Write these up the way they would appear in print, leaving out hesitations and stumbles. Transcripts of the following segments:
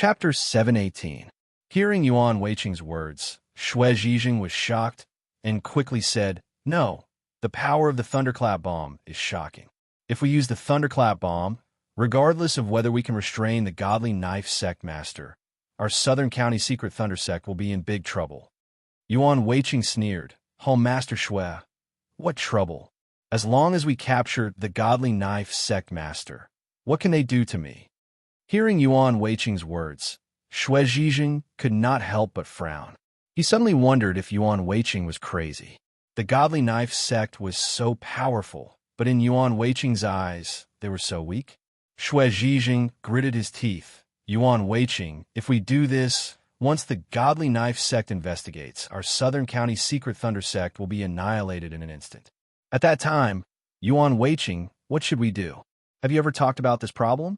Chapter 718. Hearing Yuan Weiqing's words, Xue Zhijing was shocked and quickly said, "No, the power of the thunderclap bomb is shocking. If we use the thunderclap bomb, regardless of whether we can restrain the godly knife sect master, our Southern County secret thunder sect will be in big trouble." Yuan Weiqing sneered, "Home Master Xue, what trouble? As long as we capture the godly knife sect master, what can they do to me?" Hearing Yuan Weiqing's words, Xue Zhijing could not help but frown. He suddenly wondered if Yuan Weiqing was crazy. The godly knife sect was so powerful, but in Yuan Weiqing's eyes, they were so weak. Xue Zhijing gritted his teeth. "Yuan Weiqing, if we do this, once the godly knife sect investigates, our Southern County secret thunder sect will be annihilated in an instant. At that time, Yuan Weiqing, what should we do? Have you ever talked about this problem?"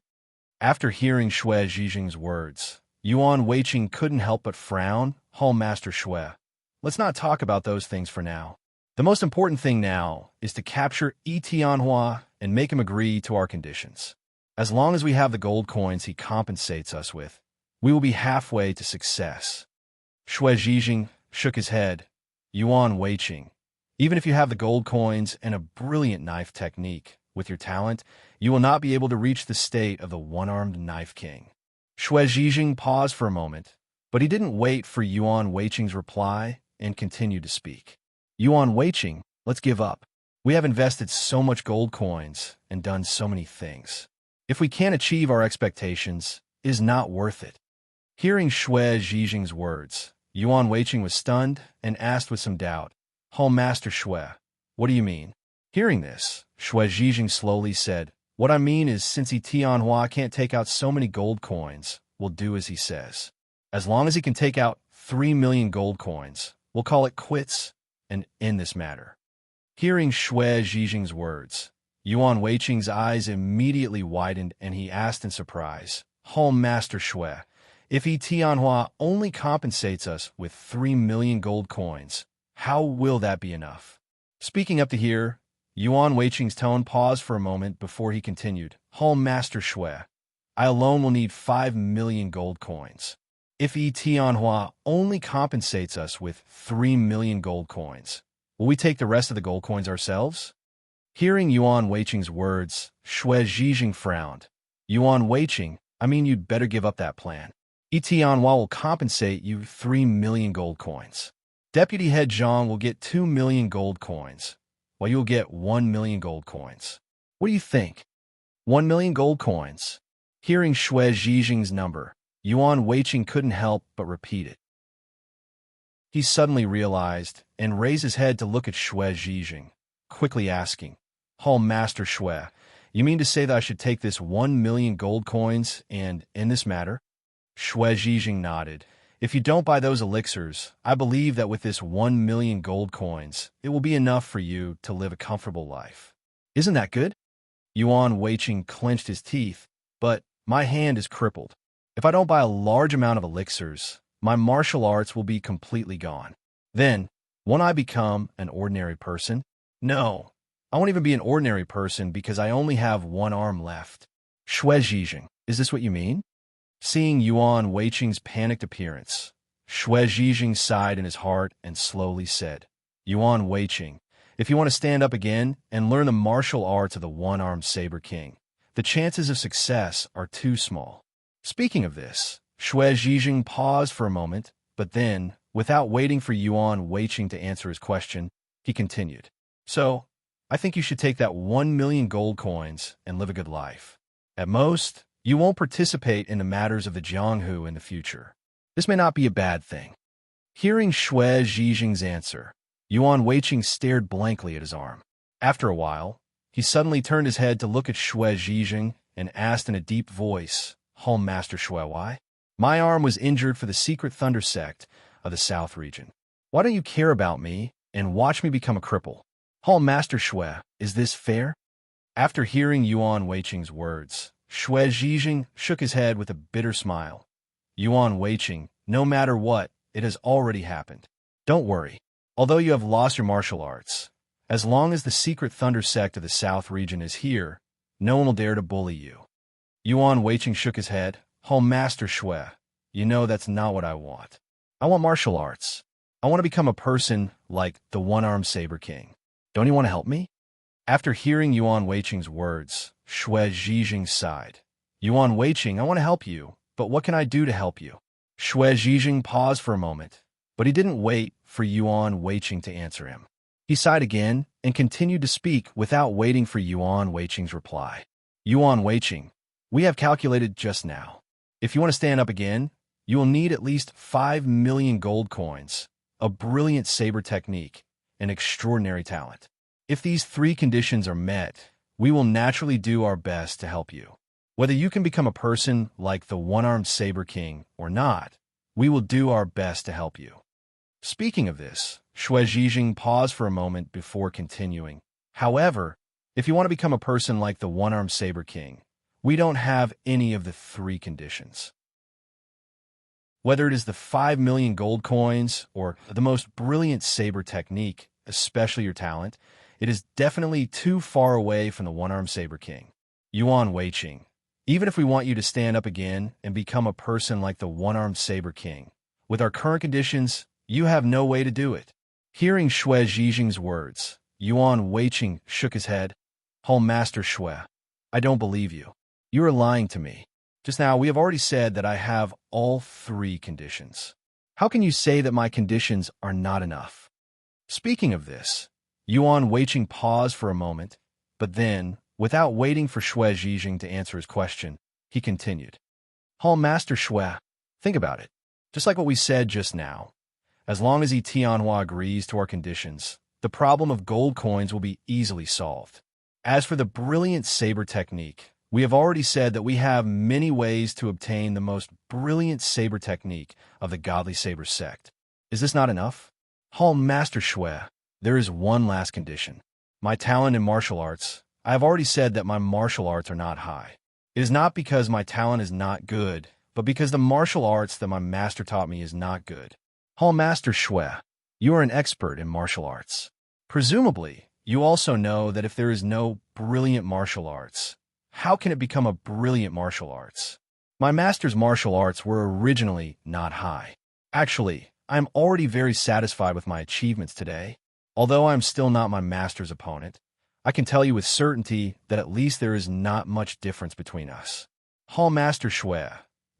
After hearing Xue Zhijing's words, Yuan Weiqing couldn't help but frown. "Home Master Xue, let's not talk about those things for now. The most important thing now is to capture Yi Tianhua and make him agree to our conditions. As long as we have the gold coins he compensates us with, we will be halfway to success." Xue Zhijing shook his head. "Yuan Weiqing, even if you have the gold coins and a brilliant knife technique, with your talent, you will not be able to reach the state of the one-armed knife king." Xue Zhijing paused for a moment, but he didn't wait for Yuan Weiqing's reply and continued to speak. "Yuan Weiqing, let's give up. We have invested so much gold coins and done so many things. If we can't achieve our expectations, it is not worth it." Hearing Xue Zhijing's words, Yuan Weiqing was stunned and asked with some doubt, "Home Master Xue, what do you mean?" Hearing this, Xue Zhijing slowly said, "What I mean is, since Yi Tianhua can't take out so many gold coins, we'll do as he says. As long as he can take out 3 million gold coins, we'll call it quits and end this matter." Hearing Xue Zhijing's words, Yuan Weiqing's eyes immediately widened and he asked in surprise, "Home Master Xue, if Yi Tianhua only compensates us with 3 million gold coins, how will that be enough?" Speaking up to here, Yuan Weiqing's tone paused for a moment before he continued, "Home Master Xue, I alone will need 5 million gold coins. If Yi Tianhua only compensates us with 3 million gold coins, will we take the rest of the gold coins ourselves?" Hearing Yuan Weiqing's words, Xue Zhijing frowned. "Yuan Weiqing, I mean you'd better give up that plan. Yi Tianhua will compensate you 3 million gold coins. Deputy Head Zhang will get 2 million gold coins, while you'll get 1 million gold coins. What do you think? 1 million gold coins?" Hearing Xue Zhijing's number, Yuan Weiqing couldn't help but repeat it. He suddenly realized and raised his head to look at Xue Zhijing, quickly asking, "Home Master Xue, you mean to say that I should take this 1 million gold coins and end this matter?" Xue Zhijing nodded. "If you don't buy those elixirs, I believe that with this 1 million gold coins, it will be enough for you to live a comfortable life. Isn't that good?" Yuan Weiqing clenched his teeth. "But my hand is crippled. If I don't buy a large amount of elixirs, my martial arts will be completely gone. Then, won't I become an ordinary person? No, I won't even be an ordinary person because I only have one arm left." "Xue Zhijing, is this what you mean?" Seeing Yuan Weiqing's panicked appearance, Xue Zhijing sighed in his heart and slowly said, "Yuan Weiqing, if you want to stand up again and learn the martial arts of the one-armed saber king, the chances of success are too small." Speaking of this, Xue Zhijing paused for a moment, but then, without waiting for Yuan Weiqing to answer his question, he continued, "So, I think you should take that 1 million gold coins and live a good life. At most, you won't participate in the matters of the Jianghu in the future. This may not be a bad thing." Hearing Xue Zhijing's answer, Yuan Weiqing stared blankly at his arm. After a while, he suddenly turned his head to look at Xue Zhijing and asked in a deep voice, "Home Master Xue, why? My arm was injured for the secret thunder sect of the South region. Why don't you care about me and watch me become a cripple? Home Master Xue, is this fair?" After hearing Yuan Weiqing's words, Xue Zhijing shook his head with a bitter smile. "Yuan Weiqing, no matter what, it has already happened. Don't worry. Although you have lost your martial arts, as long as the secret thunder sect of the South region is here, no one will dare to bully you." Yuan Weiqing shook his head. Oh, Master Shui, you know that's not what I want. I want martial arts. I want to become a person like the one-armed saber king. Don't you want to help me? After hearing Yuan Weiqing's words, Shui Zhijing sighed. Yuan Weiqing, I want to help you, but what can I do to help you? Shui Zhijing paused for a moment, but he didn't wait for Yuan Weiqing to answer him. He sighed again and continued to speak without waiting for Yuan Weiqing's reply. Yuan Weiqing, we have calculated just now. If you want to stand up again, you will need at least 5 million gold coins, a brilliant saber technique, and extraordinary talent. If these 3 conditions are met, we will naturally do our best to help you. Whether you can become a person like the one-armed saber king or not, we will do our best to help you. Speaking of this, Shui Zhijing paused for a moment before continuing. However, if you want to become a person like the one-armed saber king, we don't have any of the 3 conditions. Whether it is the 5 million gold coins or the most brilliant saber technique, especially your talent, it is definitely too far away from the one-armed saber king. Yuan Weiqing, even if we want you to stand up again and become a person like the one-armed saber king, with our current conditions, you have no way to do it. Hearing Shui Zhijing's words, Yuan Weiqing shook his head. Oh, Master Shui, I don't believe you. You are lying to me. Just now, we have already said that I have all 3 conditions. How can you say that my conditions are not enough? Speaking of this, Yuan Weiqing paused for a moment, but then, without waiting for Shui Zhijing to answer his question, he continued. Oh, Master Shui, think about it. Just like what we said just now, as long as Tianhua agrees to our conditions, the problem of gold coins will be easily solved. As for the brilliant saber technique, we have already said that we have many ways to obtain the most brilliant saber technique of the godly saber sect. Is this not enough? Oh, Master Shui, there is one last condition. My talent in martial arts. I have already said that my martial arts are not high. It is not because my talent is not good, but because the martial arts that my master taught me is not good. Oh, Master Shui, you are an expert in martial arts. Presumably, you also know that if there is no brilliant martial arts, how can it become a brilliant martial arts? My master's martial arts were originally not high. Actually, I am already very satisfied with my achievements today. Although I am still not my master's opponent, I can tell you with certainty that at least there is not much difference between us. Oh, Master Shui,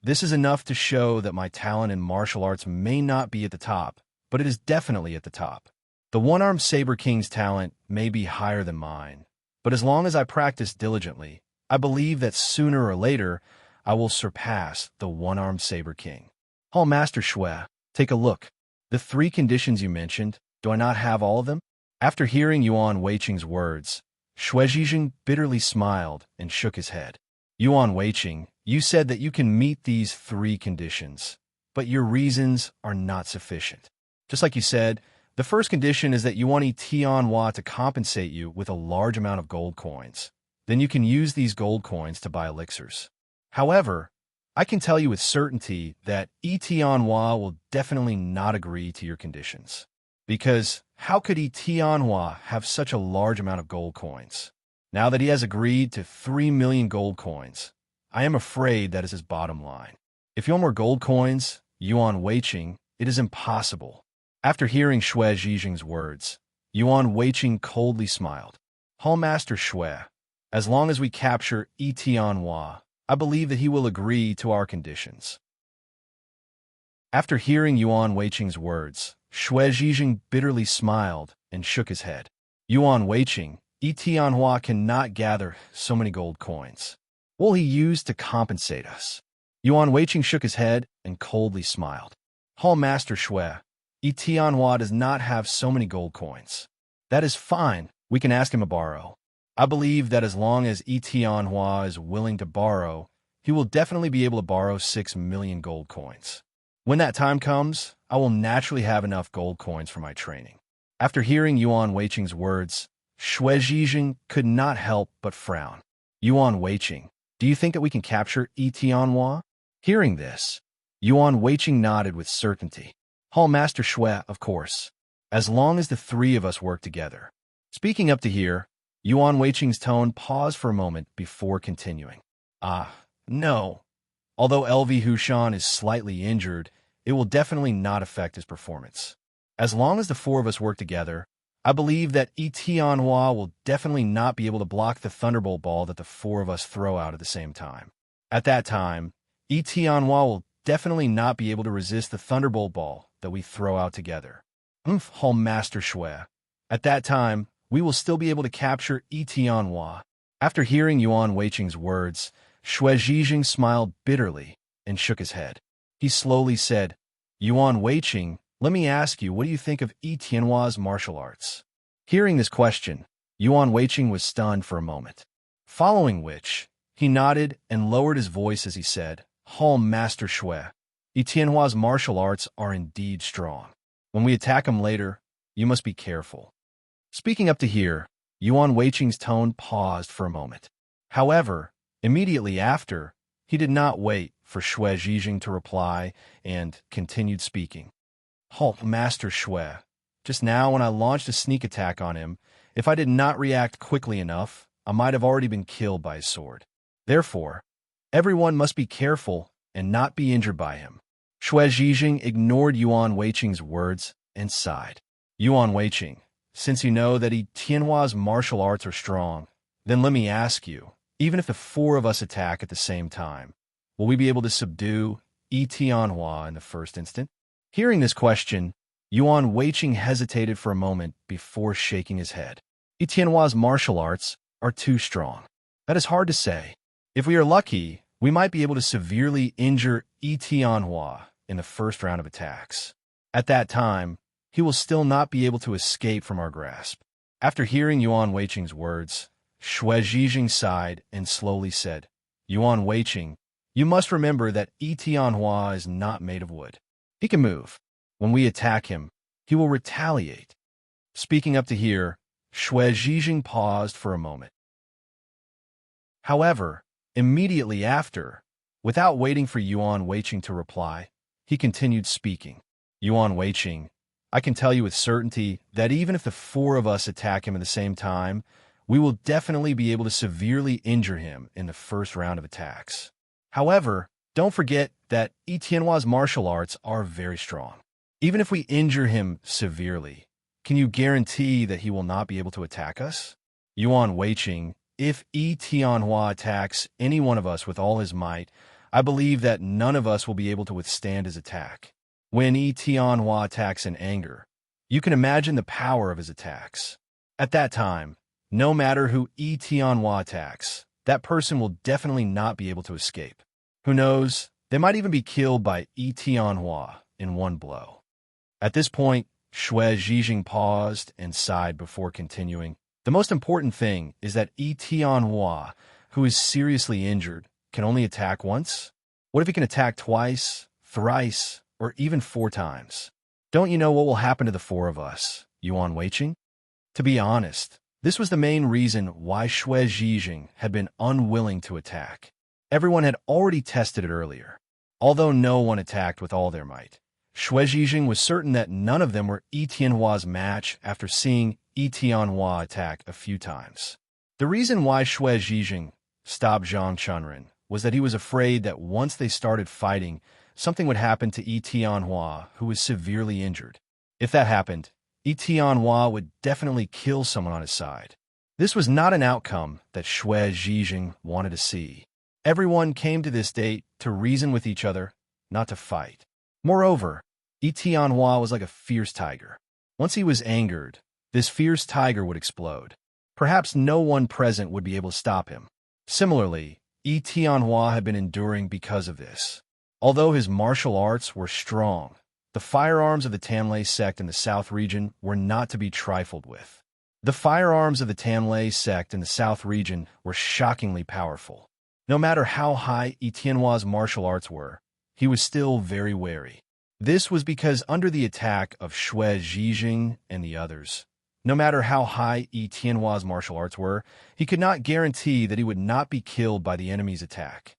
this is enough to show that my talent in martial arts may not be at the top, but it is definitely at the top. The one-armed saber king's talent may be higher than mine, but as long as I practice diligently, I believe that sooner or later I will surpass the one-armed saber king. Oh, Master Shui, take a look. The 3 conditions you mentioned, do I not have all of them? After hearing Yuan Weiqing's words, Shui Zhijing bitterly smiled and shook his head. Yuan Weiqing, you said that you can meet these 3 conditions, but your reasons are not sufficient. Just like you said, the first condition is that you want Tianhua to compensate you with a large amount of gold coins. Then you can use these gold coins to buy elixirs. However, I can tell you with certainty that Tianhua will definitely not agree to your conditions. Because how could Tianhua have such a large amount of gold coins? Now that he has agreed to 3 million gold coins, I am afraid that is his bottom line. If you want more gold coins, Yuan Weiqing, it is impossible. After hearing Shui Zhijing's words, Yuan Weiqing coldly smiled. Oh, Master Shui, as long as we capture Tianhua, I believe that he will agree to our conditions. After hearing Yuan Weiqing's words, Shui Zhijing bitterly smiled and shook his head. Yuan Weiqing, Tianhua cannot gather so many gold coins. What will he use to compensate us? Yuan Weiqing shook his head and coldly smiled. Oh, Master Shui, Tianhua does not have so many gold coins. That is fine, we can ask him to borrow. I believe that as long as Tianhua is willing to borrow, he will definitely be able to borrow 6 million gold coins. When that time comes, I will naturally have enough gold coins for my training. After hearing Yuan Weiqing's words, Shui Zhijing could not help but frown. Yuan Weiqing, do you think that we can capture Tianhua? Hearing this, Yuan Weiqing nodded with certainty. Oh, Master Shui, of course, as long as the 3 of us work together. Speaking up to here, Yuan Weiqing's tone paused for a moment before continuing. No. Although LV Hushan is slightly injured, it will definitely not affect his performance. As long as the four of us work together, I believe that Tianhua will definitely not be able to block the Thunderbolt ball that the four of us throw out at the same time. At that time, Tianhua will definitely not be able to resist the Thunderbolt ball that we throw out together. Home Master Shui. At that time, we will still be able to capture Tianhua. After hearing Yuan Weiqing's words, Shui Zhijing smiled bitterly and shook his head. He slowly said, Yuan Weiqing, let me ask you, what do you think of Tianhua's martial arts? Hearing this question, Yuan Weiqing was stunned for a moment. Following which, he nodded and lowered his voice as he said, Home Master Shui, Tianhua's martial arts are indeed strong. When we attack him later, you must be careful. Speaking up to here, Yuan Weiqing's tone paused for a moment. However, immediately after, he did not wait for Shui Zhijing to reply and continued speaking. Halt, Master Shui. Just now when I launched a sneak attack on him, if I did not react quickly enough, I might have already been killed by his sword. Therefore, everyone must be careful and not be injured by him. Shui Zhijing ignored Yuan Weiqing's words and sighed. Yuan Weiqing, since you know that Tianhua's martial arts are strong, then let me ask you, even if the four of us attack at the same time, will we be able to subdue Tianhua in the first instant? Hearing this question, Yuan Weiqing hesitated for a moment before shaking his head. Tianhua's martial arts are too strong. That is hard to say. If we are lucky, we might be able to severely injure Tianhua in the first round of attacks. At that time, he will still not be able to escape from our grasp. After hearing Yuan Weiqing's words, Shui Zhijing sighed and slowly said, Yuan Weiqing, you must remember that Tianhua is not made of wood. He can move. When we attack him, he will retaliate. Speaking up to here, Shui Zhijing paused for a moment. However, immediately after, without waiting for Yuan Weiqing to reply, he continued speaking. Yuan Weiqing, I can tell you with certainty that even if the four of us attack him at the same time, we will definitely be able to severely injure him in the first round of attacks. However, don't forget that Tianhua's martial arts are very strong. Even if we injure him severely, can you guarantee that he will not be able to attack us? Yuan Weiqing, if Tianhua attacks any one of us with all his might, I believe that none of us will be able to withstand his attack. When Tianhua attacks in anger, you can imagine the power of his attacks. At that time, no matter who Tianhua attacks, that person will definitely not be able to escape. Who knows, they might even be killed by Tianhua in one blow. At this point, Shui Zhijing paused and sighed before continuing. The most important thing is that Tianhua, who is seriously injured, can only attack once? What if he can attack twice, thrice, or even 4 times? Don't you know what will happen to the four of us, Yuan Weiqing? To be honest, this was the main reason why Shui Zhijing had been unwilling to attack. Everyone had already tested it earlier. Although no one attacked with all their might, Shui Zhijing was certain that none of them were Tianhua's match after seeing Tianhua attack a few times. The reason why Shui Zhijing stopped Zhang Chunren was that he was afraid that once they started fighting, something would happen to Tianhua, who was severely injured. If that happened, Tianhua would definitely kill someone on his side. This was not an outcome that Shui Zhijing wanted to see. Everyone came to this date to reason with each other, not to fight. Moreover, Tianhua was like a fierce tiger. Once he was angered, this fierce tiger would explode. Perhaps no one present would be able to stop him. Similarly, Tianhua had been enduring because of this. Although his martial arts were strong, the firearms of the Tanlei sect in the South region were not to be trifled with. The firearms of the Tanlei sect in the South region were shockingly powerful. No matter how high Tianhua's martial arts were, he was still very wary. This was because under the attack of Shui Zhijing and the others, no matter how high Tianhua's martial arts were, he could not guarantee that he would not be killed by the enemy's attack.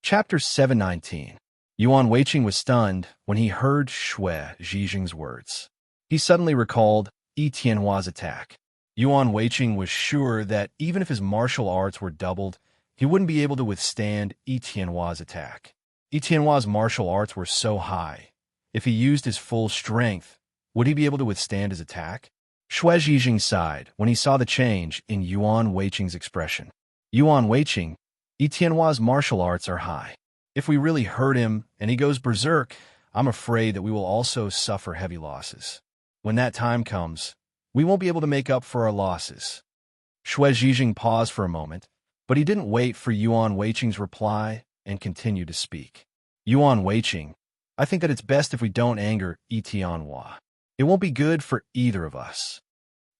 Chapter 719. Yuan Weiqing was stunned when he heard Shui Zhijing's words. He suddenly recalled Tianhua's attack. Yuan Weiqing was sure that even if his martial arts were doubled, he wouldn't be able to withstand Yi Tianhua's attack. Yi Tianhua's martial arts were so high. If he used his full strength, would he be able to withstand his attack? Xue Zhijing sighed when he saw the change in Yuan Weiqing's expression. Yuan Weiqing, Yi Tianhua's martial arts are high. If we really hurt him and he goes berserk, I'm afraid that we will also suffer heavy losses. When that time comes, we won't be able to make up for our losses. Xue Zhijing paused for a moment, but he didn't wait for Yuan Weiqing's reply and continued to speak. Yuan Weiqing, I think that it's best if we don't anger Yi Tianhua. It won't be good for either of us.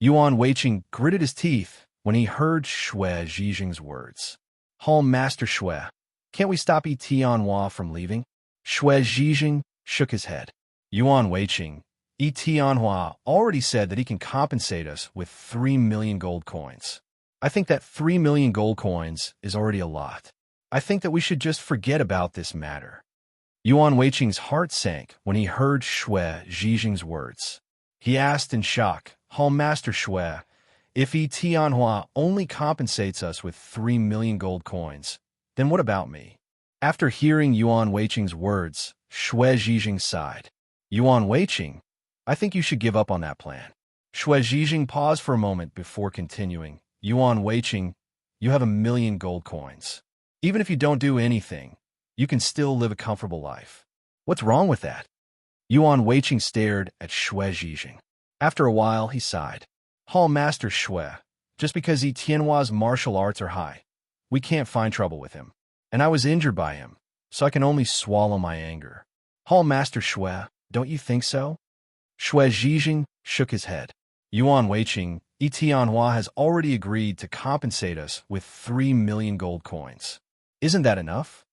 Yuan Weiqing gritted his teeth when he heard Xue Zhijing's words. Master Xue, can't we stop Yi Tianhua from leaving? Xue Zhijing shook his head. Yuan Weiqing, Yi Tianhua already said that he can compensate us with 3 million gold coins. I think that 3 million gold coins is already a lot. I think that we should just forget about this matter. Yuan Weiqing's heart sank when he heard Xue Zhijing's words. He asked in shock, Master Xue, if Yi Tianhua only compensates us with 3 million gold coins, then what about me? After hearing Yuan Weiqing's words, Xue Zhijing sighed. Yuan Weiqing, I think you should give up on that plan. Xue Zhijing paused for a moment before continuing. Yuan Weiqing, you have 1 million gold coins. Even if you don't do anything, you can still live a comfortable life. What's wrong with that? Yuan Weiqing stared at Xue Zhijing. After a while, he sighed. Master Xue, just because Yi Tianhua's martial arts are high, we can't find trouble with him. And I was injured by him, so I can only swallow my anger. Master Xue, don't you think so? Xue Zhijing shook his head. Yuan Weiqing, Yi Tianhua has already agreed to compensate us with 3 million gold coins. Isn't that enough?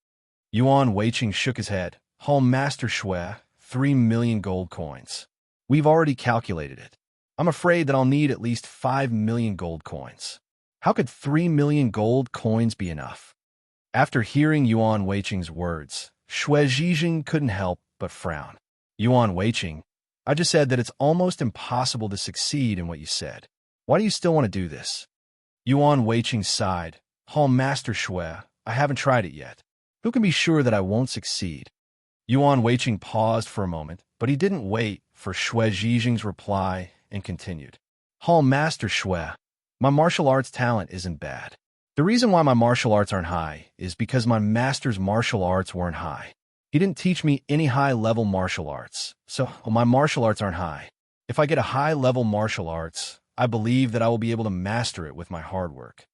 Yuan Weiqing shook his head. Master Xue, 3 million gold coins. We've already calculated it. I'm afraid that I'll need at least 5 million gold coins. How could 3 million gold coins be enough? After hearing Yuan Weiqing's words, Xue Zhijing couldn't help but frown. Yuan Weiqing, I just said that it's almost impossible to succeed in what you said. Why do you still want to do this? Yuan Weiqing sighed. Master Xue, I haven't tried it yet. Who can be sure that I won't succeed? Yuan Weiqing paused for a moment, but he didn't wait for Xue Zhijing's reply and continued. Master Xue, my martial arts talent isn't bad. The reason why my martial arts aren't high is because my master's martial arts weren't high. He didn't teach me any high-level martial arts, so my martial arts aren't high. If I get a high-level martial arts, I believe that I will be able to master it with my hard work.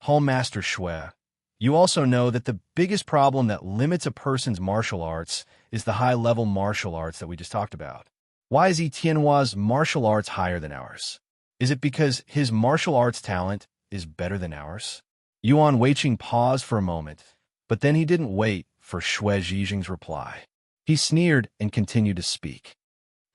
Master Xue, you also know that the biggest problem that limits a person's martial arts is the high-level martial arts that we just talked about. Why is Yi Tianhua's martial arts higher than ours? Is it because his martial arts talent is better than ours? Yuan Weiqing paused for a moment, but then he didn't wait for Xue Zhijing's reply. He sneered and continued to speak.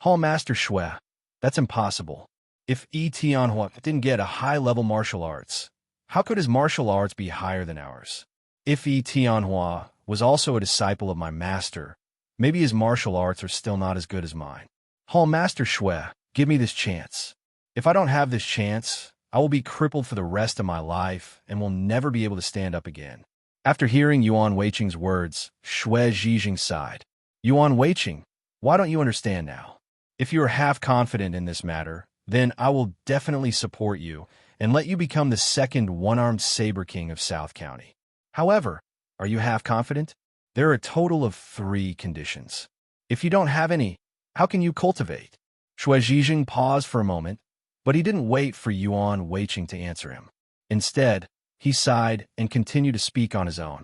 Master Xue, that's impossible. If Yi Tianhua didn't get a high-level martial arts, how could his martial arts be higher than ours? If Yi Tianhua was also a disciple of my master, maybe his martial arts are still not as good as mine. Master Xue, give me this chance. If I don't have this chance, I will be crippled for the rest of my life and will never be able to stand up again. After hearing Yuan Weiqing's words, Xue Zhijing sighed. Yuan Weiqing, why don't you understand now? If you are half confident in this matter, then I will definitely support you and let you become the second one-armed saber king of South County. However, are you half confident? There are a total of 3 conditions. If you don't have any, how can you cultivate? Xue Zhijing paused for a moment, but he didn't wait for Yuan Weiqing to answer him. Instead, he sighed and continued to speak on his own.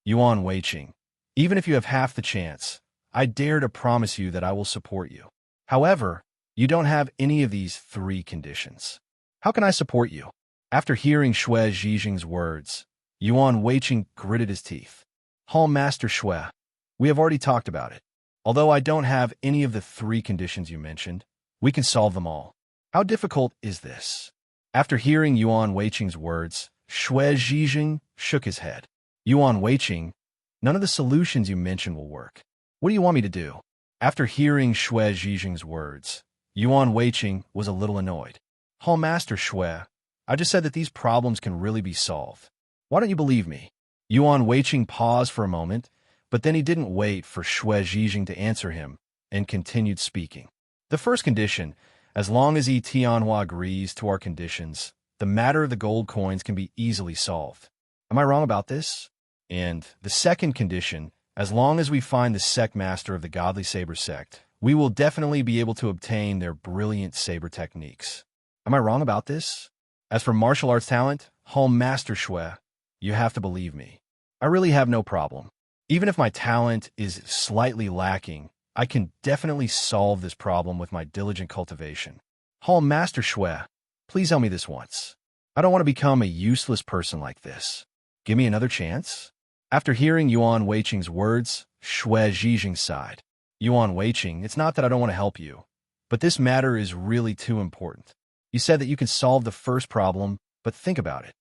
Yuan Weiqing, even if you have half the chance, I dare to promise you that I will support you. However, you don't have any of these 3 conditions. How can I support you? After hearing Xue Zhijing's words, Yuan Weiqing gritted his teeth. Master Xue, we have already talked about it. Although I don't have any of the 3 conditions you mentioned, we can solve them all. How difficult is this? After hearing Yuan Weiqing's words, Xue Zhijing shook his head. Yuan Weiqing, none of the solutions you mentioned will work. What do you want me to do? After hearing Xue Zhijing's words, Yuan Weiqing was a little annoyed. Hall Master Shui, I just said that these problems can really be solved. Why don't you believe me? Yuan Weiqing paused for a moment, but then he didn't wait for Shui Zhijing to answer him and continued speaking. The first condition, as long as Yi Tianhua agrees to our conditions, the matter of the gold coins can be easily solved. Am I wrong about this? And the second condition, as long as we find the sect master of the Godly Saber sect, we will definitely be able to obtain their brilliant saber techniques. Am I wrong about this? As for martial arts talent, Hall Master Shui, you have to believe me. I really have no problem. Even if my talent is slightly lacking, I can definitely solve this problem with my diligent cultivation. Hall Master Shui, please tell me this once. I don't want to become a useless person like this. Give me another chance. After hearing Yuan Weiqing's words, Shui Zhijing sighed. Yuan Weiqing, it's not that I don't want to help you, but this matter is really too important. You said that you can solve the first problem, but think about it.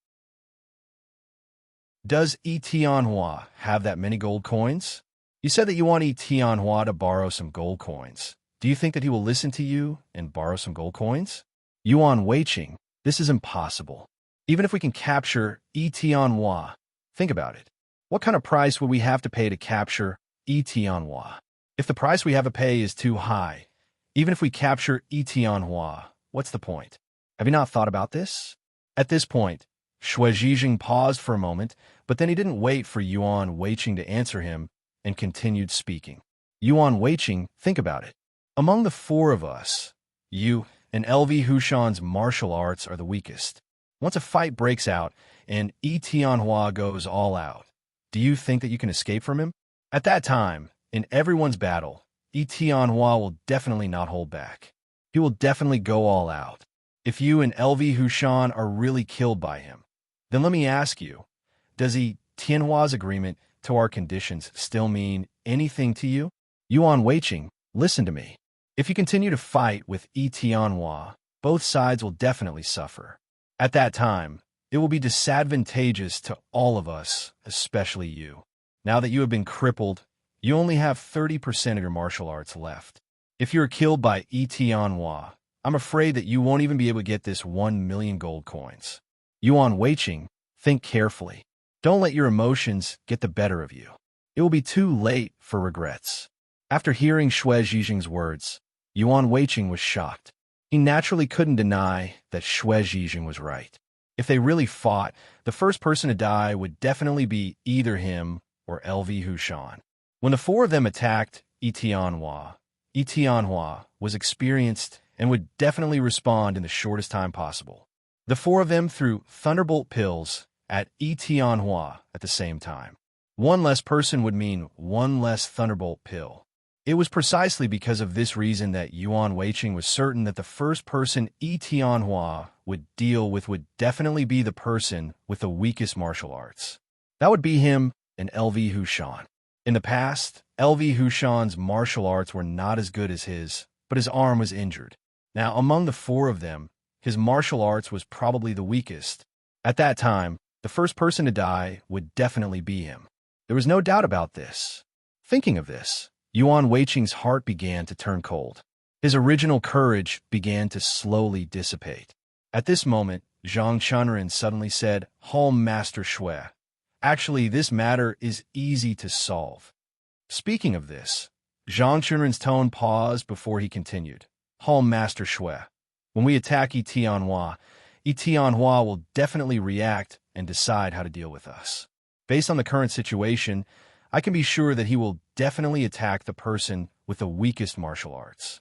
Does Yi Tianhua have that many gold coins? You said that you want Yi Tianhua to borrow some gold coins. Do you think that he will listen to you and borrow some gold coins? Yuan Weiqing, this is impossible. Even if we can capture Yi Tianhua, think about it. What kind of price would we have to pay to capture Yi Tianhua? If the price we have to pay is too high, even if we capture Yi Tianhua, what's the point? Have you not thought about this? At this point, Shui Zhijing paused for a moment, but then he didn't wait for Yuan Weiqing to answer him and continued speaking. Yuan Weiqing, think about it. Among the four of us, you and LV Hushan's martial arts are the weakest. Once a fight breaks out and Yi Tianhua goes all out, do you think that you can escape from him? At that time, in everyone's battle, Yi Tianhua will definitely not hold back. He will definitely go all out. If you and LV Hushan are really killed by him, then let me ask you, does Yi Tianhua's agreement to our conditions still mean anything to you? Yuan Weiqing, listen to me. If you continue to fight with Yi Tianhua, both sides will definitely suffer. At that time, it will be disadvantageous to all of us, especially you. Now that you have been crippled, you only have 30% of your martial arts left. If you're killed by Yi Tianhua, I'm afraid that you won't even be able to get this 1 million gold coins. Yuan Weiqing, think carefully. Don't let your emotions get the better of you. It will be too late for regrets. After hearing Shui Zhijing's words, Yuan Weiqing was shocked. He naturally couldn't deny that Shui Zhijing was right. If they really fought, the first person to die would definitely be either him or LV Hushan. When the four of them attacked Yi Tianhua was experienced and would definitely respond in the shortest time possible. The four of them threw thunderbolt pills at Yi Tianhua at the same time. One less person would mean one less thunderbolt pill. It was precisely because of this reason that Yuan Weiqing was certain that the first person Yi Tianhua would deal with would definitely be the person with the weakest martial arts. That would be him and LV Hushan. In the past, LV Hushan's martial arts were not as good as his, but his arm was injured. Now, among the four of them, his martial arts was probably the weakest. At that time, the first person to die would definitely be him. There was no doubt about this. Thinking of this, Yuan Weiqing's heart began to turn cold. His original courage began to slowly dissipate. At this moment, Zhang Chunren suddenly said, Hall Master Shui, actually, this matter is easy to solve. Speaking of this, Zhang Chunren's tone paused before he continued. Hall Master Shui, when we attack Yi Tianhua will definitely react and decide how to deal with us. Based on the current situation, I can be sure that he will definitely attack the person with the weakest martial arts.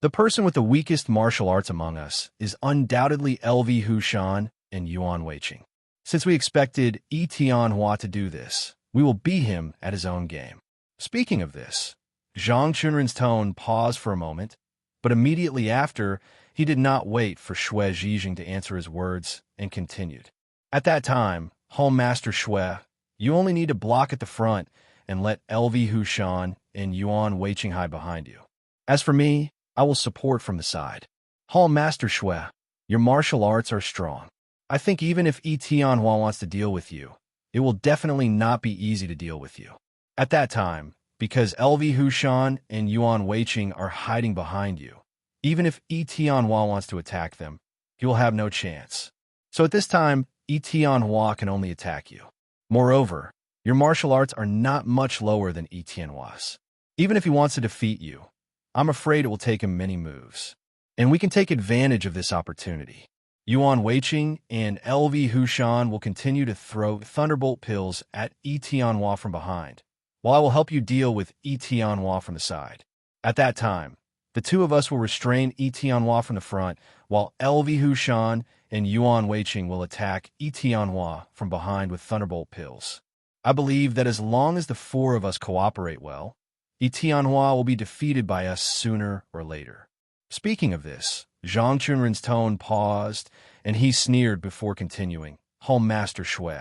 The person with the weakest martial arts among us is undoubtedly LV Hushan and Yuan Weiqing. Since we expected Yi Tianhua to do this, we will beat him at his own game. Speaking of this, Zhang Chunren's tone paused for a moment, but immediately after, he did not wait for Shui Zhijing to answer his words and continued. At that time, Hall Master Shui, you only need to block at the front and let LV Hushan and Yuan Weiqing hide behind you. As for me, I will support from the side. Hall Master Shui, your martial arts are strong. I think even if Yi Tianhua wants to deal with you, it will definitely not be easy to deal with you. At that time, because LV Hushan and Yuan Weiqing are hiding behind you. Even if Tianhua wants to attack them, he will have no chance. So at this time, Tianhua can only attack you. Moreover, your martial arts are not much lower than Tianhua's. Even if he wants to defeat you, I'm afraid it will take him many moves. And we can take advantage of this opportunity. Yuan Weiqing and LV Hushan will continue to throw thunderbolt pills at Tianhua from behind, while I will help you deal with Tianhua from the side. At that time, the two of us will restrain Tianhua from the front, while LV Hushan and Yuan Weiqing will attack Tianhua from behind with thunderbolt pills. I believe that as long as the four of us cooperate well, Tianhua will be defeated by us sooner or later. Speaking of this, Zhang Chunrin's tone paused, and he sneered before continuing. Home Master Shui,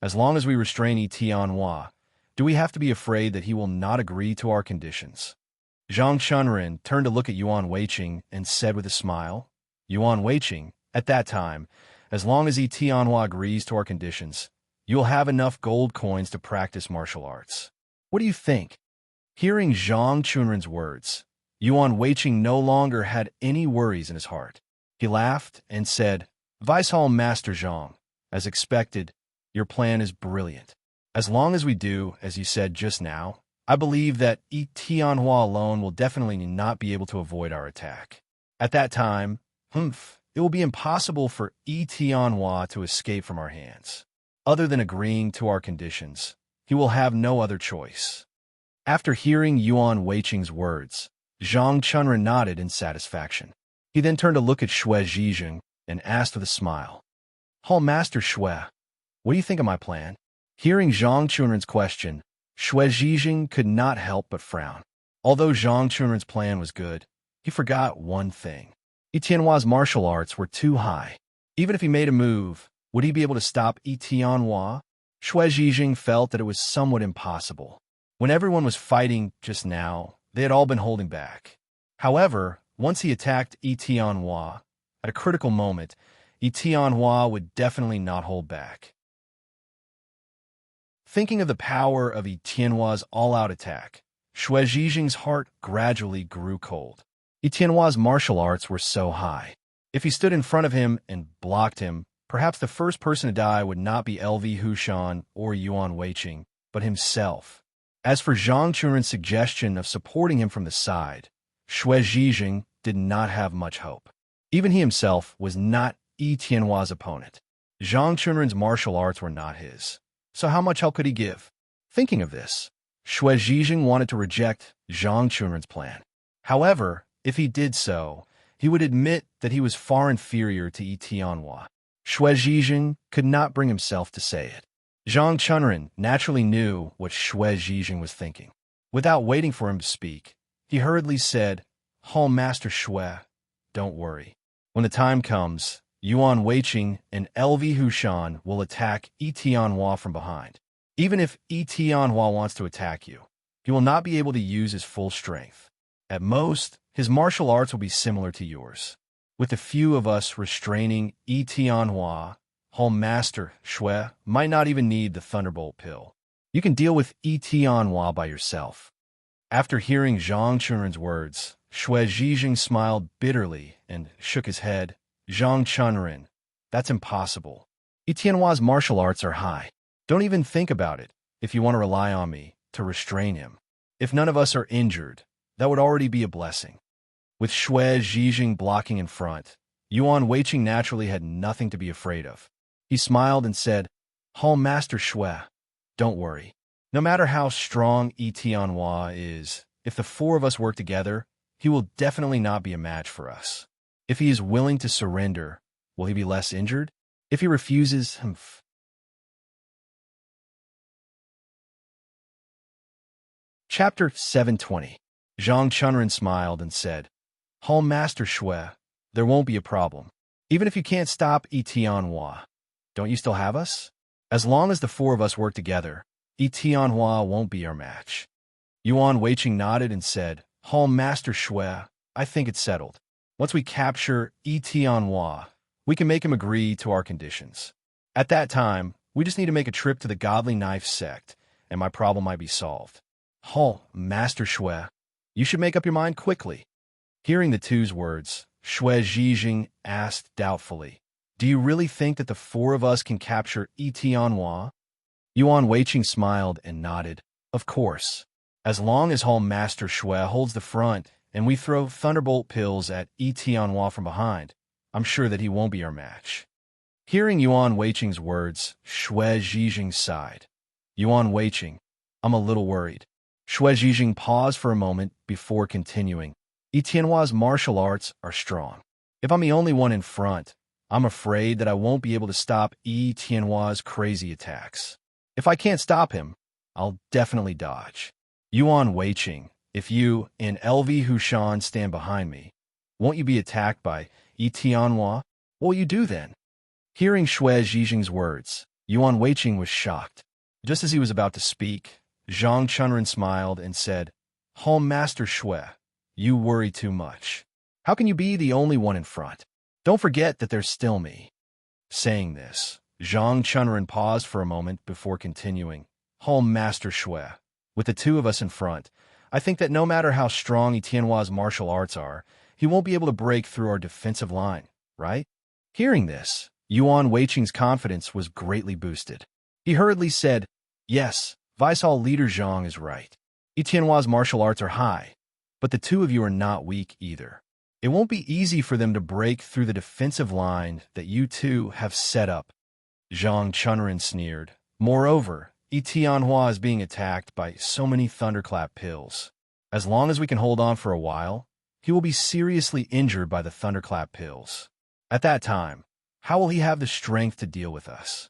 as long as we restrain Tianhua, do we have to be afraid that he will not agree to our conditions? Zhang Chunrin turned to look at Yuan Weiqing and said with a smile, Yuan Weiqing, at that time, as long as Tianhua agrees to our conditions, you'll have enough gold coins to practice martial arts. What do you think? Hearing Zhang Chunrin's words, Yuan Weiqing no longer had any worries in his heart. He laughed and said, Vice Hall Master Zhang, as expected, your plan is brilliant. As long as we do, as you said just now, I believe that Tianhua alone will definitely not be able to avoid our attack. At that time, it will be impossible for Tianhua to escape from our hands. Other than agreeing to our conditions, he will have no other choice. After hearing Yuan Weiqing's words, Zhang Chunrin nodded in satisfaction. He then turned to look at Shui Zhizheng and asked with a smile, Hall Master Shui, what do you think of my plan? Hearing Zhang Chunrin's question, Shui Zhizheng could not help but frown. Although Zhang Chunrin's plan was good, he forgot one thing. Tianhua's martial arts were too high. Even if he made a move, would he be able to stop Tianhua? Shui Zhizheng felt that it was somewhat impossible. When everyone was fighting just now, they had all been holding back. However, once he attacked Tianhua, at a critical moment, Tianhua would definitely not hold back. Thinking of the power of Tianhua's all-out attack, Shui Zhizheng's heart gradually grew cold. Tianhua's martial arts were so high. If he stood in front of him and blocked him, perhaps the first person to die would not be LV Hushan or Yuan Weiqing, but himself. As for Zhang Chunrin's suggestion of supporting him from the side, Shui Zhizheng did not have much hope. Even he himself was not Tianhua's opponent. Zhang Chunrin's martial arts were not his. So how much help could he give? Thinking of this, Shui Zhizheng wanted to reject Zhang Chunrin's plan. However, if he did so, he would admit that he was far inferior to Tianhua. Shui Zhizheng could not bring himself to say it. Zhang Chunrin naturally knew what Shui Zhizheng was thinking. Without waiting for him to speak, he hurriedly said, Hall Master Shui, don't worry. When the time comes, Yuan Weiqing and LV Hushan will attack Tianhua from behind. Even if Tianhua wants to attack you, he will not be able to use his full strength. At most, his martial arts will be similar to yours. With a few of us restraining Tianhua, Hall Master Shui might not even need the Thunderbolt pill. You can deal with Tianhua by yourself. After hearing Zhang Chunrin's words, Shui Zhizheng smiled bitterly and shook his head. Zhang Chunrin, that's impossible. Tianhua's martial arts are high. Don't even think about it if you want to rely on me to restrain him. If none of us are injured, that would already be a blessing. With Shui Zhizheng blocking in front, Yuan Weiqing naturally had nothing to be afraid of. He smiled and said, Hall Master Shui, don't worry. No matter how strong Tianhua is, if the four of us work together, he will definitely not be a match for us. If he is willing to surrender, will he be less injured? If he refuses, Chapter 720. Zhang Chunrin smiled and said, Hall Master Shui, there won't be a problem. Even if you can't stop Tianhua, don't you still have us? As long as the four of us work together, Tianhua won't be our match. Yuan Weiqing nodded and said, Hall Master Shui, I think it's settled. Once we capture Tianhua, we can make him agree to our conditions. At that time, we just need to make a trip to the Godly Knife sect, and my problem might be solved. Master Shui, you should make up your mind quickly. Hearing the two's words, Shui Zhijing asked doubtfully, do you really think that the four of us can capture Tianhua? Yuan Weiqing smiled and nodded. Of course. As long as Master Shui holds the front and we throw thunderbolt pills at Tianhua from behind, I'm sure that he won't be our match. Hearing Yuan Weiqing's words, Shui Zhijing sighed. Yuan Weiqing, I'm a little worried. Shui Zhijing paused for a moment before continuing. Tianhua's martial arts are strong. If I'm the only one in front, I'm afraid that I won't be able to stop Tianhua's crazy attacks. If I can't stop him, I'll definitely dodge. Yuan Weiqing, if you and LV Hushan stand behind me, won't you be attacked by Tianhua? What will you do then? Hearing Shui Zhijing's words, Yuan Weiqing was shocked. Just as he was about to speak, Zhang Chunren smiled and said, Master Shui, you worry too much. How can you be the only one in front? Don't forget that there's still me. Saying this, Zhang Chunren paused for a moment before continuing. Master Shui, with the two of us in front, I think that no matter how strong Tianhua's martial arts are, he won't be able to break through our defensive line, right? Hearing this, Yuan Weiqing's confidence was greatly boosted. He hurriedly said, yes, Vice Hall Leader Zhang is right. Tianhua's martial arts are high, but the two of you are not weak either. It won't be easy for them to break through the defensive line that you two have set up. Zhang Chunren sneered. Moreover, Tianhua is being attacked by so many thunderclap pills. As long as we can hold on for a while, he will be seriously injured by the thunderclap pills. At that time, how will he have the strength to deal with us?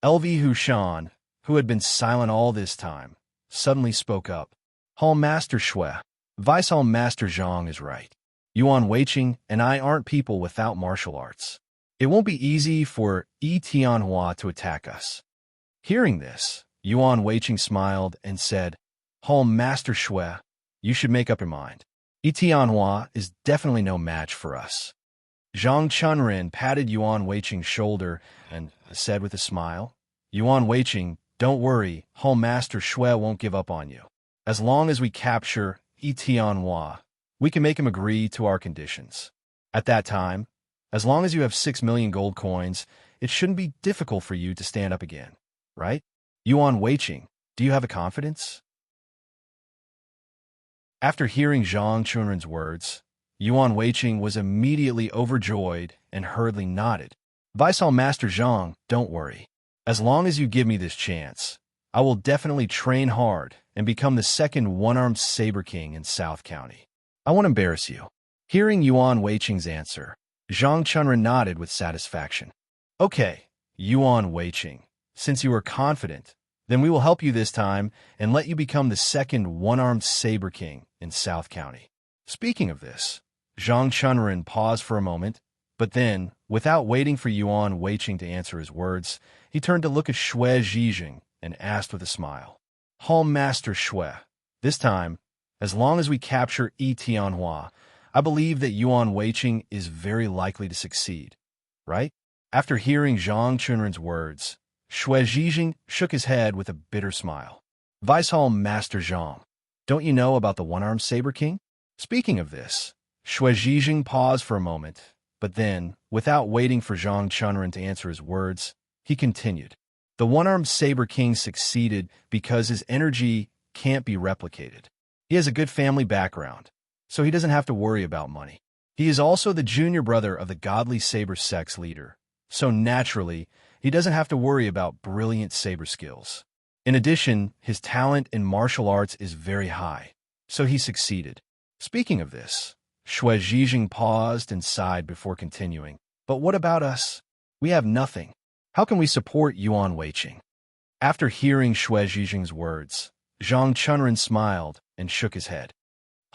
LV Hushan, who had been silent all this time, suddenly spoke up. Master Shui, Vice Master Zhang is right. Yuan Weiqing and I aren't people without martial arts. It won't be easy for Tianhua to attack us. Hearing this, Yuan Weiqing smiled and said, Master Shui, you should make up your mind. Tianhua is definitely no match for us. Zhang Chunren patted Yuan Weiqing's shoulder and said with a smile, Yuan Weiqing, don't worry, Master Shui won't give up on you. As long as we capture Tianhua, we can make him agree to our conditions. At that time, as long as you have 6 million gold coins, it shouldn't be difficult for you to stand up again, right? Yuan Weiqing, do you have a confidence? After hearing Zhang Chunren's words, Yuan Weiqing was immediately overjoyed and hurriedly nodded. Vice Master Zhang, don't worry. As long as you give me this chance, I will definitely train hard and become the second one-armed Saber King in South County. I won't embarrass you. Hearing Yuan Weiqing's answer, Zhang Chunren nodded with satisfaction. Okay, Yuan Weiqing, since you are confident, then we will help you this time and let you become the second one-armed Saber King in South County. Speaking of this, Zhang Chunren paused for a moment, but then, without waiting for Yuan Weiqing to answer his words, he turned to look at Shui Zhijing and asked with a smile, Master Shui, this time, as long as we capture Tianhua, I believe that Yuan Weiqing is very likely to succeed, right? After hearing Zhang Chunren's words, Shui Zhijing shook his head with a bitter smile. Vice Master Zhang, don't you know about the one-armed Saber King? Speaking of this, Shui Zhijing paused for a moment, but then, without waiting for Zhang Chunren to answer his words, he continued. The one-armed Saber King succeeded because his energy can't be replicated. He has a good family background, so he doesn't have to worry about money. He is also the junior brother of the godly saber sex leader, so naturally, he doesn't have to worry about brilliant saber skills. In addition, his talent in martial arts is very high, so he succeeded. Speaking of this, Shui Zhijing paused and sighed before continuing. But what about us? We have nothing. How can we support Yuan Weiqing? After hearing Shui Zhijing's words, Zhang Chunren smiled and shook his head.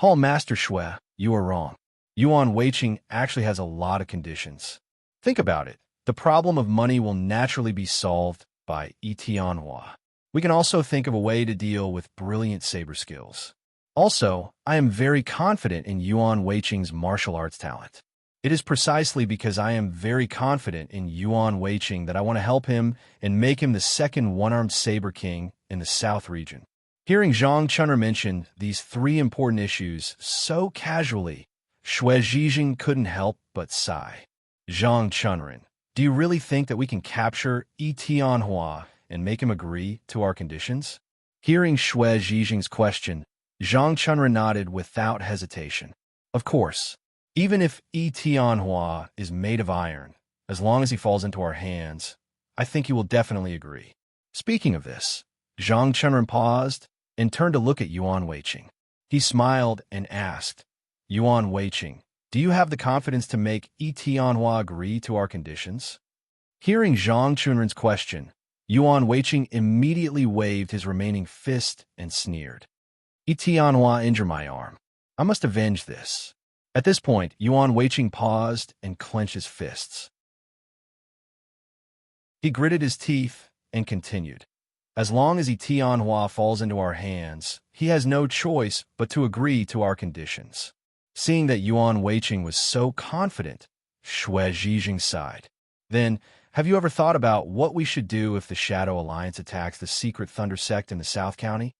Master Shui, you are wrong. Yuan Weiqing actually has a lot of conditions. Think about it. The problem of money will naturally be solved by Tianhua. We can also think of a way to deal with brilliant saber skills. Also, I am very confident in Yuan Weiqing's martial arts talent. It is precisely because I am very confident in Yuan Weiqing that I want to help him and make him the second one-armed Saber King in the South region. Hearing Zhang Chunren mention these three important issues so casually, Xue Zhijing couldn't help but sigh. Zhang Chunren, do you really think that we can capture Tianhua and make him agree to our conditions? Hearing Xue Zhijing's question, Zhang Chunren nodded without hesitation. Of course, even if Tianhua is made of iron, as long as he falls into our hands, I think he will definitely agree. Speaking of this, Zhang Chunren paused and turned to look at Yuan Weiqing. He smiled and asked, Yuan Weiqing, do you have the confidence to make Tianhua agree to our conditions? Hearing Zhang Chunren's question, Yuan Weiqing immediately waved his remaining fist and sneered. Tianhua injured my arm. I must avenge this. At this point, Yuan Weiqing paused and clenched his fists. He gritted his teeth and continued. As long as Tianhua falls into our hands, he has no choice but to agree to our conditions. Seeing that Yuan Weiqing was so confident, Xue Zhijing sighed. Then, have you ever thought about what we should do if the Shadow Alliance attacks the secret Thunder Sect in the South County?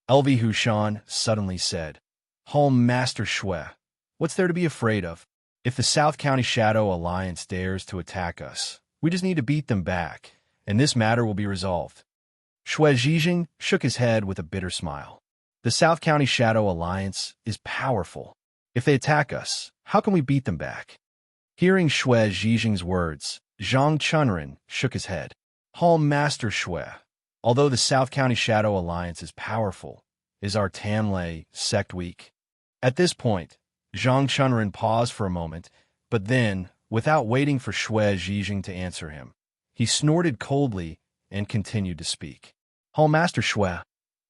LV Hushan suddenly said, Home Master Xue, what's there to be afraid of? If the South County Shadow Alliance dares to attack us, we just need to beat them back, and this matter will be resolved. Xue Zhijing shook his head with a bitter smile. The South County Shadow Alliance is powerful. If they attack us, how can we beat them back? Hearing Xue Zhijing's words, Zhang Chunren shook his head. Home Master Xue, although the South County Shadow Alliance is powerful, is our Tanlei sect weak? At this point, Zhang Chunren paused for a moment, but then, without waiting for Xue Zhijing to answer him, he snorted coldly and continued to speak. Home Master Xue,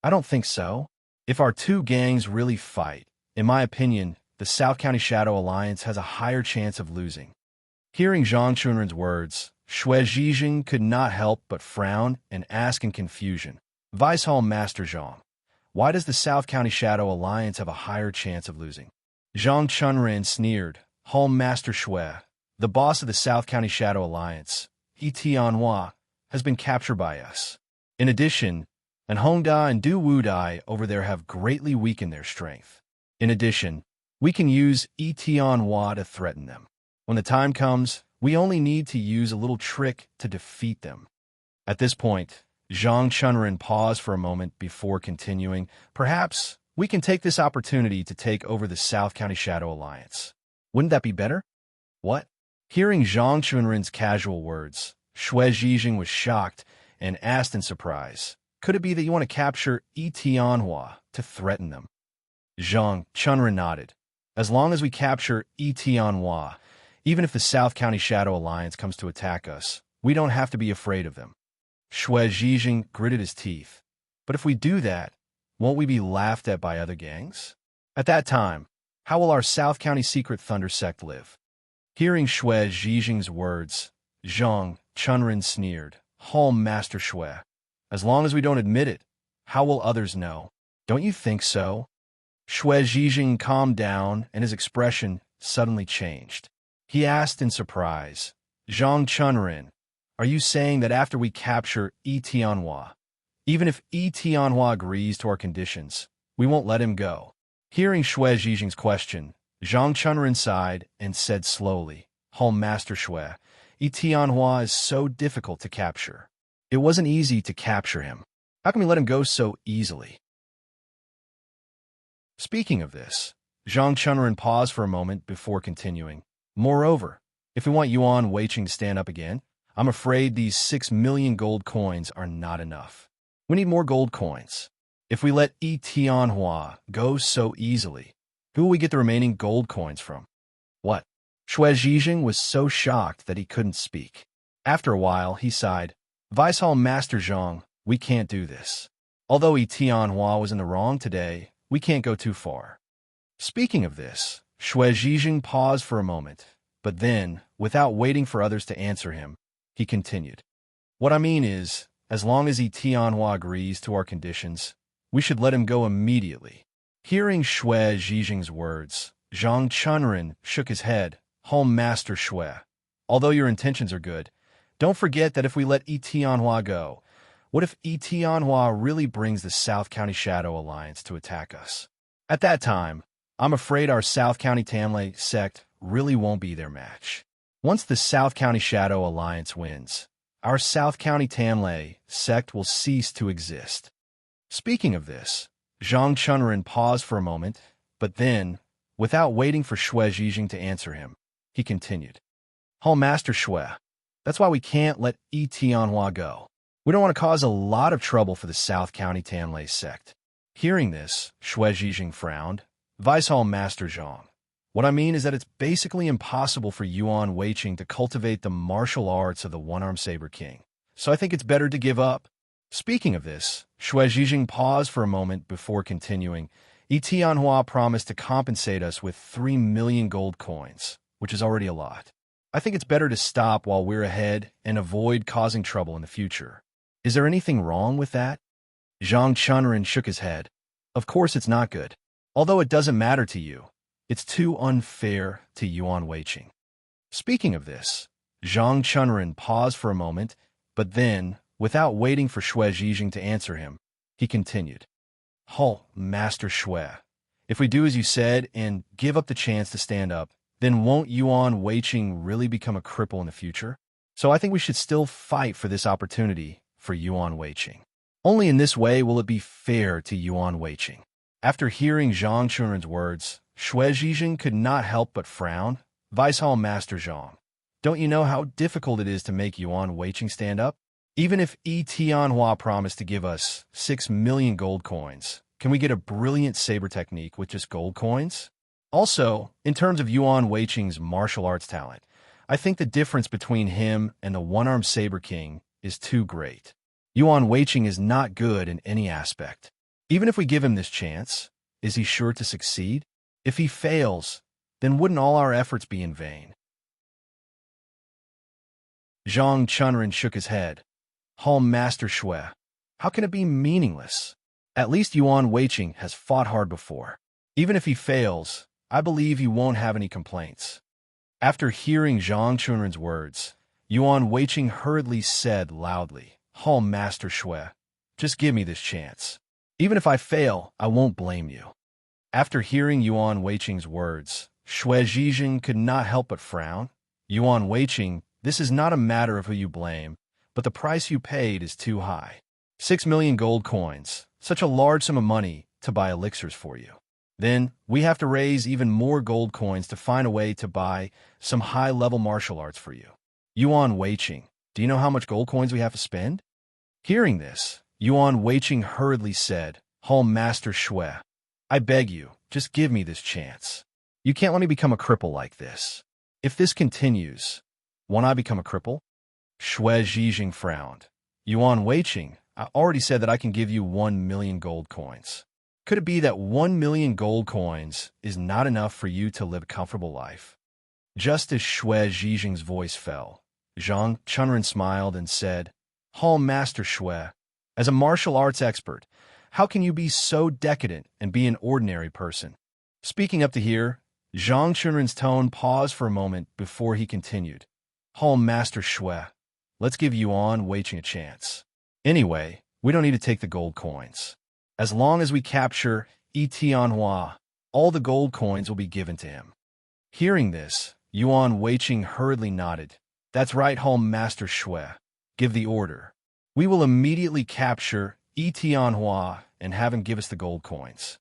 I don't think so. If our two gangs really fight, in my opinion, the South County Shadow Alliance has a higher chance of losing. Hearing Zhang Chunren's words, Xue Zhijing could not help but frown and ask in confusion, Vice Hall Master Zhang, why does the South County Shadow Alliance have a higher chance of losing? Zhang Chunren sneered, Home Master Xue, the boss of the South County Shadow Alliance, Tianhua, has been captured by us. In addition, and Hongda and Du Wudai over there have greatly weakened their strength. In addition, we can use Tianhua to threaten them. When the time comes, we only need to use a little trick to defeat them. At this point, Zhang Chunren paused for a moment before continuing, perhaps we can take this opportunity to take over the South County Shadow Alliance. Wouldn't that be better? What? Hearing Zhang Chunren's casual words, Xue Zhijing was shocked and asked in surprise, could it be that you want to capture Tianhua to threaten them? Zhang Chunren nodded. As long as we capture Tianhua, even if the South County Shadow Alliance comes to attack us, we don't have to be afraid of them. Xue Zhijing gritted his teeth. But if we do that, won't we be laughed at by other gangs? At that time, how will our South County Secret Thunder Sect live? Hearing Xue Zhijing's words, Zhang Chunren sneered, Home Master Xue, as long as we don't admit it, how will others know? Don't you think so? Xue Zhijing calmed down and his expression suddenly changed. He asked in surprise, Zhang Chunren, are you saying that after we capture Tianhua, even if Tianhua agrees to our conditions, we won't let him go? Hearing Xue Zhijing's question, Zhang Chunren sighed and said slowly, Home Master Xue, Tianhua is so difficult to capture. It wasn't easy to capture him. How can we let him go so easily? Speaking of this, Zhang Chunren paused for a moment before continuing. Moreover, if we want Yuan Weiqing to stand up again, I'm afraid these 6 million gold coins are not enough. We need more gold coins. If we let Tianhua go so easily, who will we get the remaining gold coins from? What? Xue Zhijing was so shocked that he couldn't speak. After a while, he sighed, Vice Hall Master Zhang, we can't do this. Although Tianhua was in the wrong today, we can't go too far. Speaking of this, Xue Zhijing paused for a moment, but then, without waiting for others to answer him, he continued. What I mean is, as long as Tianhua agrees to our conditions, we should let him go immediately. Hearing Xue Zhijing's words, Zhang Chunren shook his head. Home Master Xue, although your intentions are good, don't forget that if we let Tianhua go, What if Tianhua really brings the South County Shadow Alliance to attack us? At that time, I'm afraid our South County Tamlay sect really won't be their match. Once the South County Shadow Alliance wins, our South County Tamlay sect will cease to exist. Speaking of this, Zhang Chunren paused for a moment, but then, without waiting for Xue Zhijing to answer him, he continued. Master Xue, that's why we can't let Tianhua go. We don't want to cause a lot of trouble for the South County Tamlay sect. Hearing this, Xue Zhijing frowned. Vice Hall Master Zhang. What I mean is that it's basically impossible for Yuan Weiqing to cultivate the martial arts of the One-Armed Saber King. So I think it's better to give up. Speaking of this, Xue Zhijing paused for a moment before continuing. Tianhua promised to compensate us with 3 million gold coins, which is already a lot. I think it's better to stop while we're ahead and avoid causing trouble in the future. Is there anything wrong with that? Zhang Chunren shook his head. Of course it's not good. Although it doesn't matter to you, it's too unfair to Yuan Weiqing. Speaking of this, Zhang Chunren paused for a moment, but then, without waiting for Xue Zhijing to answer him, he continued. Master Xue, if we do as you said and give up the chance to stand up, then won't Yuan Weiqing really become a cripple in the future? So I think we should still fight for this opportunity for Yuan Weiqing. Only in this way will it be fair to Yuan Weiqing. After hearing Zhang Chunren's words, Xue Zhijing could not help but frown. Vice Hall Master Zhang, don't you know how difficult it is to make Yuan Weiqing stand up? Even if Tianhua promised to give us 6 million gold coins, can we get a brilliant saber technique with just gold coins? Also, in terms of Yuan Weiqing's martial arts talent, I think the difference between him and the One-Armed Saber King is too great. Yuan Weiqing is not good in any aspect. Even if we give him this chance, is he sure to succeed? If he fails, then wouldn't all our efforts be in vain? Zhang Chunren shook his head. Master Xue, how can it be meaningless? At least Yuan Weiqing has fought hard before. Even if he fails, I believe he won't have any complaints. After hearing Zhang Chunren's words, Yuan Weiqing hurriedly said loudly, Master Xue, just give me this chance. Even if I fail, I won't blame you. After hearing Yuan Weiqing's words, Xue Zhijing could not help but frown. Yuan Weiqing, this is not a matter of who you blame, but the price you paid is too high. 6 million gold coins, such a large sum of money to buy elixirs for you. Then, we have to raise even more gold coins to find a way to buy some high-level martial arts for you. Yuan Weiqing, do you know how much gold coins we have to spend? Hearing this, Yuan Weiqing hurriedly said, Master Xue, I beg you, just give me this chance. You can't let me become a cripple like this. If this continues, won't I become a cripple? Xue Zhijing frowned. Yuan Weiqing, I already said that I can give you 1 million gold coins. Could it be that 1 million gold coins is not enough for you to live a comfortable life? Just as Xue Zhijing's voice fell, Zhang Chunren smiled and said, Master Xue, as a martial arts expert, how can you be so decadent and be an ordinary person? Speaking up to here, Zhang Chunren's tone paused for a moment before he continued. Master Xue, let's give Yuan Weiqing a chance. Anyway, we don't need to take the gold coins. As long as we capture Tianhua, all the gold coins will be given to him. Hearing this, Yuan Weiqing hurriedly nodded. That's right, Master Xue. Give the order. We will immediately capture Tianhua and have him give us the gold coins.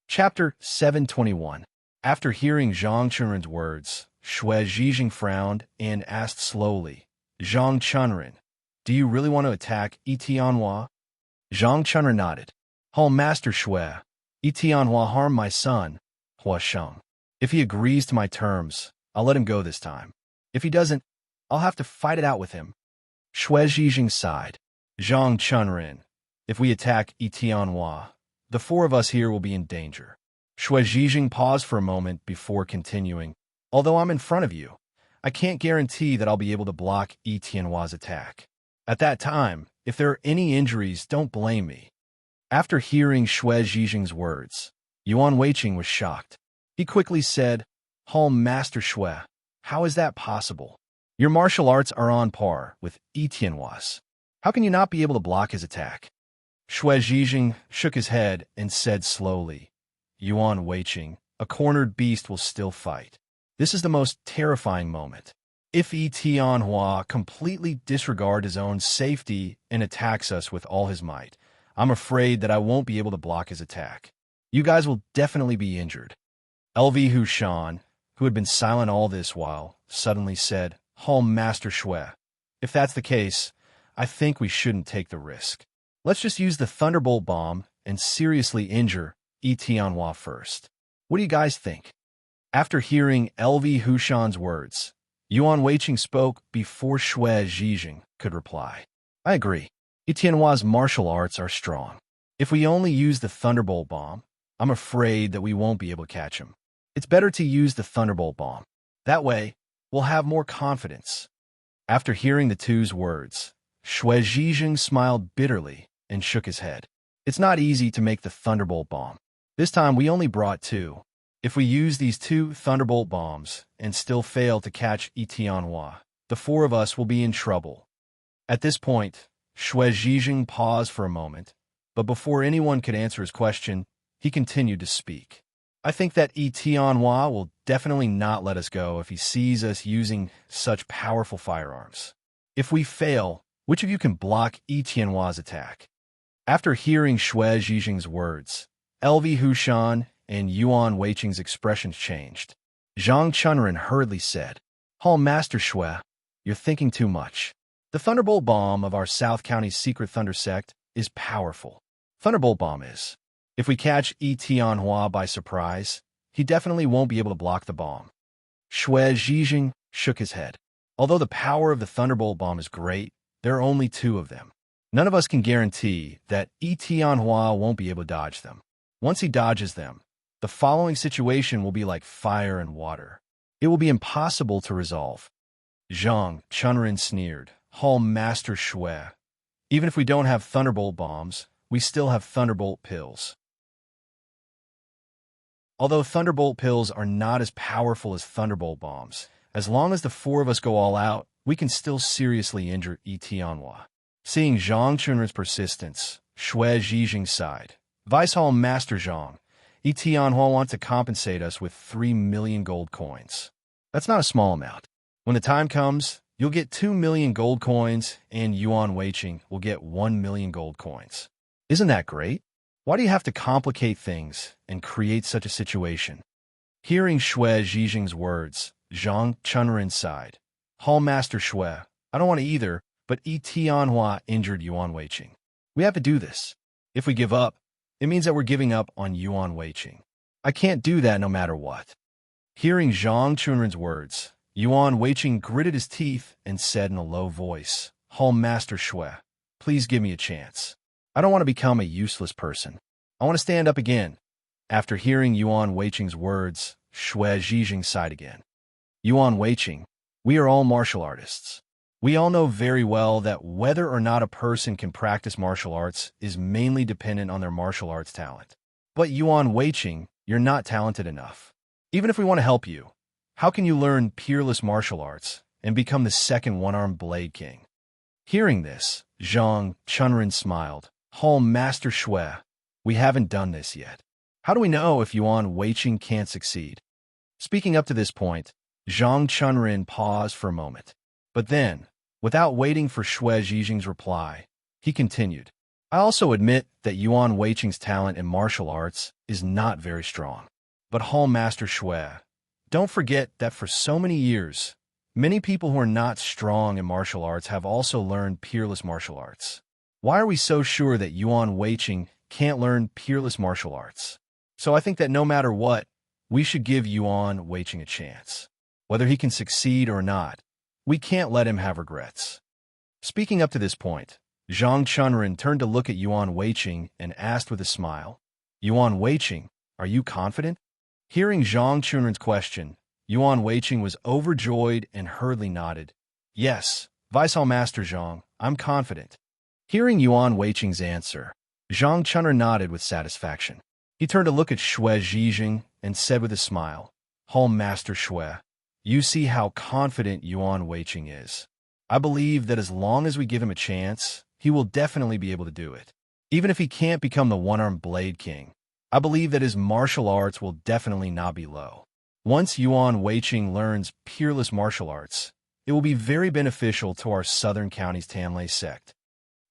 Chapter 721. After hearing Zhang Chunren's words, Xue Zhijing frowned and asked slowly, Zhang Chunren, do you really want to attack Tianhua? Zhang Chunren nodded. Master Xue, Tianhua harmed my son, Hua Sheng. If he agrees to my terms, I'll let him go this time. If he doesn't, I'll have to fight it out with him. Xue Zhijing sighed. Zhang Chunren, if we attack Tianhua, the 4 of us here will be in danger. Xue Zhijing paused for a moment before continuing. Although I'm in front of you, I can't guarantee that I'll be able to block Tianhua's attack. At that time, if there are any injuries, don't blame me. After hearing Xue Zhijing's words, Yuan Weiqing was shocked. He quickly said, Master Xue, how is that possible? Your martial arts are on par with Etienne's. How can you not be able to block his attack? Shui Zhijing shook his head and said slowly, Yuan Weiqing, a cornered beast will still fight. This is the most terrifying moment. If Etienne completely disregards his own safety and attacks us with all his might, I'm afraid that I won't be able to block his attack. You guys will definitely be injured. LV Hushan, who had been silent all this while, suddenly said, Master Shui, if that's the case, I think we shouldn't take the risk. Let's just use the Thunderbolt Bomb and seriously injure Etienne first. What do you guys think? After hearing LV Hushan's words, Yuan Weiqing spoke before Shui Zhijing could reply. I agree. Etienne's martial arts are strong. If we only use the Thunderbolt Bomb, I'm afraid that we won't be able to catch him. It's better to use the Thunderbolt Bomb. That way, we'll have more confidence. After hearing the two's words, Shui Zhijing smiled bitterly and shook his head. It's not easy to make the Thunderbolt Bomb. This time we only brought two. If we use these two Thunderbolt Bombs and still fail to catch Etienne, the four of us will be in trouble. At this point, Shui Zhijing paused for a moment, but before anyone could answer his question, he continued to speak. I think that Etienne will definitely not let us go if he sees us using such powerful firearms. If we fail, which of you can block Etienne's attack? After hearing Shui Zhijing's words, LV Hushan and Yuan Weiqing's expressions changed. Zhang Chunren hurriedly said, Master Shui, you're thinking too much. The Thunderbolt Bomb of our South County's secret Thunder Sect is powerful. Thunderbolt Bomb is. If we catch Etienne by surprise, he definitely won't be able to block the bomb. Shui Zhijing shook his head. Although the power of the Thunderbolt Bomb is great, there are only two of them. None of us can guarantee that Etienne won't be able to dodge them. Once he dodges them, the following situation will be like fire and water. It will be impossible to resolve. Zhang Chunren sneered, Master Shui. Even if we don't have Thunderbolt Bombs, we still have Thunderbolt Pills. Although Thunderbolt Pills are not as powerful as Thunderbolt Bombs, as long as the four of us go all out, we can still seriously injure Etienne. Seeing Zhang Chunren's persistence, Shui Zhijing sighed. Vice Hall Master Zhang, Etienne wants to compensate us with 3 million gold coins. That's not a small amount. When the time comes, you'll get 2 million gold coins, and Yuan Weiqing will get 1 million gold coins. Isn't that great? Why do you have to complicate things and create such a situation? Hearing Shui Zhijing's words, Zhang Chunren sighed. Master Shui, I don't want to either, but Etienne injured Yuan Weiqing. We have to do this. If we give up, it means that we're giving up on Yuan Weiqing. I can't do that no matter what. Hearing Zhang Chunren's words, Yuan Weiqing gritted his teeth and said in a low voice, Master Shui, please give me a chance. I don't want to become a useless person. I want to stand up again. After hearing Yuan Weiqing's words, Shui Zhijing sighed again. Yuan Weiqing, we are all martial artists. We all know very well that whether or not a person can practice martial arts is mainly dependent on their martial arts talent. But Yuan Weiqing, you're not talented enough. Even if we want to help you, how can you learn peerless martial arts and become the second one-armed Blade King? Hearing this, Zhang Chunren smiled. Master Shui, we haven't done this yet. How do we know if Yuan Weiqing can't succeed? Speaking up to this point, Zhang Chunren paused for a moment. But then, without waiting for Shui Zhijing's reply, he continued. I also admit that Yuan Weiqing's talent in martial arts is not very strong. But Master Shui, don't forget that for so many years, many people who are not strong in martial arts have also learned peerless martial arts. Why are we so sure that Yuan Weiqing can't learn peerless martial arts? So I think that no matter what, we should give Yuan Weiqing a chance. Whether he can succeed or not, we can't let him have regrets. Speaking up to this point, Zhang Chunren turned to look at Yuan Weiqing and asked with a smile, Yuan Weiqing, are you confident? Hearing Zhang Chunren's question, Yuan Weiqing was overjoyed and hurriedly nodded. Yes, Vice Hall Master Zhang, I'm confident. Hearing Yuan Weiqing's answer, Zhang Chunren nodded with satisfaction. He turned to look at Shui Zhijing and said with a smile, Master Shui, you see how confident Yuan Weiqing is. I believe that as long as we give him a chance, he will definitely be able to do it. Even if he can't become the one-armed Blade King, I believe that his martial arts will definitely not be low. Once Yuan Weiqing learns peerless martial arts, it will be very beneficial to our Southern Counties Tanlei sect.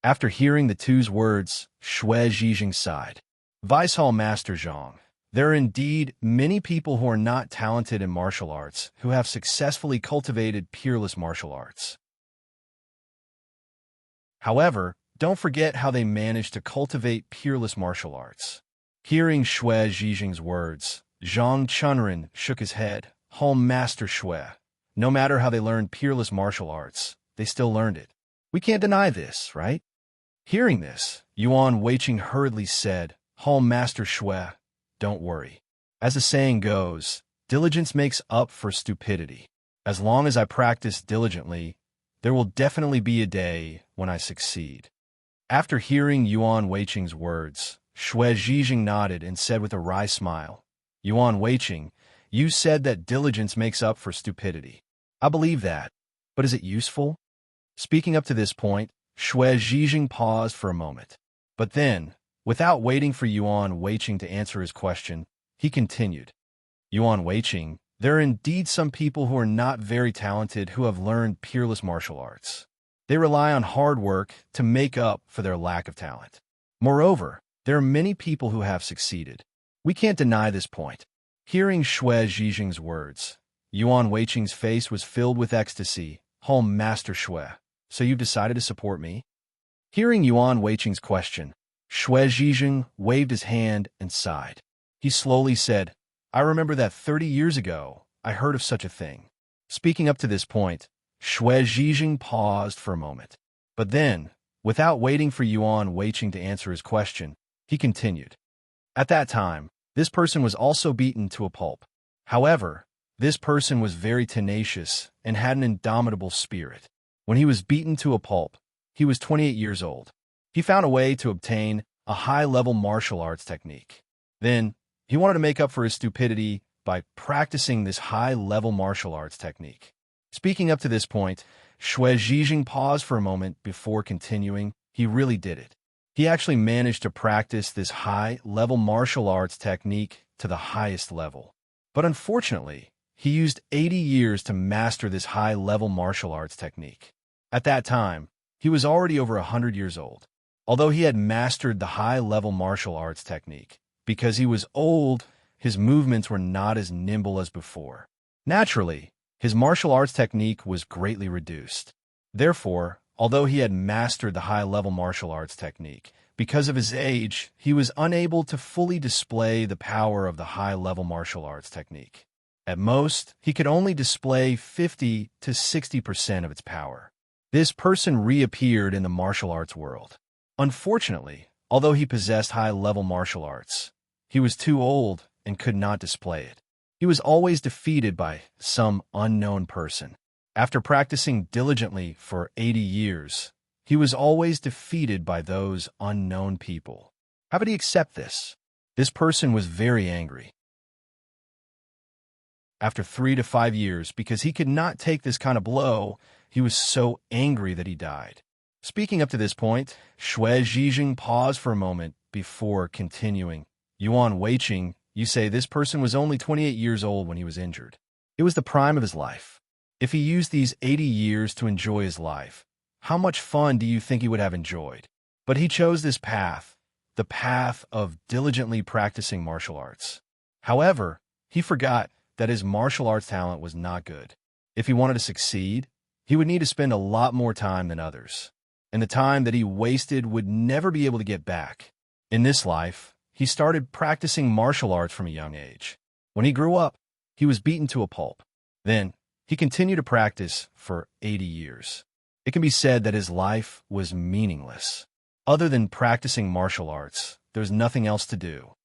After hearing the two's words, Xue Zhijing sighed. Vice Hall Master Zhang, there are indeed many people who are not talented in martial arts who have successfully cultivated peerless martial arts. However, don't forget how they managed to cultivate peerless martial arts. Hearing Xue Zhijing's words, Zhang Chunren shook his head. Home Master Xue, no matter how they learned peerless martial arts, they still learned it. We can't deny this, right? Hearing this, Yuan Weiqing hurriedly said, Home Master Xue, don't worry. As the saying goes, diligence makes up for stupidity. As long as I practice diligently, there will definitely be a day when I succeed. After hearing Yuan Weiqing's words, Xue Zhijing nodded and said with a wry smile, Yuan Weiqing, you said that diligence makes up for stupidity. I believe that, but is it useful? Speaking up to this point, Xue Zhijing paused for a moment. But then, without waiting for Yuan Weiqing to answer his question, he continued, Yuan Weiqing, there are indeed some people who are not very talented who have learned peerless martial arts. They rely on hard work to make up for their lack of talent. Moreover, there are many people who have succeeded. We can't deny this point. Hearing Xue Zhijing's words, Yuan Weiqing's face was filled with ecstasy. Home Master Xue, so you've decided to support me? Hearing Yuan Weiqing's question, Xue Zhijing waved his hand and sighed. He slowly said, I remember that 30 years ago, I heard of such a thing. Speaking up to this point, Xue Zhijing paused for a moment. But then, without waiting for Yuan Weiqing to answer his question, he continued. At that time, this person was also beaten to a pulp. However, this person was very tenacious and had an indomitable spirit. When he was beaten to a pulp, he was 28 years old. He found a way to obtain a high-level martial arts technique. Then, he wanted to make up for his stupidity by practicing this high-level martial arts technique. Speaking up to this point, Xue Zhijing paused for a moment before continuing. He really did it. He actually managed to practice this high-level martial arts technique to the highest level. But unfortunately, he used 80 years to master this high-level martial arts technique. At that time, he was already over 100 years old. Although he had mastered the high-level martial arts technique, because he was old, his movements were not as nimble as before. Naturally, his martial arts technique was greatly reduced. Therefore, although he had mastered the high-level martial arts technique, because of his age, he was unable to fully display the power of the high-level martial arts technique. At most, he could only display 50 to 60% of its power. This person reappeared in the martial arts world. Unfortunately, although he possessed high-level martial arts, he was too old and could not display it. He was always defeated by some unknown person. After practicing diligently for 80 years, he was always defeated by those unknown people. How did he accept this? This person was very angry. After 3 to 5 years, because he could not take this kind of blow, he was so angry that he died. Speaking up to this point, Xue Zhijing paused for a moment before continuing. Yuan Weiqing, you say this person was only 28 years old when he was injured. It was the prime of his life. If he used these 80 years to enjoy his life, how much fun do you think he would have enjoyed? But he chose this path, the path of diligently practicing martial arts. However, he forgot that his martial arts talent was not good. If he wanted to succeed, he would need to spend a lot more time than others. And the time that he wasted would never be able to get back. In this life, he started practicing martial arts from a young age. When he grew up, he was beaten to a pulp. Then, he continued to practice for 80 years. It can be said that his life was meaningless. Other than practicing martial arts, there was nothing else to do.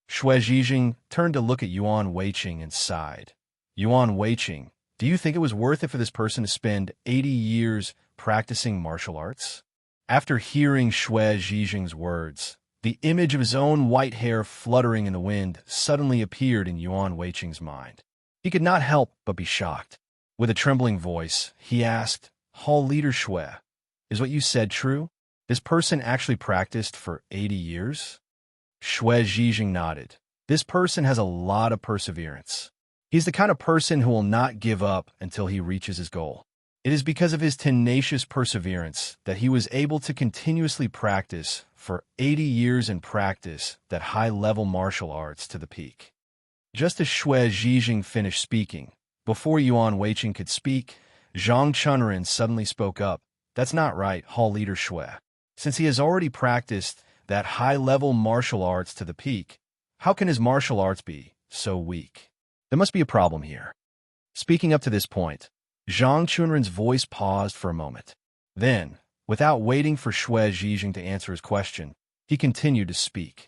Xue Zhijing turned to look at Yuan Weiqing and sighed. Yuan Weiqing, do you think it was worth it for this person to spend 80 years practicing martial arts? After hearing Xue Zhijing's words, the image of his own white hair fluttering in the wind suddenly appeared in Yuan Weiqing's mind. He could not help but be shocked. With a trembling voice, he asked, Hall Leader Shui, is what you said true? This person actually practiced for 80 years? Shui Zhijing nodded. This person has a lot of perseverance. He's the kind of person who will not give up until he reaches his goal. It is because of his tenacious perseverance that he was able to continuously practice for 80 years in practice that high-level martial arts to the peak. Just as Shui Zhijing finished speaking, before Yuan Weiqing could speak, Zhang Chunrin suddenly spoke up. That's not right, Hall Leader Shui. Since he has already practiced that high-level martial arts to the peak, how can his martial arts be so weak? There must be a problem here. Speaking up to this point, Zhang Chunrin's voice paused for a moment. Then, without waiting for Shui Zhijing to answer his question, he continued to speak.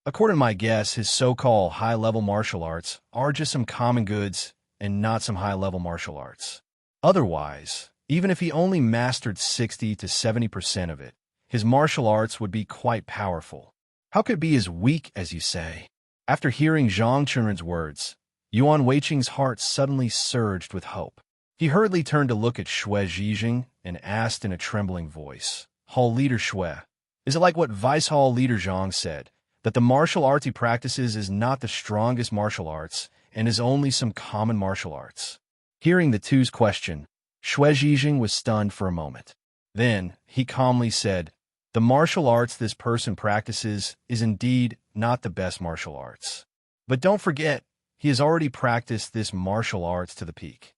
According to my guess, his so-called high-level martial arts are just some common goods and not some high-level martial arts. Otherwise, even if he only mastered 60 to 70% of it, his martial arts would be quite powerful. How could it be as weak as you say? After hearing Zhang Chunrin's words, Yuan Weiqing's heart suddenly surged with hope. He hurriedly turned to look at Shui Zhijing and asked in a trembling voice, Hall Leader Shui, is it like what Vice Hall Leader Zhang said, that the martial arts he practices is not the strongest martial arts and is only some common martial arts? Hearing the two's question, Shui Zhijing was stunned for a moment. Then, he calmly said, the martial arts this person practices is indeed not the best martial arts. But don't forget, he has already practiced this martial arts to the peak.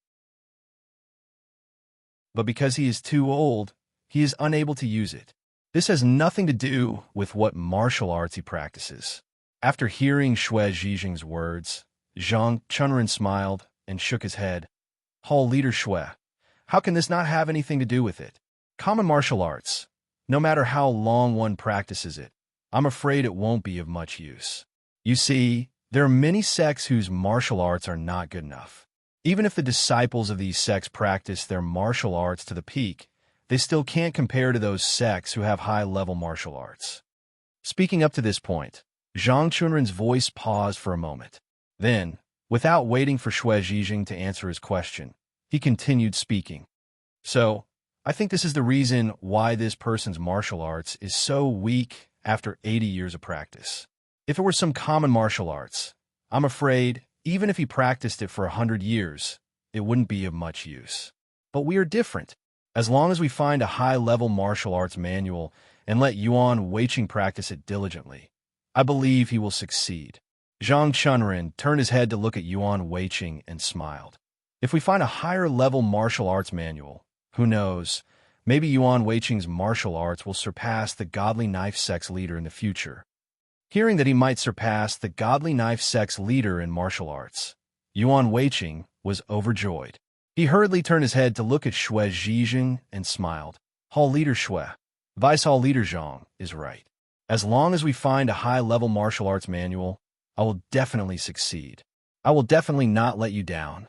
But because he is too old, he is unable to use it. This has nothing to do with what martial arts he practices. After hearing Shui Zhijing's words, Zhang Chunrin smiled and shook his head. Hall Leader Shui, how can this not have anything to do with it? Common martial arts, no matter how long one practices it, I'm afraid it won't be of much use. You see, there are many sects whose martial arts are not good enough. Even if the disciples of these sects practice their martial arts to the peak, they still can't compare to those sects who have high-level martial arts. Speaking up to this point, Zhang Chunrin's voice paused for a moment. Then, without waiting for Shui Zhijing to answer his question, he continued speaking. So, I think this is the reason why this person's martial arts is so weak after 80 years of practice. If it were some common martial arts, I'm afraid, even if he practiced it for 100 years, it wouldn't be of much use. But we are different. As long as we find a high-level martial arts manual and let Yuan Weiqing practice it diligently, I believe he will succeed. Zhang Chunrin turned his head to look at Yuan Weiqing and smiled. If we find a higher-level martial arts manual, who knows, maybe Yuan Weiqing's martial arts will surpass the Godly Knife Sect's leader in the future. Hearing that he might surpass the Godly Knife Sect's leader in martial arts, Yuan Weiqing was overjoyed. He hurriedly turned his head to look at Shui Zhijing and smiled. Hall Leader Shui, Vice Hall Leader Zhang is right. As long as we find a high-level martial arts manual, I will definitely succeed. I will definitely not let you down.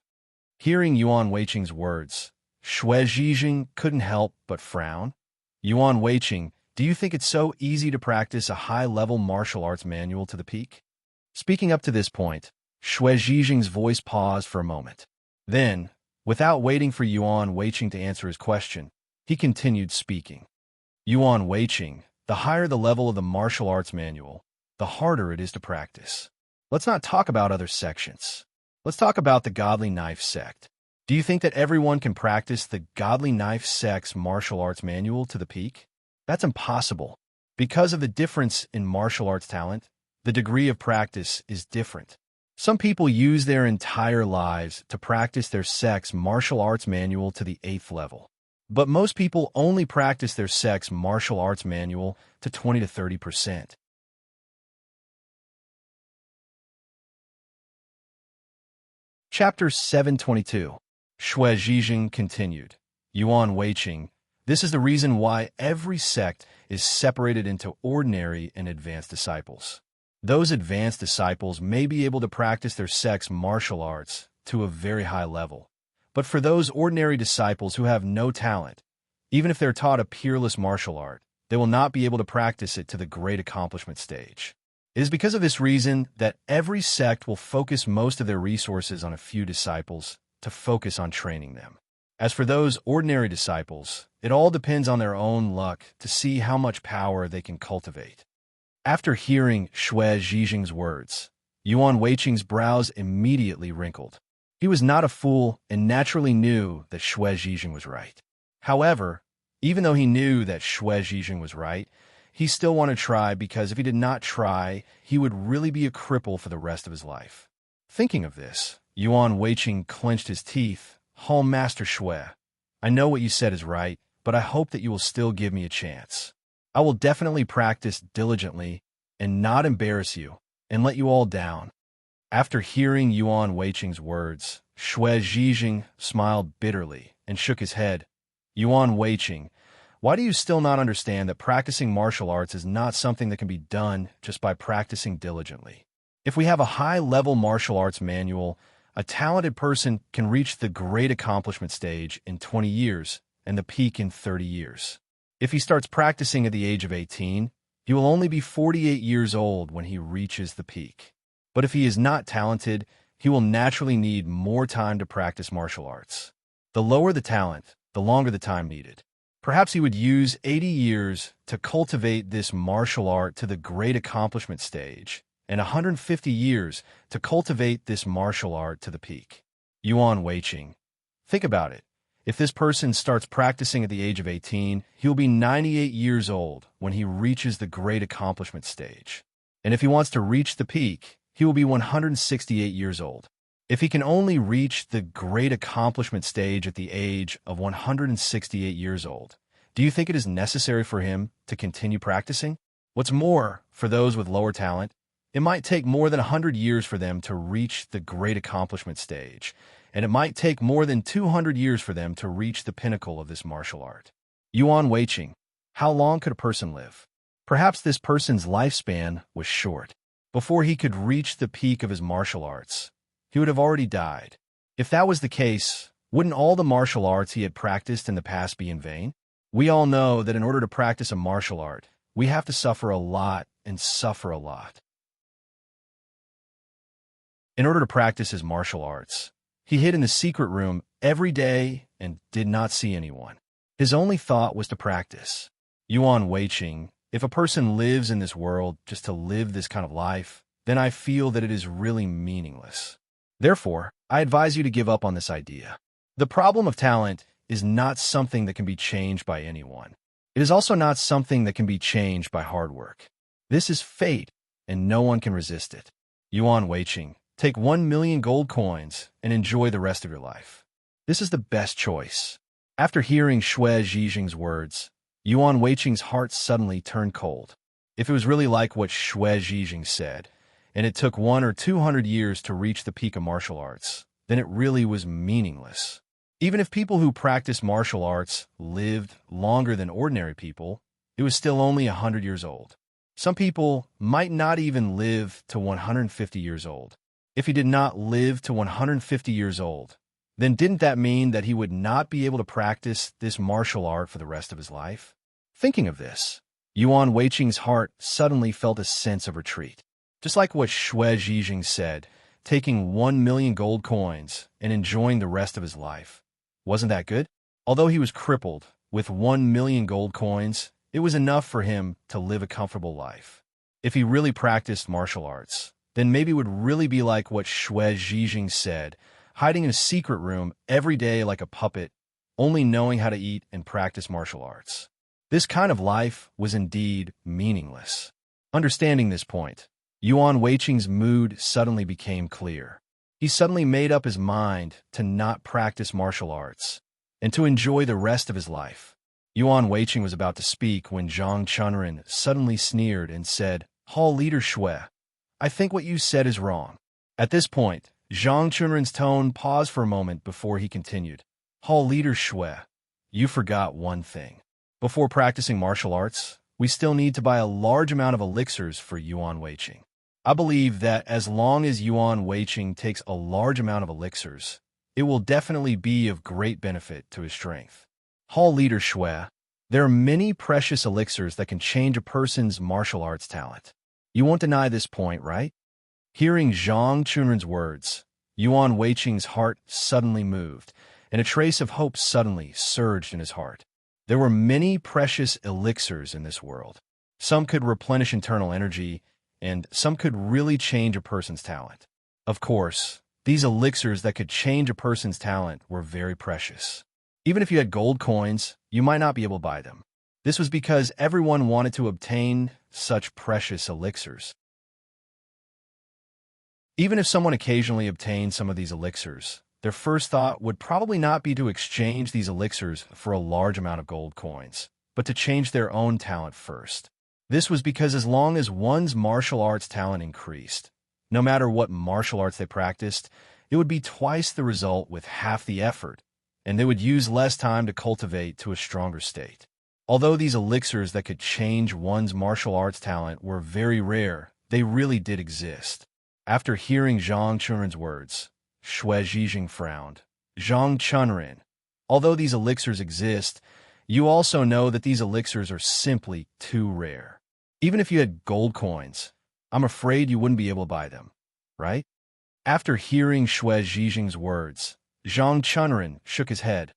Hearing Yuan Weiqing's words, Shui Zhijing couldn't help but frown. Yuan Weiqing, do you think it's so easy to practice a high-level martial arts manual to the peak? Speaking up to this point, Shui Zhijing's voice paused for a moment. Then, without waiting for Yuan Weiqing to answer his question, he continued speaking. Yuan Weiqing, the higher the level of the martial arts manual, the harder it is to practice. Let's not talk about other sections. Let's talk about the Godly Knife Sect. Do you think that everyone can practice the Godly Knife Sect's martial arts manual to the peak? That's impossible. Because of the difference in martial arts talent, the degree of practice is different. Some people use their entire lives to practice their sect's martial arts manual to the 8th level. But most people only practice their sect's martial arts manual to 20 to 30%. Chapter 722. Shui Zhijing continued. Yuan Weiqing, this is the reason why every sect is separated into ordinary and advanced disciples. Those advanced disciples may be able to practice their sect's martial arts to a very high level. But for those ordinary disciples who have no talent, even if they're taught a peerless martial art, they will not be able to practice it to the great accomplishment stage. It is because of this reason that every sect will focus most of their resources on a few disciples to focus on training them. As for those ordinary disciples, it all depends on their own luck to see how much power they can cultivate. After hearing Xue Zhijing's words, Yuan Weiqing's brows immediately wrinkled. He was not a fool and naturally knew that Xue Zhijing was right. However, even though he knew that Xue Zhijing was right, he still wanted to try because if he did not try, he would really be a cripple for the rest of his life. Thinking of this, Yuan Weiqing clenched his teeth. Master Xue, I know what you said is right, but I hope that you will still give me a chance. I will definitely practice diligently and not embarrass you and let you all down. After hearing Yuan Weiqing's words, Xue Zhijing smiled bitterly and shook his head. Yuan Weiqing, why do you still not understand that practicing martial arts is not something that can be done just by practicing diligently? If we have a high-level martial arts manual, a talented person can reach the great accomplishment stage in 20 years and the peak in 30 years. If he starts practicing at the age of 18, he will only be 48 years old when he reaches the peak. But if he is not talented, he will naturally need more time to practice martial arts. The lower the talent, the longer the time needed. Perhaps he would use 80 years to cultivate this martial art to the great accomplishment stage, and 150 years to cultivate this martial art to the peak. Yuan Weiqing. Think about it. If this person starts practicing at the age of 18, he'll be 98 years old when he reaches the great accomplishment stage. And if he wants to reach the peak, he will be 168 years old. If he can only reach the great accomplishment stage at the age of 168 years old, do you think it is necessary for him to continue practicing? What's more, for those with lower talent, it might take more than 100 years for them to reach the great accomplishment stage, and it might take more than 200 years for them to reach the pinnacle of this martial art. Yuan Weiqing, how long could a person live? Perhaps this person's lifespan was short. Before he could reach the peak of his martial arts, he would have already died. If that was the case, wouldn't all the martial arts he had practiced in the past be in vain? We all know that in order to practice a martial art, we have to suffer a lot and suffer a lot. In order to practice his martial arts, he hid in the secret room every day and did not see anyone. His only thought was to practice. Yuan Weiqing, if a person lives in this world just to live this kind of life, then I feel that it is really meaningless. Therefore, I advise you to give up on this idea. The problem of talent is not something that can be changed by anyone. It is also not something that can be changed by hard work. This is fate, and no one can resist it. Yuan Weiqing, take 1 million gold coins and enjoy the rest of your life. This is the best choice. After hearing Xue Zhijing's words, Yuan Weiqing's heart suddenly turned cold. If it was really like what Xue Zhijing said, and it took 100 or 200 years to reach the peak of martial arts, then it really was meaningless. Even if people who practice martial arts lived longer than ordinary people, it was still only 100 years old. Some people might not even live to 150 years old. If he did not live to 150 years old, then didn't that mean that he would not be able to practice this martial art for the rest of his life? Thinking of this, Yuan Weiqing's heart suddenly felt a sense of retreat. Just like what Xue Zhijing said, taking 1 million gold coins and enjoying the rest of his life. Wasn't that good? Although he was crippled, with 1 million gold coins, it was enough for him to live a comfortable life. If he really practiced martial arts, then maybe it would really be like what Xue Zhijing said, hiding in a secret room every day like a puppet, only knowing how to eat and practice martial arts. This kind of life was indeed meaningless. Understanding this point, Yuan Weiqing's mood suddenly became clear. He suddenly made up his mind to not practice martial arts and to enjoy the rest of his life. Yuan Weiqing was about to speak when Zhang Chunren suddenly sneered and said, "Hall Leader Xue, I think what you said is wrong." At this point, Zhang Chunren's tone paused for a moment before he continued. "Hall Leader Xue, you forgot one thing. Before practicing martial arts, we still need to buy a large amount of elixirs for Yuan Weiqing. I believe that as long as Yuan Weiqing takes a large amount of elixirs, it will definitely be of great benefit to his strength. Hall Leader Xue, there are many precious elixirs that can change a person's martial arts talent. You won't deny this point, right? Hearing Zhang Chunren's words, Yuan Weiqing's heart suddenly moved, and a trace of hope suddenly surged in his heart. There were many precious elixirs in this world. Some could replenish internal energy, and some could really change a person's talent. Of course, these elixirs that could change a person's talent were very precious. Even if you had gold coins, you might not be able to buy them. This was because everyone wanted to obtain such precious elixirs. Even if someone occasionally obtained some of these elixirs, their first thought would probably not be to exchange these elixirs for a large amount of gold coins, but to change their own talent first. This was because as long as one's martial arts talent increased, no matter what martial arts they practiced, it would be twice the result with half the effort, and they would use less time to cultivate to a stronger state. Although these elixirs that could change one's martial arts talent were very rare, they really did exist. After hearing Zhang Chunren's words, Xue Zhijing frowned. Zhang Chunren, although these elixirs exist, you also know that these elixirs are simply too rare. Even if you had gold coins, I'm afraid you wouldn't be able to buy them, right? After hearing Xue Zhijing's words, Zhang Chunren shook his head.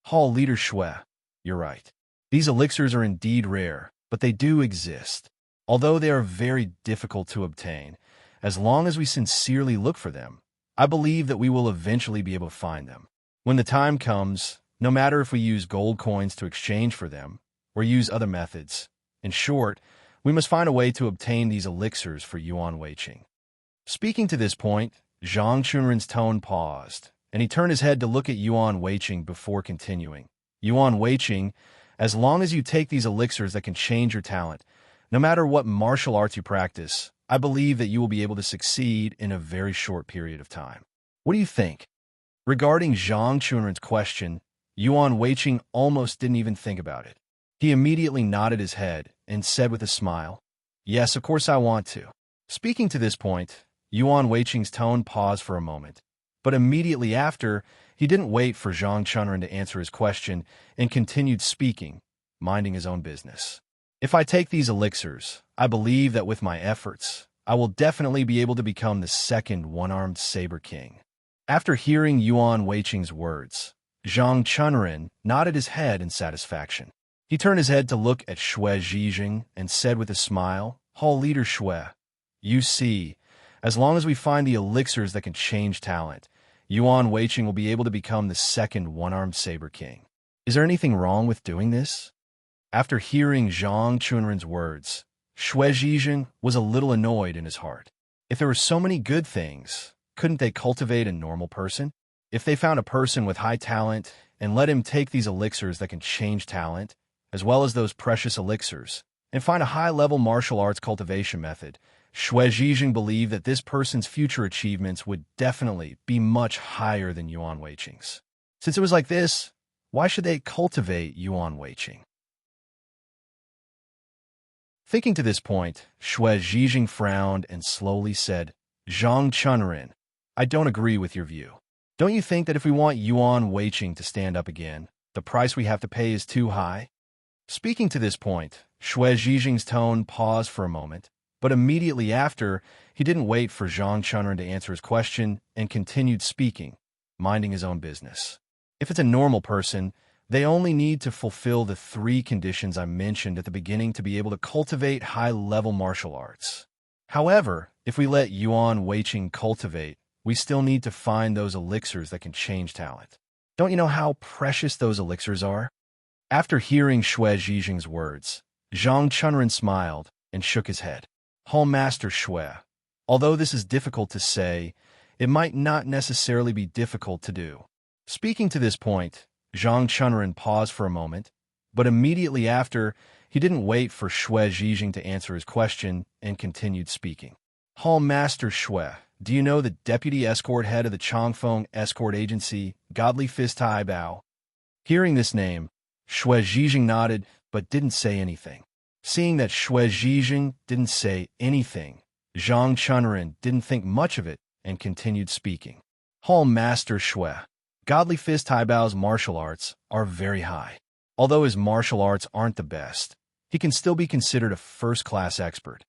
Hall Leader Xue, you're right. These elixirs are indeed rare, but they do exist. Although they are very difficult to obtain, as long as we sincerely look for them, I believe that we will eventually be able to find them. When the time comes, no matter if we use gold coins to exchange for them or use other methods, in short, we must find a way to obtain these elixirs for Yuan Weiqing. Speaking to this point, Zhang Chunren's tone paused, and he turned his head to look at Yuan Weiqing before continuing. Yuan Weiqing, as long as you take these elixirs that can change your talent, no matter what martial arts you practice, I believe that you will be able to succeed in a very short period of time. What do you think? Regarding Zhang Chunren's question, Yuan Weiqing almost didn't even think about it. He immediately nodded his head and said with a smile, Yes, of course I want to. Speaking to this point, Yuan Weiqing's tone paused for a moment, but immediately after, he didn't wait for Zhang Chunren to answer his question and continued speaking, minding his own business. If I take these elixirs, I believe that with my efforts, I will definitely be able to become the second one-armed saber king. After hearing Yuan Weiqing's words, Zhang Chunren nodded his head in satisfaction. He turned his head to look at Xue Zhijing and said with a smile, Hall Leader Xue, you see, as long as we find the elixirs that can change talent, Yuan Weiqing will be able to become the second one-armed saber king. Is there anything wrong with doing this? After hearing Zhang Chunren's words, Xue Zhijing was a little annoyed in his heart. If there were so many good things, couldn't they cultivate a normal person? If they found a person with high talent and let him take these elixirs that can change talent, as well as those precious elixirs, and find a high-level martial arts cultivation method, Xue Zhijing believed that this person's future achievements would definitely be much higher than Yuan Weiqing's. Since it was like this, why should they cultivate Yuan Weiqing? Thinking to this point, Xue Zhijing frowned and slowly said, Zhang Chunren, I don't agree with your view. Don't you think that if we want Yuan Weiqing to stand up again, the price we have to pay is too high? Speaking to this point, Xue Zhijing's tone paused for a moment, but immediately after, he didn't wait for Zhang Chunren to answer his question and continued speaking, minding his own business. If it's a normal person, they only need to fulfill the 3 conditions I mentioned at the beginning to be able to cultivate high-level martial arts. However, if we let Yuan Weiqing cultivate, we still need to find those elixirs that can change talent. Don't you know how precious those elixirs are? After hearing Xue Zhijing's words, Zhang Chunren smiled and shook his head. Hall Master Xue, although this is difficult to say, it might not necessarily be difficult to do. Speaking to this point, Zhang Chunren paused for a moment, but immediately after, he didn't wait for Xue Zhijing to answer his question and continued speaking. Hall Master Xue, do you know the deputy escort head of the Changfeng escort agency, Godly Fist Tai Bao? Hearing this name, Xue Zhijing nodded but didn't say anything. Seeing that Xue Zhijing didn't say anything, Zhang Chunren didn't think much of it and continued speaking. Hall Master Xue, Godly Fist Tai Bao's martial arts are very high. Although his martial arts aren't the best, he can still be considered a first-class expert.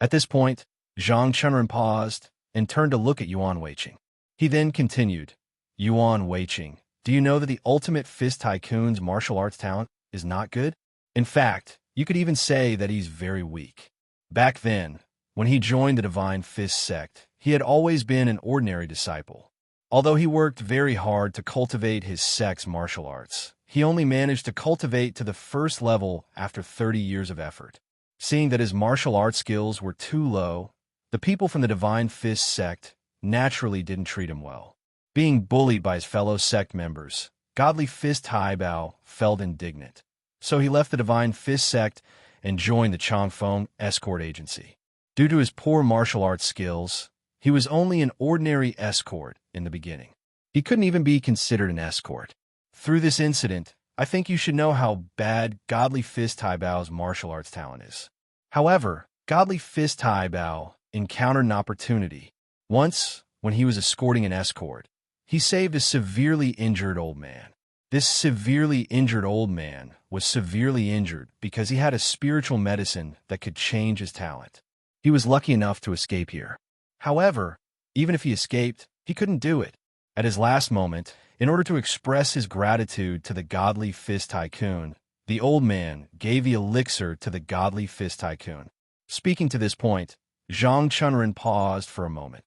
At this point, Zhang Chunren paused and turned to look at Yuan Weiqing. He then continued, Yuan Weiqing, do you know that the ultimate fist tycoon's martial arts talent is not good? In fact, you could even say that he's very weak. Back then, when he joined the Divine Fist sect, he had always been an ordinary disciple. Although he worked very hard to cultivate his sect's martial arts, he only managed to cultivate to the first level after 30 years of effort. Seeing that his martial arts skills were too low, the people from the Divine Fist sect naturally didn't treat him well. Being bullied by his fellow sect members, Godly Fist Haibao felt indignant. So he left the Divine Fist sect and joined the Changfeng escort agency. Due to his poor martial arts skills, he was only an ordinary escort in the beginning. He couldn't even be considered an escort. Through this incident, I think you should know how bad Godly Fist Haibao's martial arts talent is. However, Godly Fist Haibao encountered an opportunity. Once, when he was escorting an escort, he saved a severely injured old man. This severely injured old man was severely injured because he had a spiritual medicine that could change his talent. He was lucky enough to escape here. However, even if he escaped, he couldn't do it. At his last moment, in order to express his gratitude to the Godly Fist Tycoon, the old man gave the elixir to the Godly Fist Tycoon. Speaking to this point, Zhang Chunren paused for a moment.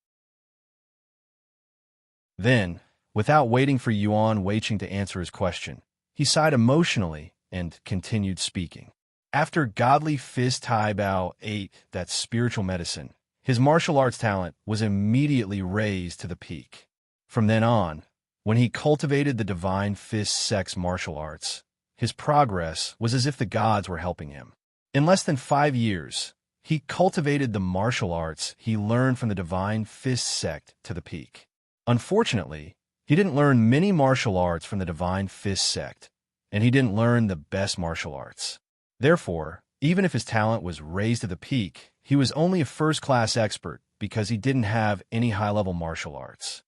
Then, without waiting for Yuan Weiqing to answer his question, he sighed emotionally and continued speaking. After Godly Fist Haibao ate that spiritual medicine, his martial arts talent was immediately raised to the peak. From then on, when he cultivated the Divine Fist sect's martial arts, his progress was as if the gods were helping him. In less than 5 years, he cultivated the martial arts he learned from the Divine Fist sect to the peak. Unfortunately, he didn't learn many martial arts from the Divine Fist sect, and he didn't learn the best martial arts. Therefore, even if his talent was raised to the peak, he was only a first-class expert because he didn't have any high-level martial arts.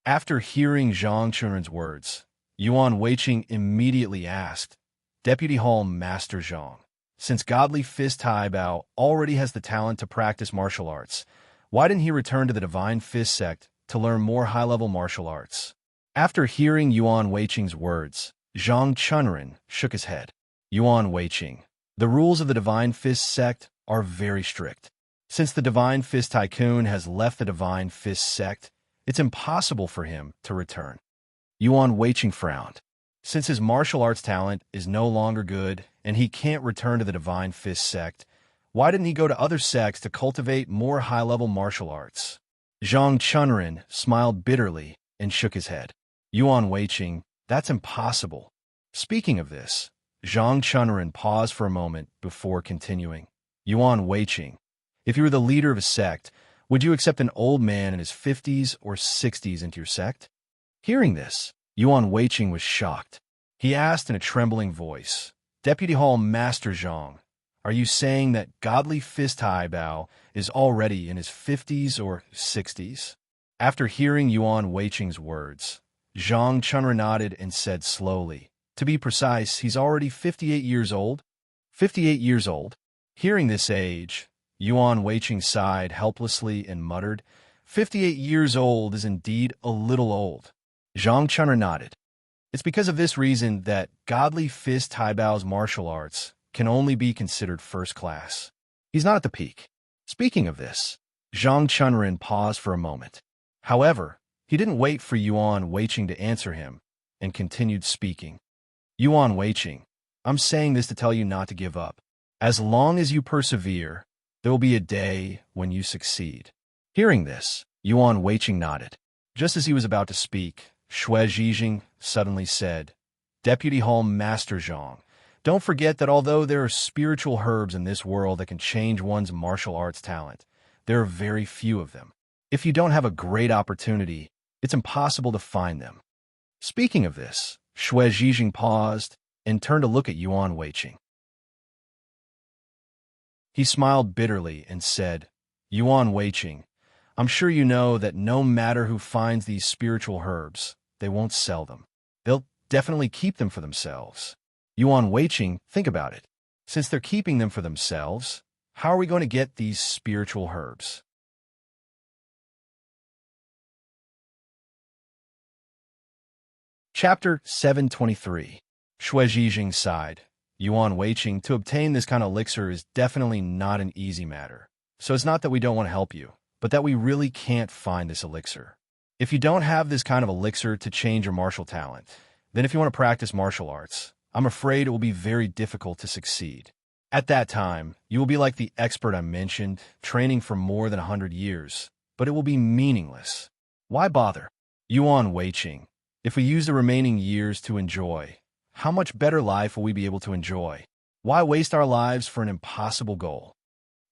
After hearing Zhang Chunren's words, Yuan Weiqing immediately asked, Deputy Hall Master Zhang, since Godly Fist Haibao already has the talent to practice martial arts, why didn't he return to the Divine Fist sect to learn more high-level martial arts? After hearing Yuan Weiqing's words, Zhang Chunren shook his head. Yuan Weiqing, the rules of the Divine Fist sect are very strict. Since the Divine Fist Tycoon has left the Divine Fist sect, it's impossible for him to return. Yuan Weiqing frowned. Since his martial arts talent is no longer good and he can't return to the Divine Fist sect, why didn't he go to other sects to cultivate more high-level martial arts? Zhang Chunren smiled bitterly and shook his head. Yuan Weiqing, that's impossible. Speaking of this, Zhang Chunren paused for a moment before continuing. Yuan Weiqing, if you were the leader of a sect, would you accept an old man in his 50s or 60s into your sect? Hearing this, Yuan Weiqing was shocked. He asked in a trembling voice, Deputy Hall Master Zhang, are you saying that Godly Fist Haibao is already in his 50s or 60s? After hearing Yuan Weiqing's words, Zhang Chunren nodded and said slowly, to be precise, he's already 58 years old. 58 years old. Hearing this age, Yuan Weiqing sighed helplessly and muttered, 58 years old is indeed a little old. Zhang Chunren nodded. It's because of this reason that Godly Fist Haibao's martial arts can only be considered first class. He's not at the peak. Speaking of this, Zhang Chunren paused for a moment. However, he didn't wait for Yuan Weiqing to answer him and continued speaking. Yuan Weiqing, I'm saying this to tell you not to give up. As long as you persevere, there will be a day when you succeed. Hearing this, Yuan Weiqing nodded. Just as he was about to speak, Shui Zhijing suddenly said, Deputy Hall Master Zhang, don't forget that although there are spiritual herbs in this world that can change one's martial arts talent, there are very few of them. If you don't have a great opportunity, it's impossible to find them. Speaking of this, Shui Zhijing paused and turned to look at Yuan Weiqing. He smiled bitterly and said, Yuan Weiqing, I'm sure you know that no matter who finds these spiritual herbs, they won't sell them. They'll definitely keep them for themselves. Yuan Weiqing, think about it. Since they're keeping them for themselves, How are we going to get these spiritual herbs? Chapter 723. Shui sighed. Yuan Weiqing, to obtain this kind of elixir is definitely not an easy matter. So it's not that we don't want to help you, but that we really can't find this elixir. If you don't have this kind of elixir to change your martial talent, then if you want to practice martial arts, I'm afraid it will be very difficult to succeed. At that time, you will be like the expert I mentioned, training for more than 100 years, but it will be meaningless. Why bother? Yuan Weiqing, if we use the remaining years to enjoy, how much better life will we be able to enjoy? Why waste our lives for an impossible goal?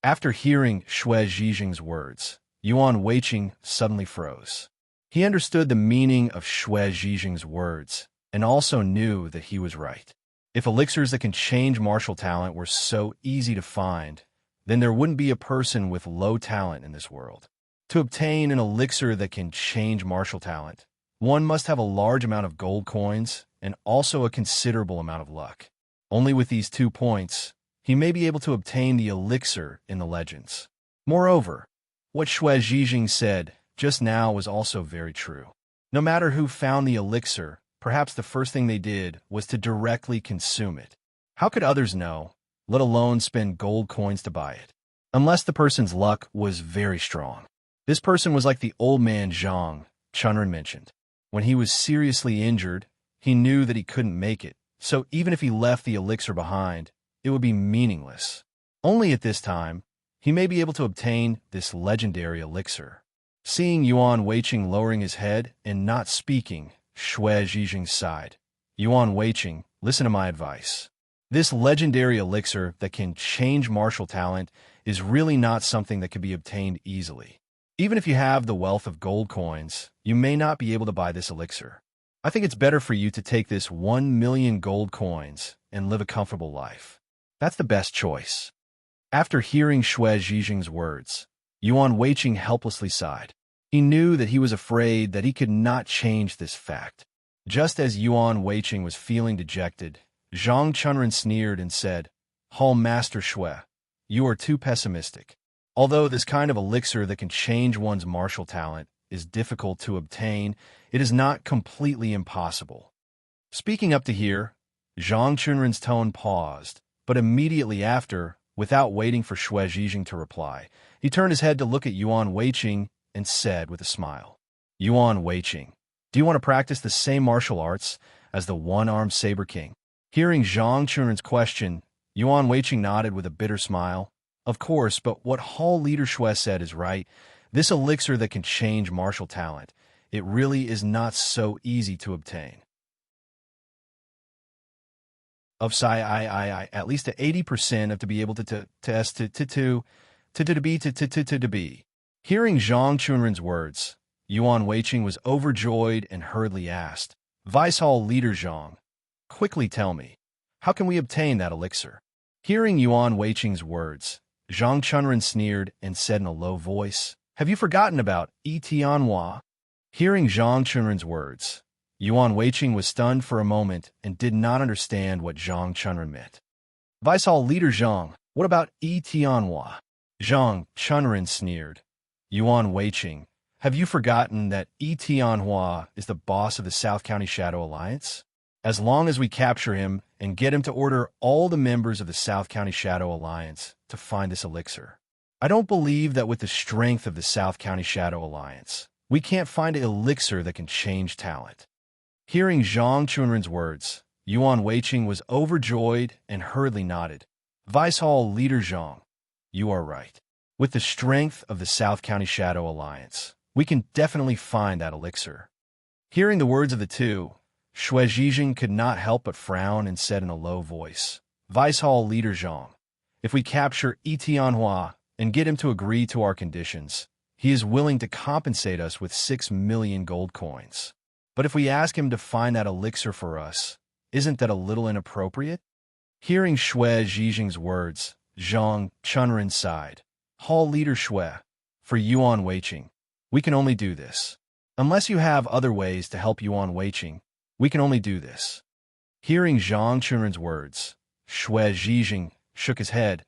After hearing Shui Zhijing's words, Yuan Weiqing suddenly froze. He understood the meaning of Shui Zhijing's words and also knew that he was right. If elixirs that can change martial talent were so easy to find, then there wouldn't be a person with low talent in this world. To obtain an elixir that can change martial talent, one must have a large amount of gold coins and also a considerable amount of luck. Only with these 2 points, he may be able to obtain the elixir in the legends. Moreover, what Shui Zhijing said just now was also very true. No matter who found the elixir, perhaps the first thing they did was to directly consume it. How could others know, let alone spend gold coins to buy it? Unless the person's luck was very strong. This person was like the old man Zhang Chunren mentioned. When he was seriously injured, he knew that he couldn't make it, so even if he left the elixir behind, it would be meaningless. Only at this time, he may be able to obtain this legendary elixir. Seeing Yuan Weiqing lowering his head and not speaking, Shui Zhijing sighed. Yuan Weiqing, listen to my advice. This legendary elixir that can change martial talent is really not something that can be obtained easily. Even if you have the wealth of gold coins, you may not be able to buy this elixir. I think it's better for you to take this 1 million gold coins and live a comfortable life. That's the best choice. After hearing Shui Zhijing's words, Yuan Weiqing helplessly sighed. He knew that he was afraid that he could not change this fact. Just as Yuan Weiqing was feeling dejected, Zhang Chunren sneered and said, "Hall Master Shui, you are too pessimistic. Although this kind of elixir that can change one's martial talent is difficult to obtain, it is not completely impossible." Speaking up to here, Zhang Chunren's tone paused, but immediately after, without waiting for Shui Zhijing to reply, he turned his head to look at Yuan Weiqing and said with a smile, "Yuan Weiqing, do you want to practice the same martial arts as the one-armed saber king?" Hearing Zhang Chunren's question, Yuan Weiqing nodded with a bitter smile. Of course, but what Hall Leader Shui said is right. This elixir that can change martial talent, it really is not so easy to obtain. Of Psi I at least to 80% of to be able to test to be. Hearing Zhang Chunren's words, Yuan Weiqing was overjoyed and hurriedly asked, "Vice Hall Leader Zhang, quickly tell me, how can we obtain that elixir?" Hearing Yuan Weiqing's words, Zhang Chunren sneered and said in a low voice, "Have you forgotten about Tianhua?" Hearing Zhang Chunren's words, Yuan Weiqing was stunned for a moment and did not understand what Zhang Chunren meant. "Vice Hall Leader Zhang, what about Tianhua?" Zhang Chunren sneered. "Yuan Weiqing, have you forgotten that Tianhua is the boss of the South County Shadow Alliance? As long as we capture him and get him to order all the members of the South County Shadow Alliance to find this elixir, I don't believe that with the strength of the South County Shadow Alliance, we can't find an elixir that can change talent." Hearing Zhang Chunren's words, Yuan Weiqing was overjoyed and hurriedly nodded. "Vice Hall Leader Zhang, you are right. With the strength of the South County Shadow Alliance, we can definitely find that elixir." Hearing the words of the two, Shui Zhijing could not help but frown and said in a low voice, "Vice Hall Leader Zhang, if we capture Tianhua and get him to agree to our conditions, he is willing to compensate us with 6 million gold coins. But if we ask him to find that elixir for us, isn't that a little inappropriate?" Hearing Shui Zhijing's words, Zhang Chunren sighed. "Hall Leader Shui, for Yuan Weiqing, we can only do this. Unless you have other ways to help Yuan Weiqing, we can only do this." Hearing Zhang Chunren's words, Shui Zhijing shook his head.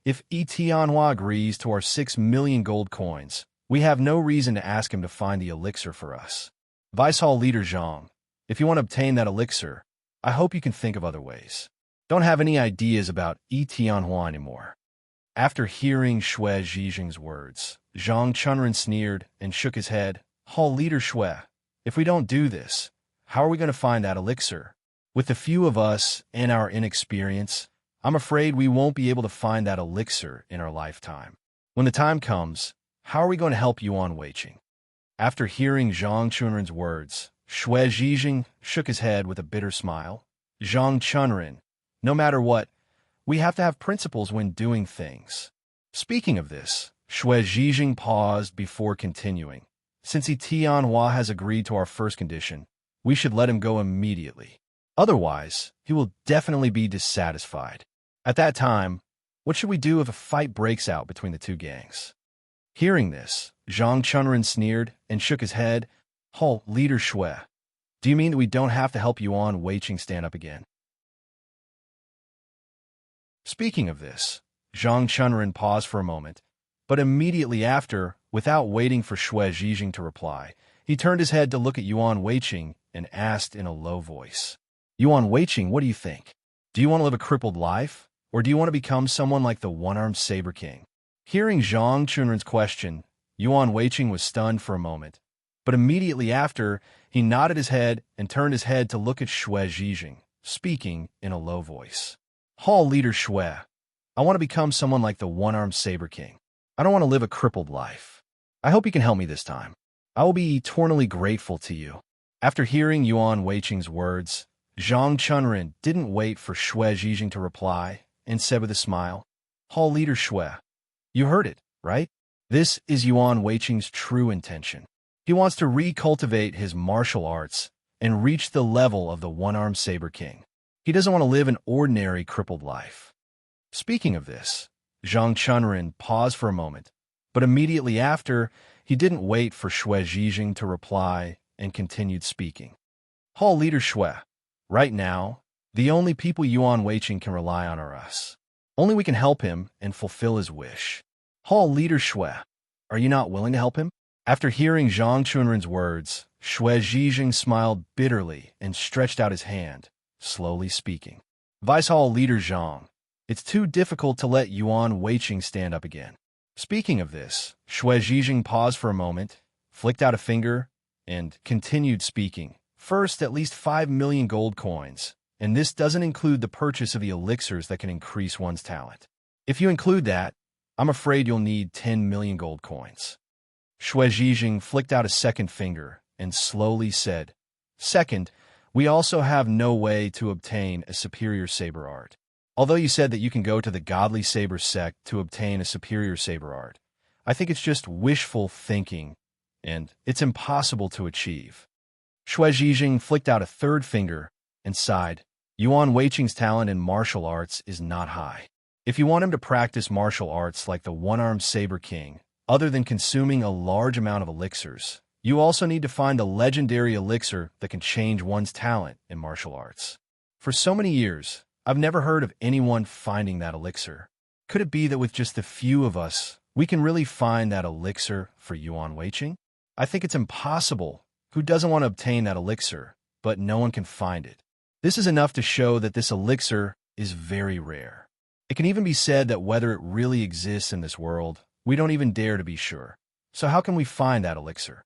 If Tianhua agrees to our 6 million gold coins, we have no reason to ask him to find the elixir for us. Vice Hall Leader Zhang, if you want to obtain that elixir, I hope you can think of other ways. Don't have any ideas about Tianhua anymore. After hearing Xue Zhijing's words, Zhang Chunren sneered and shook his head. Hall Leader Xue, if we don't do this, how are we going to find that elixir? With the few of us and our inexperience, I'm afraid we won't be able to find that elixir in our lifetime. When the time comes, how are we going to help Yuan Weiqing? After hearing Zhang Chunren's words, Xue Zhijing shook his head with a bitter smile. Zhang Chunren, no matter what, we have to have principles when doing things. Speaking of this, Xue Zhijing paused before continuing. Since Tianhua has agreed to our first condition, we should let him go immediately. Otherwise, he will definitely be dissatisfied. At that time, what should we do if a fight breaks out between the two gangs? Hearing this, Zhang Chunren sneered and shook his head. Hall Leader Xue, do you mean that we don't have to help Yuan Weiqing stand up again? Speaking of this, Zhang Chunren paused for a moment, but immediately after, without waiting for Xue Zhijing to reply, he turned his head to look at Yuan Weiqing and asked in a low voice, Yuan Weiqing, what do you think? Do you want to live a crippled life, or do you want to become someone like the one-armed Saber King? Hearing Zhang Chunren's question, Yuan Weiqing was stunned for a moment, but immediately after, he nodded his head and turned his head to look at Xue Zhijing, speaking in a low voice. Hall Leader Xue, I want to become someone like the one-armed Saber King. I don't want to live a crippled life. I hope you can help me this time. I will be eternally grateful to you. After hearing Yuan Weiqing's words, Zhang Chunren didn't wait for Xue Zhijing to reply and said with a smile, Hall Leader Xue, you heard it, right? This is Yuan Weiqing's true intention. He wants to recultivate his martial arts and reach the level of the one-armed Saber King. He doesn't want to live an ordinary crippled life. Speaking of this, Zhang Chunren paused for a moment, but immediately after, he didn't wait for Xue Zhijing to reply and continued speaking. Hall Leader Xue, right now, the only people Yuan Weiqing can rely on are us. Only we can help him and fulfill his wish. Hall Leader Xue, are you not willing to help him? After hearing Zhang Chunren's words, Xue Zhijing smiled bitterly and stretched out his hand, slowly speaking. Vice Hall Leader Zhang, it's too difficult to let Yuan Weiqing stand up again. Speaking of this, Xue Zhijing paused for a moment, flicked out a finger, and continued speaking. First, at least 5 million gold coins, and this doesn't include the purchase of the elixirs that can increase one's talent. If you include that, I'm afraid you'll need 10 million gold coins. Xue Zhijing flicked out a second finger and slowly said, Second, we also have no way to obtain a superior saber art. Although you said that you can go to the Godly Saber sect to obtain a superior saber art, I think it's just wishful thinking, and it's impossible to achieve. Xue Zhijing flicked out a third finger and sighed. Yuan Weiqing's talent in martial arts is not high. If you want him to practice martial arts like the one-armed Saber King, other than consuming a large amount of elixirs, you also need to find a legendary elixir that can change one's talent in martial arts. For so many years, I've never heard of anyone finding that elixir. Could it be that with just a few of us, we can really find that elixir for Yuan Weiqing? I think it's impossible. Who doesn't want to obtain that elixir, but no one can find it? This is enough to show that this elixir is very rare. It can even be said that whether it really exists in this world, we don't even dare to be sure. So how can we find that elixir?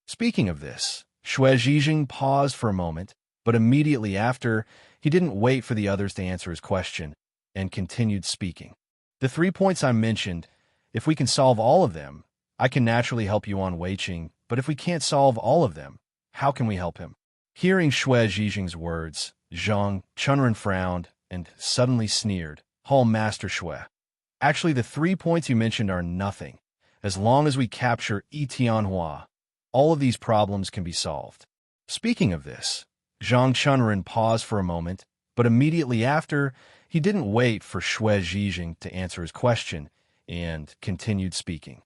Speaking of this, Xue Zhijing paused for a moment, but immediately after, he didn't wait for the others to answer his question, and continued speaking. The 3 points I mentioned, if we can solve all of them, I can naturally help Yuan Weiqing, but if we can't solve all of them, how can we help him? Hearing Xue Zhijing's words, Zhang Chunren frowned and suddenly sneered. Hall Master Xue, actually the 3 points you mentioned are nothing. As long as we capture Tianhua, all of these problems can be solved. Speaking of this, Zhang Chunren paused for a moment, but immediately after, he didn't wait for Xue Zhijing to answer his question and continued speaking.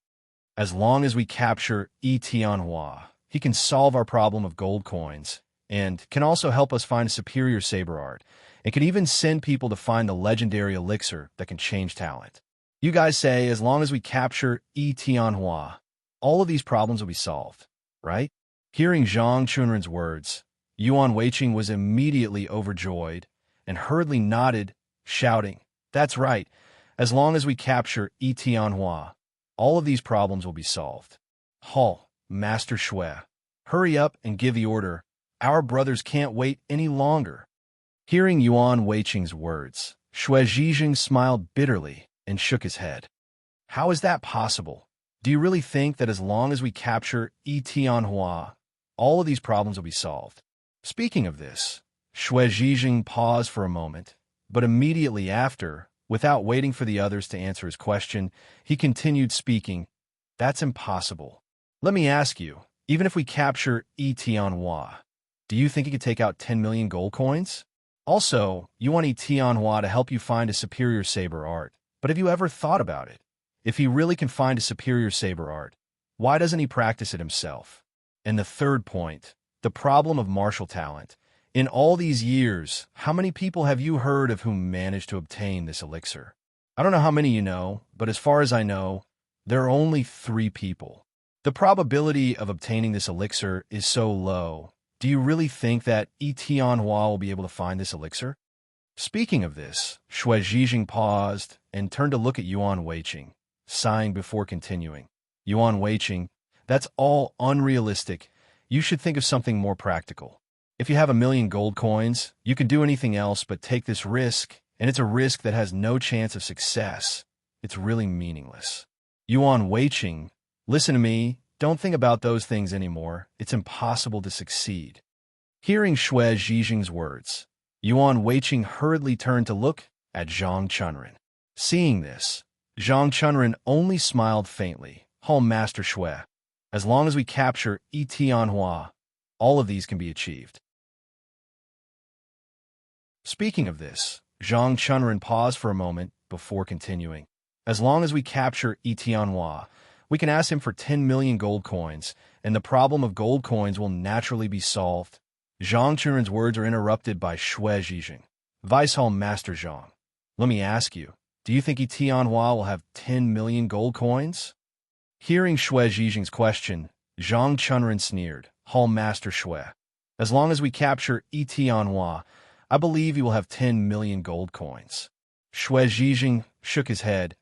As long as we capture Tianhua, he can solve our problem of gold coins and can also help us find a superior saber art. It can even send people to find the legendary elixir that can change talent. You guys say, as long as we capture Tianhua, all of these problems will be solved, right? Hearing Zhang Chunren's words, Yuan Weiqing was immediately overjoyed and hurriedly nodded, shouting, "That's right. As long as we capture Tianhua, all of these problems will be solved." Halt, Master Shui. Hurry up and give the order. Our brothers can't wait any longer. Hearing Yuan Weiqing's words, Shui Zhijing smiled bitterly and shook his head. How is that possible? Do you really think that as long as we capture Tianhua, all of these problems will be solved? Speaking of this, Shui Zhijing paused for a moment, but immediately after, without waiting for the others to answer his question, he continued speaking. That's impossible. Let me ask you, even if we capture Tianhua, do you think he could take out 10 million gold coins? Also, you want Tianhua to help you find a superior saber art, but have you ever thought about it? If he really can find a superior saber art, why doesn't he practice it himself? And the third point, the problem of martial talent. In all these years, how many people have you heard of who managed to obtain this elixir? I don't know how many you know, but as far as I know, there are only 3 people. The probability of obtaining this elixir is so low. Do you really think that Tianhua will be able to find this elixir? Speaking of this, Shui Zhijing paused and turned to look at Yuan Weiqing, sighing before continuing. Yuan Weiqing, that's all unrealistic. You should think of something more practical. If you have 1 million gold coins, you can do anything else but take this risk, and it's a risk that has no chance of success. It's really meaningless. Yuan Weiqing, listen to me. Don't think about those things anymore. It's impossible to succeed. Hearing Shui Zhijing's words, Yuan Weiqing hurriedly turned to look at Zhang Chunren. Seeing this, Zhang Chunren only smiled faintly. Master Shui, as long as we capture Tianhua, all of these can be achieved. Speaking of this, Zhang Chunren paused for a moment before continuing. As long as we capture Tianhua, we can ask him for 10 million gold coins, and the problem of gold coins will naturally be solved. Zhang Chunren's words are interrupted by Shui Zhijing. Vice Hall Master Zhang, let me ask you, do you think Tianhua will have 10 million gold coins? Hearing Shui Zhijing's question, Zhang Chunren sneered. Hall Master Shui, as long as we capture Tianhua, I believe he will have 10 million gold coins. Shui Zhijing shook his head.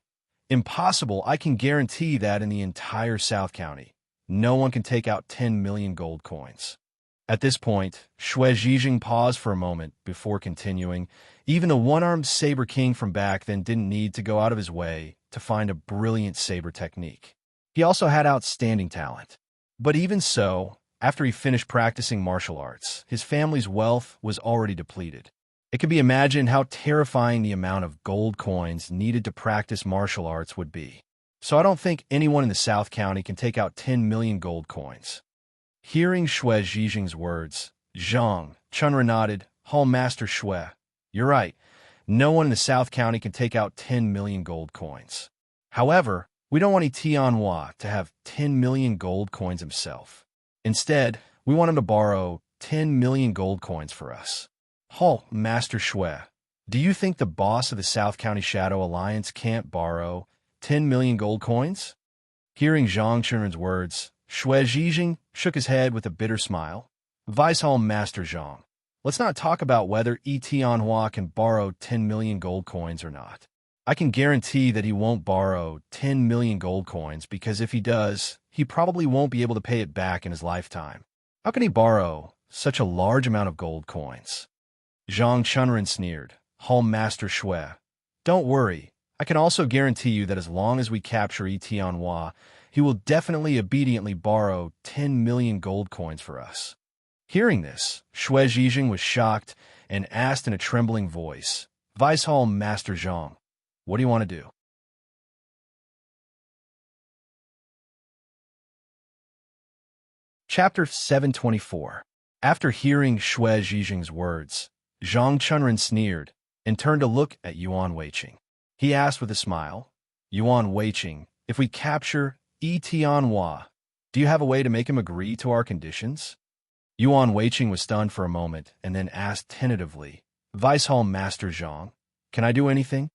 Impossible. I can guarantee that in the entire South County, no one can take out 10 million gold coins. At this point, Shui Zhijing paused for a moment before continuing. Even the one-armed saber king from back then didn't need to go out of his way to find a brilliant saber technique. He also had outstanding talent. But even so, after he finished practicing martial arts, his family's wealth was already depleted. It can be imagined how terrifying the amount of gold coins needed to practice martial arts would be. So I don't think anyone in the South County can take out 10 million gold coins. Hearing Shui Zhijing's words, Zhang Chunren nodded. Hall Master Shui, you're right. No one in the South County can take out 10 million gold coins. However, we don't want Tianhua to have 10 million gold coins himself. Instead, we want him to borrow 10 million gold coins for us. Hall Master Shui, do you think the boss of the South County Shadow Alliance can't borrow 10 million gold coins? Hearing Zhang Chunren's words, Shui Zhijing shook his head with a bitter smile. Vice Hall Master Zhang, let's not talk about whether Tianhua can borrow 10 million gold coins or not. I can guarantee that he won't borrow 10 million gold coins because if he does, he probably won't be able to pay it back in his lifetime. How can he borrow such a large amount of gold coins? Zhang Chunren sneered. Hall Master Shui, don't worry. I can also guarantee you that as long as we capture Tianhua, he will definitely obediently borrow 10 million gold coins for us. Hearing this, Shui Zhijing was shocked and asked in a trembling voice, Vice Hall Master Zhang, what do you want to do? Chapter 724. After hearing Shui Zhijing's words, Zhang Chunren sneered and turned to look at Yuan Weiqing. He asked with a smile, Yuan Weiqing, if we capture Tianhua, do you have a way to make him agree to our conditions? Yuan Weiqing was stunned for a moment and then asked tentatively, Vice Hall Master Zhang, can I do anything?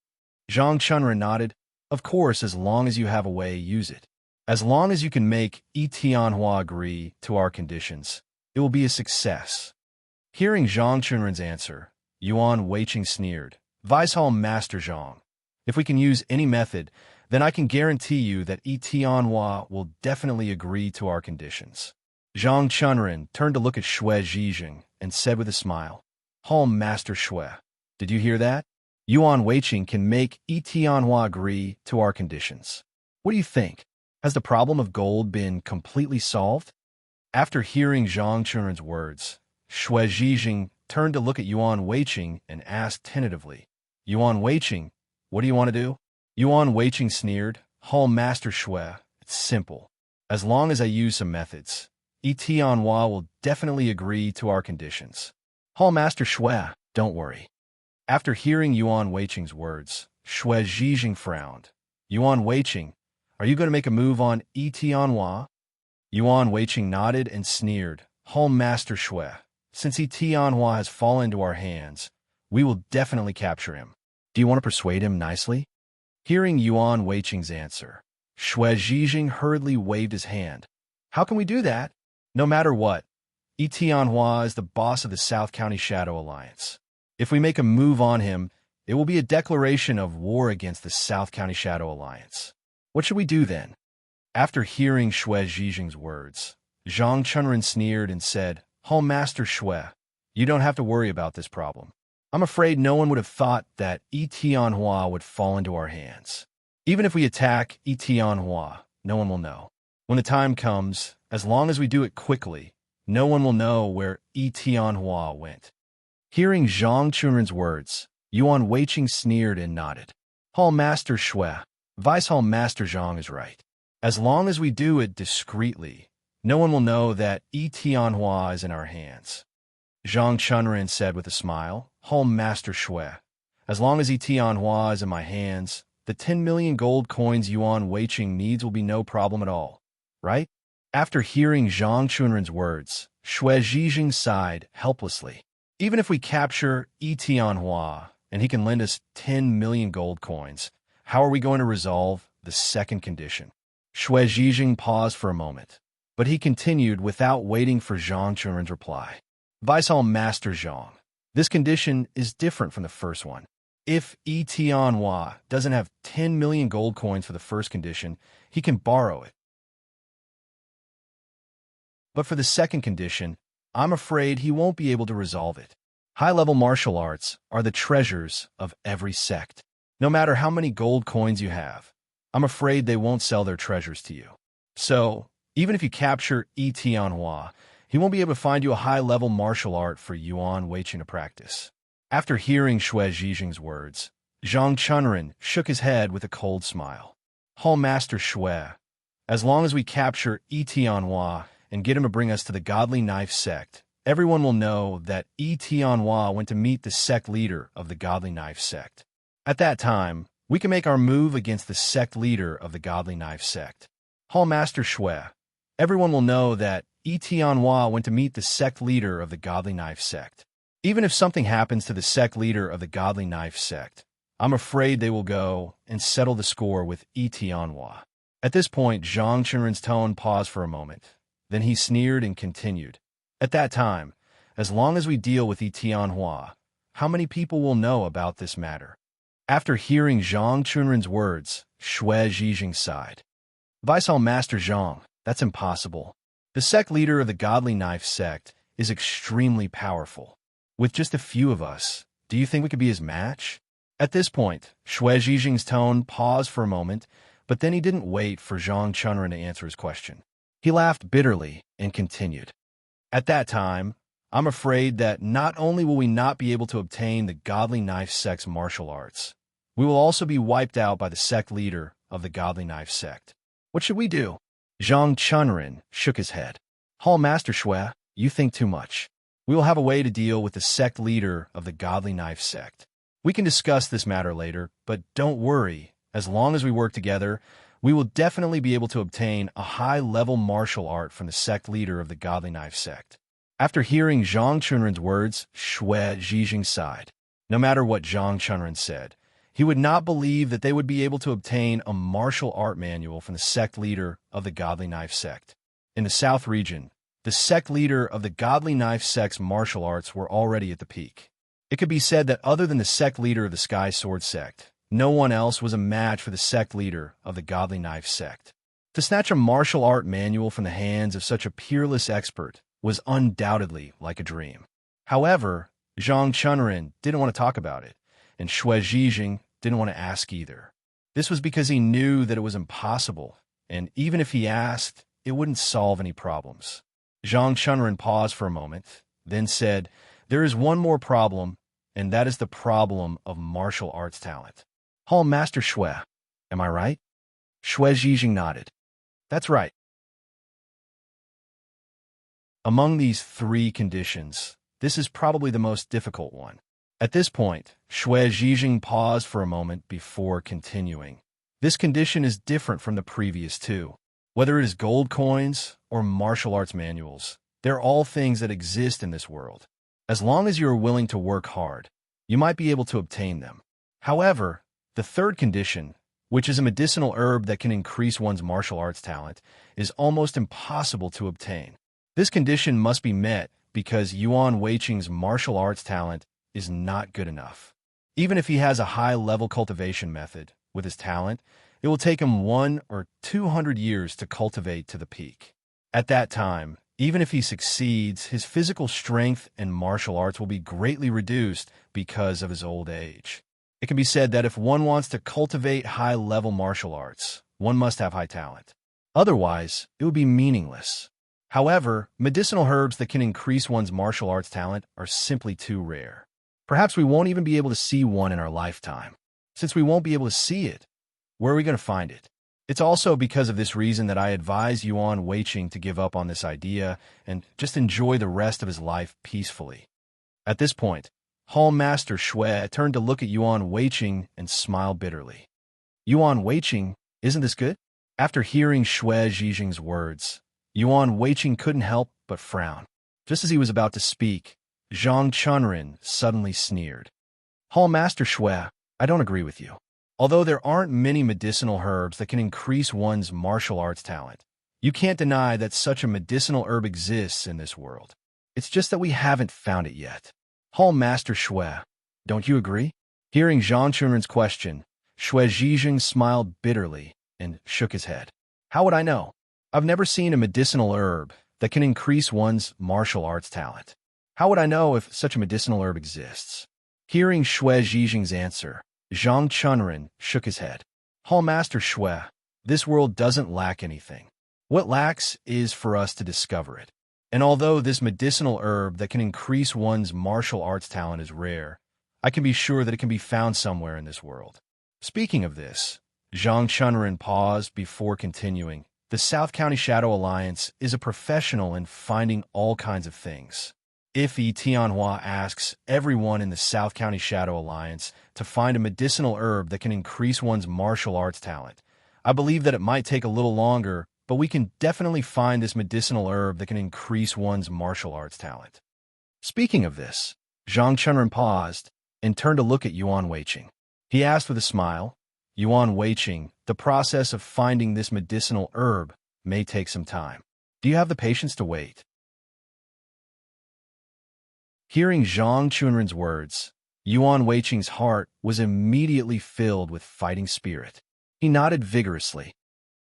Zhang Chunren nodded. Of course, as long as you have a way, use it. As long as you can make Yi Tianhua agree to our conditions, it will be a success. Hearing Zhang Chunren's answer, Yuan Weiqing sneered, Vice Hall Master Zhang, if we can use any method, then I can guarantee you that Yi Tianhua will definitely agree to our conditions. Zhang Chunren turned to look at Xue Zhijing and said with a smile, Hall Master Xue, did you hear that? Yuan Weiqing can make Yi Tianhua agree to our conditions. What do you think? Has the problem of gold been completely solved? After hearing Zhang Chunren's words, Xue Zhijing turned to look at Yuan Weiqing and asked tentatively, Yuan Weiqing, what do you want to do? Yuan Weiqing sneered, Hall Master Xue, it's simple. As long as I use some methods, Yi Tianhua will definitely agree to our conditions. Hall Master Xue, don't worry. After hearing Yuan Weiqing's words, Xue Zhijing frowned. Yuan Weiqing, are you going to make a move on Yi Tianhua? Yuan Weiqing nodded and sneered, Hall Master Xue, since Yi Tianhua has fallen into our hands, we will definitely capture him. Do you want to persuade him nicely? Hearing Yuan Weiqing's answer, Xue Zhijing hurriedly waved his hand. How can we do that? No matter what, Yi Tianhua is the boss of the South County Shadow Alliance. If we make a move on him, it will be a declaration of war against the South County Shadow Alliance. What should we do then? After hearing Xue Zhijing's words, Zhang Chunren sneered and said, Hall Master Xue, you don't have to worry about this problem. I'm afraid no one would have thought that Yi Tianhua would fall into our hands. Even if we attack Yi Tianhua, no one will know. When the time comes, as long as we do it quickly, no one will know where Yi Tianhua went. Hearing Zhang Chunren's words, Yuan Weiqing sneered and nodded. Hall Master Xue, Vice Hall Master Zhang is right. As long as we do it discreetly, no one will know that Yi Tianhua is in our hands. Zhang Chunren said with a smile, Hall Master Xue, as long as Yi Tianhua is in my hands, the 10 million gold coins Yuan Weiqing needs will be no problem at all, right? After hearing Zhang Chunren's words, Xue Zhijing sighed helplessly. Even if we capture Yi Tianhua and he can lend us 10 million gold coins, how are we going to resolve the second condition? Xue Zhijing paused for a moment, but he continued without waiting for Zhang Chunren's reply. Vice Hall Master Zhang, this condition is different from the first one. If Yi Tianhua doesn't have 10 million gold coins for the first condition, he can borrow it. But for the second condition, I'm afraid he won't be able to resolve it. High-level martial arts are the treasures of every sect. No matter how many gold coins you have, I'm afraid they won't sell their treasures to you. So, even if you capture Yi Tianhua, he won't be able to find you a high-level martial art for Yuan Weiqing to practice. After hearing Xue Zhijing's words, Zhang Chunren shook his head with a cold smile. Hall Master Xue, as long as we capture Yi Tianhua and get him to bring us to the Godly Knife sect, everyone will know that Yi Tianhua went to meet the sect leader of the Godly Knife sect. At that time, we can make our move against the sect leader of the Godly Knife sect. Hall Master Xue, everyone will know that Yi Tianhua went to meet the sect leader of the Godly Knife sect. Even if something happens to the sect leader of the Godly Knife sect, I'm afraid they will go and settle the score with Yi Tianhua. At this point, Zhang Chunren's tone paused for a moment. Then he sneered and continued. At that time, as long as we deal with Yi Tianhua, how many people will know about this matter? After hearing Zhang Chunren's words, Xue Zhijing sighed. Vice Hall Master Zhang, that's impossible. The sect leader of the Godly Knife sect is extremely powerful. With just a few of us, do you think we could be his match? At this point, Xue Zhijing's tone paused for a moment, but then he didn't wait for Zhang Chunren to answer his question. He laughed bitterly and continued. At that time, I'm afraid that not only will we not be able to obtain the Godly Knife sect's martial arts, we will also be wiped out by the sect leader of the Godly Knife sect. What should we do? Zhang Chunren shook his head. Hall Master Xue, you think too much. We will have a way to deal with the sect leader of the Godly Knife sect. We can discuss this matter later, but don't worry. As long as we work together, we will definitely be able to obtain a high-level martial art from the sect leader of the Godly Knife sect. After hearing Zhang Chunren's words, Xue Zhijing sighed. No matter what Zhang Chunren said, he would not believe that they would be able to obtain a martial art manual from the sect leader of the Godly Knife sect. In the South region, the sect leader of the Godly Knife sect's martial arts were already at the peak. It could be said that other than the sect leader of the Sky Sword sect, no one else was a match for the sect leader of the Godly Knife sect. To snatch a martial art manual from the hands of such a peerless expert was undoubtedly like a dream. However, Zhang Chunren didn't want to talk about it, and Xue Zhijing didn't want to ask either. This was because he knew that it was impossible, and even if he asked, it wouldn't solve any problems. Zhang Chunren paused for a moment, then said, "There is one more problem, and that is the problem of martial arts talent." "Hall Master Xue, am I right?" Xue Zhijing nodded. "That's right." Among these three conditions, this is probably the most difficult one. At this point, Xue Zhijing paused for a moment before continuing. This condition is different from the previous two. Whether it is gold coins or martial arts manuals, they're all things that exist in this world. As long as you are willing to work hard, you might be able to obtain them. However, the third condition, which is a medicinal herb that can increase one's martial arts talent, is almost impossible to obtain. This condition must be met because Yuan Weiqing's martial arts talent is not good enough. Even if he has a high-level cultivation method with his talent, it will take him 100 or 200 years to cultivate to the peak. At that time, even if he succeeds, his physical strength and martial arts will be greatly reduced because of his old age. It can be said that if one wants to cultivate high-level martial arts, one must have high talent. Otherwise, it would be meaningless. However, medicinal herbs that can increase one's martial arts talent are simply too rare. Perhaps we won't even be able to see one in our lifetime. Since we won't be able to see it, where are we going to find it? It's also because of this reason that I advise Yuan Weiqing to give up on this idea and just enjoy the rest of his life peacefully. At this point, Hall Master Xue turned to look at Yuan Weiqing and smiled bitterly. "Yuan Weiqing, isn't this good?" After hearing Xue Zhijing's words, Yuan Weiqing couldn't help but frown. Just as he was about to speak, Zhang Chunren suddenly sneered. "Hall Master Xue, I don't agree with you. Although there aren't many medicinal herbs that can increase one's martial arts talent, you can't deny that such a medicinal herb exists in this world. It's just that we haven't found it yet. Hall Master Xue, don't you agree?" Hearing Zhang Chunren's question, Xue Zhijing smiled bitterly and shook his head. "How would I know? I've never seen a medicinal herb that can increase one's martial arts talent. How would I know if such a medicinal herb exists?" Hearing Xue Zhijing's answer, Zhang Chunren shook his head. "Hall Master Xue, this world doesn't lack anything. What lacks is for us to discover it. And although this medicinal herb that can increase one's martial arts talent is rare, I can be sure that it can be found somewhere in this world." Speaking of this, Zhang Chunren paused before continuing. The South County Shadow Alliance is a professional in finding all kinds of things. If Yi Tianhua asks everyone in the South County Shadow Alliance to find a medicinal herb that can increase one's martial arts talent, I believe that it might take a little longer, but we can definitely find this medicinal herb that can increase one's martial arts talent. Speaking of this, Zhang Chunren paused and turned to look at Yuan Weiqing. He asked with a smile, "Yuan Weiqing, the process of finding this medicinal herb may take some time. Do you have the patience to wait?" Hearing Zhang Chunren's words, Yuan Weiqing's heart was immediately filled with fighting spirit. He nodded vigorously.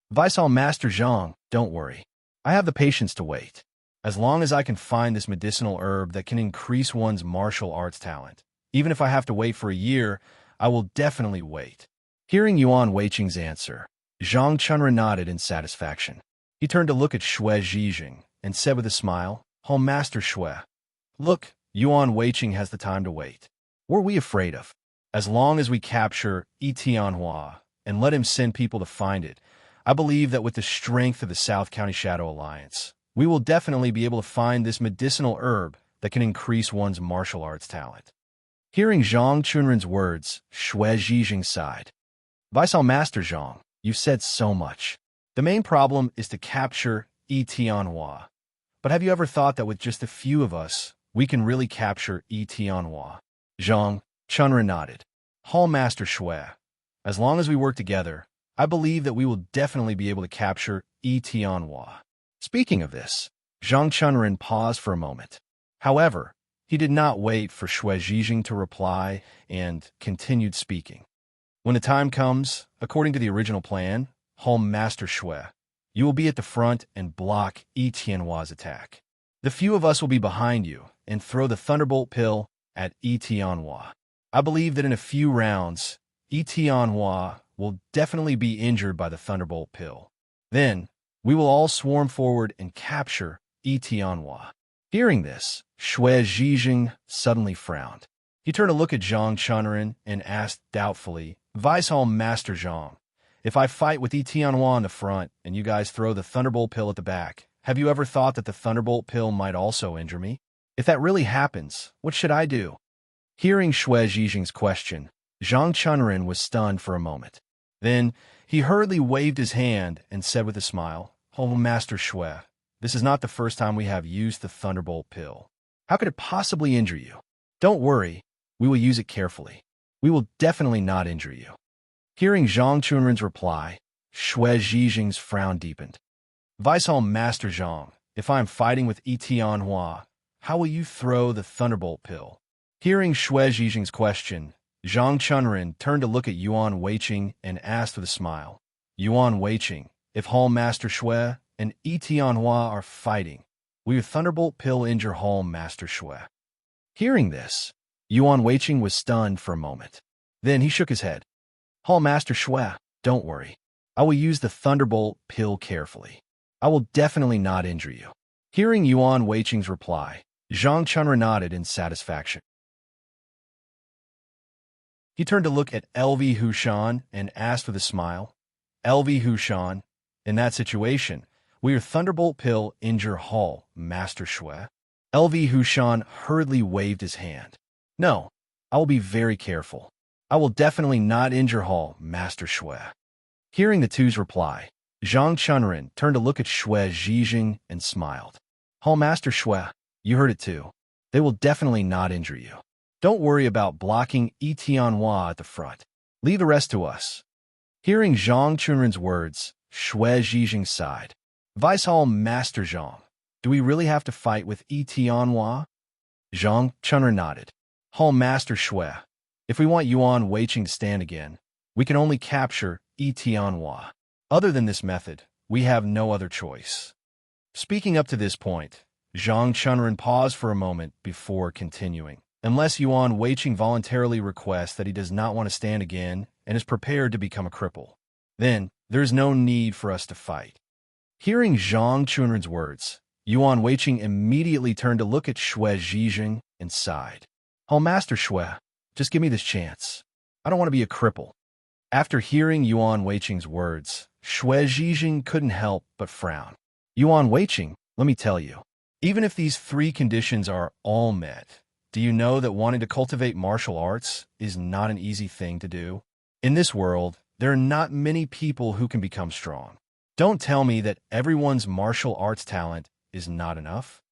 "Visal Master Zhang, don't worry. I have the patience to wait. As long as I can find this medicinal herb that can increase one's martial arts talent, even if I have to wait for a year, I will definitely wait." Hearing Yuan Weiqing's answer, Zhang Chunren nodded in satisfaction. He turned to look at Xue Zhijing and said with a smile, "Hall Master Xue, look, Yuan Weiqing has the time to wait. What are we afraid of? As long as we capture Yi Tianhua and let him send people to find it, I believe that with the strength of the South County Shadow Alliance, we will definitely be able to find this medicinal herb that can increase one's martial arts talent." Hearing Zhang Chunren's words, Xue Zhijing sighed. "Visal Master Zhang, you've said so much. The main problem is to capture Yi Tianhua. But have you ever thought that with just a few of us, we can really capture Tianhua? Zhang Chunren nodded. Hall Master Shui, as long as we work together, I believe that we will definitely be able to capture Tianhua. Speaking of this, Zhang Chunren paused for a moment. However, he did not wait for Shui Zhijing to reply and continued speaking. When the time comes, according to the original plan, Hall Master Shui, you will be at the front and block Tianhua's attack. The few of us will be behind you and throw the Thunderbolt Pill at Tianhua. I believe that in a few rounds, Tianhua will definitely be injured by the Thunderbolt Pill. Then, we will all swarm forward and capture Tianhua. Hearing this, Shui Zhijing suddenly frowned. He turned to look at Zhang Chunren and asked doubtfully, Vice Hall Master Zhang, if I fight with Tianhua in the front and you guys throw the Thunderbolt Pill at the back, have you ever thought that the Thunderbolt Pill might also injure me? If that really happens, what should I do? Hearing Shui Zhijing's question, Zhang Chunren was stunned for a moment. Then, he hurriedly waved his hand and said with a smile, Oh, Master Shui, this is not the first time we have used the Thunderbolt Pill. How could it possibly injure you? Don't worry, we will use it carefully. We will definitely not injure you. Hearing Zhang Chunren's reply, Shui Zhijing's frown deepened. Vice Hall Master Zhang, if I am fighting with Tianhua, how will you throw the Thunderbolt Pill? Hearing Shui Zhijing's question, Zhang Chunren turned to look at Yuan Weiqing and asked with a smile, Yuan Weiqing, if Hall Master Shui and Tianhua are fighting, will your Thunderbolt Pill injure Hall Master Shui? Hearing this, Yuan Weiqing was stunned for a moment. Then he shook his head. Hall Master Shui, don't worry. I will use the Thunderbolt Pill carefully. I will definitely not injure you. Hearing Yuan Weiqing's reply, Zhang Chunren nodded in satisfaction. He turned to look at LV Hushan and asked with a smile, LV Hushan, in that situation, will your Thunderbolt Pill injure Hall Master Shui? LV Hushan hurriedly waved his hand. No, I will be very careful. I will definitely not injure Hall Master Shui. Hearing the two's reply, Zhang Chunren turned to look at Shui Zhijing and smiled. Hall Master Shui, you heard it too. They will definitely not injure you. Don't worry about blocking Tianhua at the front. Leave the rest to us. Hearing Zhang Chunren's words, Shui Zhijing sighed. Vice Hall Master Zhang, do we really have to fight with Tianhua? Zhang Chunren nodded. Hall Master Shui, if we want Yuan Weiqing to stand again, we can only capture Tianhua. Other than this method, we have no other choice. Speaking up to this point, Zhang Chunren paused for a moment before continuing. Unless Yuan Weiqing voluntarily requests that he does not want to stand again and is prepared to become a cripple, then there is no need for us to fight. Hearing Zhang Chunren's words, Yuan Weiqing immediately turned to look at Shui Zhijing and sighed. Oh, Master Shui, just give me this chance. I don't want to be a cripple. After hearing Yuan Weiqing's words, Shui Zhijing couldn't help but frown. Yuan Weiqing, let me tell you, even if these three conditions are all met, do you know that wanting to cultivate martial arts is not an easy thing to do? In this world, there are not many people who can become strong. Don't tell me that everyone's martial arts talent is not enough.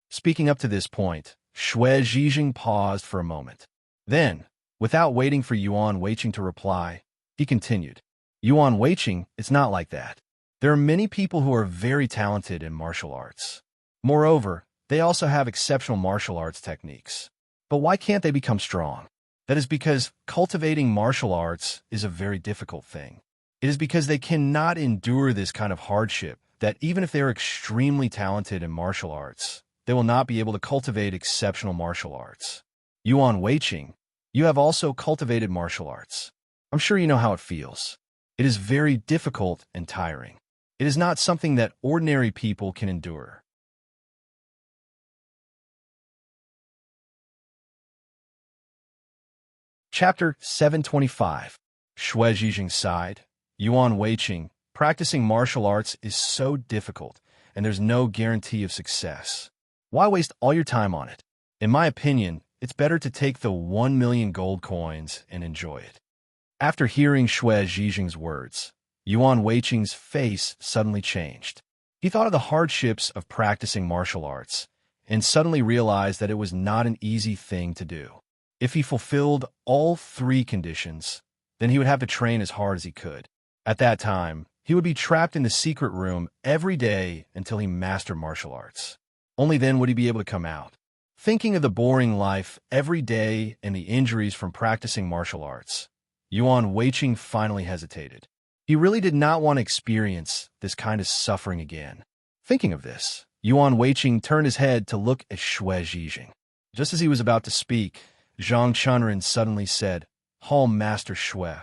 Speaking up to this point, Shui Zhijing paused for a moment. Then, without waiting for Yuan Weiqing to reply, he continued. Yuan Weiqing, it's not like that. There are many people who are very talented in martial arts. Moreover, they also have exceptional martial arts techniques. But why can't they become strong? That is because cultivating martial arts is a very difficult thing. It is because they cannot endure this kind of hardship that even if they are extremely talented in martial arts, they will not be able to cultivate exceptional martial arts. Yuan Weiqing, you have also cultivated martial arts. I'm sure you know how it feels. It is very difficult and tiring. It is not something that ordinary people can endure. Chapter 725. Shui Zhijing sighed. Yuan Weiqing, practicing martial arts is so difficult, and there's no guarantee of success. Why waste all your time on it? In my opinion, it's better to take the 1 million gold coins and enjoy it. After hearing Shui Zhijing's words, Yuan Weiqing's face suddenly changed. He thought of the hardships of practicing martial arts and suddenly realized that it was not an easy thing to do. If he fulfilled all three conditions, then he would have to train as hard as he could. At that time, he would be trapped in the secret room every day until he mastered martial arts. Only then would he be able to come out. Thinking of the boring life every day and the injuries from practicing martial arts, Yuan Weiqing finally hesitated. He really did not want to experience this kind of suffering again. Thinking of this, Yuan Weiqing turned his head to look at Shui Zhijing. Just as he was about to speak, Zhang Chunren suddenly said, "Hall Master Shui,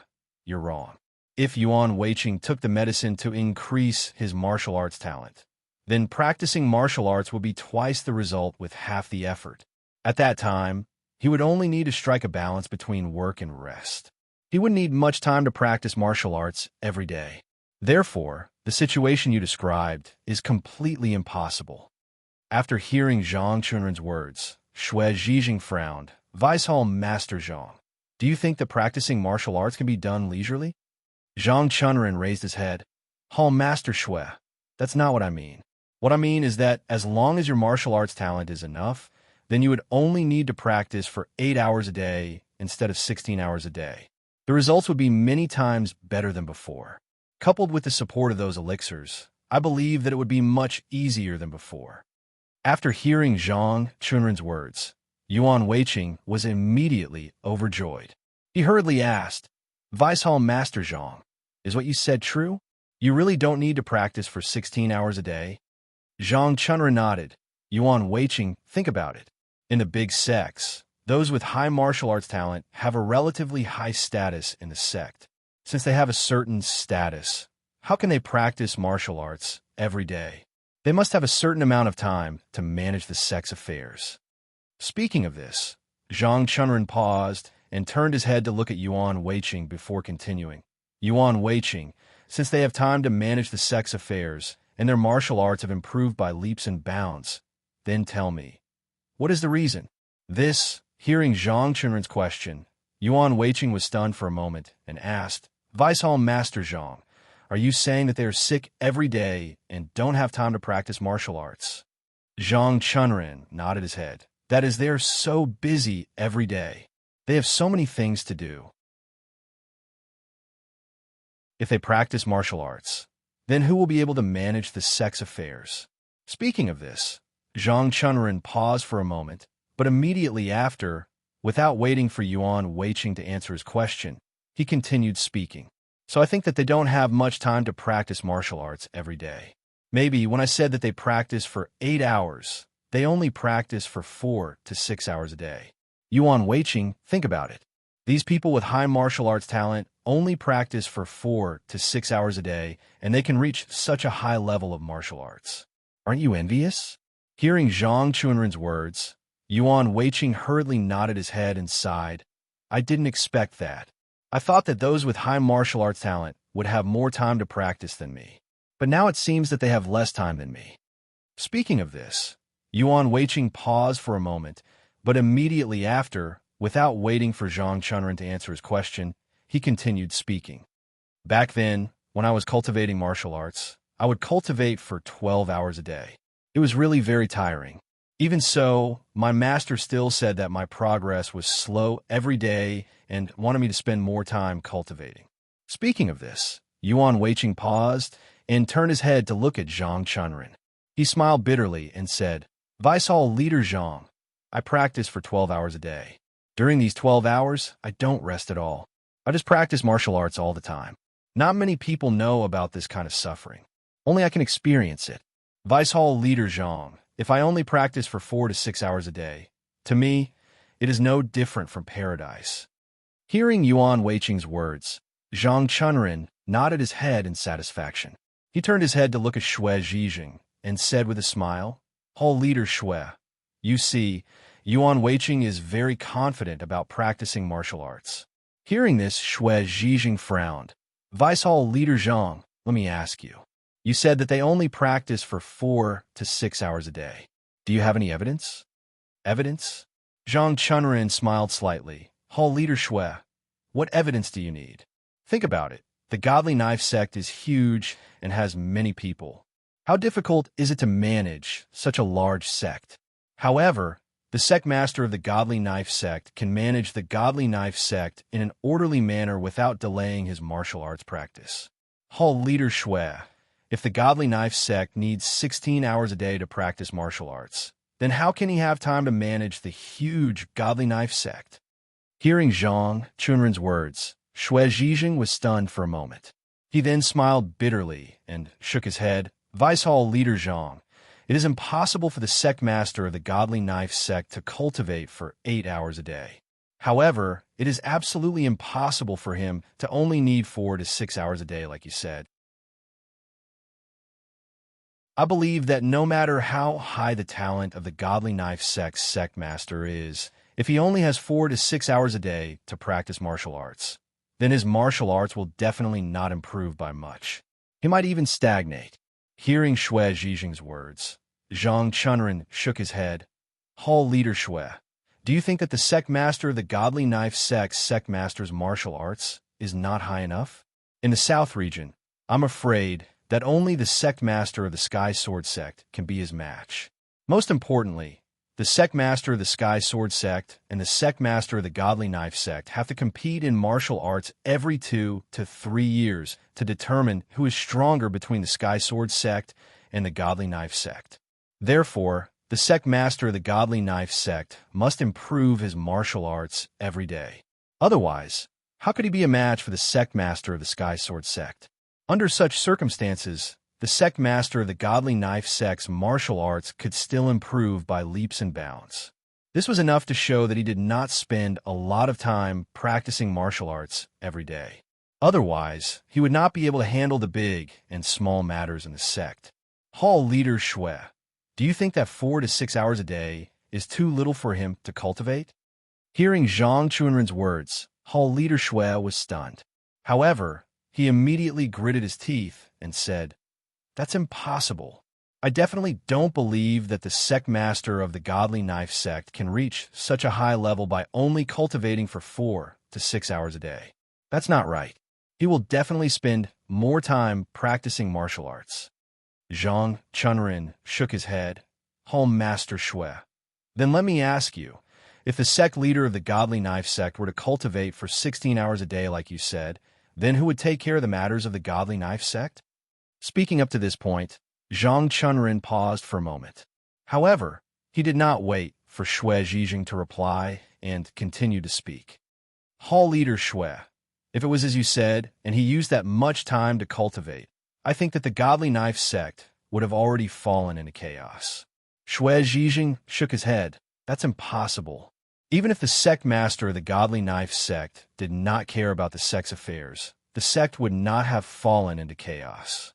you're wrong. If Yuan Weiqing took the medicine to increase his martial arts talent, then practicing martial arts would be twice the result with half the effort. At that time, he would only need to strike a balance between work and rest. He wouldn't need much time to practice martial arts every day. Therefore, the situation you described is completely impossible." After hearing Zhang Chunren's words, Shui Zhijing frowned. "Vice Hall Master Zhang, do you think that practicing martial arts can be done leisurely?" Zhang Chunren raised his head. "Hall Master Shui, that's not what I mean. What I mean is that as long as your martial arts talent is enough, then you would only need to practice for 8 hours a day instead of 16 hours a day. The results would be many times better than before. Coupled with the support of those elixirs, I believe that it would be much easier than before." After hearing Zhang Chunren's words, Yuan Weiqing was immediately overjoyed. He hurriedly asked, "Vice Hall Master Zhang, is what you said true? You really don't need to practice for 16 hours a day?" Zhang Chunren nodded. "Yuan Weiqing, think about it. In the big sects, those with high martial arts talent have a relatively high status in the sect. Since they have a certain status, how can they practice martial arts every day? They must have a certain amount of time to manage the sect's affairs." Speaking of this, Zhang Chunren paused and turned his head to look at Yuan Weiqing before continuing. "Yuan Weiqing, since they have time to manage the sect's affairs and their martial arts have improved by leaps and bounds, then tell me, what is the reason?" Hearing Zhang Chunren's question, Yuan Weiqing was stunned for a moment and asked, "Vice Hall Master Zhang, are you saying that they are sick every day and don't have time to practice martial arts?" Zhang Chunren nodded his head. "That is, they are so busy every day. They have so many things to do. If they practice martial arts, then who will be able to manage the sect's affairs?" Speaking of this, Zhang Chunren paused for a moment, but immediately after, without waiting for Yuan Weiqing to answer his question, he continued speaking. "So I think that they don't have much time to practice martial arts every day. Maybe when I said that they practice for 8 hours, they only practice for 4 to 6 hours a day. Yuan Weiqing, think about it. These people with high martial arts talent only practice for 4 to 6 hours a day, and they can reach such a high level of martial arts. Aren't you envious?" Hearing Zhang Chunren's words, Yuan Weiqing hurriedly nodded his head and sighed. "I didn't expect that. I thought that those with high martial arts talent would have more time to practice than me. But now it seems that they have less time than me." Speaking of this, Yuan Weiqing paused for a moment, but immediately after, without waiting for Zhang Chunren to answer his question, he continued speaking. "Back then, when I was cultivating martial arts, I would cultivate for 12 hours a day. It was really very tiring. Even so, my master still said that my progress was slow every day and wanted me to spend more time cultivating." Speaking of this, Yuan Weiqing paused and turned his head to look at Zhang Chunren. He smiled bitterly and said, "Vice Hall Leader Zhang, I practice for 12 hours a day. During these 12 hours, I don't rest at all. I just practice martial arts all the time. Not many people know about this kind of suffering. Only I can experience it. Vice Hall Leader Zhang, if I only practice for 4 to 6 hours a day, to me, it is no different from paradise." Hearing Yuan Weiqing's words, Zhang Chunren nodded his head in satisfaction. He turned his head to look at Shui Zhijing and said with a smile, "Hall Leader Shui, you see, Yuan Weiqing is very confident about practicing martial arts." Hearing this, Shui Zhijing frowned. "Vice Hall Leader Zhang, let me ask you. You said that they only practice for 4 to 6 hours a day. Do you have any evidence?" "Evidence?" Zhang Chunren smiled slightly. "Hall Leader Shui, what evidence do you need? Think about it. The Godly Knife sect is huge and has many people. How difficult is it to manage such a large sect? However, the sect master of the Godly Knife sect can manage the Godly Knife sect in an orderly manner without delaying his martial arts practice. Hall Leader Shui, if the Godly Knife sect needs 16 hours a day to practice martial arts, then how can he have time to manage the huge Godly Knife sect? Hearing Zhang Chunren's words, Shui Zhijing was stunned for a moment. He then smiled bitterly and shook his head. Vice Hall Leader Zhang, it is impossible for the sect master of the Godly Knife sect to cultivate for 8 hours a day. However, it is absolutely impossible for him to only need 4 to 6 hours a day, like you said. I believe that no matter how high the talent of the Godly Knife sect's sect master is, if he only has 4 to 6 hours a day to practice martial arts, then his martial arts will definitely not improve by much. He might even stagnate. Hearing Shui Zhijing's words, Zhang Chunren shook his head. Hall Leader Shui, do you think that the sect master of the Godly Knife sect's sect master's martial arts is not high enough? In the South region, I'm afraid that only the sect master of the Sky Sword sect can be his match. Most importantly, the sect master of the Sky Sword sect and the sect master of the Godly Knife sect have to compete in martial arts every 2 to 3 years to determine who is stronger between the Sky Sword sect and the Godly Knife sect. Therefore, the sect master of the Godly Knife sect must improve his martial arts every day. Otherwise, how could he be a match for the sect master of the Sky Sword sect? Under such circumstances, the sect master of the Godly Knife sect's martial arts could still improve by leaps and bounds. This was enough to show that he did not spend a lot of time practicing martial arts every day. Otherwise, he would not be able to handle the big and small matters in the sect. Hall Leader Shui, do you think that 4 to 6 hours a day is too little for him to cultivate? Hearing Zhang Chunren's words, Hall Leader Shui was stunned. However, he immediately gritted his teeth and said, "That's impossible. I definitely don't believe that the sect master of the Godly Knife sect can reach such a high level by only cultivating for 4 to 6 hours a day. That's not right. He will definitely spend more time practicing martial arts." Zhang Chunren shook his head. Home Master Shui, then let me ask you, if the sect leader of the Godly Knife sect were to cultivate for 16 hours a day like you said, then who would take care of the matters of the Godly Knife sect? Speaking up to this point, Zhang Chunren paused for a moment. However, he did not wait for Shui Zhijing to reply and continued to speak. Hall Leader Shui, if it was as you said, and he used that much time to cultivate, I think that the Godly Knife sect would have already fallen into chaos. Shui Zhijing shook his head. That's impossible. Even if the sect master of the Godly Knife sect did not care about the sect's affairs, the sect would not have fallen into chaos.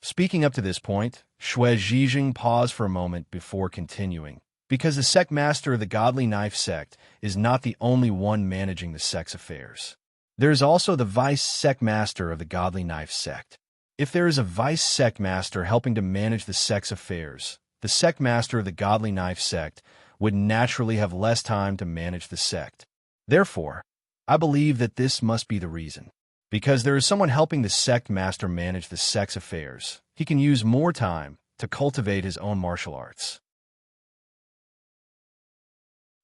Speaking up to this point, Shui Zhijing paused for a moment before continuing, because the sect master of the Godly Knife sect is not the only one managing the sect's affairs. There is also the vice sect master of the Godly Knife sect. If there is a vice sect master helping to manage the sect's affairs, the sect master of the Godly Knife sect would naturally have less time to manage the sect. Therefore, I believe that this must be the reason. Because there is someone helping the sect master manage the sect's affairs, he can use more time to cultivate his own martial arts.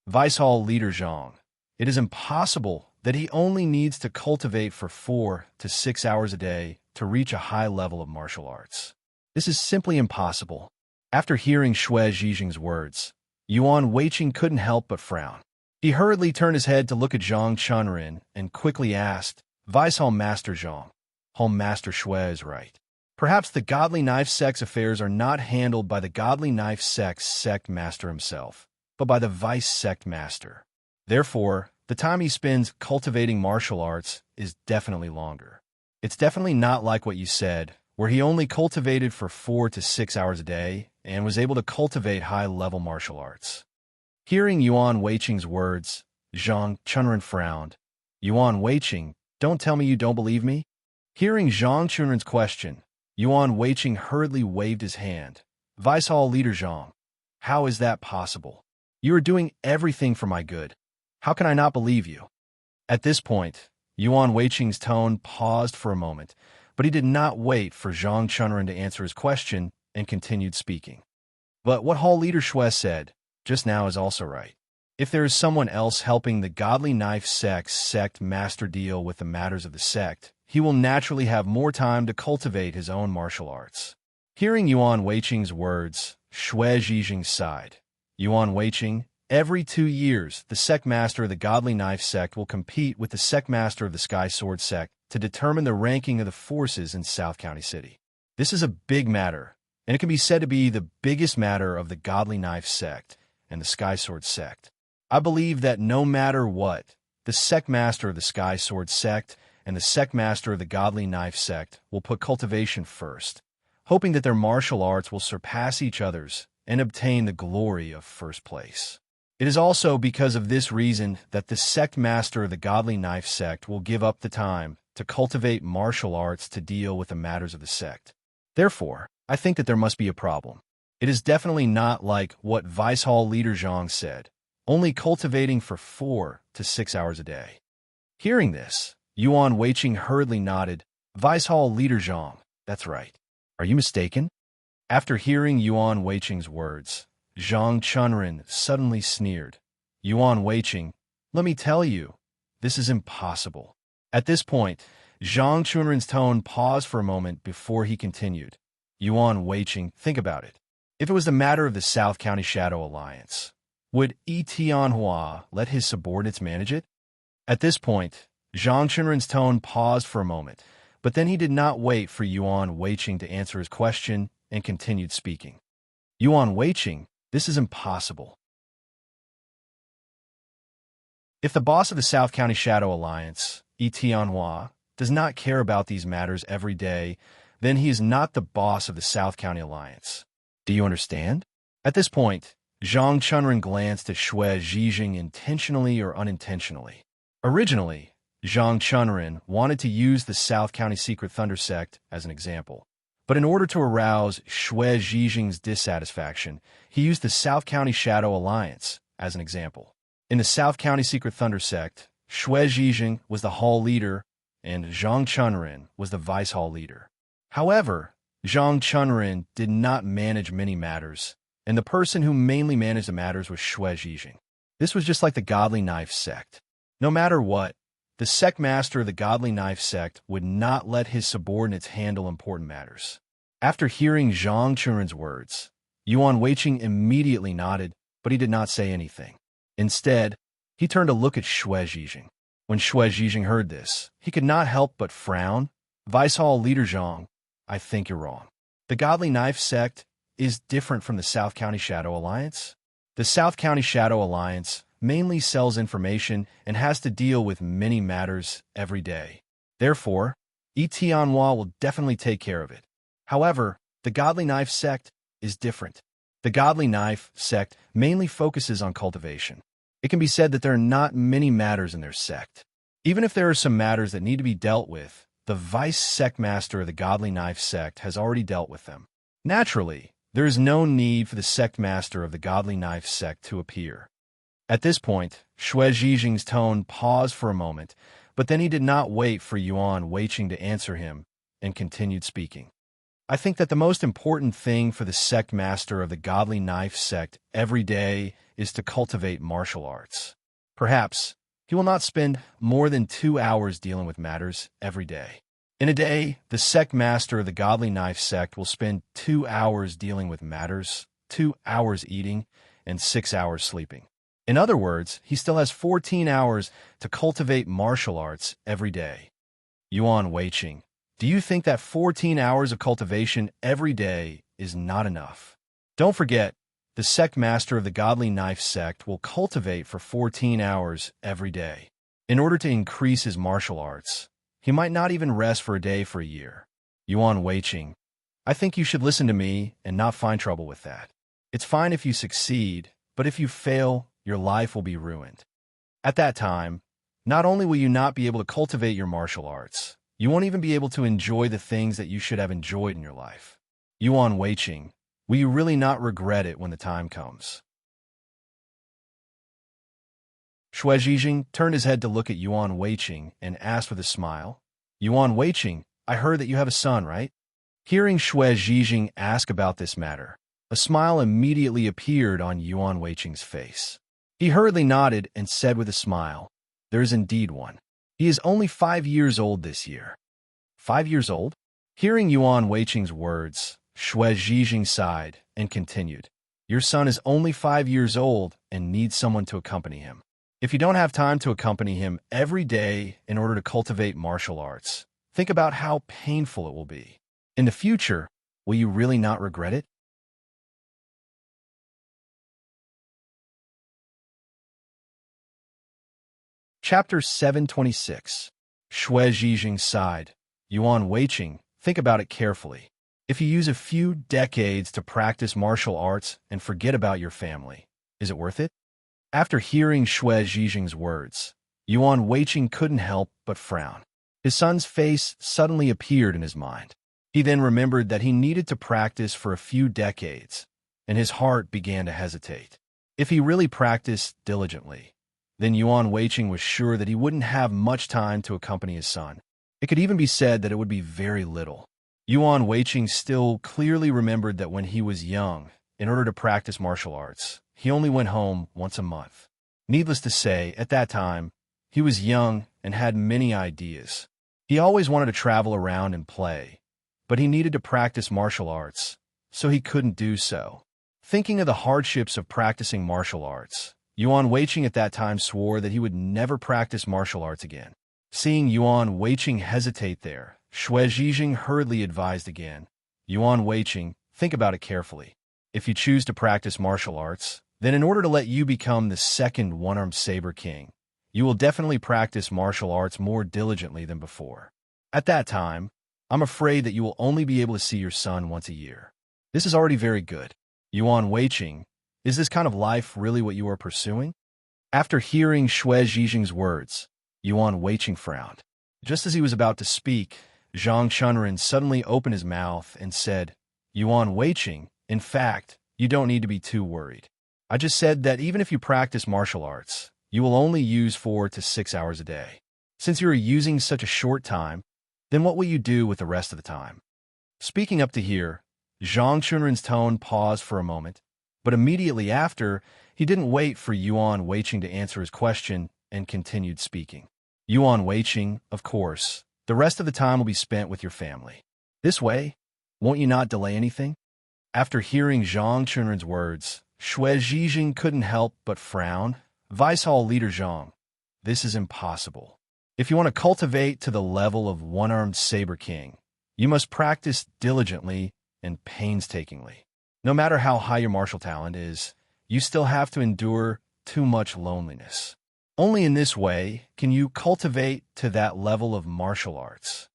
Vice Hall Leader Zhang, it is impossible that he only needs to cultivate for 4 to 6 hours a day to reach a high level of martial arts. This is simply impossible. After hearing Shui Zhijing's words, Yuan Weiqing couldn't help but frown. He hurriedly turned his head to look at Zhang Chunren and quickly asked, Vice Hall Master Zhang, Home Master Shui is right. Perhaps the Godly Knife sect's affairs are not handled by the Godly Knife sect's sect master himself, but by the vice sect master. Therefore, the time he spends cultivating martial arts is definitely longer. It's definitely not like what you said, where he only cultivated for 4 to 6 hours a day and was able to cultivate high-level martial arts. Hearing Yuan Weiqing's words, Zhang Chunren frowned. Yuan Weiqing, don't tell me you don't believe me? Hearing Zhang Chunren's question, Yuan Weiqing hurriedly waved his hand. Vice Hall Leader Zhang, how is that possible? You are doing everything for my good. How can I not believe you? At this point, Yuan Weiqing's tone paused for a moment, but he did not wait for Zhang Chunren to answer his question. and continued speaking. But what Hall Leader Shui said just now is also right. If there is someone else helping the Godly Knife sect master deal with the matters of the sect, he will naturally have more time to cultivate his own martial arts. Hearing Yuan Weiqing's words, Shui Zhijing sighed. Yuan Weiqing, every 2 years, the sect master of the Godly Knife sect will compete with the sect master of the Sky Sword sect to determine the ranking of the forces in South County City. This is a big matter, and it can be said to be the biggest matter of the Godly Knife sect and the Sky Sword sect. I believe that no matter what, the sect master of the Sky Sword sect and the sect master of the Godly Knife sect will put cultivation first, hoping that their martial arts will surpass each other's and obtain the glory of first place. It is also because of this reason that the sect master of the Godly Knife sect will give up the time to cultivate martial arts to deal with the matters of the sect. Therefore, I think that there must be a problem. It is definitely not like what Vice Hall Leader Zhang said, only cultivating for 4 to 6 hours a day. Hearing this, Yuan Weiqing hurriedly nodded. Vice Hall Leader Zhang, that's right. Are you mistaken? After hearing Yuan Weiqing's words, Zhang Chunren suddenly sneered. Yuan Weiqing, let me tell you, this is impossible. At this point, Zhang Chunren's tone paused for a moment before he continued. Yuan Weiqing, think about it. If it was the matter of the South County Shadow Alliance, would Yi Tianhua let his subordinates manage it? At this point, Zhang Chunren's tone paused for a moment, but then he did not wait for Yuan Weiqing to answer his question and continued speaking. Yuan Weiqing, this is impossible. If the boss of the South County Shadow Alliance, Yi Tianhua, does not care about these matters every day, then he is not the boss of the South County Alliance. Do you understand? At this point, Zhang Chunren glanced at Shui Zhijing intentionally or unintentionally. Originally, Zhang Chunren wanted to use the South County Secret Thunder sect as an example. But in order to arouse Shui Zhijing's dissatisfaction, he used the South County Shadow Alliance as an example. In the South County Secret Thunder sect, Shui Zhijing was the hall leader and Zhang Chunren was the vice hall leader. However, Zhang Chunren did not manage many matters, and the person who mainly managed the matters was Shui Zhijing. This was just like the Godly Knife sect. No matter what, the sect master of the Godly Knife sect would not let his subordinates handle important matters. After hearing Zhang Chunren's words, Yuan Weiqing immediately nodded, but he did not say anything. Instead, he turned to look at Shui Zhijing. When Shui Zhijing heard this, he could not help but frown. Vice Hall Leader Zhang, I think you're wrong. The Godly Knife sect is different from the South County Shadow Alliance. The South County Shadow Alliance mainly sells information and has to deal with many matters every day. Therefore, Yi Tianhua will definitely take care of it. However, the Godly Knife sect is different. The Godly Knife sect mainly focuses on cultivation. It can be said that there are not many matters in their sect. Even if there are some matters that need to be dealt with, the vice sect master of the Godly Knife sect has already dealt with them. Naturally, there is no need for the sect master of the Godly Knife sect to appear. At this point, Shui Zhijing's tone paused for a moment, but then he did not wait for Yuan Weiqing to answer him and continued speaking. I think that the most important thing for the sect master of the Godly Knife sect every day is to cultivate martial arts. Perhaps he will not spend more than 2 hours dealing with matters every day. In a day, the sect master of the Godly Knife sect will spend 2 hours dealing with matters, 2 hours eating, and 6 hours sleeping. In other words, he still has 14 hours to cultivate martial arts every day. Yuan Weiqing, do you think that 14 hours of cultivation every day is not enough? Don't forget, the sect master of the Godly Knife sect will cultivate for 14 hours every day. In order to increase his martial arts, he might not even rest for a day for a year. Yuan Weiqing, I think you should listen to me and not find trouble with that. It's fine if you succeed, but if you fail, your life will be ruined. At that time, not only will you not be able to cultivate your martial arts, you won't even be able to enjoy the things that you should have enjoyed in your life. Yuan Weiqing, will you really not regret it when the time comes? Shui Zhijing turned his head to look at Yuan Weiqing and asked with a smile, Yuan Weiqing, I heard that you have a son, right? Hearing Xue Zhijing ask about this matter, a smile immediately appeared on Yuan Weiqing's face. He hurriedly nodded and said with a smile, "There is indeed one. He is only 5 years old this year." 5 years old? Hearing Yuan Weiqing's words, Xue Zhijing sighed and continued, "Your son is only 5 years old and needs someone to accompany him. If you don't have time to accompany him every day in order to cultivate martial arts, think about how painful it will be. In the future, will you really not regret it?" Chapter 726. Xue Zhijing sighed. "Yuan Weiqing, think about it carefully. If you use a few decades to practice martial arts and forget about your family, is it worth it?" After hearing Xue Zhijing's words, Yuan Weiqing couldn't help but frown. His son's face suddenly appeared in his mind. He then remembered that he needed to practice for a few decades, and his heart began to hesitate. If he really practiced diligently, then Yuan Weiqing was sure that he wouldn't have much time to accompany his son. It could even be said that it would be very little. Yuan Weiqing still clearly remembered that when he was young, in order to practice martial arts, he only went home once a month. Needless to say, at that time, he was young and had many ideas. He always wanted to travel around and play, but he needed to practice martial arts, so he couldn't do so. Thinking of the hardships of practicing martial arts, Yuan Weiqing at that time swore that he would never practice martial arts again. Seeing Yuan Weiqing hesitate there, Xue Zhijing hurriedly advised again, "Yuan Weiqing, think about it carefully. If you choose to practice martial arts, then in order to let you become the second one-armed saber king, you will definitely practice martial arts more diligently than before. At that time, I'm afraid that you will only be able to see your son once a year. This is already very good. Yuan Weiqing, is this kind of life really what you are pursuing?" After hearing Xue Zhijing's words, Yuan Weiqing frowned. Just as he was about to speak, Zhang Chunren suddenly opened his mouth and said, "Yuan Weiqing, in fact, you don't need to be too worried. I just said that even if you practice martial arts, you will only use 4 to 6 hours a day. Since you are using such a short time, then what will you do with the rest of the time?" Speaking up to here, Zhang Chunren's tone paused for a moment, but immediately after, he didn't wait for Yuan Weiqing to answer his question and continued speaking. "Yuan Weiqing, of course, the rest of the time will be spent with your family. This way, won't you not delay anything?" After hearing Zhang Chunren's words, Xue Zhijing couldn't help but frown. "Vice Hall Leader Zhang, this is impossible. If you want to cultivate to the level of one-armed saber king, you must practice diligently and painstakingly. No matter how high your martial talent is, you still have to endure too much loneliness. Only in this way can you cultivate to that level of martial arts."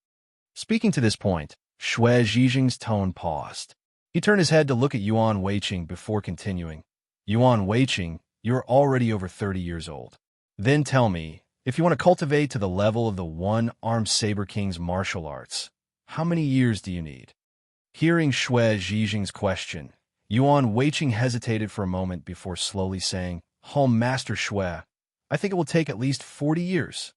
Speaking to this point, Xue Zhijing's tone paused. He turned his head to look at Yuan Weiqing before continuing, "Yuan Weiqing, you are already over 30 years old. Then tell me, if you want to cultivate to the level of the one-armed saber king's martial arts, how many years do you need?" Hearing Xue Zhijing's question, Yuan Weiqing hesitated for a moment before slowly saying, "Home Master Xue, I think it will take at least 40 years.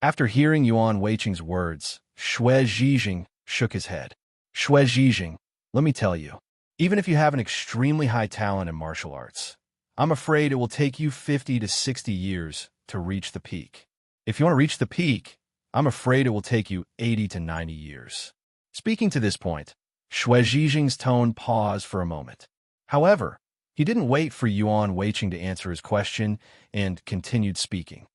After hearing Yuan Weiqing's words, Xue Zhijing shook his head. "Xue Zhijing, let me tell you, even if you have an extremely high talent in martial arts, I'm afraid it will take you 50 to 60 years to reach the peak. If you want to reach the peak, I'm afraid it will take you 80 to 90 years. Speaking to this point, Xue Zhijing's tone paused for a moment. However, he didn't wait for Yuan Weiqing to answer his question and continued speaking.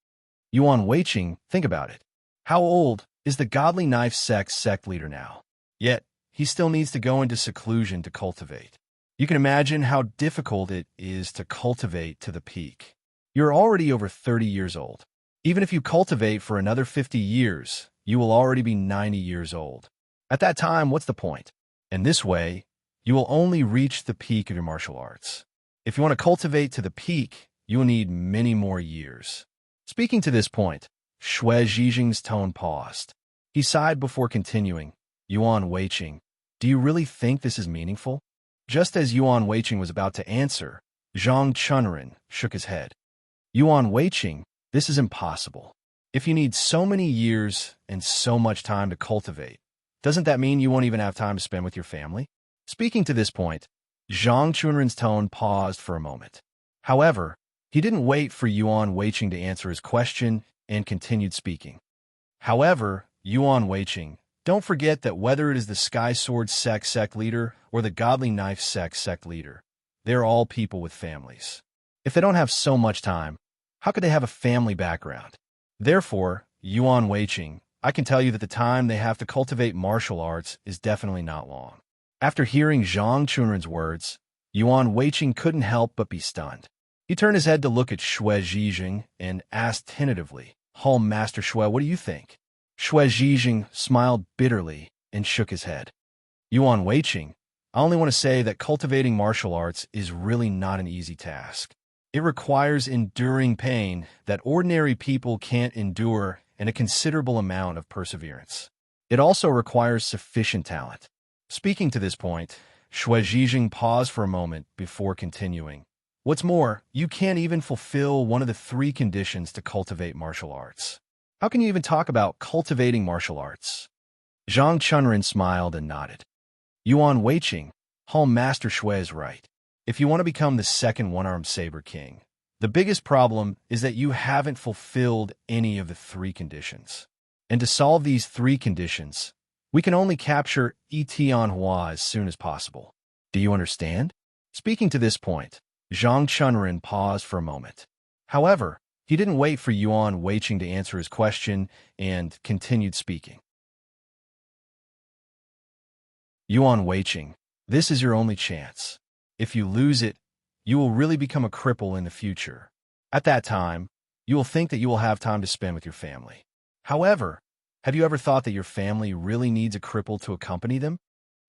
"Yuan Weiqing, think about it. How old is the Godly Knife sect leader now? Yet, he still needs to go into seclusion to cultivate. You can imagine how difficult it is to cultivate to the peak. You're already over 30 years old. Even if you cultivate for another 50 years, you will already be 90 years old. At that time, what's the point? In this way, you will only reach the peak of your martial arts. If you want to cultivate to the peak, you will need many more years." Speaking to this point, Xue Zhijing's tone paused. He sighed before continuing, "Yuan Weiqing, do you really think this is meaningful?" Just as Yuan Weiqing was about to answer, Zhang Chunren shook his head. "Yuan Weiqing, this is impossible. If you need so many years and so much time to cultivate, doesn't that mean you won't even have time to spend with your family? Speaking to this point, Zhang Chunren's tone paused for a moment. However, he didn't wait for Yuan Weiqing to answer his question and continued speaking. However, Yuan Weiqing, don't forget that whether it is the Sky Sword sect leader or the Godly Knife sect leader, they're all people with families. If they don't have so much time, how could they have a family background? Therefore, Yuan Weiqing, I can tell you that the time they have to cultivate martial arts is definitely not long. After hearing Zhang Chunren's words, Yuan Weiqing couldn't help but be stunned. He turned his head to look at Xue Zhijing and asked tentatively, Master Xue, what do you think? Xue Zhijing smiled bitterly and shook his head. Yuan Weiqing, I only want to say that cultivating martial arts is really not an easy task. It requires enduring pain that ordinary people can't endure and a considerable amount of perseverance. It also requires sufficient talent. Speaking to this point, Xue Zhijing paused for a moment before continuing. What's more, you can't even fulfill one of the 3 conditions to cultivate martial arts. How can you even talk about cultivating martial arts? Zhang Chunren smiled and nodded. Yuan Weiqing, Master Xue is right. If you want to become the second one-armed saber king, the biggest problem is that you haven't fulfilled any of the 3 conditions. And to solve these 3 conditions, we can only capture Etianhua as soon as possible. Do you understand? Speaking to this point, Zhang Chunren paused for a moment. However, he didn't wait for Yuan Weiqing to answer his question and continued speaking. Yuan Weiqing, this is your only chance. If you lose it, you will really become a cripple in the future. At that time, you will think that you will have time to spend with your family. However, have you ever thought that your family really needs a cripple to accompany them?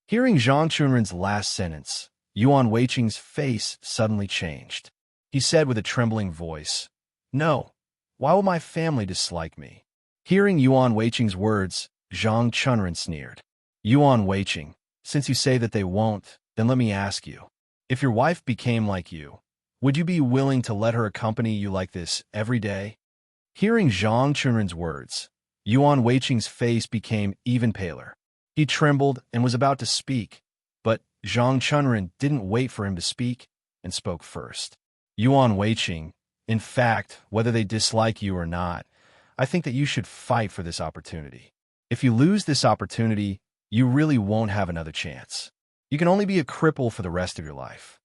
Hearing Zhang Chunren's last sentence, Yuan Weiqing's face suddenly changed. He said with a trembling voice, No, why will my family dislike me? Hearing Yuan Weiqing's words, Zhang Chunren sneered. Yuan Weiqing, since you say that they won't, then let me ask you. If your wife became like you, would you be willing to let her accompany you like this every day? Hearing Zhang Chunren's words, Yuan Weiqing's face became even paler. He trembled and was about to speak, but Zhang Chunren didn't wait for him to speak and spoke first. Yuan Weiqing, in fact, whether they dislike you or not, I think that you should fight for this opportunity. If you lose this opportunity, you really won't have another chance. You can only be a cripple for the rest of your life.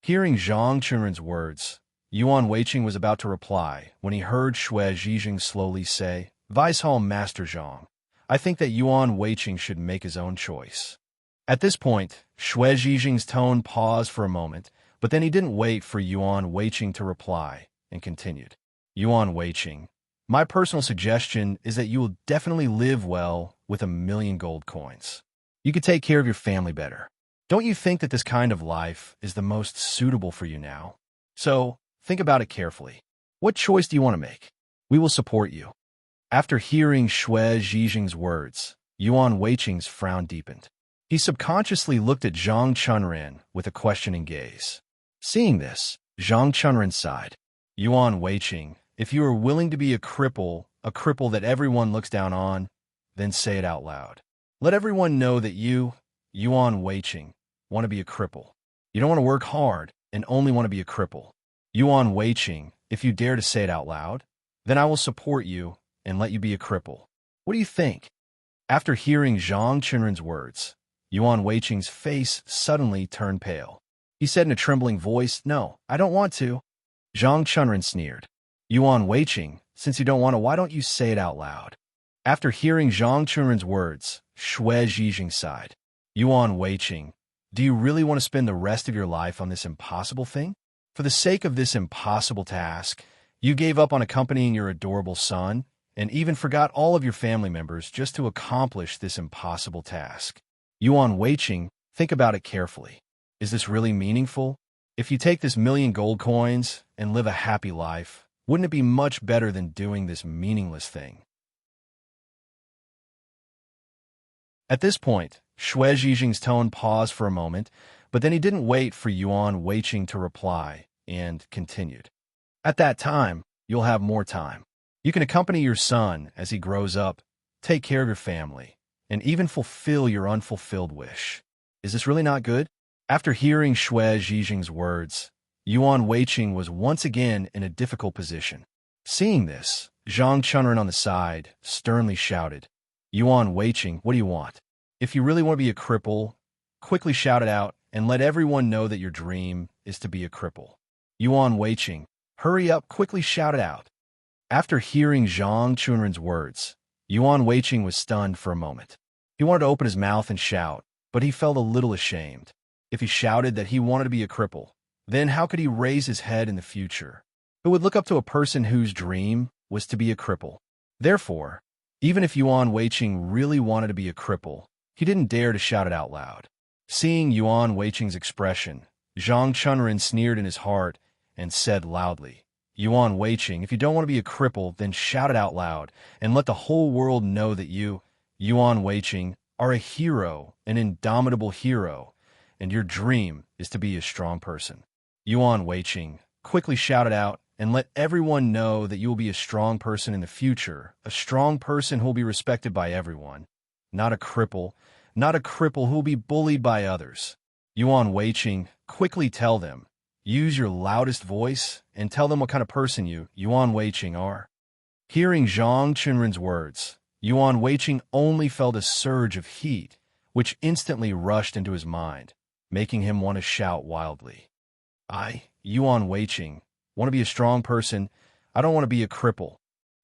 Hearing Zhang Chunren's words, Yuan Weiqing was about to reply when he heard Xue Zhijing slowly say, Vice-Hall Master Zhang, I think that Yuan Weiqing should make his own choice. At this point, Xue Zhijing's tone paused for a moment, but then he didn't wait for Yuan Weiqing to reply and continued. Yuan Weiqing, my personal suggestion is that you will definitely live well with 1,000,000 gold coins. You could take care of your family better. Don't you think that this kind of life is the most suitable for you now? So, think about it carefully. What choice do you want to make? We will support you. After hearing Xue Zhijing's words, Yuan Weiqing's frown deepened. He subconsciously looked at Zhang Chunren with a questioning gaze. Seeing this, Zhang Chunren sighed. Yuan Weiqing, if you are willing to be a cripple that everyone looks down on, then say it out loud. Let everyone know that you, Yuan Weiqing, want to be a cripple. You don't want to work hard and only want to be a cripple. Yuan Weiqing, if you dare to say it out loud, then I will support you and let you be a cripple. What do you think? After hearing Zhang Chunren's words, Yuan Weiqing's face suddenly turned pale. He said in a trembling voice, No, I don't want to. Zhang Chunren sneered. Yuan Weiqing, since you don't want to, why don't you say it out loud? After hearing Zhang Chunren's words, Xue Zhijing sighed. Yuan Weiqing, do you really want to spend the rest of your life on this impossible thing? For the sake of this impossible task, you gave up on accompanying your adorable son and even forgot all of your family members just to accomplish this impossible task. Yuan Weiqing, think about it carefully. Is this really meaningful? If you take this 1,000,000 gold coins and live a happy life, wouldn't it be much better than doing this meaningless thing? At this point, Xue Zhijing's tone paused for a moment, but then he didn't wait for Yuan Weiqing to reply and continued. At that time, you'll have more time. You can accompany your son as he grows up, take care of your family, and even fulfill your unfulfilled wish. Is this really not good? After hearing Shui Zhijing's words, Yuan Weiqing was once again in a difficult position. Seeing this, Zhang Chunren on the side sternly shouted, Yuan Weiqing, what do you want? If you really want to be a cripple, quickly shout it out and let everyone know that your dream is to be a cripple. Yuan Weiqing, hurry up, quickly shout it out. After hearing Zhang Chunren's words, Yuan Weiqing was stunned for a moment. He wanted to open his mouth and shout, but he felt a little ashamed. If he shouted that he wanted to be a cripple, then how could he raise his head in the future? Who would look up to a person whose dream was to be a cripple? Therefore, even if Yuan Weiqing really wanted to be a cripple, he didn't dare to shout it out loud. Seeing Yuan Weiqing's expression, Zhang Chunren sneered in his heart and said loudly, Yuan Weiqing, if you don't want to be a cripple, then shout it out loud and let the whole world know that you, Yuan Weiqing, are a hero, an indomitable hero, and your dream is to be a strong person. Yuan Weiqing, quickly shout it out and let everyone know that you will be a strong person in the future, a strong person who will be respected by everyone, not a cripple who will be bullied by others. Yuan Weiqing, quickly tell them, use your loudest voice and tell them what kind of person you, Yuan Weiqing, are. Hearing Zhang Chunren's words, Yuan Weiqing only felt a surge of heat, which instantly rushed into his mind, making him want to shout wildly. I, Yuan Weiqing, want to be a strong person. I don't want to be a cripple.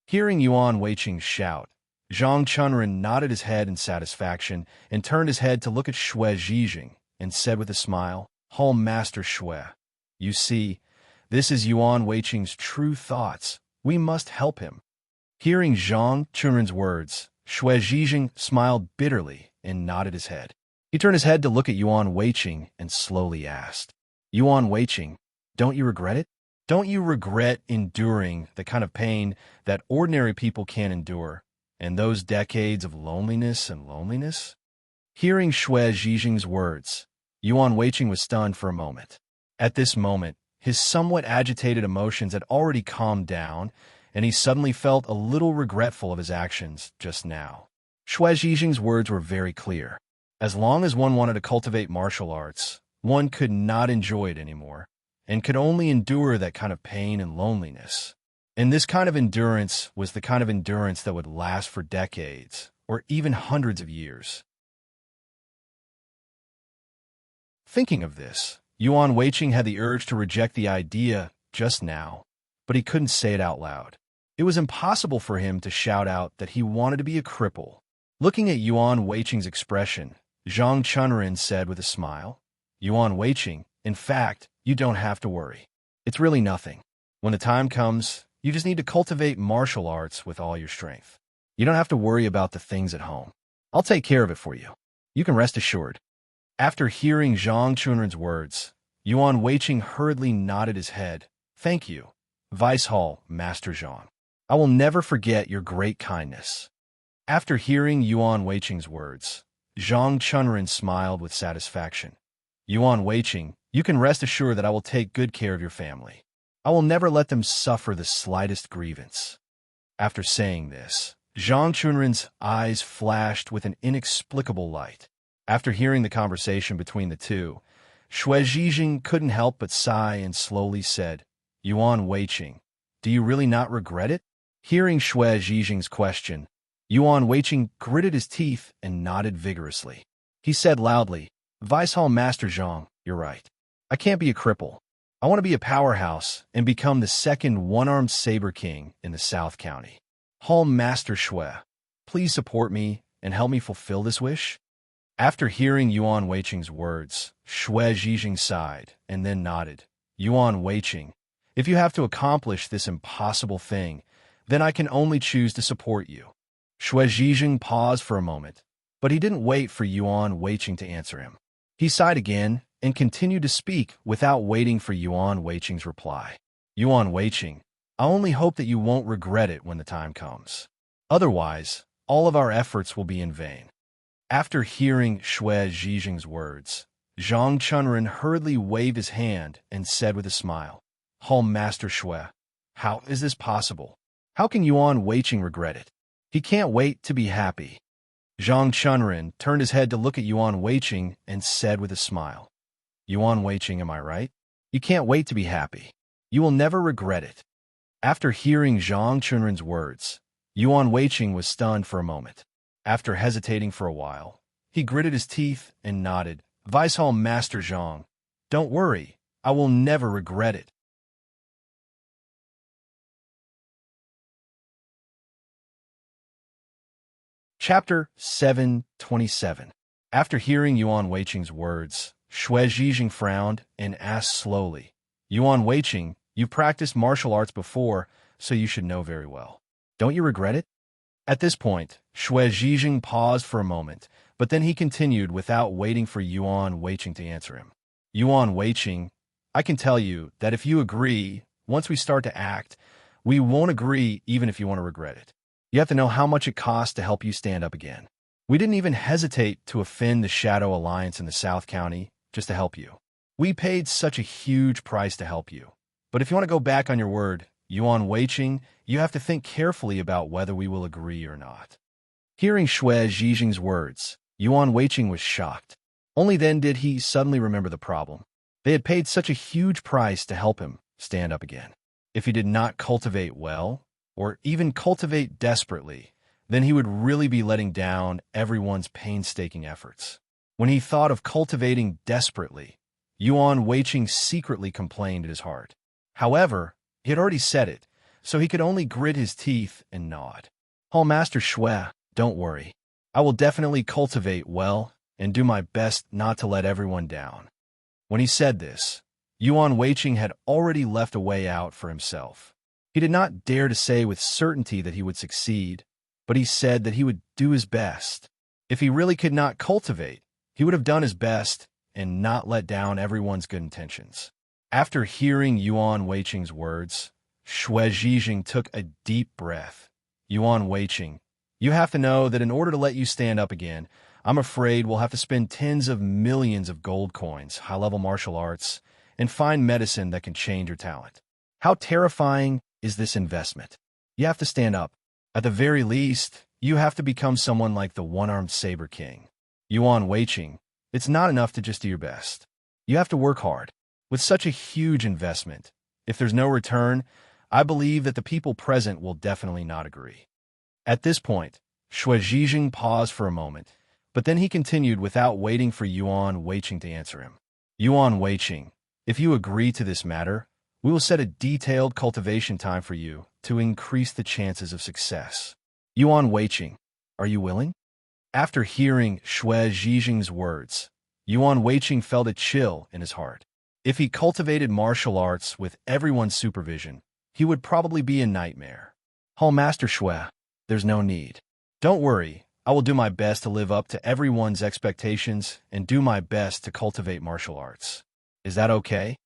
Hearing Yuan Weiqing shout, Zhang Chunren nodded his head in satisfaction and turned his head to look at Shui Zhijing and said with a smile, Hall Master Shui, you see, this is Yuan Weiqing's true thoughts. We must help him. Hearing Zhang Chunren's words, Shui Zhijing smiled bitterly and nodded his head. He turned his head to look at Yuan Weiqing and slowly asked, Yuan Weiqing, don't you regret it? Don't you regret enduring the kind of pain that ordinary people can't endure, and those decades of loneliness and loneliness? Hearing Shui Zhijing's words, Yuan Weiqing was stunned for a moment. At this moment, his somewhat agitated emotions had already calmed down, and he suddenly felt a little regretful of his actions just now. Shui Zhijing's words were very clear. As long as one wanted to cultivate martial arts, one could not enjoy it anymore, and could only endure that kind of pain and loneliness. And this kind of endurance was the kind of endurance that would last for decades, or even hundreds of years. Thinking of this, Yuan Weiqing had the urge to reject the idea just now, but he couldn't say it out loud. It was impossible for him to shout out that he wanted to be a cripple. Looking at Yuan Weiqing's expression, Zhang Chunren said with a smile, Yuan Weiqing, in fact, you don't have to worry. It's really nothing. When the time comes, you just need to cultivate martial arts with all your strength. You don't have to worry about the things at home. I'll take care of it for you. You can rest assured. After hearing Zhang Chunren's words, Yuan Weiqing hurriedly nodded his head. Thank you, Vice Hall Master Zhang. I will never forget your great kindness. After hearing Yuan Weiqing's words, Zhang Chunren smiled with satisfaction. Yuan Weiqing, you can rest assured that I will take good care of your family. I will never let them suffer the slightest grievance. After saying this, Zhang Chunren's eyes flashed with an inexplicable light. After hearing the conversation between the two, Shui Zhijing couldn't help but sigh and slowly said, Yuan Weiqing, do you really not regret it? Hearing Shui Zhijing's question, Yuan Weiqing gritted his teeth and nodded vigorously. He said loudly, Vice Hall Master Zhang, you're right. I can't be a cripple. I want to be a powerhouse and become the second one-armed saber king in the South County. Hall Master Shui, please support me and help me fulfill this wish. After hearing Yuan Weiqing's words, Shui Zhijing sighed and then nodded. Yuan Weiqing, if you have to accomplish this impossible thing, then I can only choose to support you. Shui Zhijing paused for a moment, but he didn't wait for Yuan Weiqing to answer him. He sighed again and continued to speak without waiting for Yuan Weiqing's reply. Yuan Weiqing, I only hope that you won't regret it when the time comes. Otherwise, all of our efforts will be in vain. After hearing Shui Zhijing's words, Zhang Chunren hurriedly waved his hand and said with a smile, Hall Master Shui, how is this possible? How can Yuan Weiqing regret it? He can't wait to be happy. Zhang Chunren turned his head to look at Yuan Weiqing and said with a smile, Yuan Weiqing, am I right? You can't wait to be happy. You will never regret it. After hearing Zhang Chunren's words, Yuan Weiqing was stunned for a moment. After hesitating for a while, he gritted his teeth and nodded. Vice Hall Master Zhang, don't worry, I will never regret it. Chapter 727. After hearing Yuan Weiqing's words, Xue Zhijing frowned and asked slowly, Yuan Weiqing, you've practiced martial arts before, so you should know very well. Don't you regret it? At this point, Xue Zhijing paused for a moment, but then he continued without waiting for Yuan Weiqing to answer him. Yuan Weiqing, I can tell you that if you agree, once we start to act, we won't agree even if you want to regret it. You have to know how much it costs to help you stand up again. We didn't even hesitate to offend the Shadow Alliance in the South County just to help you. We paid such a huge price to help you. But if you want to go back on your word, Yuan Weiqing, you have to think carefully about whether we will agree or not. Hearing Xue Zhijing's words, Yuan Weiqing was shocked. Only then did he suddenly remember the problem. They had paid such a huge price to help him stand up again. If he did not cultivate well, or even cultivate desperately, then he would really be letting down everyone's painstaking efforts. When he thought of cultivating desperately, Yuan Weiqing secretly complained in his heart. However, he had already said it, so he could only grit his teeth and nod. Hall Master Xue, don't worry. I will definitely cultivate well and do my best not to let everyone down. When he said this, Yuan Weiqing had already left a way out for himself. He did not dare to say with certainty that he would succeed, but he said that he would do his best. If he really could not cultivate, he would have done his best and not let down everyone's good intentions. After hearing Yuan Weiqing's words, Xue Zhijing took a deep breath. Yuan Weiqing, you have to know that in order to let you stand up again, I'm afraid we'll have to spend tens of millions of gold coins, high-level martial arts, and find medicine that can change your talent. How terrifying is this investment? You have to stand up. At the very least, you have to become someone like the one-armed saber king. Yuan Weiqing, it's not enough to just do your best. You have to work hard. With such a huge investment, if there's no return, I believe that the people present will definitely not agree. At this point, Xue Zhijing paused for a moment, but then he continued without waiting for Yuan Weiqing to answer him. Yuan Weiqing, if you agree to this matter, we will set a detailed cultivation time for you to increase the chances of success. Yuan Weiqing, are you willing? After hearing Xue Zhijing's words, Yuan Weiqing felt a chill in his heart. If he cultivated martial arts with everyone's supervision, he would probably be a nightmare. Hall Master Xue, there's no need. Don't worry, I will do my best to live up to everyone's expectations and do my best to cultivate martial arts. Is that okay?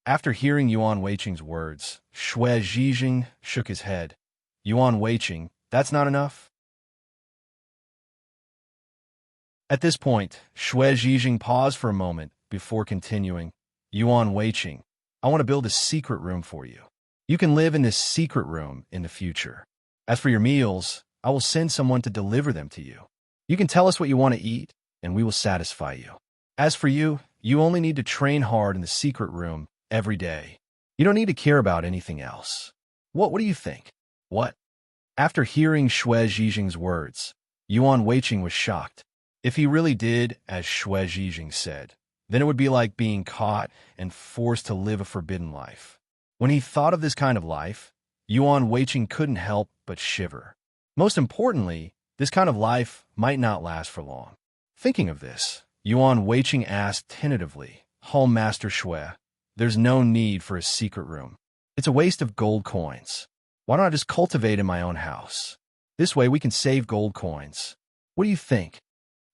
After hearing Yuan Weiqing's words, Xue Zhijing shook his head. Yuan Weiqing, that's not enough? At this point, Xue Zhijing paused for a moment before continuing. Yuan Weiqing, I want to build a secret room for you. You can live in this secret room in the future. As for your meals, I will send someone to deliver them to you. You can tell us what you want to eat, and we will satisfy you. As for you, you only need to train hard in the secret room every day. You don't need to care about anything else. What do you think? What? After hearing Xue Zhijing's words, Yuan Weiqing was shocked. If he really did, as Xue Zhijing said, then it would be like being caught and forced to live a forbidden life. When he thought of this kind of life, Yuan Weiqing couldn't help but shiver. Most importantly, this kind of life might not last for long. Thinking of this, Yuan Weiqing asked tentatively, Hall Master Xue, there's no need for a secret room. It's a waste of gold coins. Why don't I just cultivate in my own house? This way we can save gold coins. What do you think?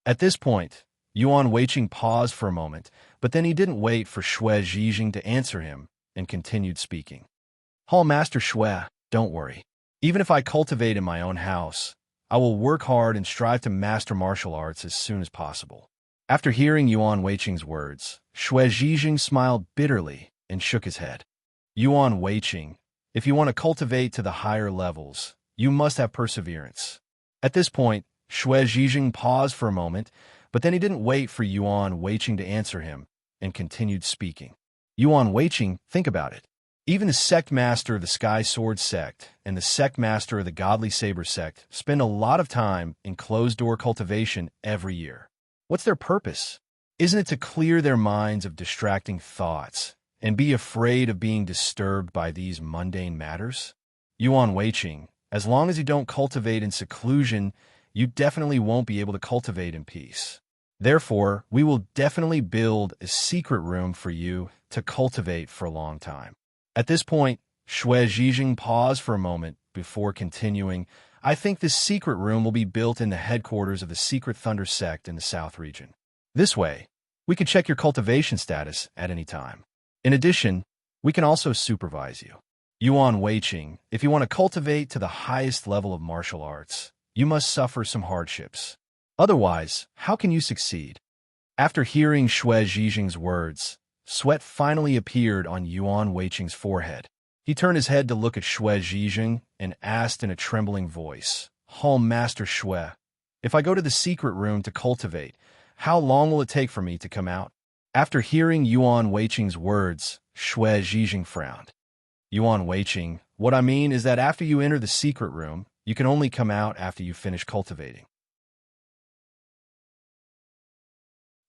At this point, Yuan Weiqing paused for a moment, but then he didn't wait for Xue Zhijing to answer him and continued speaking. Hall Master Xue, don't worry. Even if I cultivate in my own house, I will work hard and strive to master martial arts as soon as possible. After hearing Yuan Weiqing's words, Xue Zhijing smiled bitterly and shook his head. Yuan Weiqing, If you want to cultivate to the higher levels, you must have perseverance. At this point, Xue Zhijing paused for a moment, but then he didn't wait for Yuan Weiqing to answer him, and continued speaking. Yuan Weiqing, think about it. Even the sect master of the Sky Sword sect and the sect master of the Godly Saber sect spend a lot of time in closed-door cultivation every year. What's their purpose? Isn't it to clear their minds of distracting thoughts and be afraid of being disturbed by these mundane matters? Yuan Weiqing, as long as you don't cultivate in seclusion, you definitely won't be able to cultivate in peace. Therefore, we will definitely build a secret room for you to cultivate for a long time. At this point, Xue Zhijing paused for a moment before continuing. I think this secret room will be built in the headquarters of the Secret Thunder sect in the South region. This way, we can check your cultivation status at any time. In addition, we can also supervise you. Yuan Weiqing, if you want to cultivate to the highest level of martial arts, you must suffer some hardships. Otherwise, how can you succeed? After hearing Xue Zhijing's words, sweat finally appeared on Yuan Weiqing's forehead. He turned his head to look at Xue Zhijing and asked in a trembling voice, Master Xue, if I go to the secret room to cultivate, how long will it take for me to come out? After hearing Yuan Weiqing's words, Xue Zhijing frowned. Yuan Weiqing, what I mean is that after you enter the secret room, you can only come out after you finish cultivating.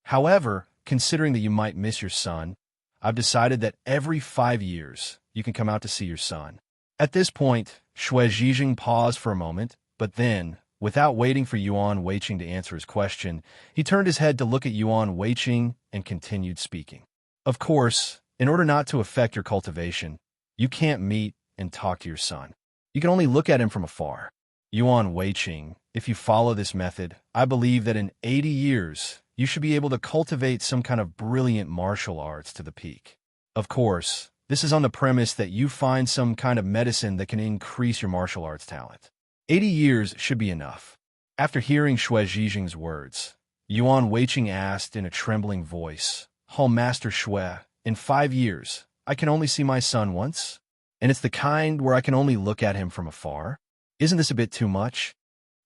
However, considering that you might miss your son, I've decided that every 5 years, you can come out to see your son. At this point, Xue Zhijing paused for a moment, but then, without waiting for Yuan Weiqing to answer his question, he turned his head to look at Yuan Weiqing and continued speaking. Of course, in order not to affect your cultivation, you can't meet and talk to your son. You can only look at him from afar. Yuan Weiqing, if you follow this method, I believe that in 80 years, you should be able to cultivate some kind of brilliant martial arts to the peak. Of course, this is on the premise that you find some kind of medicine that can increase your martial arts talent. 80 years should be enough. After hearing Xue Zhijing's words, Yuan Weiqing asked in a trembling voice, Master Xue, in 5 years, I can only see my son once? And it's the kind where I can only look at him from afar? Isn't this a bit too much?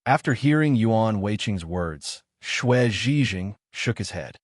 After hearing Yuan Weiqing's words, Xue Zhijing shook his head.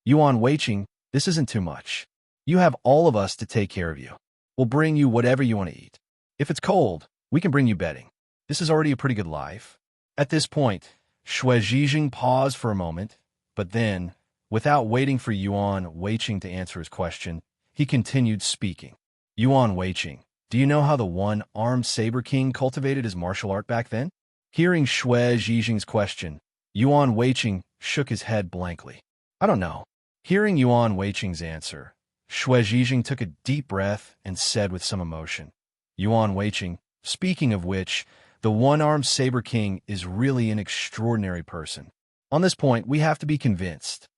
Yuan Weiqing, this isn't too much. You have all of us to take care of you. We'll bring you whatever you want to eat. If it's cold, we can bring you bedding. This is already a pretty good life. At this point, Xue Zhijing paused for a moment, but then, without waiting for Yuan Weiqing to answer his question, he continued speaking. Yuan Weiqing, do you know how the one-armed Saber King cultivated his martial art back then? Hearing Xue Zhijing's question, Yuan Weiqing shook his head blankly. I don't know. Hearing Yuan Weiqing's answer, Xue Zhijing took a deep breath and said with some emotion, Yuan Weiqing, speaking of which, the one-armed Saber King is really an extraordinary person. On this point, we have to be convinced.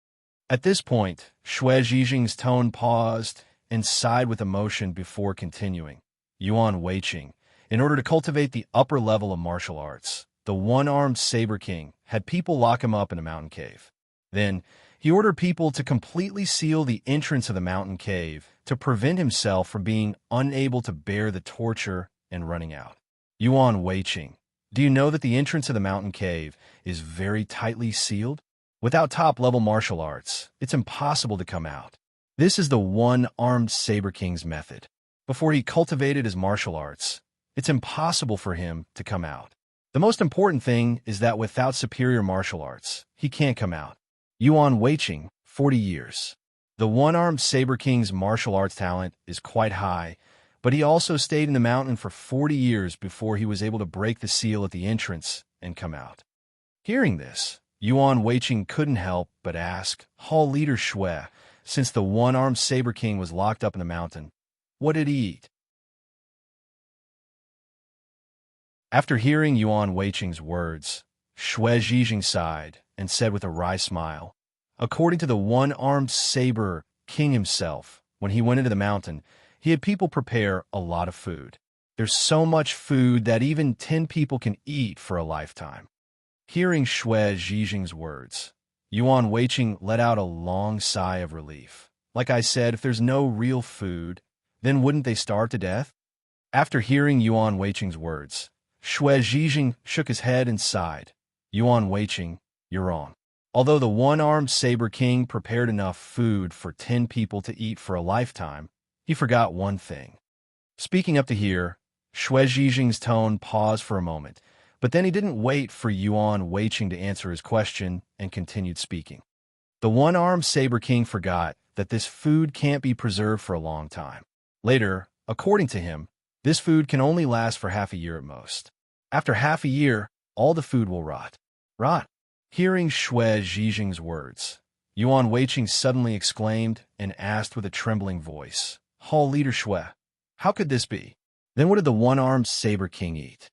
At this point, Xue Zhijing's tone paused and sighed with emotion before continuing. Yuan Weiqing, in order to cultivate the upper level of martial arts, the one-armed Saber King had people lock him up in a mountain cave. Then, he ordered people to completely seal the entrance of the mountain cave to prevent himself from being unable to bear the torture and running out. Yuan Weiqing, do you know that the entrance of the mountain cave is very tightly sealed? Without top-level martial arts, it's impossible to come out. This is the one-armed Saber King's method. Before he cultivated his martial arts, it's impossible for him to come out. The most important thing is that without superior martial arts, he can't come out. Yuan Weiqing, 40 years. The one-armed Saber King's martial arts talent is quite high, but he also stayed in the mountain for 40 years before he was able to break the seal at the entrance and come out. Hearing this, Yuan Weiqing couldn't help but ask, Hall Leader Xue, since the one-armed Saber King was locked up in the mountain, what did he eat? After hearing Yuan Weiqing's words, Xue Zhijing sighed and said with a wry smile, according to the one-armed Saber King himself, when he went into the mountain, he had people prepare a lot of food. There's so much food that even 10 people can eat for a lifetime. Hearing Xue Zhijing's words, Yuan Weiqing let out a long sigh of relief. Like I said, if there's no real food, then wouldn't they starve to death? After hearing Yuan Weiqing's words, Shui Zhijing shook his head and sighed. Yuan Weiqing, you're wrong. Although the one-armed Saber King prepared enough food for 10 people to eat for a lifetime, he forgot one thing. Speaking up to here, Shui Zhijing's tone paused for a moment, but then he didn't wait for Yuan Weiqing to answer his question and continued speaking. The one-armed Saber King forgot that this food can't be preserved for a long time. Later, according to him, this food can only last for half a year at most. After half a year, all the food will rot. Rot. Hearing Shui Zhijing's words, Yuan Weiqing suddenly exclaimed and asked with a trembling voice, Hall Leader Shui, how could this be? Then what did the one-armed Saber King eat?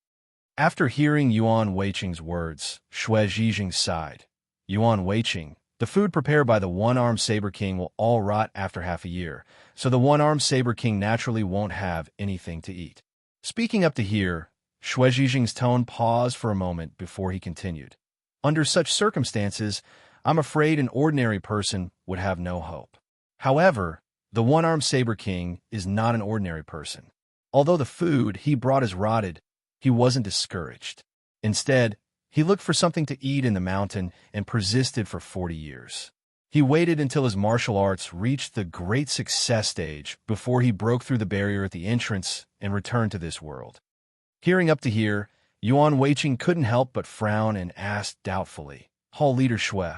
After hearing Yuan Weiqing's words, Shui Zhijing sighed. Yuan Weiqing, the food prepared by the one-armed Saber King will all rot after half a year, so the one-armed Saber King naturally won't have anything to eat. Speaking up to here, Shui Zhijing's tone paused for a moment before he continued. Under such circumstances, I'm afraid an ordinary person would have no hope. However, the one-armed Saber King is not an ordinary person. Although the food he brought is rotted, he wasn't discouraged. Instead, he looked for something to eat in the mountain and persisted for 40 years. He waited until his martial arts reached the great success stage before he broke through the barrier at the entrance and returned to this world. Hearing up to here, Yuan Weiqing couldn't help but frown and asked doubtfully, Hall Leader Shui,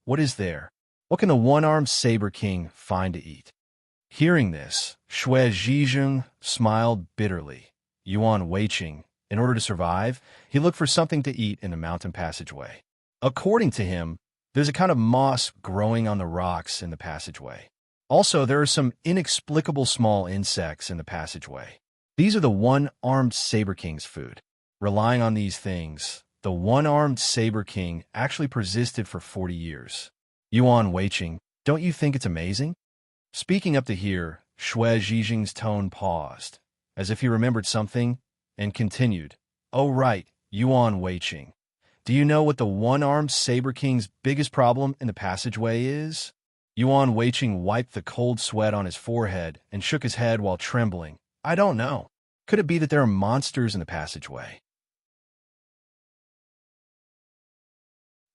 what is there? What can the one-armed Saber King find to eat? Hearing this, Shui Zhijing smiled bitterly. Yuan Weiqing, in order to survive, he looked for something to eat in the mountain passageway. According to him, there's a kind of moss growing on the rocks in the passageway. Also, there are some inexplicable small insects in the passageway. These are the one-armed Saber King's food. Relying on these things, the one-armed Saber King actually persisted for 40 years. Yuan Weiqing, don't you think it's amazing? Speaking up to here, Shui Zhijing's tone paused, as if he remembered something, and continued. Oh right, Yuan Weiqing. Do you know what the one-armed Saber King's biggest problem in the passageway is? Yuan Weiqing wiped the cold sweat on his forehead and shook his head while trembling. I don't know. Could it be that there are monsters in the passageway?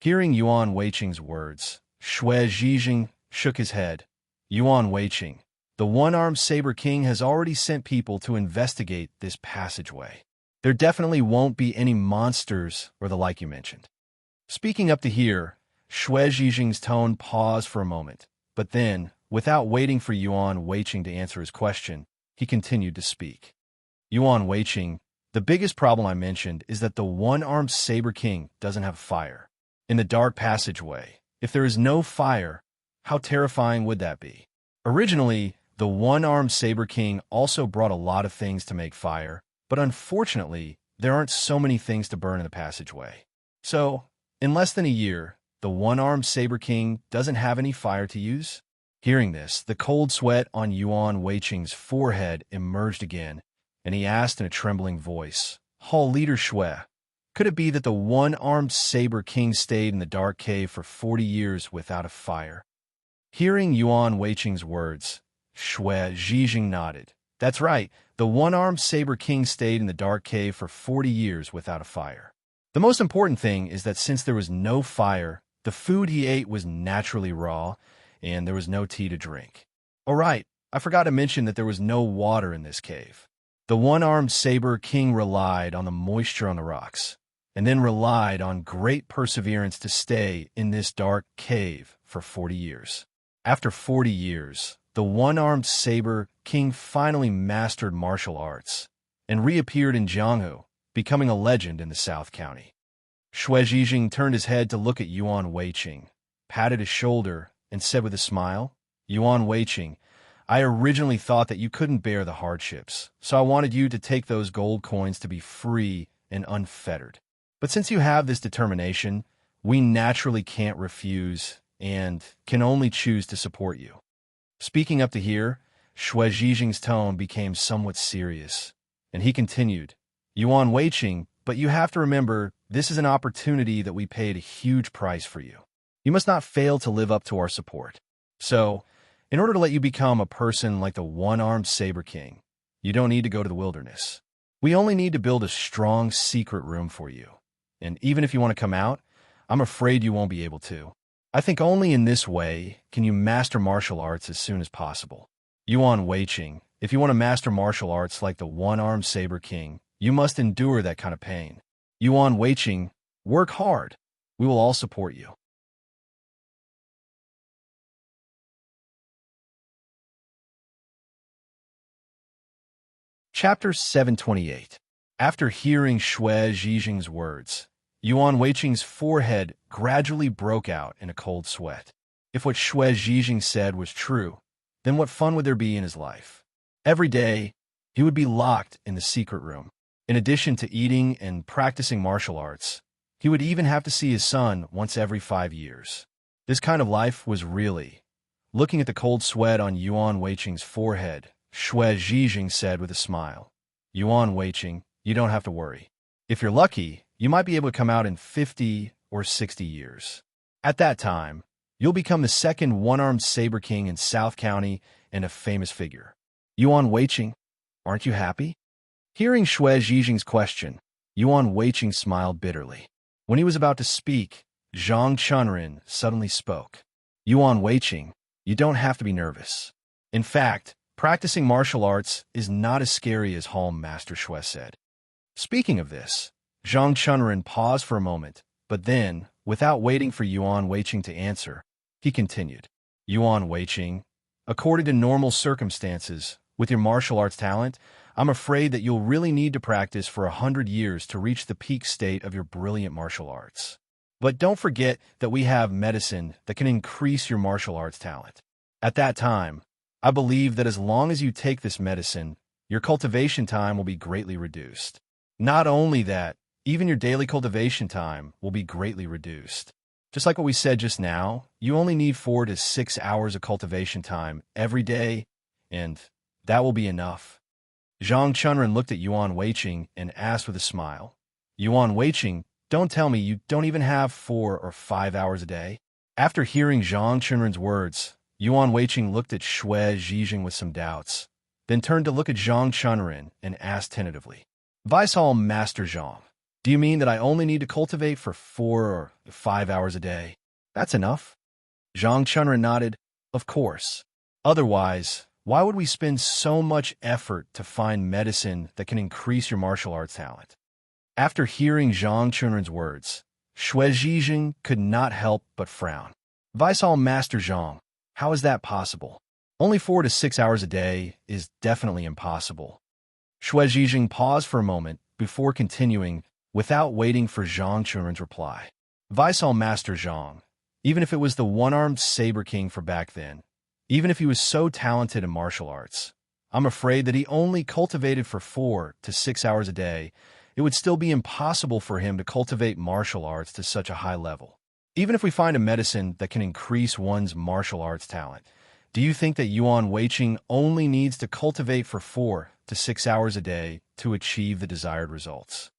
Hearing Yuan Weiqing's words, Shui Zhijing shook his head. Yuan Weiqing, the one-armed Saber King has already sent people to investigate this passageway. There definitely won't be any monsters or the like you mentioned. Speaking up to here, Shui Zhijing's tone paused for a moment, but then, without waiting for Yuan Weiqing to answer his question, he continued to speak. Yuan Weiqing, the biggest problem I mentioned is that the one-armed Saber King doesn't have fire. In the dark passageway, if there is no fire, how terrifying would that be? Originally, the one-armed Saber King also brought a lot of things to make fire, but unfortunately, there aren't so many things to burn in the passageway. So, in less than a year, the one-armed Saber King doesn't have any fire to use? Hearing this, the cold sweat on Yuan Weiqing's forehead emerged again, and he asked in a trembling voice, Hall Leader Shui, could it be that the one-armed Saber King stayed in the dark cave for 40 years without a fire? Hearing Yuan Weiqing's words, Shui Zhijing nodded. That's right, the one-armed Saber King stayed in the dark cave for 40 years without a fire. The most important thing is that since there was no fire, the food he ate was naturally raw, and there was no tea to drink. Oh right, I forgot to mention that there was no water in this cave. The one-armed Saber King relied on the moisture on the rocks, and then relied on great perseverance to stay in this dark cave for 40 years. After 40 years, the one-armed Saber King finally mastered martial arts and reappeared in Jianghu, becoming a legend in the South County. Shui Zhijing turned his head to look at Yuan Weiqing, patted his shoulder, and said with a smile, Yuan Weiqing, I originally thought that you couldn't bear the hardships, so I wanted you to take those gold coins to be free and unfettered. But since you have this determination, we naturally can't refuse and can only choose to support you. Speaking up to here, Shui Zhijing's tone became somewhat serious, and he continued, Yuan Weiqing, but you have to remember, this is an opportunity that we paid a huge price for you. You must not fail to live up to our support. So, in order to let you become a person like the one-armed Saber King, You don't need to go to the wilderness. We only need to build a strong secret room for you. And even if you want to come out, I'm afraid you won't be able to. I think only in this way can you master martial arts as soon as possible. Yuan Weiqing, if you want to master martial arts like the one-armed saber king, you must endure that kind of pain. Yuan Weiqing, work hard. We will all support you. Chapter 728. After hearing Xue Zhijing's words, Yuan Weiqing's forehead gradually broke out in a cold sweat. If what Xue Zhijing said was true, then what fun would there be in his life? Every day, he would be locked in the secret room. In addition to eating and practicing martial arts, he would even have to see his son once every 5 years. This kind of life was really... Looking at the cold sweat on Yuan Weiqing's forehead, Xue Zhijing said with a smile, Yuan Weiqing, you don't have to worry. If you're lucky, you might be able to come out in 50 or 60 years. At that time, you'll become the second one-armed saber king in South County and a famous figure. Yuan Weiqing, aren't you happy? Hearing Xue Zhijing's question, Yuan Weiqing smiled bitterly. When he was about to speak, Zhang Chunrin suddenly spoke. Yuan Weiqing, you don't have to be nervous. In fact, practicing martial arts is not as scary as Hall Master Xue said. Speaking of this, Zhang Chunrin paused for a moment, but then, without waiting for Yuan Weiqing to answer, he continued. Yuan Weiqing, according to normal circumstances, with your martial arts talent, I'm afraid that you'll really need to practice for 100 years to reach the peak state of your brilliant martial arts. But don't forget that we have medicine that can increase your martial arts talent. At that time, I believe that as long as you take this medicine, your cultivation time will be greatly reduced. Not only that, even your daily cultivation time will be greatly reduced. Just like what we said just now, you only need 4 to 6 hours of cultivation time every day, and that will be enough. Zhang Chunrin looked at Yuan Weiqing and asked with a smile, Yuan Weiqing, don't tell me you don't even have 4 or 5 hours a day? After hearing Zhang Chunrin's words, Yuan Weiqing looked at Xue Zhijing with some doubts, then turned to look at Zhang Chunrin and asked tentatively, Vice Hall Master Zhang, do you mean that I only need to cultivate for 4 or 5 hours a day? That's enough? Zhang Chunrin nodded, of course. Otherwise, why would we spend so much effort to find medicine that can increase your martial arts talent? After hearing Zhang Chunrin's words, Xue Zhijing could not help but frown. Vice Hall Master Zhang, how is that possible? Only 4 to 6 hours a day is definitely impossible. Xue Zhijing paused for a moment before continuing without waiting for Zhang Chunrin's reply. Vice Hall Master Zhang, even if it was the one-armed saber king for back then, even if he was so talented in martial arts, I'm afraid that he only cultivated for 4 to 6 hours a day. It would still be impossible for him to cultivate martial arts to such a high level. Even if we find a medicine that can increase one's martial arts talent, do you think that Yuan Weiqing only needs to cultivate for 4 to 6 hours a day to achieve the desired results?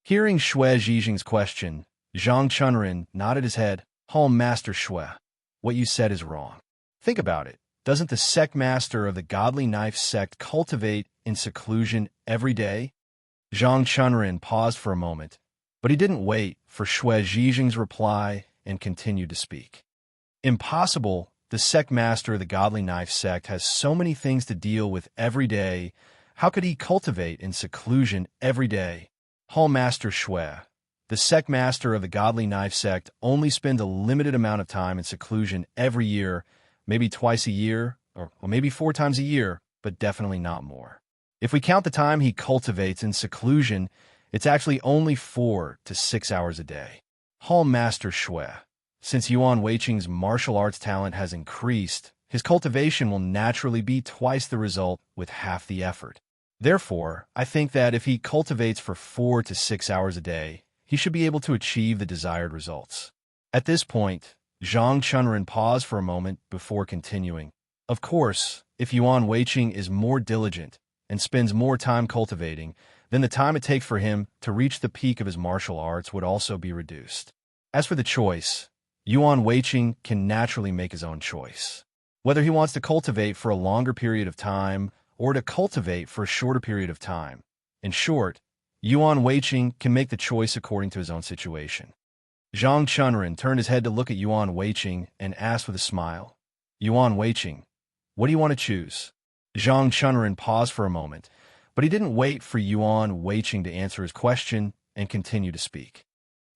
Hearing Xue Zhijing's question, Zhang Chunrin nodded his head. Hall Master Xue, what you said is wrong. Think about it. Doesn't the sect master of the Godly Knife sect cultivate in seclusion every day? Zhang Chunrin paused for a moment, but he didn't wait for Xue Zhijing's reply and continued to speak. Impossible. The sect master of the Godly Knife sect has so many things to deal with every day. How could he cultivate in seclusion every day? Hall Master Xue, the sect master of the Godly Knife sect only spends a limited amount of time in seclusion every year, maybe twice a year, or maybe 4 times a year, but definitely not more. If we count the time he cultivates in seclusion, it's actually only 4 to 6 hours a day. Hall Master Xue, since Yuan Weiqing's martial arts talent has increased, his cultivation will naturally be twice the result with half the effort. Therefore, I think that if he cultivates for 4 to 6 hours a day, he should be able to achieve the desired results. At this point, Zhang Chunrin paused for a moment before continuing. Of course, if Yuan Weiqing is more diligent and spends more time cultivating, then the time it takes for him to reach the peak of his martial arts would also be reduced. As for the choice, Yuan Weiqing can naturally make his own choice. whether he wants to cultivate for a longer period of time or to cultivate for a shorter period of time. In short, Yuan Weiqing can make the choice according to his own situation. Zhang Chunren turned his head to look at Yuan Weiqing and asked with a smile, Yuan Weiqing, what do you want to choose? Zhang Chunren paused for a moment, but he didn't wait for Yuan Weiqing to answer his question and continue to speak.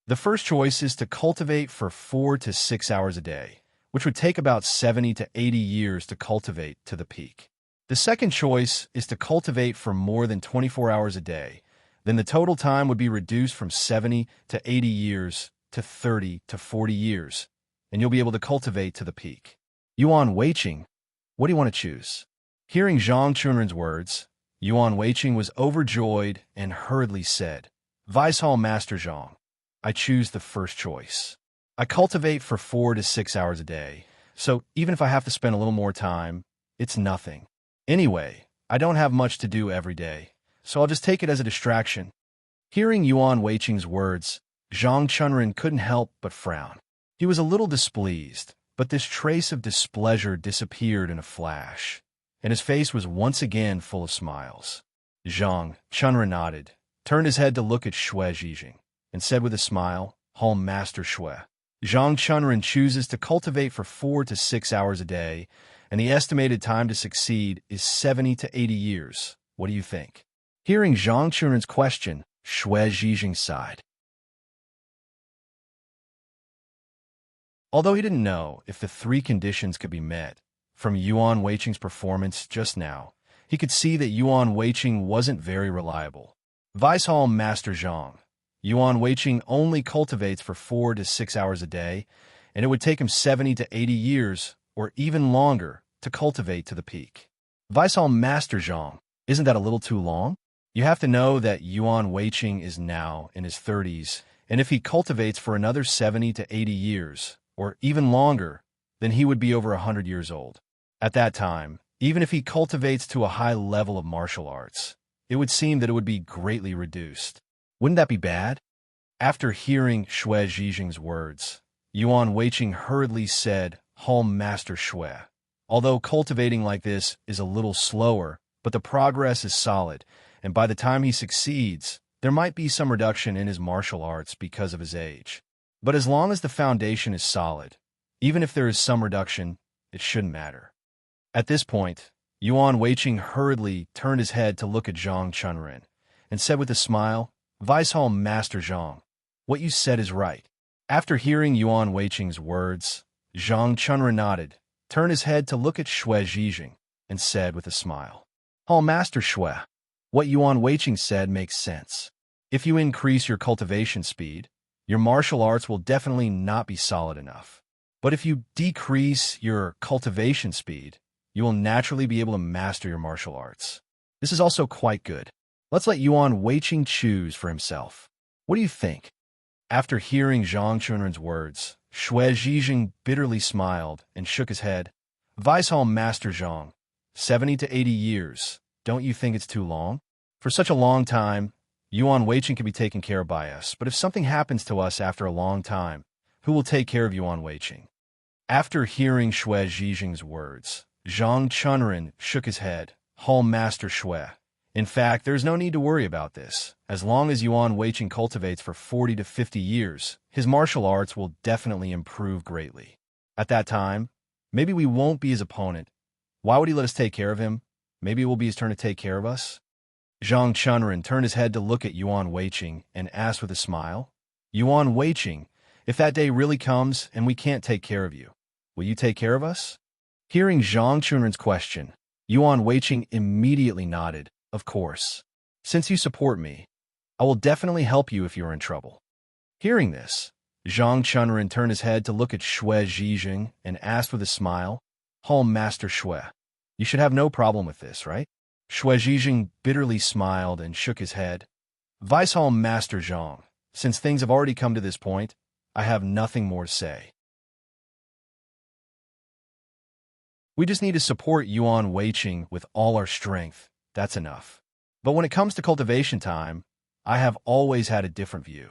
The first choice is to cultivate for 4 to 6 hours a day, which would take about 70 to 80 years to cultivate to the peak. The second choice is to cultivate for more than 24 hours a day. Then the total time would be reduced from 70 to 80 years to 30 to 40 years, and you'll be able to cultivate to the peak. Yuan Weiqing, what do you want to choose? Hearing Zhang Chunren's words, Yuan Weiqing was overjoyed and hurriedly said, Vice-Hall Master Zhang, I choose the first choice. I cultivate for 4 to 6 hours a day, so even if I have to spend a little more time, it's nothing. Anyway, I don't have much to do every day, so I'll just take it as a distraction. Hearing Yuan Weiqing's words, Zhang Chunren couldn't help but frown. He was a little displeased, but this trace of displeasure disappeared in a flash, and his face was once again full of smiles. Zhang Chunren nodded, turned his head to look at Xue Zhijing, and said with a smile, Home Master Xue. Zhang Chunren chooses to cultivate for 4 to 6 hours a day, and the estimated time to succeed is 70 to 80 years. What do you think? Hearing Zhang Chunren's question, Xue Zhijing sighed. Although he didn't know if the 3 conditions could be met, from Yuan Weiqing's performance just now, he could see that Yuan Weiqing wasn't very reliable. Vice-Hall Master Zhang, Yuan Weiqing only cultivates for 4 to 6 hours a day, and it would take him 70 to 80 years, or even longer, to cultivate to the peak. Vice-Hall Master Zhang, isn't that a little too long? You have to know that Yuan Weiqing is now in his 30s, and if he cultivates for another 70 to 80 years, or even longer, then he would be over 100 years old. At that time, even if he cultivates to a high level of martial arts, it would seem that it would be greatly reduced. Wouldn't that be bad? After hearing Xue Zhijing's words, Yuan Weiqing hurriedly said, Home Master Xue. Although cultivating like this is a little slower, but the progress is solid, and by the time he succeeds, there might be some reduction in his martial arts because of his age. But as long as the foundation is solid, even if there is some reduction, it shouldn't matter. At this point, Yuan Weiqing hurriedly turned his head to look at Zhang Chunren, and said with a smile, Vice-Hall Master Zhang, what you said is right. After hearing Yuan Weiqing's words, Zhang Chunren nodded, turned his head to look at Xue Zhijing, and said with a smile, Hall Master Xue, what Yuan Weiqing said makes sense. If you increase your cultivation speed, your martial arts will definitely not be solid enough. But if you decrease your cultivation speed, you will naturally be able to master your martial arts. This is also quite good. Let's let Yuan Weiqing choose for himself. What do you think? After hearing Zhang Chunren's words, Xue Zhijing bitterly smiled and shook his head. Vice-Hall Master Zhang, 70 to 80 years, don't you think it's too long? For such a long time, Yuan Weiqing can be taken care of by us, but if something happens to us after a long time, who will take care of Yuan Weiqing? After hearing Xue Zhijing's words, Zhang Chunren shook his head. Hall Master Xue. In fact, there's no need to worry about this. As long as Yuan Weiqing cultivates for 40 to 50 years, his martial arts will definitely improve greatly. At that time, maybe we won't be his opponent. Why would he let us take care of him? Maybe it will be his turn to take care of us? Zhang Chunren turned his head to look at Yuan Weiqing and asked with a smile, Yuan Weiqing, if that day really comes and we can't take care of you, will you take care of us? Hearing Zhang Chunren's question, Yuan Weiqing immediately nodded. Of course. Since you support me, I will definitely help you if you are in trouble. Hearing this, Zhang Chunren turned his head to look at Xue Zhijing and asked with a smile, Home Master Xue, you should have no problem with this, right? Xue Zhijing bitterly smiled and shook his head. Vice-Hall Master Zhang, since things have already come to this point, I have nothing more to say. We just need to support Yuan Weiqing with all our strength. That's enough. But when it comes to cultivation time, I have always had a different view.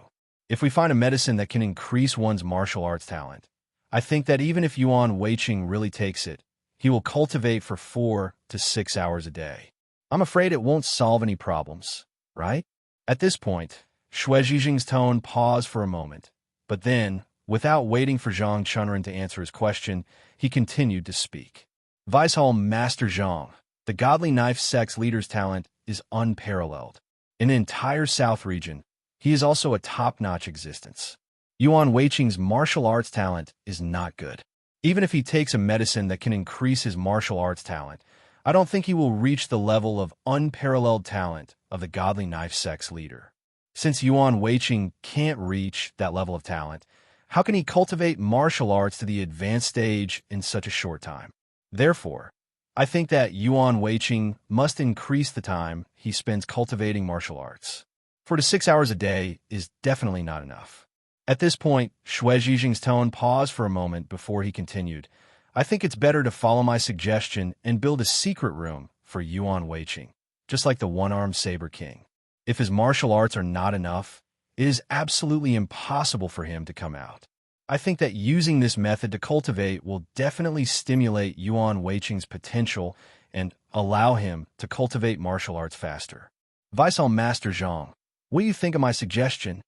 If we find a medicine that can increase one's martial arts talent, I think that even if Yuan Weiqing really takes it, he will cultivate for 4 to 6 hours a day. I'm afraid it won't solve any problems, right? At this point, Xue Zhijing's tone paused for a moment, but then, without waiting for Zhang Chunren to answer his question, he continued to speak. Vicehall Master Zhang, the godly knife sex leader's talent is unparalleled. In the entire South region, he is also a top-notch existence. Yuan Weiqing's martial arts talent is not good. Even if he takes a medicine that can increase his martial arts talent, I don't think he will reach the level of unparalleled talent of the godly knife sex leader. Since Yuan Weiqing can't reach that level of talent, how can he cultivate martial arts to the advanced stage in such a short time? Therefore, I think that Yuan Weiqing must increase the time he spends cultivating martial arts. 4 to 6 hours a day is definitely not enough. At this point, Xue Zhijing's tone paused for a moment before he continued. I think it's better to follow my suggestion and build a secret room for Yuan Weiqing, just like the one-armed saber king. If his martial arts are not enough, it is absolutely impossible for him to come out. I think that using this method to cultivate will definitely stimulate Yuan Weiqing's potential and allow him to cultivate martial arts faster. Vicehall Master Zhang, what do you think of my suggestion?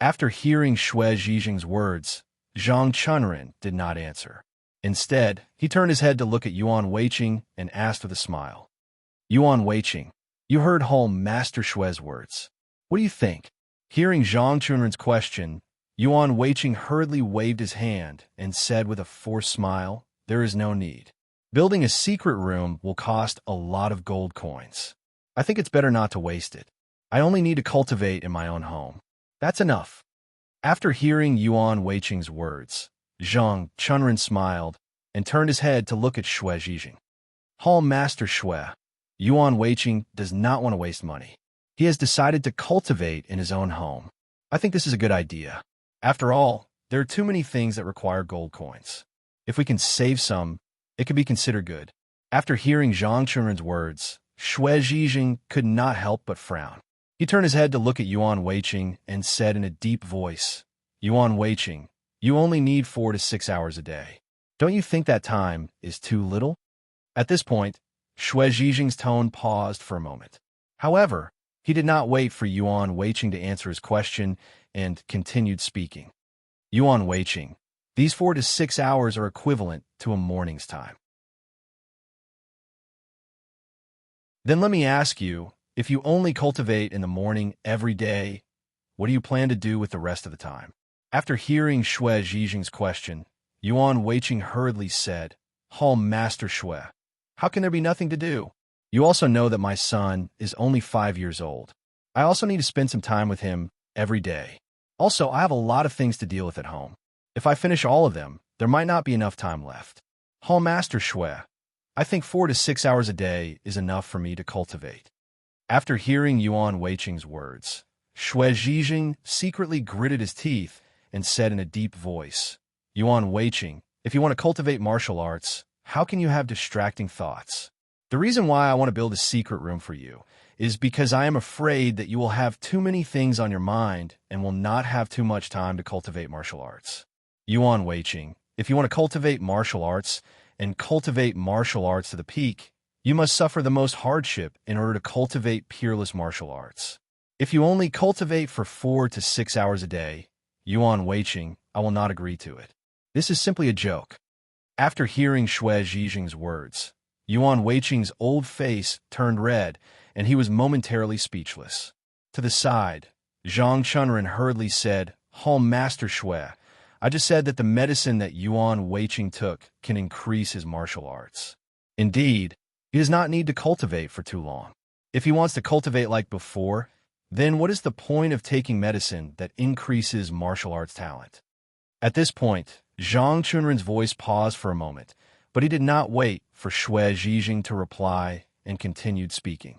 After hearing Xue Zhijing's words, Zhang Chunren did not answer. Instead, he turned his head to look at Yuan Weiqing and asked with a smile. Yuan Weiqing, you heard Hall Master Xue's words. What do you think? Hearing Zhang Chunren's question, Yuan Weiqing hurriedly waved his hand and said with a forced smile, there is no need. Building a secret room will cost a lot of gold coins. I think it's better not to waste it. I only need to cultivate in my own home. That's enough. After hearing Yuan Weiqing's words, Zhang Chunren smiled and turned his head to look at Xue Zhijing. Hall Master Xue, Yuan Weiqing does not want to waste money. He has decided to cultivate in his own home. I think this is a good idea. After all, there are too many things that require gold coins. If we can save some, it could be considered good. After hearing Zhang Chunren's words, Xue Zhijing could not help but frown. He turned his head to look at Yuan Weiqing and said in a deep voice, Yuan Weiqing, you only need 4 to 6 hours a day. Don't you think that time is too little? At this point, Xue Zhijing's tone paused for a moment. However, he did not wait for Yuan Weiqing to answer his question and continued speaking. Yuan Weiqing, these 4 to 6 hours are equivalent to a morning's time. Then let me ask you, if you only cultivate in the morning every day, what do you plan to do with the rest of the time? After hearing Xue Zhijing's question, Yuan Weiqing hurriedly said, Hall Master Xue, how can there be nothing to do? You also know that my son is only 5 years old. I also need to spend some time with him every day. Also, I have a lot of things to deal with at home. If I finish all of them, there might not be enough time left. Hall Master Xue, I think 4 to 6 hours a day is enough for me to cultivate. After hearing Yuan Weiqing's words, Xue Zhijing secretly gritted his teeth and said in a deep voice, Yuan Weiqing, if you want to cultivate martial arts, how can you have distracting thoughts? The reason why I want to build a secret room for you is because I am afraid that you will have too many things on your mind and will not have too much time to cultivate martial arts. Yuan Weiqing, if you want to cultivate martial arts and cultivate martial arts to the peak, you must suffer the most hardship in order to cultivate peerless martial arts. If you only cultivate for 4 to 6 hours a day, Yuan Weiqing, I will not agree to it. This is simply a joke. After hearing Xue Zhijing's words, Yuan Weiqing's old face turned red, and he was momentarily speechless. To the side, Zhang Chunren hurriedly said, Hall Master Xue, I just said that the medicine that Yuan Weiqing took can increase his martial arts. Indeed, he does not need to cultivate for too long. If he wants to cultivate like before, then what is the point of taking medicine that increases martial arts talent? At this point, Zhang Chunren's voice paused for a moment, but he did not wait for Xue Zhijing to reply and continued speaking.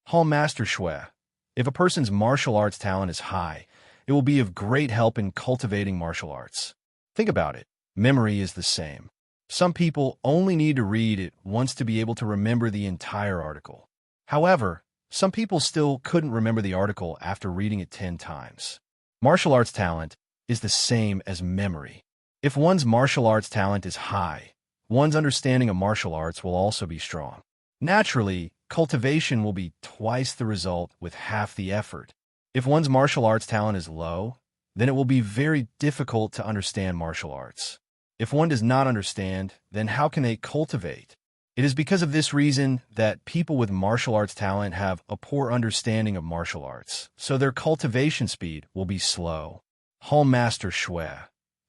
Hall Master Xue, if a person's martial arts talent is high, it will be of great help in cultivating martial arts. Think about it. Memory is the same. Some people only need to read it once to be able to remember the entire article. However, some people still couldn't remember the article after reading it 10 times. Martial arts talent is the same as memory. If one's martial arts talent is high, one's understanding of martial arts will also be strong. Naturally, cultivation will be twice the result with half the effort. If one's martial arts talent is low, then it will be very difficult to understand martial arts. If one does not understand, then how can they cultivate? It is because of this reason that people with martial arts talent have a poor understanding of martial arts, so their cultivation speed will be slow. Hall Master Shui.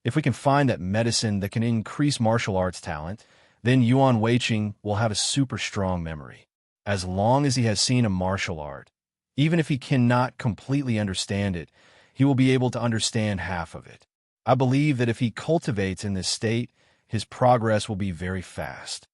If we can find that medicine that can increase martial arts talent, then Yuan Weiqing will have a super strong memory. As long as he has seen a martial art, even if he cannot completely understand it, he will be able to understand half of it. I believe that if he cultivates in this state, his progress will be very fast.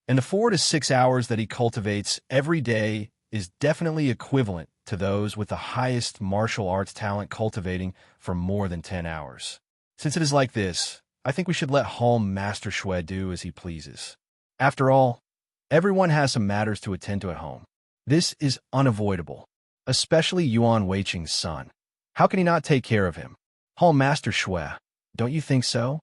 And the 4 to 6 hours that he cultivates every day is definitely equivalent to those with the highest martial arts talent cultivating for more than 10 hours. Since it is like this, I think we should let Hall Master Shui do as he pleases. After all, everyone has some matters to attend to at home. This is unavoidable, especially Yuan Weiqing's son. How can he not take care of him? Hall Master Shui, don't you think so?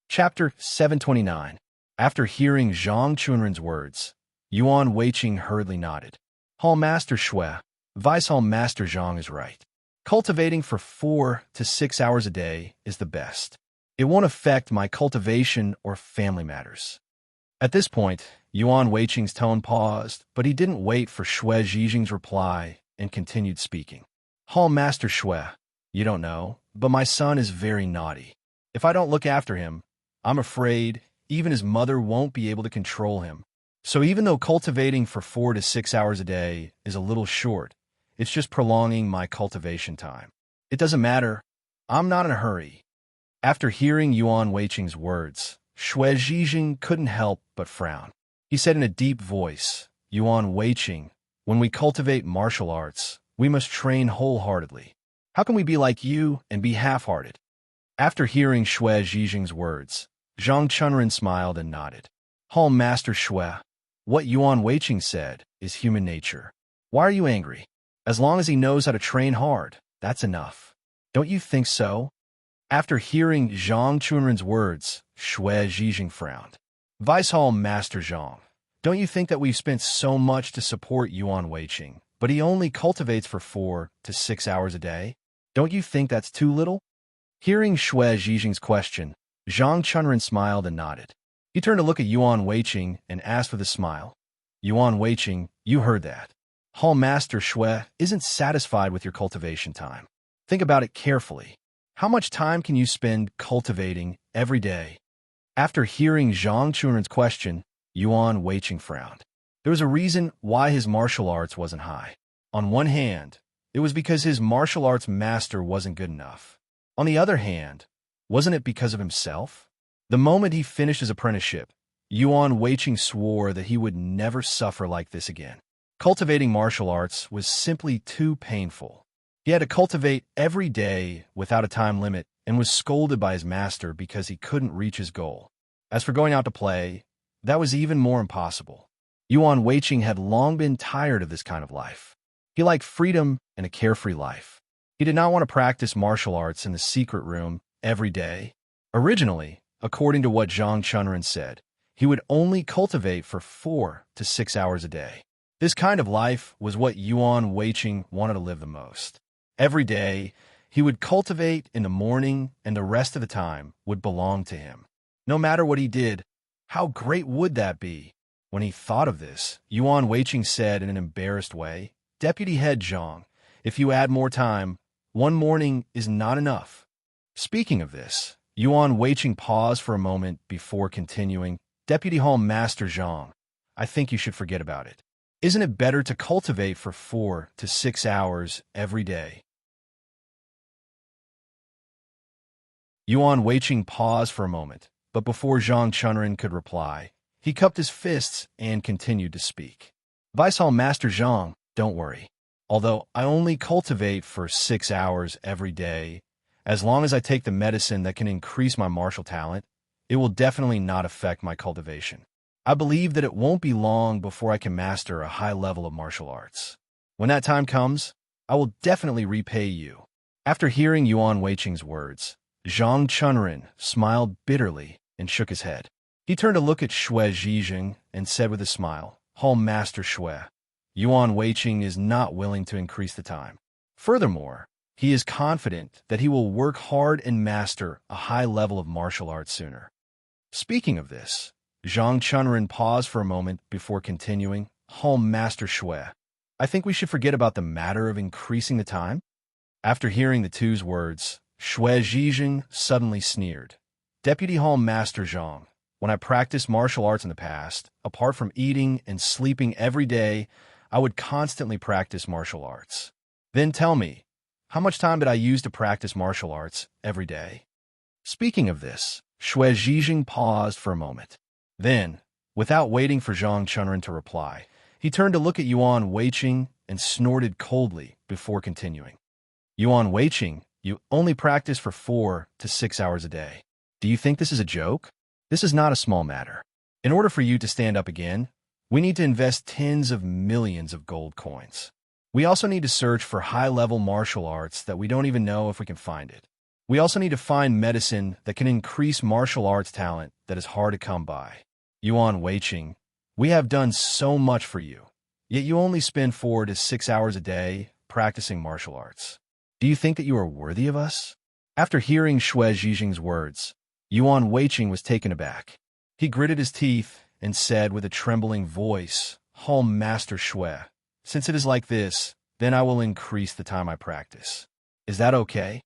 Chapter 729. After hearing Zhang Chunren's words, Yuan Weiqing hurriedly nodded. Hall Master Shui, Vice Hall Master Zhang is right. Cultivating for 4 to 6 hours a day is the best. It won't affect my cultivation or family matters. At this point, Yuan Weiqing's tone paused, but he didn't wait for Shui Zhijing's reply and continued speaking. Hall Master Shui, you don't know, but my son is very naughty. If I don't look after him, I'm afraid even his mother won't be able to control him. So even though cultivating for 4 to 6 hours a day is a little short, it's just prolonging my cultivation time. It doesn't matter. I'm not in a hurry. After hearing Yuan Weiqing's words, Shui Zhijing couldn't help but frown. He said in a deep voice, Yuan Weiqing, when we cultivate martial arts, we must train wholeheartedly. How can we be like you and be half-hearted? After hearing Shui Zhijing's words, Zhang Chunren smiled and nodded. Hall Master Shui, what Yuan Weiqing said is human nature. Why are you angry? As long as he knows how to train hard, that's enough. Don't you think so? After hearing Zhang Chunren's words, Shui Zhijing frowned. Vice Hall Master Zhang, don't you think that we've spent so much to support Yuan Weiqing, but he only cultivates for 4 to 6 hours a day? Don't you think that's too little? Hearing Shui Zhijing's question, Zhang Chunren smiled and nodded. He turned to look at Yuan Weiqing and asked with a smile, Yuan Weiqing, you heard that. Hall Master Shui isn't satisfied with your cultivation time. Think about it carefully. How much time can you spend cultivating every day? After hearing Zhang Chunren's question, Yuan Weiqing frowned. There was a reason why his martial arts wasn't high. On one hand, it was because his martial arts master wasn't good enough. On the other hand, wasn't it because of himself? The moment he finished his apprenticeship, Yuan Weiqing swore that he would never suffer like this again. Cultivating martial arts was simply too painful. He had to cultivate every day without a time limit and was scolded by his master because he couldn't reach his goal. As for going out to play, that was even more impossible. Yuan Weiqing had long been tired of this kind of life. He liked freedom and a carefree life. He did not want to practice martial arts in the secret room every day. Originally, according to what Zhang Chunren said, he would only cultivate for 4 to 6 hours a day. This kind of life was what Yuan Weiqing wanted to live the most. Every day, he would cultivate in the morning and the rest of the time would belong to him. No matter what he did, how great would that be? When he thought of this, Yuan Weiqing said in an embarrassed way, Deputy Head Zhang, if you add more time, one morning is not enough. Speaking of this, Yuan Weiqing paused for a moment before continuing, Deputy Hall Master Zhang, I think you should forget about it. Isn't it better to cultivate for 4 to 6 hours every day? Yuan Weiqing paused for a moment, but before Zhang Chunren could reply, he cupped his fists and continued to speak. Vice Hall Master Zhang, don't worry. Although I only cultivate for 6 hours every day, as long as I take the medicine that can increase my martial talent, it will definitely not affect my cultivation. I believe that it won't be long before I can master a high level of martial arts. When that time comes, I will definitely repay you." After hearing Yuan Weiqing's words, Zhang Chunren smiled bitterly and shook his head. He turned to look at Xue Zhijing and said with a smile, "Home Master Xue, Yuan Weiqing is not willing to increase the time. Furthermore, he is confident that he will work hard and master a high level of martial arts sooner." Speaking of this, Zhang Chunren paused for a moment before continuing, "Home Master Xue, I think we should forget about the matter of increasing the time." After hearing the two's words, Xue Zhijing suddenly sneered. "Deputy Home Master Zhang, when I practiced martial arts in the past, apart from eating and sleeping every day, I would constantly practice martial arts. Then tell me, how much time did I use to practice martial arts every day?" Speaking of this, Xue Zhijing paused for a moment. Then, without waiting for Zhang Chunren to reply, he turned to look at Yuan Weiqing and snorted coldly before continuing. "Yuan Weiqing, you only practice for 4 to 6 hours a day. Do you think this is a joke? This is not a small matter. In order for you to stand up again, we need to invest tens of millions of gold coins. We also need to search for high-level martial arts that we don't even know if we can find it. We also need to find medicine that can increase martial arts talent that is hard to come by. Yuan Weiqing, we have done so much for you, yet you only spend 4 to 6 hours a day practicing martial arts. Do you think that you are worthy of us?" After hearing Xue Zhijing's words, Yuan Weiqing was taken aback. He gritted his teeth and said with a trembling voice, "Home Master Xue, since it is like this, then I will increase the time I practice. Is that okay?"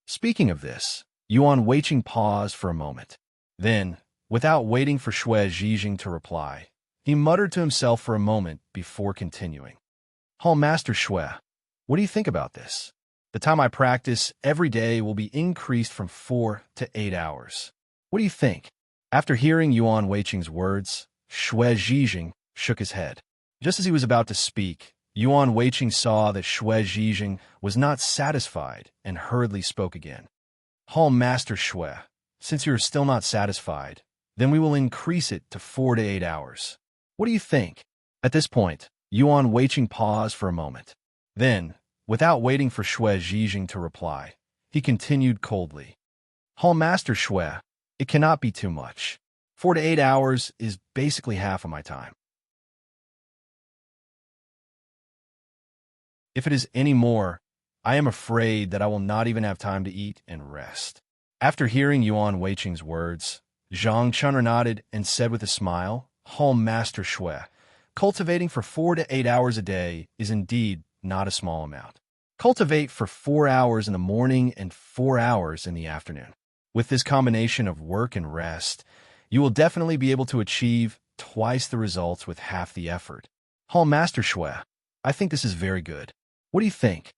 Speaking of this, Yuan Weiqing paused for a moment. Then, without waiting for Xue Zhijing to reply, he muttered to himself for a moment before continuing. "Home Master Xue, what do you think about this? The time I practice every day will be increased from 4 to 8 hours. What do you think?" After hearing Yuan Weiqing's words, Xue Zhijing shook his head. Just as he was about to speak, Yuan Weiqing saw that Xue Zhijing was not satisfied and hurriedly spoke again. "Home Master Xue, since you are still not satisfied, then we will increase it to 4 to 8 hours. What do you think?" At this point, Yuan Weiqing paused for a moment. Then, without waiting for Xue Zhijing to reply, he continued coldly. "Home Master Xue, it cannot be too much. 4 to 8 hours is basically half of my time. If it is any more, I am afraid that I will not even have time to eat and rest." After hearing Yuan Weiqing's words, Zhang Chunren nodded and said with a smile, "Home Master Xue, cultivating for 4 to 8 hours a day is indeed not a small amount. Cultivate for 4 hours in the morning and 4 hours in the afternoon. With this combination of work and rest, you will definitely be able to achieve twice the results with half the effort. Home Master Xue, I think this is very good. What do you think?"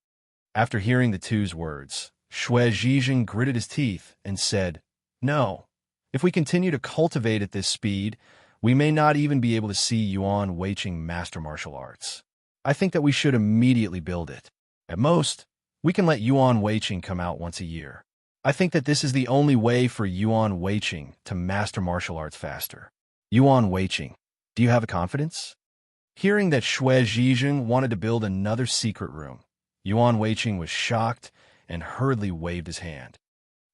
After hearing the two's words, Xue Zhijing gritted his teeth and said, "No. If we continue to cultivate at this speed, we may not even be able to see Yuan Weiqing master martial arts. I think that we should immediately build it. At most, we can let Yuan Weiqing come out once a year. I think that this is the only way for Yuan Weiqing to master martial arts faster. Yuan Weiqing, do you have a confidence?" Hearing that Xue Zhijing wanted to build another secret room, Yuan Weiqing was shocked and hurriedly waved his hand.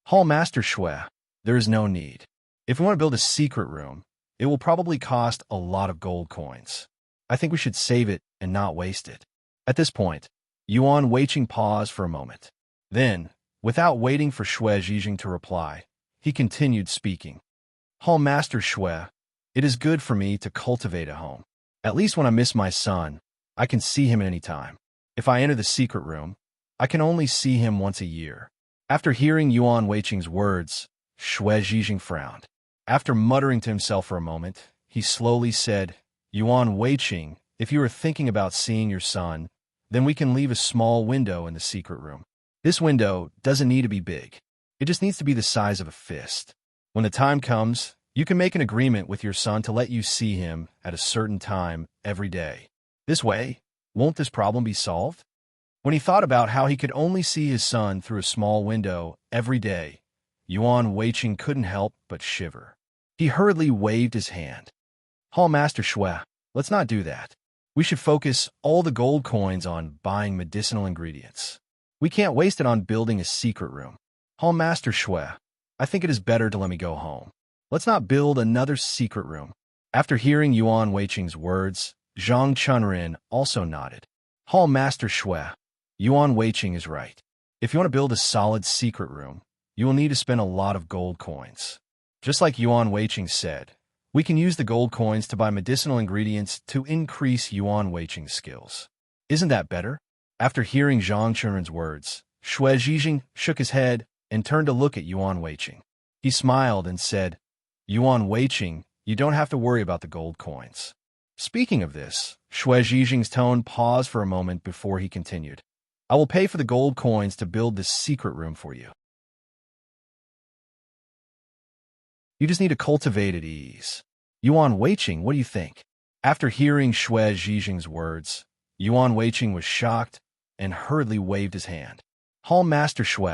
"Home Master Xue, there is no need. If we want to build a secret room, it will probably cost a lot of gold coins. I think we should save it and not waste it." At this point, Yuan Weiqing paused for a moment. Then, without waiting for Xue Zhijing to reply, he continued speaking. "Home Master Xue, it is good for me to cultivate at home. At least when I miss my son, I can see him at any time. If I enter the secret room, I can only see him once a year." After hearing Yuan Weiqing's words, Xue Zhijing frowned. After muttering to himself for a moment, he slowly said, "Yuan Weiqing, if you are thinking about seeing your son, then we can leave a small window in the secret room. This window doesn't need to be big. It just needs to be the size of a fist. When the time comes, you can make an agreement with your son to let you see him at a certain time every day. This way, won't this problem be solved?" When he thought about how he could only see his son through a small window every day, Yuan Weiqing couldn't help but shiver. He hurriedly waved his hand. Hall Master Shui, let's not do that. We should focus all the gold coins on buying medicinal ingredients. We can't waste it on building a secret room. Hall Master Shui, I think it is better to let me go home. Let's not build another secret room. After hearing Yuan Weiqing's words, Zhang Chunrin also nodded. Hall Master Shui, Yuan Weiqing is right. If you want to build a solid secret room, you will need to spend a lot of gold coins. Just like Yuan Weiqing said, we can use the gold coins to buy medicinal ingredients to increase Yuan Weiqing's skills. Isn't that better? After hearing Zhang Chunrin's words, Shui Zhijing shook his head and turned to look at Yuan Weiqing. He smiled and said, Yuan Weiqing, you don't have to worry about the gold coins. Speaking of this, Shui Zhijing's tone paused for a moment before he continued. I will pay for the gold coins to build this secret room for you. You just need to cultivate at ease. Yuan Weiqing, what do you think? After hearing Shui Zhijing's words, Yuan Weiqing was shocked and hurriedly waved his hand. Hall Master Shui,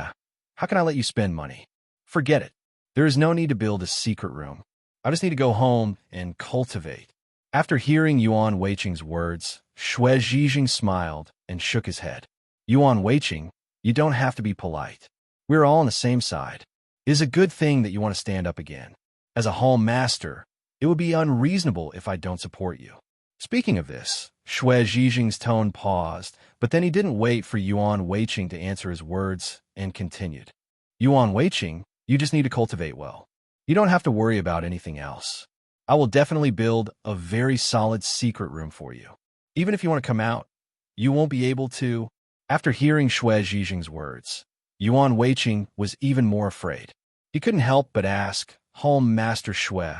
how can I let you spend money? Forget it. There is no need to build a secret room. I just need to go home and cultivate. After hearing Yuan Weiqing's words, Shui Zhijing smiled and shook his head. Yuan Weiqing, you don't have to be polite. We're all on the same side. It is a good thing that you want to stand up again. As a hall master, it would be unreasonable if I don't support you. Speaking of this, Shui Zhijing's tone paused, but then he didn't wait for Yuan Weiqing to answer his words and continued. Yuan Weiqing, you just need to cultivate well. You don't have to worry about anything else. I will definitely build a very solid secret room for you. Even if you want to come out, you won't be able to. After hearing Shui Zhijing's words, Yuan Weiqing was even more afraid. He couldn't help but ask, Hall Master Shui,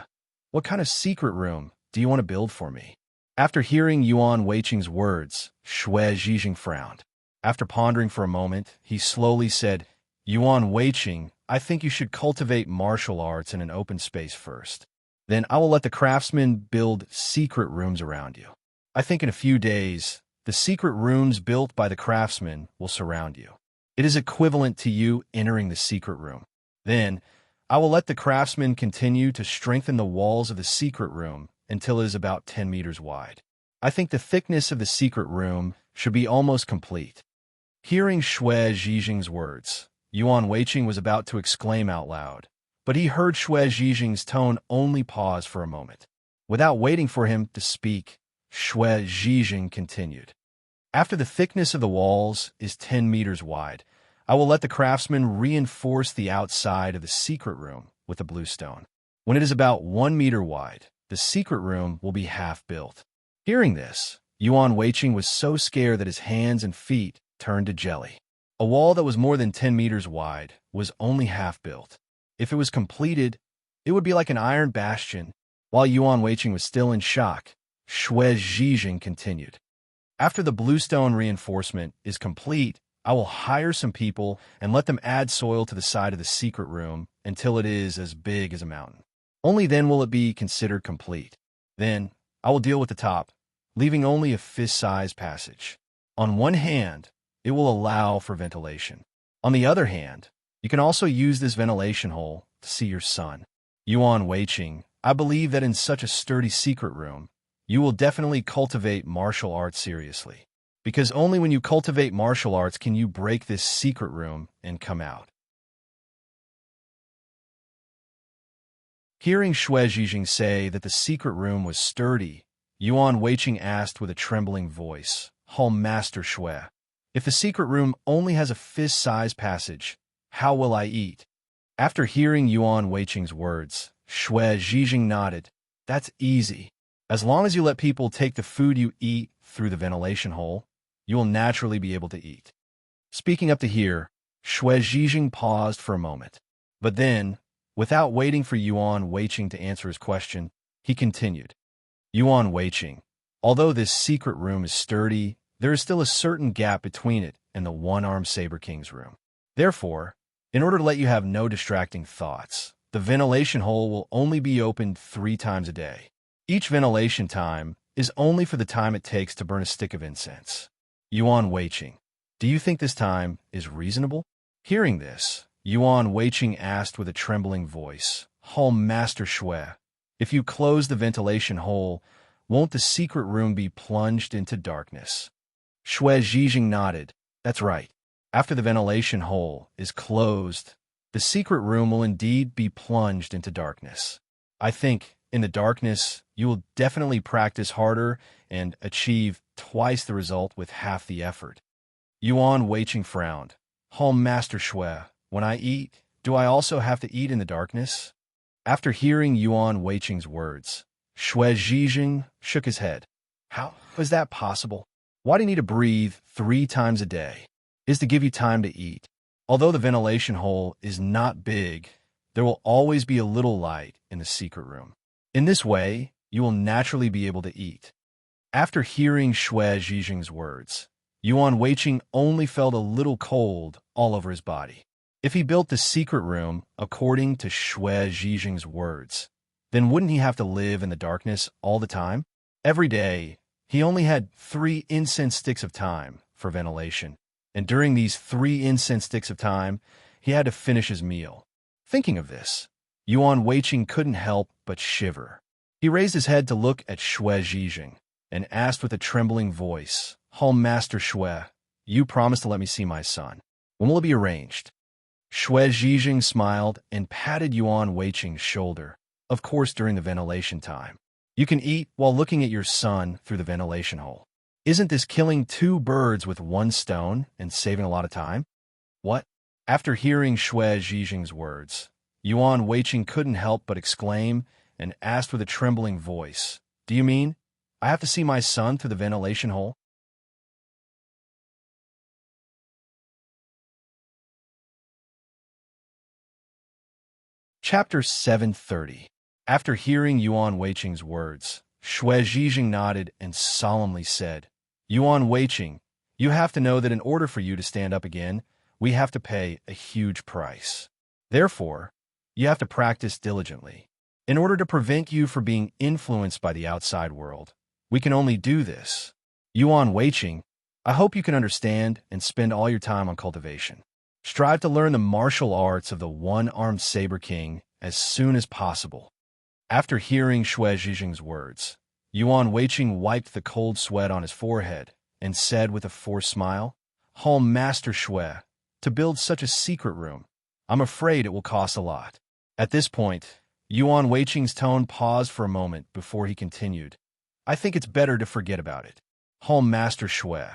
what kind of secret room do you want to build for me? After hearing Yuan Weiqing's words, Shui Zhijing frowned. After pondering for a moment, he slowly said, Yuan Weiqing, I think you should cultivate martial arts in an open space first. Then I will let the craftsmen build secret rooms around you. I think in a few days, the secret rooms built by the craftsmen will surround you. It is equivalent to you entering the secret room. Then, I will let the craftsmen continue to strengthen the walls of the secret room until it is about 10 meters wide. I think the thickness of the secret room should be almost complete. Hearing Shui Zhijing's words, Yuan Weiqing was about to exclaim out loud, but he heard Shui Zhijing's tone only pause for a moment. Without waiting for him to speak, Shui Zhijing continued. After the thickness of the walls is 10 meters wide, I will let the craftsmen reinforce the outside of the secret room with a blue stone. When it is about 1 meter wide, the secret room will be half built. Hearing this, Yuan Weiqing was so scared that his hands and feet turned to jelly. A wall that was more than 10 meters wide was only half built. If it was completed, it would be like an iron bastion. While Yuan Weiqing was still in shock, Shui Zhijing continued. After the bluestone reinforcement is complete, I will hire some people and let them add soil to the side of the secret room until it is as big as a mountain. Only then will it be considered complete. Then, I will deal with the top, leaving only a fist-sized passage. On one hand, it will allow for ventilation. On the other hand, you can also use this ventilation hole to see your sun. Yuan Weiqing, I believe that in such a sturdy secret room, you will definitely cultivate martial arts seriously. Because only when you cultivate martial arts can you break this secret room and come out. Hearing Shui Zhijing say that the secret room was sturdy, Yuan Weiqing asked with a trembling voice, Hall Master Shui, if the secret room only has a fist-sized passage, how will I eat? After hearing Yuan Weiqing's words, Shui Zhijing nodded. That's easy. As long as you let people take the food you eat through the ventilation hole, you will naturally be able to eat. Speaking up to here, Shui Zhijing paused for a moment. But then, without waiting for Yuan Weiqing to answer his question, he continued. Yuan Weiqing, although this secret room is sturdy, there is still a certain gap between it and the one-armed Saber King's room. Therefore, in order to let you have no distracting thoughts, the ventilation hole will only be opened 3 times a day. Each ventilation time is only for the time it takes to burn a stick of incense. Yuan Weiqing, do you think this time is reasonable? Hearing this, Yuan Weiqing asked with a trembling voice, Hall Master Shui, If you close the ventilation hole, won't the secret room be plunged into darkness? Shui Zhijing nodded. That's right. After the ventilation hole is closed, the secret room will indeed be plunged into darkness. I think, in the darkness, you will definitely practice harder and achieve twice the result with half the effort. Yuan Weiqing frowned. Home Master Shui, when I eat, do I also have to eat in the darkness? After hearing Yuan Weiqing's words, Shui Zhijing shook his head. How is that possible? Why do you need to breathe 3 times a day? Is to give you time to eat. Although the ventilation hole is not big, there will always be a little light in the secret room. In this way, you will naturally be able to eat. After hearing Shui Zhijing's words, Yuan Weiqing only felt a little cold all over his body. If he built the secret room according to Shui Zhijing's words, then wouldn't he have to live in the darkness all the time? Every day, he only had 3 incense sticks of time for ventilation, and during these 3 incense sticks of time, he had to finish his meal. Thinking of this, Yuan Weiqing couldn't help but shiver. He raised his head to look at Shui Zhijing and asked with a trembling voice, Home Master Shui, you promised to let me see my son. When will it be arranged? Shui Zhijing smiled and patted Yuan Weiqing's shoulder, of course during the ventilation time. You can eat while looking at your son through the ventilation hole. Isn't this killing 2 birds with 1 stone and saving a lot of time? What? After hearing Shui Zhijing's words, Yuan Weiqing couldn't help but exclaim and asked with a trembling voice, Do you mean I have to see my son through the ventilation hole? Chapter 730. After hearing Yuan Weiqing's words, Shui Zhijing nodded and solemnly said, Yuan Weiqing, you have to know that in order for you to stand up again, we have to pay a huge price. Therefore, you have to practice diligently. In order to prevent you from being influenced by the outside world, we can only do this. Yuan Weiqing, I hope you can understand and spend all your time on cultivation. Strive to learn the martial arts of the one-armed saber king as soon as possible. After hearing Shui Zhijing's words, Yuan Weiqing wiped the cold sweat on his forehead and said with a forced smile, Home Master Shui, to build such a secret room, I'm afraid it will cost a lot. At this point, Yuan Weiqing's tone paused for a moment before he continued, I think it's better to forget about it. Home Master Shui,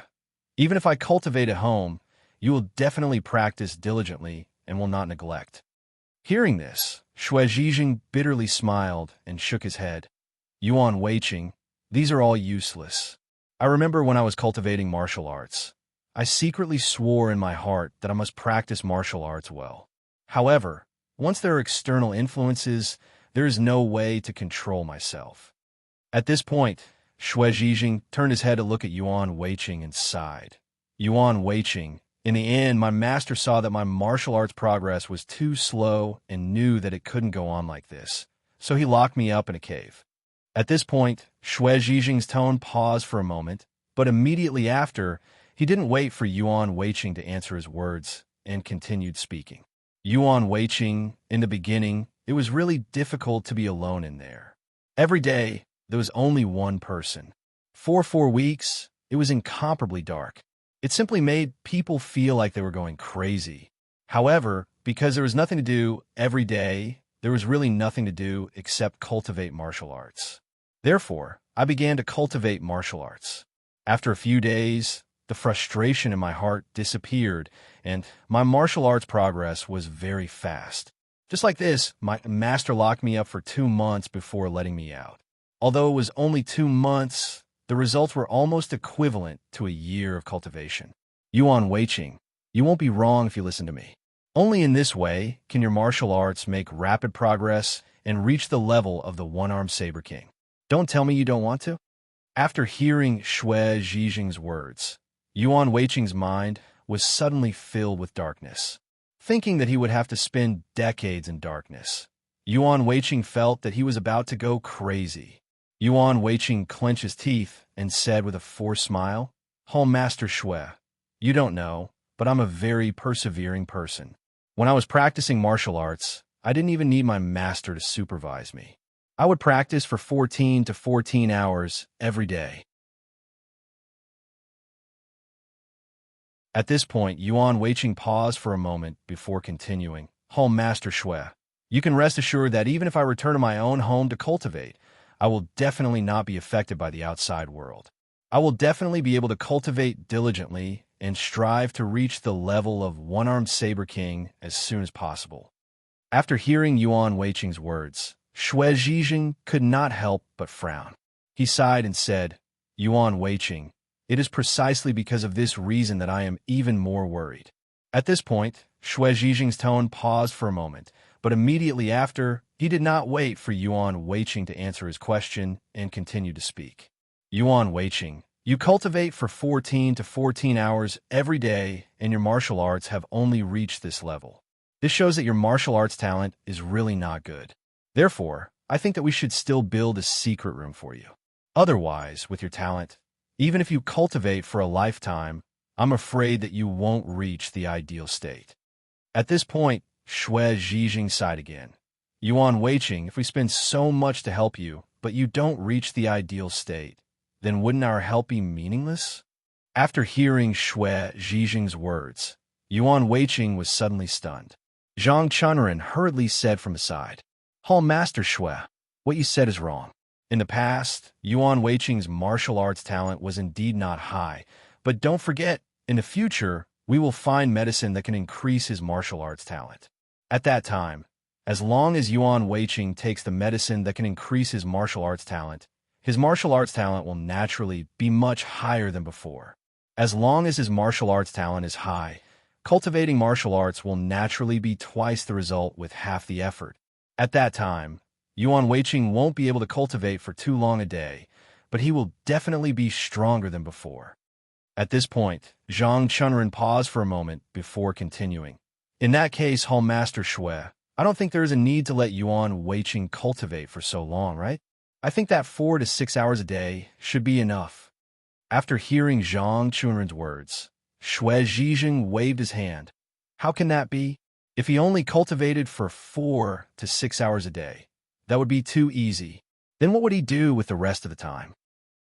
even if I cultivate at home, you will definitely practice diligently and will not neglect. Hearing this, Shui Zhijing bitterly smiled and shook his head. Yuan Weiqing, these are all useless. I remember when I was cultivating martial arts, I secretly swore in my heart that I must practice martial arts well. However, once there are external influences, there is no way to control myself. At this point, Shui Zhijing turned his head to look at Yuan Weiqing and sighed. Yuan Weiqing, in the end, my master saw that my martial arts progress was too slow and knew that it couldn't go on like this, so he locked me up in a cave. At this point, Shui Zhijing's tone paused for a moment, but immediately after, he didn't wait for Yuan Weiqing to answer his words and continued speaking. Yuan Weiqing, in the beginning, it was really difficult to be alone in there. Every day, there was only one person. For 4 weeks, it was incomparably dark. It simply made people feel like they were going crazy. However, because there was nothing to do every day, there was really nothing to do except cultivate martial arts. Therefore, I began to cultivate martial arts. After a few days, the frustration in my heart disappeared, and my martial arts progress was very fast. Just like this, my master locked me up for 2 months before letting me out. Although it was only 2 months, the results were almost equivalent to a year of cultivation. Yuan Weiqing, you won't be wrong if you listen to me. Only in this way can your martial arts make rapid progress and reach the level of the one-armed saber king. Don't tell me you don't want to. After hearing Shui Zhijing's words, Yuan Weiqing's mind was suddenly filled with darkness. Thinking that he would have to spend decades in darkness, Yuan Weiqing felt that he was about to go crazy. Yuan Weiqing clenched his teeth and said with a forced smile, Home Master Shui, you don't know, but I'm a very persevering person. When I was practicing martial arts, I didn't even need my master to supervise me. I would practice for 14 to 14 hours every day. At this point, Yuan Weiqing paused for a moment before continuing. Home Master Shui, you can rest assured that even if I return to my own home to cultivate, I will definitely not be affected by the outside world. I will definitely be able to cultivate diligently and strive to reach the level of one-armed saber king as soon as possible. After hearing Yuan Weiqing's words, Shui Zhijing could not help but frown. He sighed and said, Yuan Weiqing, it is precisely because of this reason that I am even more worried. At this point, Shui Zhijing's tone paused for a moment, but immediately after, he did not wait for Yuan Weiqing to answer his question and continued to speak. Yuan Weiqing, you cultivate for 14 to 14 hours every day, and your martial arts have only reached this level. This shows that your martial arts talent is really not good. Therefore, I think that we should still build a secret room for you. Otherwise, with your talent, even if you cultivate for a lifetime, I'm afraid that you won't reach the ideal state. At this point, Shui Zhijing sighed again. Yuan Weiqing, if we spend so much to help you, but you don't reach the ideal state, then wouldn't our help be meaningless? After hearing Shui Zhijing's words, Yuan Weiqing was suddenly stunned. Zhang Chunren hurriedly said from aside, Hall Master Shui, what you said is wrong. In the past, Yuan Weiqing's martial arts talent was indeed not high, but don't forget, in the future, we will find medicine that can increase his martial arts talent. At that time, as long as Yuan Weiqing takes the medicine that can increase his martial arts talent will naturally be much higher than before. As long as his martial arts talent is high, cultivating martial arts will naturally be twice the result with half the effort. At that time, Yuan Weiqing won't be able to cultivate for too long a day, but he will definitely be stronger than before. At this point, Zhang Chunren paused for a moment before continuing. In that case, Hall Master Shui, I don't think there is a need to let Yuan Weiqing cultivate for so long, right? I think that 4 to 6 hours a day should be enough. After hearing Zhang Chunren's words, Shui Zhijing waved his hand. How can that be? If he only cultivated for 4 to 6 hours a day, that would be too easy. Then what would he do with the rest of the time?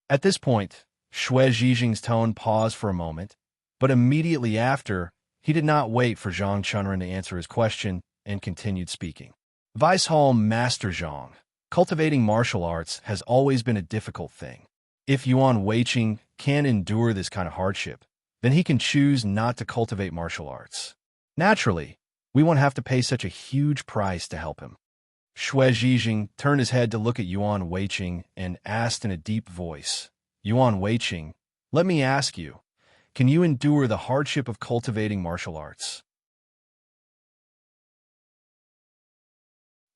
At this point, Shui Zhijing's tone paused for a moment, but immediately after, he did not wait for Zhang Chunren to answer his question and continued speaking. Vice Hall Master Zhang, cultivating martial arts has always been a difficult thing. If Yuan Weiqing can endure this kind of hardship, then he can choose not to cultivate martial arts. Naturally, we won't have to pay such a huge price to help him. Shui Zhijing turned his head to look at Yuan Weiqing and asked in a deep voice, Yuan Weiqing, let me ask you, can you endure the hardship of cultivating martial arts?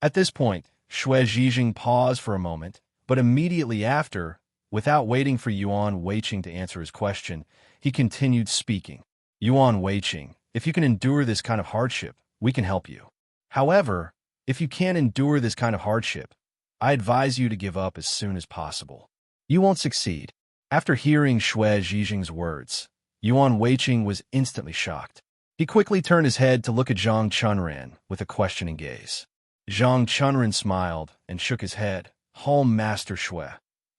At this point, Shui Zhijing paused for a moment, but immediately after, without waiting for Yuan Weiqing to answer his question, he continued speaking. Yuan Weiqing, if you can endure this kind of hardship, we can help you. However, if you can't endure this kind of hardship, I advise you to give up as soon as possible. You won't succeed. After hearing Shui Zhijing's words, Yuan Weiqing was instantly shocked. He quickly turned his head to look at Zhang Chunren with a questioning gaze. Zhang Chunren smiled and shook his head. Hall Master Shui,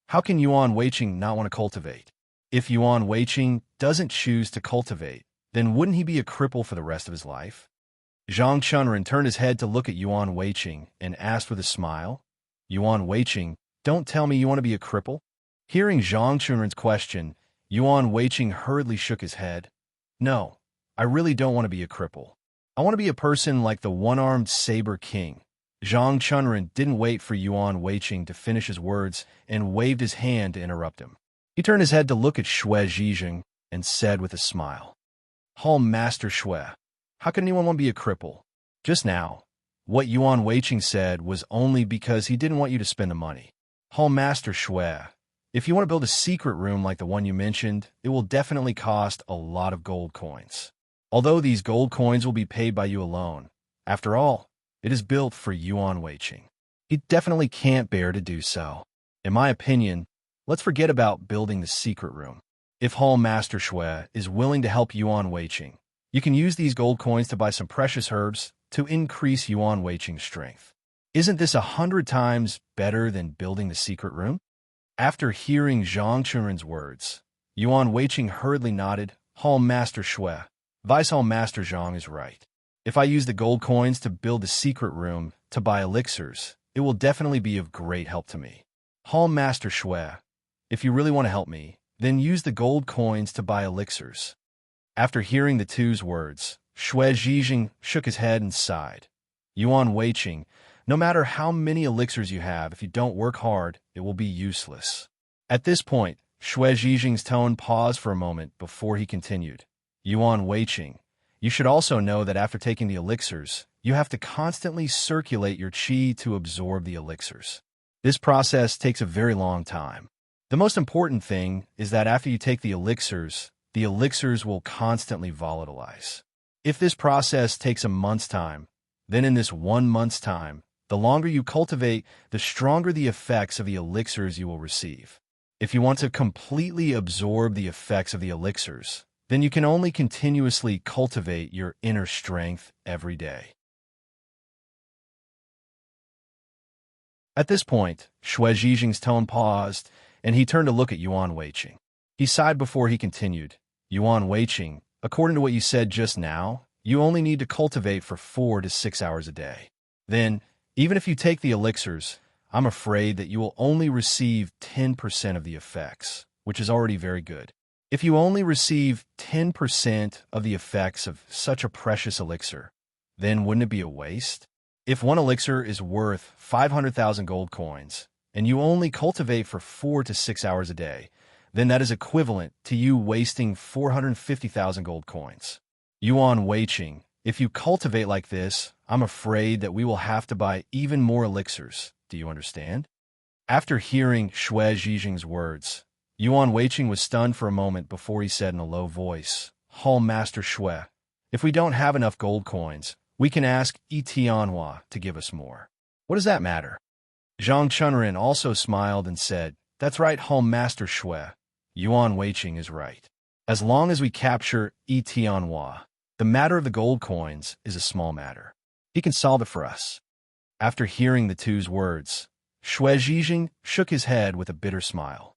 how can Yuan Weiqing not want to cultivate? If Yuan Weiqing doesn't choose to cultivate, then wouldn't he be a cripple for the rest of his life? Zhang Chunren turned his head to look at Yuan Weiqing and asked with a smile, Yuan Weiqing, don't tell me you want to be a cripple? Hearing Zhang Chunren's question, Yuan Weiqing hurriedly shook his head. No, I really don't want to be a cripple. I want to be a person like the one-armed saber king. Zhang Chunren didn't wait for Yuan Weiqing to finish his words and waved his hand to interrupt him. He turned his head to look at Shui Zhijing and said with a smile, Hall Master Shui, how can anyone want to be a cripple? Just now, what Yuan Weiqing said was only because he didn't want you to spend the money. Hall Master Shui, if you want to build a secret room like the one you mentioned, it will definitely cost a lot of gold coins. Although these gold coins will be paid by you alone, after all, it is built for Yuan Weiqing. He definitely can't bear to do so. In my opinion, let's forget about building the secret room. If Hall Master Shui is willing to help Yuan Weiqing, you can use these gold coins to buy some precious herbs to increase Yuan Weiqing's strength. Isn't this 100 times better than building the secret room? After hearing Zhang Chunren's words, Yuan Weiqing hurriedly nodded. Hall Master Shui, Vice Hall Master Zhang is right. If I use the gold coins to build the secret room to buy elixirs, it will definitely be of great help to me. Hall Master Shui, if you really want to help me, then use the gold coins to buy elixirs. After hearing the two's words, Shui Zhijing shook his head and sighed. Yuan Weiqing, no matter how many elixirs you have, if you don't work hard, it will be useless. At this point, Shui Zhijing's tone paused for a moment before he continued. Yuan Weiqing, you should also know that after taking the elixirs, you have to constantly circulate your qi to absorb the elixirs. This process takes a very long time. The most important thing is that after you take the elixirs will constantly volatilize. If this process takes a month's time, then in this 1 month's time, the longer you cultivate, the stronger the effects of the elixirs you will receive. If you want to completely absorb the effects of the elixirs, then you can only continuously cultivate your inner strength every day. At this point, Shui Zhijing's tone paused, and he turned to look at Yuan Weiqing. He sighed before he continued. Yuan Weiqing, according to what you said just now, you only need to cultivate for 4 to 6 hours a day. Then, even if you take the elixirs, I'm afraid that you will only receive 10% of the effects, which is already very good. If you only receive 10% of the effects of such a precious elixir, then wouldn't it be a waste? If one elixir is worth 500,000 gold coins, and you only cultivate for 4 to 6 hours a day, then that is equivalent to you wasting 450,000 gold coins. Yuan Weiqing, if you cultivate like this, I'm afraid that we will have to buy even more elixirs. Do you understand? After hearing Shui Zhijing's words, Yuan Weiqing was stunned for a moment before he said in a low voice, Hall Master Shui, if we don't have enough gold coins, we can ask Tianhua to give us more. What does that matter? Zhang Chunren also smiled and said, that's right, Hall Master Shui. Yuan Weiqing is right. As long as we capture Tianhua, the matter of the gold coins is a small matter. He can solve it for us. After hearing the two's words, Shui Zhijing shook his head with a bitter smile.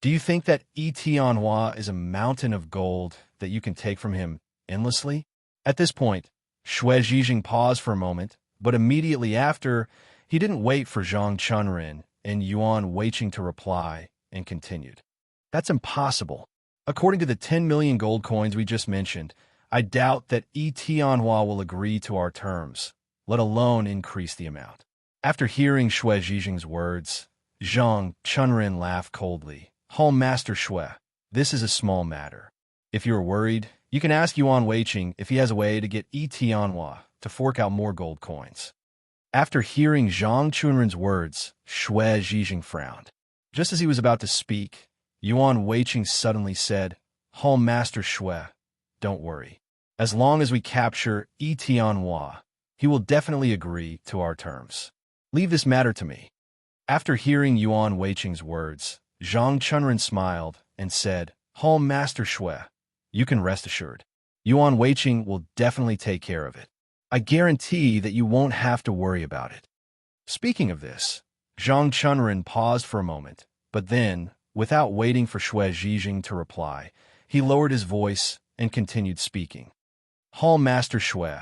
Do you think that Tianhua is a mountain of gold that you can take from him endlessly? At this point, Shui Zhijing paused for a moment, but immediately after, he didn't wait for Zhang Chunren and Yuan Weiqing to reply and continued. That's impossible. According to the 10 million gold coins we just mentioned, I doubt that Tianhua will agree to our terms, let alone increase the amount. After hearing Shui Zhijing's words, Zhang Chunren laughed coldly. Hall Master Shui, this is a small matter. If you are worried, you can ask Yuan Weiqing if he has a way to get Tianhua to fork out more gold coins. After hearing Zhang Chunren's words, Shui Zhijing frowned. Just as he was about to speak, Yuan Weiqing suddenly said, Hall Master Shui, don't worry. As long as we capture Tianhua, he will definitely agree to our terms. Leave this matter to me. After hearing Yuan Weiqing's words, Zhang Chunren smiled and said, Hall Master Shui, you can rest assured. Yuan Weiqing will definitely take care of it. I guarantee that you won't have to worry about it. Speaking of this, Zhang Chunren paused for a moment, but then, without waiting for Shui Zhijing to reply, he lowered his voice and continued speaking. Hall Master Shui,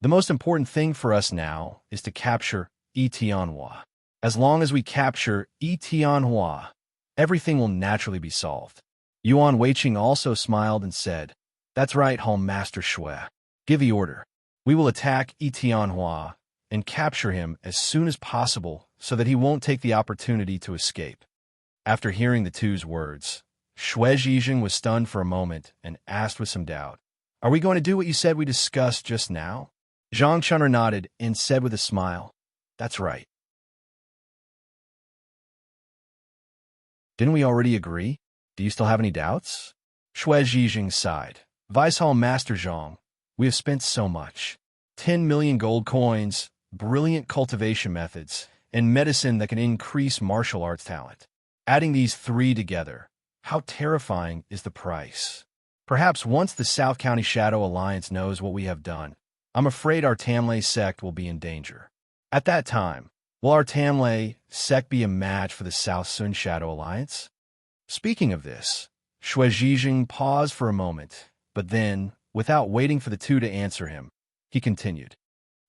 the most important thing for us now is to capture Tianhua. As long as we capture Tianhua, everything will naturally be solved. Yuan Weiqing also smiled and said, that's right, Hall Master Shui. Give the order. We will attack Tianhua and capture him as soon as possible so that he won't take the opportunity to escape. After hearing the two's words, Shui Zhijing was stunned for a moment and asked with some doubt, are we going to do what you said we discussed just now? Zhang Chunren nodded and said with a smile, that's right. Didn't we already agree? Do you still have any doubts? Shui Zhijing sighed. Vice Hall Master Zhang, we have spent so much. 10 million gold coins, brilliant cultivation methods, and medicine that can increase martial arts talent. Adding these three together, how terrifying is the price? Perhaps once the South County Shadow Alliance knows what we have done, I'm afraid our Tamlay sect will be in danger. At that time, Will our Tamlay sect be a match for the South Sun Shadow Alliance? Speaking of this, Xue Zhijing paused for a moment, but then, without waiting for the two to answer him, he continued.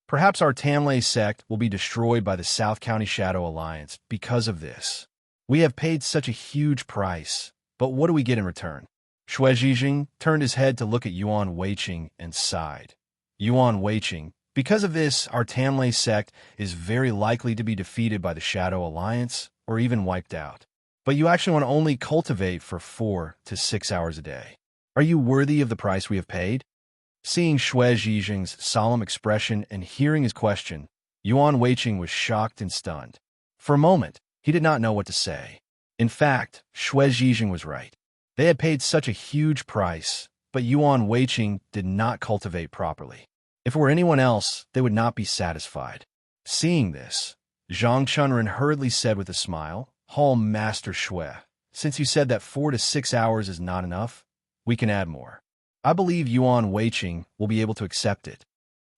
Perhaps our Tamlay sect will be destroyed by the South County Shadow Alliance because of this. We have paid such a huge price, but what do we get in return? Xue Zhijing turned his head to look at Yuan Weiqing and sighed. Yuan Weiqing, because of this, our Tamlay sect is very likely to be defeated by the Shadow Alliance or even wiped out. But you actually want to only cultivate for 4 to 6 hours a day. Are you worthy of the price we have paid? Seeing Xue Zhijing's solemn expression and hearing his question, Yuan Weiqing was shocked and stunned. For a moment, he did not know what to say. In fact, Xue Zhijing was right. They had paid such a huge price, but Yuan Weiqing did not cultivate properly. If it were anyone else, they would not be satisfied. Seeing this, Zhang Chunren hurriedly said with a smile, Master Xue, since you said that 4 to 6 hours is not enough, we can add more. I believe Yuan Weiqing will be able to accept it.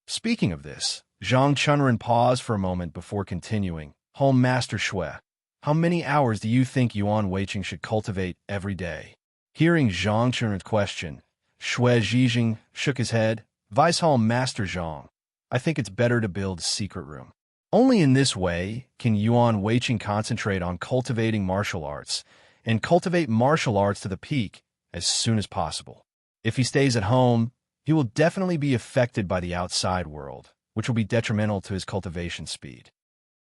Speaking of this, Zhang Chunren paused for a moment before continuing, Master Xue, how many hours do you think Yuan Weiqing should cultivate every day? Hearing Zhang Chunren's question, Xue Zhijing shook his head. Vice Master Zhang, I think it's better to build a secret room. Only in this way can Yuan Weiqing concentrate on cultivating martial arts, and cultivate martial arts to the peak as soon as possible. If he stays at home, he will definitely be affected by the outside world, which will be detrimental to his cultivation speed.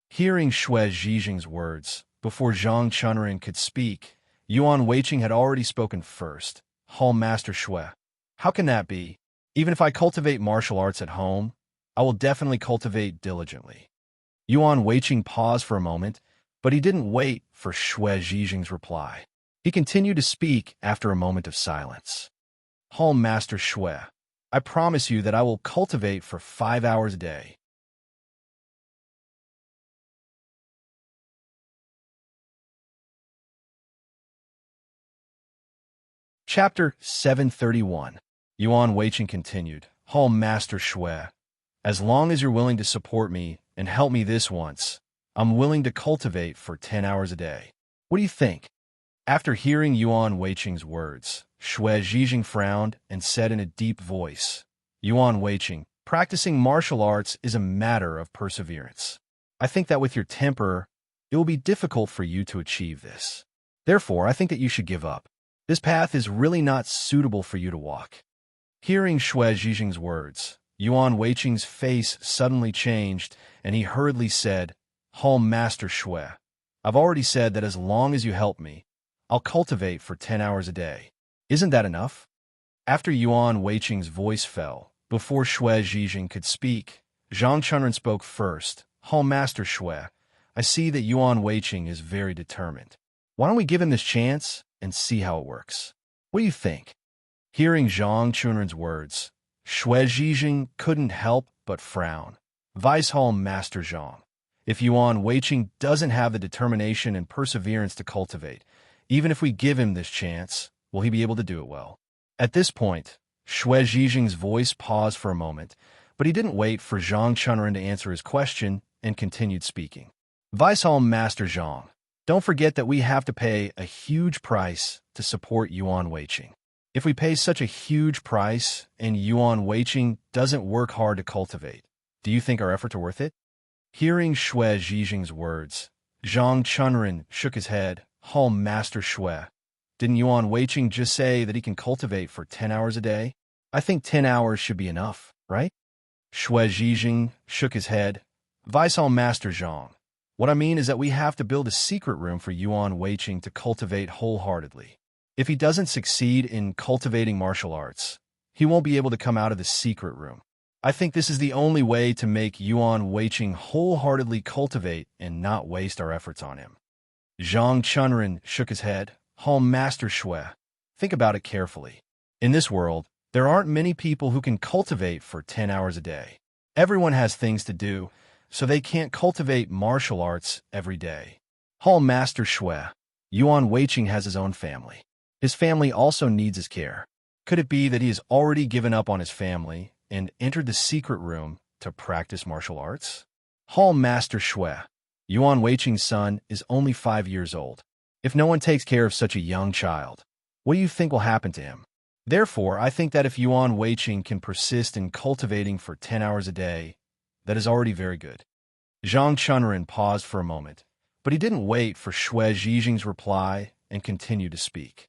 Hearing Xue Zhijing's words, before Zhang Chunren could speak, Yuan Weiqing had already spoken first. Master Xue, how can that be? Even if I cultivate martial arts at home, I will definitely cultivate diligently. Yuan Weiqing paused for a moment, but he didn't wait for Xue Zhijing's reply. He continued to speak after a moment of silence. Master Xue, I promise you that I will cultivate for 5 hours a day. Chapter 731. Yuan Weiqing continued, Master Xue, as long as you're willing to support me and help me this once, I'm willing to cultivate for 10 hours a day. What do you think? After hearing Yuan Weiqing's words, Xue Zhijing frowned and said in a deep voice, Yuan Weiqing, practicing martial arts is a matter of perseverance. I think that with your temper, it will be difficult for you to achieve this. Therefore, I think that you should give up. This path is really not suitable for you to walk. Hearing Xue Zhijing's words, Yuan Weiqing's face suddenly changed, and he hurriedly said, Master Xue, I've already said that as long as you help me, I'll cultivate for 10 hours a day. Isn't that enough? After Yuan Weiqing's voice fell, before Xue Zhijing could speak, Zhang Chunren spoke first. Master Xue, I see that Yuan Weiqing is very determined. Why don't we give him this chance and see how it works? What do you think? Hearing Zhang Chunren's words, Xue Zhijing couldn't help but frown. Vice Master Zhang, if Yuan Weiqing doesn't have the determination and perseverance to cultivate, even if we give him this chance, will he be able to do it well? At this point, Xue Zhijing's voice paused for a moment, but he didn't wait for Zhang Chunren to answer his question and continued speaking. Vice Master Zhang, don't forget that we have to pay a huge price to support Yuan Weiqing. If we pay such a huge price and Yuan Weiqing doesn't work hard to cultivate, do you think our efforts are worth it? Hearing Xue Zhijing's words, Zhang Chunren shook his head. Master Xue, didn't Yuan Weiqing just say that he can cultivate for 10 hours a day? I think 10 hours should be enough, right? Xue Zhijing shook his head. Vice Master Zhang, what I mean is that we have to build a secret room for Yuan Weiqing to cultivate wholeheartedly. If he doesn't succeed in cultivating martial arts, he won't be able to come out of the secret room. I think this is the only way to make Yuan Weiqing wholeheartedly cultivate and not waste our efforts on him. Zhang Chunren shook his head. Master Xue, think about it carefully. In this world, there aren't many people who can cultivate for 10 hours a day. Everyone has things to do, so they can't cultivate martial arts every day. Master Xue, Yuan Weiqing has his own family. His family also needs his care. Could it be that he has already given up on his family and entered the secret room to practice martial arts? Master Xue, Yuan Weiqing's son is only 5 years old. If no one takes care of such a young child, what do you think will happen to him? Therefore, I think that if Yuan Weiqing can persist in cultivating for 10 hours a day, that is already very good. Zhang Chunren paused for a moment, but he didn't wait for Xue Zhijing's reply and continued to speak.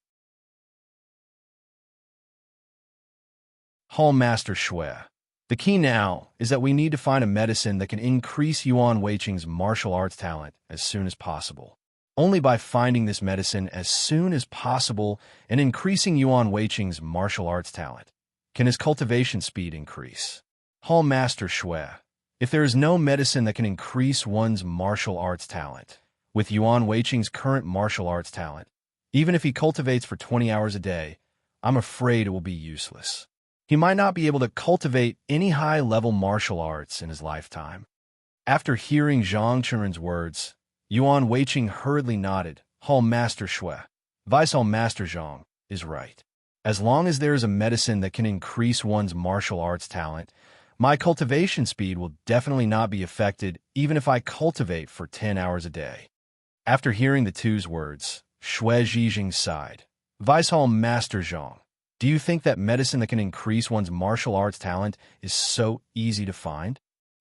Hall Master Xue. The key now is that we need to find a medicine that can increase Yuan Weiqing's martial arts talent as soon as possible. Only by finding this medicine as soon as possible and increasing Yuan Weiqing's martial arts talent can his cultivation speed increase. Hall Master Xue. If there is no medicine that can increase one's martial arts talent, with Yuan Weiqing's current martial arts talent, even if he cultivates for 20 hours a day, I'm afraid it will be useless. He might not be able to cultivate any high-level martial arts in his lifetime. After hearing Zhang Chunren's words, Yuan Weiqing hurriedly nodded. Hall Master Xue. Vice Hall Master Zhang is right. As long as there is a medicine that can increase one's martial arts talent, my cultivation speed will definitely not be affected even if I cultivate for 10 hours a day. After hearing the two's words, Xue Zhijing sighed. Vice Hall Master Zhang, do you think that medicine that can increase one's martial arts talent is so easy to find?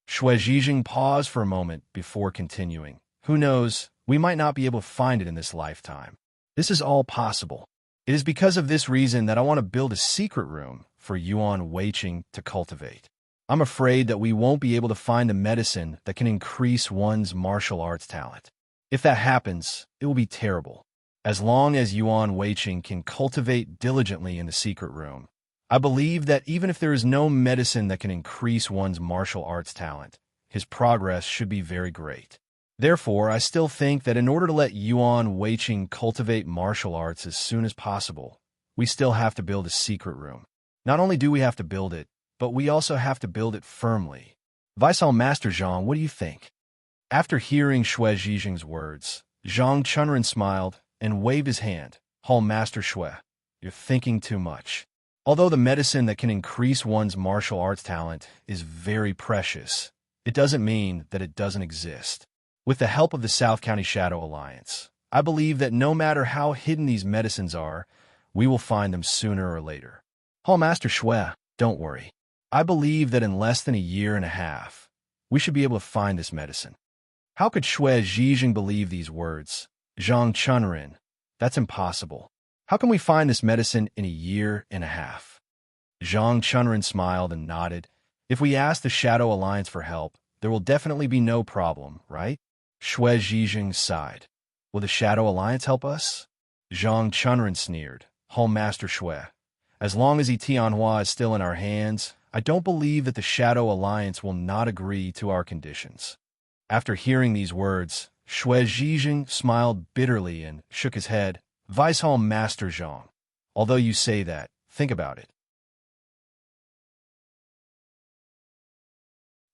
Xue Zhijing paused for a moment before continuing. Who knows, we might not be able to find it in this lifetime. This is all possible. It is because of this reason that I want to build a secret room for Yuan Weiqing to cultivate. I'm afraid that we won't be able to find a medicine that can increase one's martial arts talent. If that happens, it will be terrible. As long as Yuan Weiqing can cultivate diligently in the secret room, I believe that even if there is no medicine that can increase one's martial arts talent, his progress should be very great. Therefore, I still think that in order to let Yuan Weiqing cultivate martial arts as soon as possible, we still have to build a secret room. Not only do we have to build it, but we also have to build it firmly. Vice Hall Master Zhang, what do you think? After hearing Xue Zhijing's words, Zhang Chunren smiled and waved his hand. Hall Master Xue, you're thinking too much. Although the medicine that can increase one's martial arts talent is very precious, it doesn't mean that it doesn't exist. With the help of the South County Shadow Alliance, I believe that no matter how hidden these medicines are, we will find them sooner or later. Hall Master Xue, don't worry. I believe that in less than a year and a half, we should be able to find this medicine. How could Xue Zhijing believe these words? Zhang Chunren, that's impossible. How can we find this medicine in a year and a half? Zhang Chunren smiled and nodded. If we ask the Shadow Alliance for help, there will definitely be no problem, right? Xue Zhijing sighed. Will the Shadow Alliance help us? Zhang Chunren sneered. Hall Master Xue, as long as Tianhua is still in our hands, I don't believe that the Shadow Alliance will not agree to our conditions. After hearing these words, Xue Zhijing smiled bitterly and shook his head. Vice Hall Master Zhang, although you say that, think about it.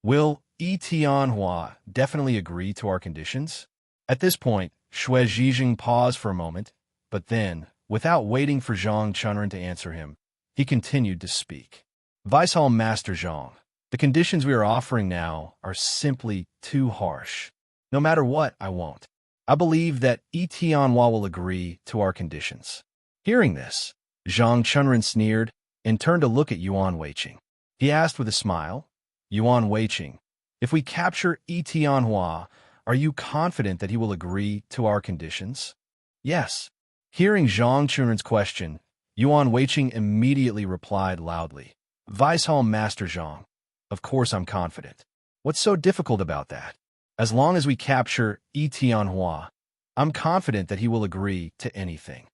Will Tianhua definitely agree to our conditions? At this point, Xue Zhijing paused for a moment, but then, without waiting for Zhang Chunren to answer him, he continued to speak. Vice Hall Master Zhang, the conditions we are offering now are simply too harsh. No matter what, I won't. I believe that Tianhua will agree to our conditions. Hearing this, Zhang Chunren sneered and turned to look at Yuan Weiqing. He asked with a smile, Yuan Weiqing, if we capture Tianhua, are you confident that he will agree to our conditions? Yes. Hearing Zhang Chunren's question, Yuan Weiqing immediately replied loudly, Vice Hall Master Zhang, of course I'm confident. What's so difficult about that? As long as we capture Tianhua, I'm confident that he will agree to anything.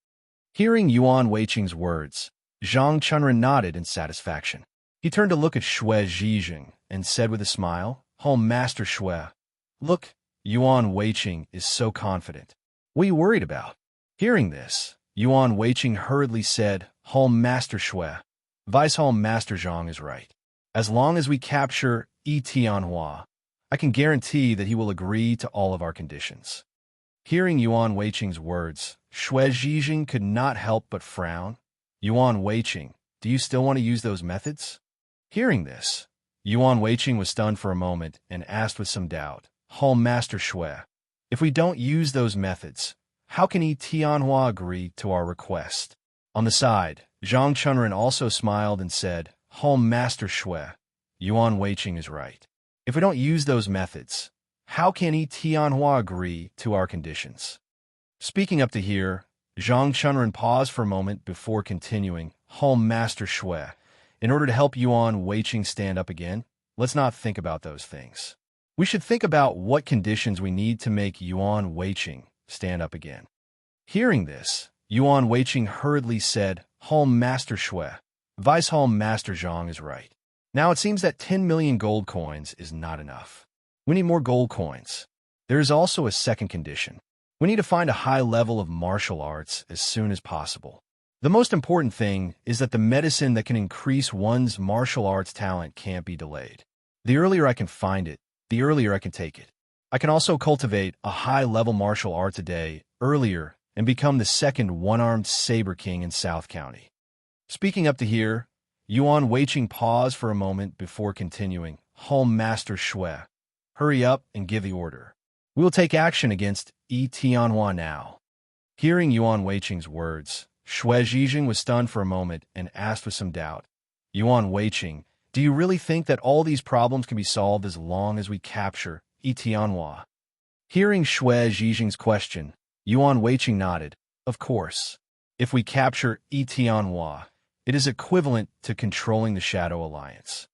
Hearing Yuan Weiqing's words, Zhang Chunren nodded in satisfaction. He turned to look at Xue Zhijing and said with a smile, Hall Master Xue, look, Yuan Weiqing is so confident. What are you worried about? Hearing this, Yuan Weiqing hurriedly said, Hall Master Xue, Vice Hall Master Zhang is right. As long as we capture Tianhua, I can guarantee that he will agree to all of our conditions. Hearing Yuan Weiqing's words, Xue Zhijing could not help but frown. Yuan Weiqing, do you still want to use those methods? Hearing this, Yuan Weiqing was stunned for a moment and asked with some doubt, Hall Master Xue, If we don't use those methods, how can Tianhua agree to our request? On the side, Zhang Chunren also smiled and said, Home Master Shui, Yuan Weiqing is right. If we don't use those methods, how can Tianhua agree to our conditions? Speaking up to here, Zhang Chunren paused for a moment before continuing, Home Master Shui, in order to help Yuan Weiqing stand up again, let's not think about those things. We should think about what conditions we need to make Yuan Weiqing stand up again. Hearing this, Yuan Weiqing hurriedly said, Home Master Shui, Vice Home Master Zhang is right. Now it seems that 10 million gold coins is not enough. We need more gold coins. There is also a second condition. We need to find a high level of martial arts as soon as possible. The most important thing is that the medicine that can increase one's martial arts talent can't be delayed. The earlier I can find it, the earlier I can take it. I can also cultivate a high-level martial arts a day earlier and become the second one-armed saber king in South County. Speaking up to here, Yuan Weiqing paused for a moment before continuing, Home Master Shui, hurry up and give the order. We will take action against Tianhua now. Hearing Yuan Weiqing's words, Shui Zhijing was stunned for a moment and asked with some doubt, Yuan Weiqing, do you really think that all these problems can be solved as long as we capture Tianhua? Hearing Shui Zhijing's question, Yuan Weiqing nodded, of course. If we capture Tianhua, it is equivalent to controlling the Shadow Alliance.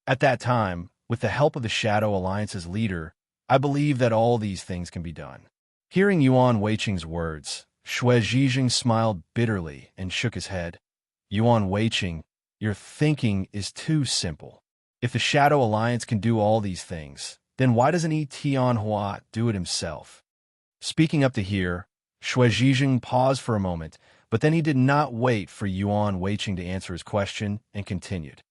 At that time, with the help of the Shadow Alliance's leader, I believe that all these things can be done. Hearing Yuan Weiqing's words, Shui Zhijing smiled bitterly and shook his head. Yuan Weiqing, your thinking is too simple. If the Shadow Alliance can do all these things, then why doesn't Tianhua do it himself? Speaking up to here, Shui Zhijing paused for a moment, but then he did not wait for Yuan Weiqing to answer his question and continued.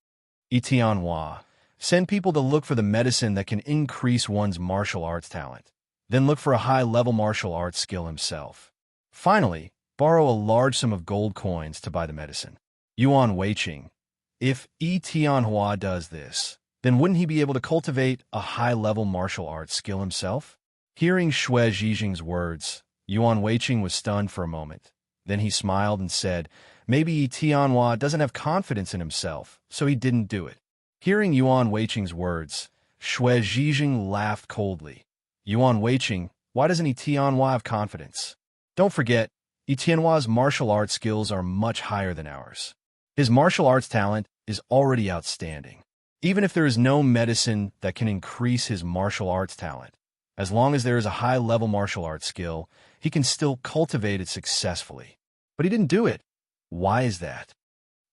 Tianhua, send people to look for the medicine that can increase one's martial arts talent. Then look for a high-level martial arts skill himself. Finally, borrow a large sum of gold coins to buy the medicine. Yuan Weiqing, if Tianhua does this, then wouldn't he be able to cultivate a high-level martial arts skill himself? Hearing Shui Zhijing's words, Yuan Weiqing was stunned for a moment. Then he smiled and said, maybe Tianhua doesn't have confidence in himself, so he didn't do it. Hearing Yuan Weiqing's words, Shui Zhijing laughed coldly. Yuan Weiqing, why doesn't Tianhua have confidence? Don't forget, Tianhua's martial arts skills are much higher than ours. His martial arts talent is already outstanding. Even if there is no medicine that can increase his martial arts talent, as long as there is a high-level martial arts skill, he can still cultivate it successfully. But he didn't do it. Why is that?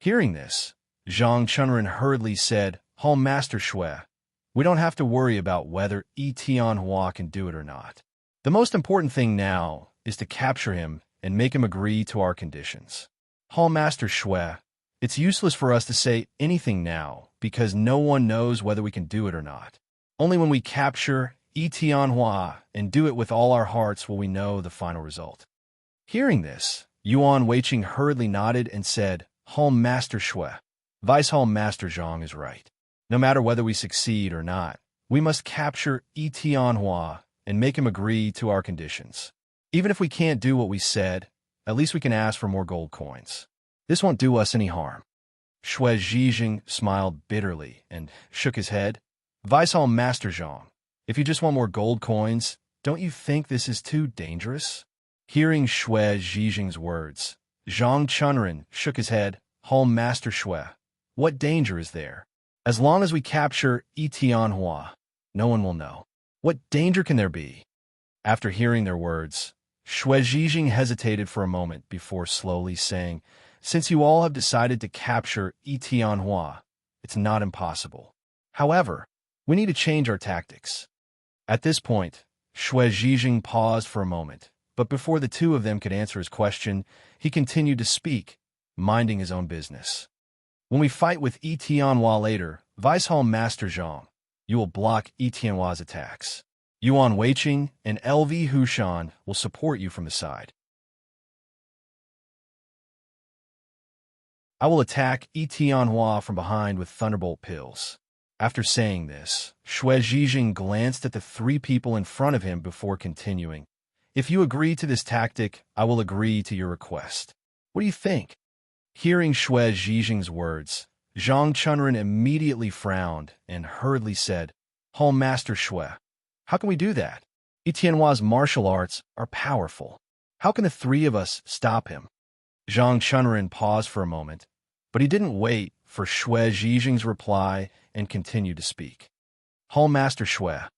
Hearing this, Zhang Chunren hurriedly said, Home Master Shui, we don't have to worry about whether Tianhua can do it or not. The most important thing now is to capture him and make him agree to our conditions. Home Master Shui, it's useless for us to say anything now because no one knows whether we can do it or not. Only when we capture Tianhua and do it with all our hearts will we know the final result. Hearing this, Yuan Weiqing hurriedly nodded and said, Home Master Shui, Vice Home Master Zhang is right. No matter whether we succeed or not, we must capture Tianhua and make him agree to our conditions. Even if we can't do what we said, at least we can ask for more gold coins. This won't do us any harm. Shui Zhijing smiled bitterly and shook his head. Vice Home Master Zhang, if you just want more gold coins, don't you think this is too dangerous? Hearing Shui Zhijing's words, Zhang Chunren shook his head. Home Master Shui, what danger is there? As long as we capture Tianhua, no one will know. What danger can there be? After hearing their words, Shui Zhijing hesitated for a moment before slowly saying, since you all have decided to capture Tianhua, it's not impossible. However, we need to change our tactics. At this point, Shui Zhijing paused for a moment, but before the two of them could answer his question, he continued to speak, minding his own business. When we fight with Tianhua later, Vice Home Master Zhang, you will block Tianhua's attacks. Yuan Weiqing and LV Hushan will support you from the side. I will attack Tianhua from behind with Thunderbolt pills. After saying this, Xue Zhijing glanced at the three people in front of him before continuing. If you agree to this tactic, I will agree to your request. What do you think? Hearing Xue Zhijing's words, Zhang Chunren immediately frowned and hurriedly said, "Home Master Xue, how can we do that? Etienne's martial arts are powerful. How can the three of us stop him?" Zhang Chunren paused for a moment, but he didn't wait for Xue Zhijing's reply and continued to speak. "Home Master Xue,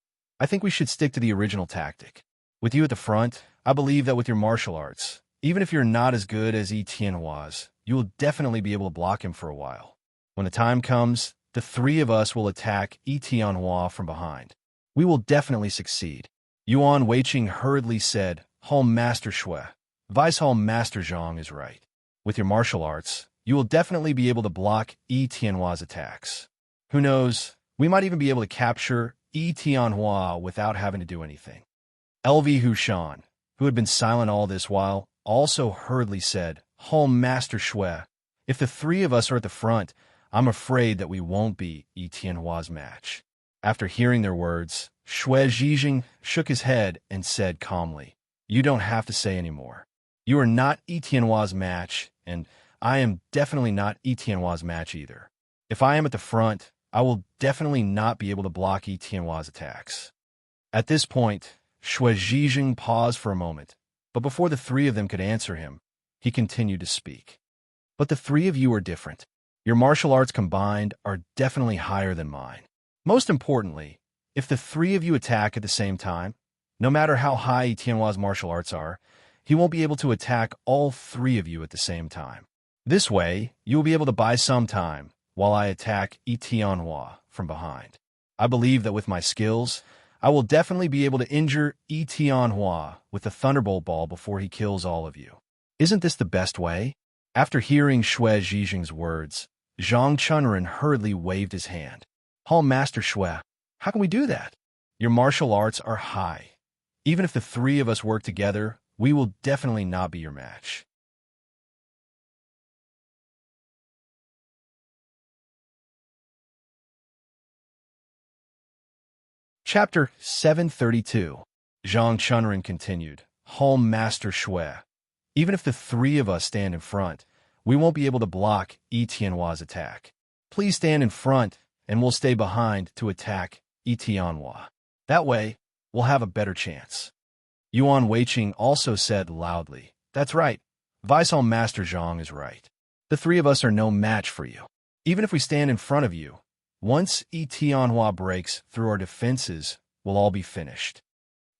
I think we should stick to the original tactic. With you at the front, I believe that with your martial arts, even if you're not as good as Etienne was, you will definitely be able to block him for a while. When the time comes, the three of us will attack Etienne from behind. We will definitely succeed." Yuan Weiqing hurriedly said, "Home Master Xue, Vice Home Master Zhang is right. With your martial arts, you will definitely be able to block Etienne's attacks. Who knows, we might even be able to capture Etienne without having to do anything." LV Hushan, who had been silent all this while, also hurriedly said, "Home Master Xue, if the three of us are at the front, I'm afraid that we won't be Etienne's match." After hearing their words, Xue Zhijing shook his head and said calmly, "You don't have to say any more. You are not Etienne's match, and I am definitely not Etienne's match either. If I am at the front, I will definitely not be able to block Etienne's attacks." At this point, Xue Zhijing paused for a moment, but before the three of them could answer him, he continued to speak. "But the three of you are different. Your martial arts combined are definitely higher than mine. Most importantly, if the three of you attack at the same time, no matter how high Etienne's martial arts are, he won't be able to attack all three of you at the same time. This way, you will be able to buy some time while I attack Etienne from behind. I believe that with my skills, I will definitely be able to injure Etienne with the Thunderbolt Ball before he kills all of you. Isn't this the best way?" After hearing Xue Zhijing's words, Zhang Chunren hurriedly waved his hand. "Home Master Xue, how can we do that? Your martial arts are high. Even if the three of us work together, we will definitely not be your match." Chapter 732. Zhang Chunren continued, "Home Master Xue, even if the three of us stand in front, we won't be able to block Etienne's attack. Please stand in front, and we'll stay behind to attack Etienne. That way, we'll have a better chance." Yuan Weiqing also said loudly, "That's right. Vice Master Zhang is right. The three of us are no match for you. Even if we stand in front of you, once Etienne breaks through our defenses, we'll all be finished."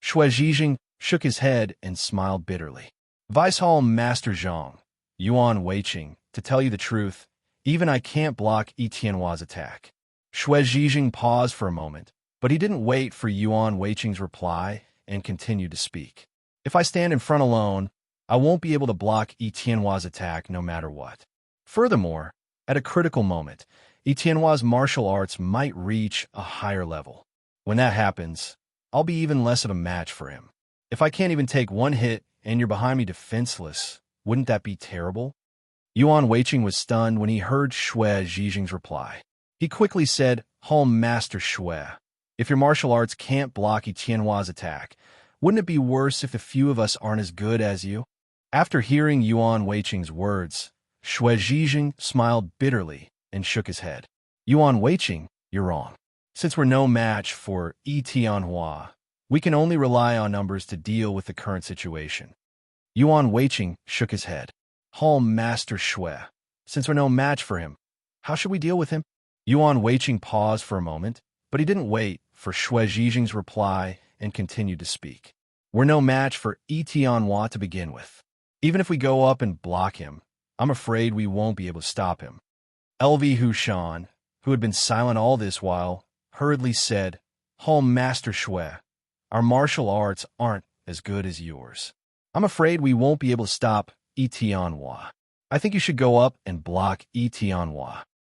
Xue Zhijing shook his head and smiled bitterly. "Vice Master Zhang, Yuan Weiqing, to tell you the truth, even I can't block Etienne's attack." Xue Zhijing paused for a moment, but he didn't wait for Yuan Weiqing's reply and continued to speak. "If I stand in front alone, I won't be able to block Etienne's attack no matter what. Furthermore, at a critical moment, Etienne's martial arts might reach a higher level. When that happens, I'll be even less of a match for him. If I can't even take one hit and you're behind me defenseless, wouldn't that be terrible?" Yuan Weiqing was stunned when he heard Xue Zhijing's reply. He quickly said, "Home Master Xue, if your martial arts can't block Etienne's attack, wouldn't it be worse if the few of us aren't as good as you?" After hearing Yuan Weiqing's words, Xue Zhijing smiled bitterly and shook his head. "Yuan Weiqing, you're wrong. Since we're no match for Etienne, we can only rely on numbers to deal with the current situation." Yuan Weiqing shook his head. "Home Master Xue, since we're no match for him, how should we deal with him?" Yuan Weiqing paused for a moment, but he didn't wait for Xue Zhijing's reply and continued to speak. "We're no match for Etienne to begin with. Even if we go up and block him, I'm afraid we won't be able to stop him." LV Hushan, who had been silent all this while, hurriedly said, "Home Master Xue, our martial arts aren't as good as yours. I'm afraid we won't be able to stop Etienne. I think you should go up and block Etienne.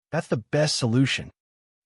That's the best solution."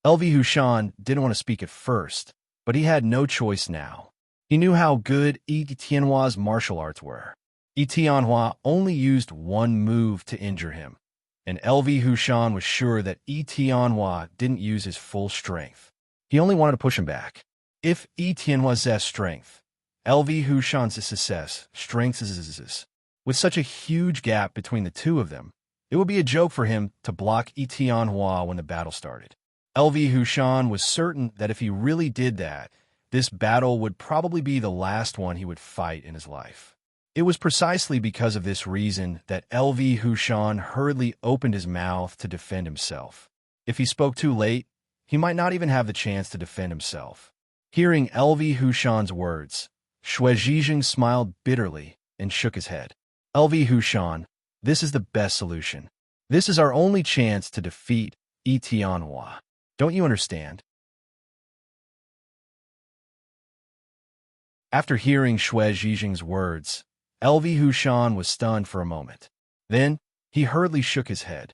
LV Hushan didn't want to speak at first, but he had no choice now. He knew how good Etienne's martial arts were. Etienne only used one move to injure him. and LV Hushan was sure that Etienne didn't use his full strength. He only wanted to push him back. If Etienne's strength, LV Hushan's strength is. With such a huge gap between the two of them, it would be a joke for him to block Etienne when the battle started. LV Hushan was certain that if he really did that, this battle would probably be the last one he would fight in his life. It was precisely because of this reason that LV Hushan hurriedly opened his mouth to defend himself. If he spoke too late, he might not even have the chance to defend himself. Hearing LV Hushan's words, Xue Zhijing smiled bitterly and shook his head. LV Hushan, this is the best solution. This is our only chance to defeat Etienne. Don't you understand? After hearing Xue Zhijing's words, LV Hushan was stunned for a moment. Then, he hurriedly shook his head.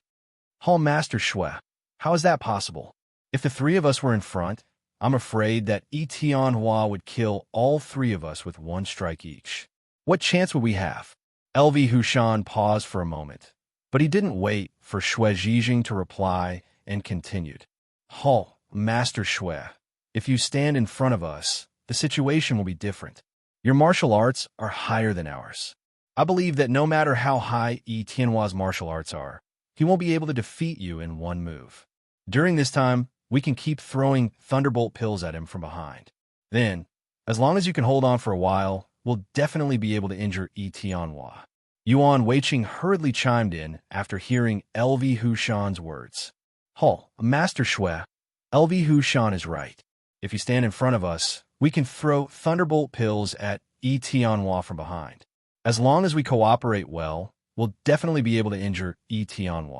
Hall Master Xue, how is that possible? If the three of us were in front, I'm afraid that Etienne would kill all three of us with one strike each. What chance would we have? LV Hushan paused for a moment, but he didn't wait for Xue Zhijing to reply and continued. Hall Master Xue, if you stand in front of us, the situation will be different. Your martial arts are higher than ours. I believe that no matter how high Etienne's martial arts are, he won't be able to defeat you in one move. During this time, we can keep throwing thunderbolt pills at him from behind. Then, as long as you can hold on for a while, we'll definitely be able to injure Etienne. Yuan Weiqing hurriedly chimed in after hearing LV Hushan's words. Hall, Master Xue, LV Hushan is right. If you stand in front of us, we can throw thunderbolt pills at Etienne from behind. As long as we cooperate well, we'll definitely be able to injure Etienne.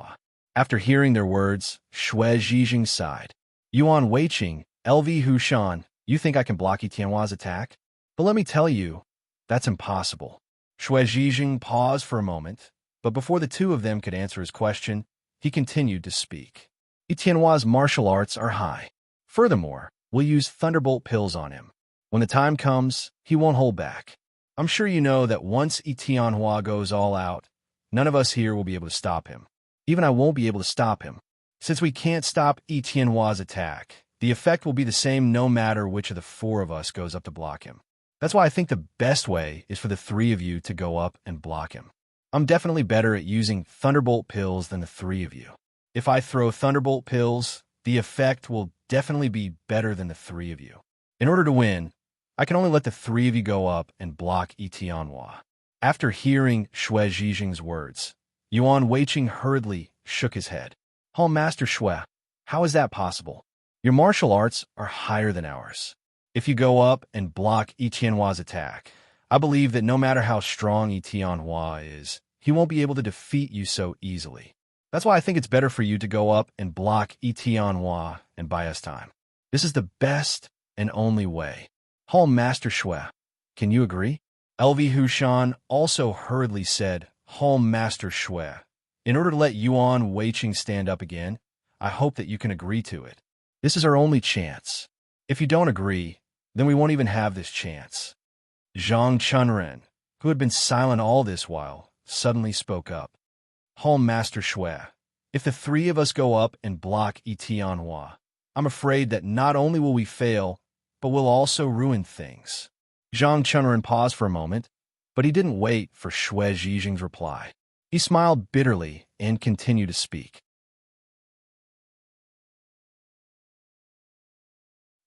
After hearing their words, Xue Zhijing sighed. Yuan Weiqing, LV Hushan, you think I can block Etienne's attack? But let me tell you, that's impossible. Xue Zhijing paused for a moment, but before the two of them could answer his question, he continued to speak. Etienne's martial arts are high. Furthermore, we'll use thunderbolt pills on him. When the time comes, he won't hold back. I'm sure you know that once Etienne goes all out, none of us here will be able to stop him. Even I won't be able to stop him. Since we can't stop Etienne's attack, the effect will be the same no matter which of the four of us goes up to block him. That's why I think the best way is for the three of you to go up and block him. I'm definitely better at using thunderbolt pills than the three of you. If I throw thunderbolt pills, the effect will definitely be better than the three of you. In order to win, I can only let the three of you go up and block Etienne. After hearing Xue Zhijing's words, Yuan Weiqing hurriedly shook his head. Hall Master Xue, how is that possible? Your martial arts are higher than ours. If you go up and block Etienne's attack, I believe that no matter how strong Etienne is, he won't be able to defeat you so easily. That's why I think it's better for you to go up and block Etienne and buy us time. This is the best and only way. Hall Master Xue, can you agree? LV Hushan also hurriedly said, Hall Master Xue, in order to let Yuan Weiqing stand up again, I hope that you can agree to it. This is our only chance. If you don't agree, then we won't even have this chance. Zhang Chunren, who had been silent all this while, suddenly spoke up. Hall Master Xue, if the three of us go up and block Etienne, I'm afraid that not only will we fail, but we'll also ruin things. Zhang Chunren paused for a moment, but he didn't wait for Xue Zhijing's reply. He smiled bitterly and continued to speak.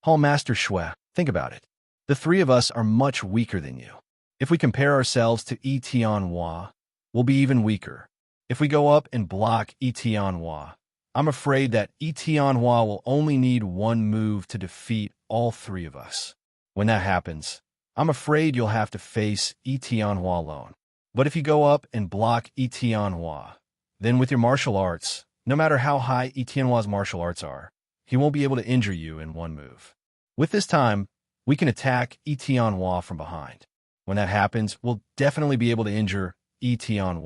Hall Master Xue, think about it. The three of us are much weaker than you. If we compare ourselves to Etienne, we'll be even weaker. If we go up and block Etienne, I'm afraid that Etienne will only need one move to defeat all three of us. When that happens, I'm afraid you'll have to face Etienne alone. But if you go up and block Etienne, then with your martial arts, no matter how high Etienne's martial arts are, he won't be able to injure you in one move. With this time, we can attack Etienne from behind. When that happens, we'll definitely be able to injure Etienne.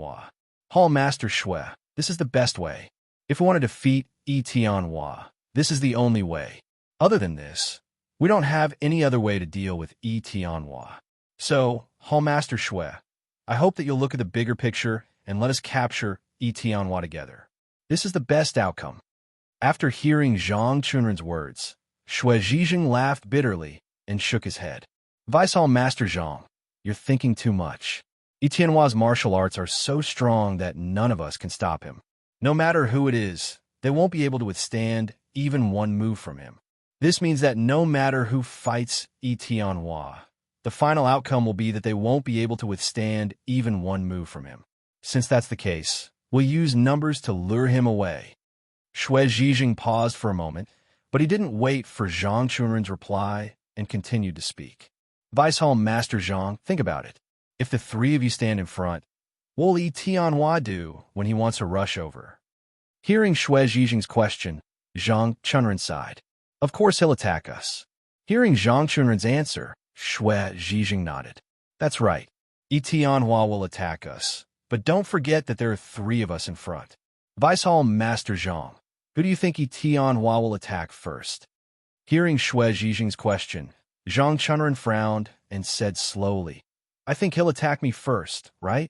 Hall Master Xue, this is the best way. If we want to defeat Etienne, this is the only way. Other than this, we don't have any other way to deal with Etienne. So, Hall Master Xue, I hope that you'll look at the bigger picture and let us capture Etienne together. This is the best outcome. After hearing Zhang Chunren's words, Xue Zhijing laughed bitterly and shook his head. Vice-Hall Master Zhang, you're thinking too much. Etienne's martial arts are so strong that none of us can stop him. No matter who it is, they won't be able to withstand even one move from him. This means that no matter who fights Etienne, the final outcome will be that they won't be able to withstand even one move from him. Since that's the case, we'll use numbers to lure him away. Xue Zhijing paused for a moment, but he didn't wait for Zhang Chunren's reply and continued to speak. Vice-Hall Master Zhang, think about it. If the three of you stand in front, what will Etienne do when he wants to rush over? Hearing Xue Zhijing's question, Zhang Chunren sighed. Of course he'll attack us. Hearing Zhang Chunren's answer, Xue Zhijing nodded. That's right. Etienne will attack us. But don't forget that there are three of us in front. Vice-Hall Master Zhang, who do you think Etienne will attack first? Hearing Xue Zhijing's question, Zhang Chunren frowned and said slowly, I think he'll attack me first, right?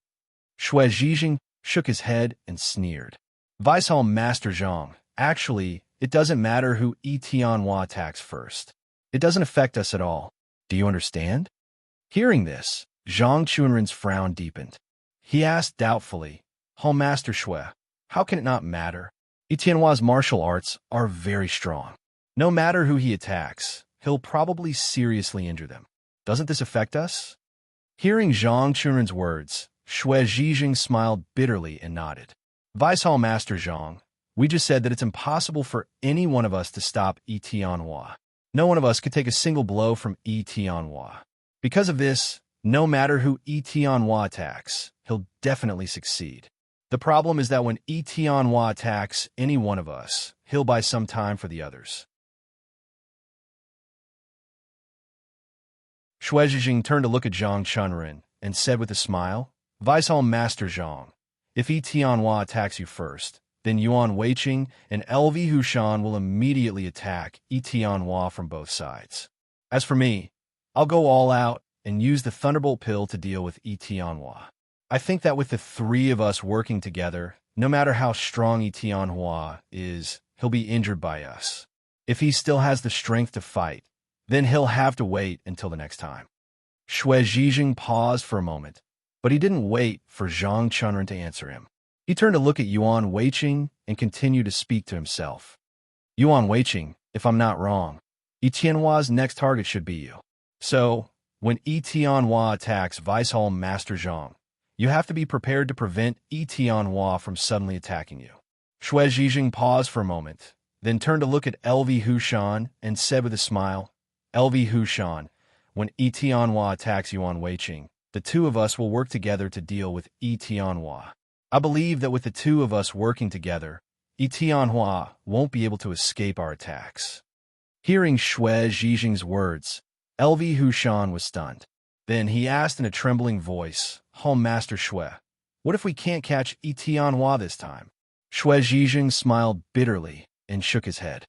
Xue Zhijing shook his head and sneered. Vice-Hall Master Zhang, actually, it doesn't matter who Etienne attacks first. It doesn't affect us at all. Do you understand? Hearing this, Zhang Chunren's frown deepened. He asked doubtfully, Hall Master Xue, how can it not matter? Etienne's martial arts are very strong. No matter who he attacks, he'll probably seriously injure them. Doesn't this affect us? Hearing Zhang Chunren's words, Xue Zhijing smiled bitterly and nodded. Vice-Hall Master Zhang, we just said that it's impossible for any one of us to stop Etienne. No one of us could take a single blow from Etienne. Because of this, no matter who Etienne attacks, he'll definitely succeed. The problem is that when Etienne attacks any one of us, he'll buy some time for the others. Xue Zhijing turned to look at Zhang Chunren and said with a smile, Vice-Hall Master Zhang, if Etienne attacks you first, then Yuan Weiqing and LV Hushan will immediately attack Etienne from both sides. As for me, I'll go all out and use the Thunderbolt Pill to deal with Etienne. I think that with the three of us working together, no matter how strong Etienne is, he'll be injured by us. If he still has the strength to fight, then he'll have to wait until the next time. Xue Zhijing paused for a moment, but he didn't wait for Zhang Chunren to answer him. He turned to look at Yuan Weiqing and continued to speak to himself. Yuan Weiqing, if I'm not wrong, Etienne's next target should be you. So, when Etienne attacks Vice-Hall Master Zhang, you have to be prepared to prevent Etienne from suddenly attacking you. Xue Zhijing paused for a moment, then turned to look at LV Hushan and said with a smile, LV Hushan, when Etienne attacks Yuan Weiqing, the two of us will work together to deal with Etienne. I believe that with the two of us working together, Etienne won't be able to escape our attacks. Hearing Xue Zhijing's words, LV Hushan was stunned. Then he asked in a trembling voice, Hall Master Xue, what if we can't catch Etienne this time? Xue Zhijing smiled bitterly and shook his head.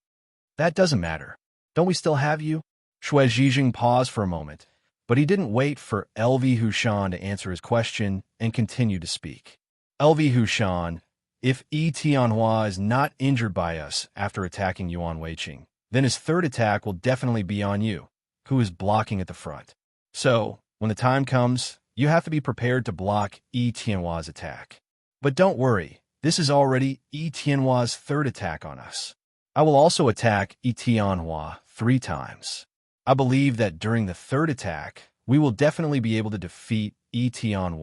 That doesn't matter. Don't we still have you? Xue Zhijing paused for a moment, but he didn't wait for LV Hushan to answer his question and continued to speak. LV Hushan, if Etienne is not injured by us after attacking Yuan Weiqing, then his third attack will definitely be on you, who is blocking at the front. So, when the time comes, you have to be prepared to block Etienne's attack. But don't worry, this is already Etienne's third attack on us. I will also attack Etienne 3 times. I believe that during the third attack, we will definitely be able to defeat Etienne.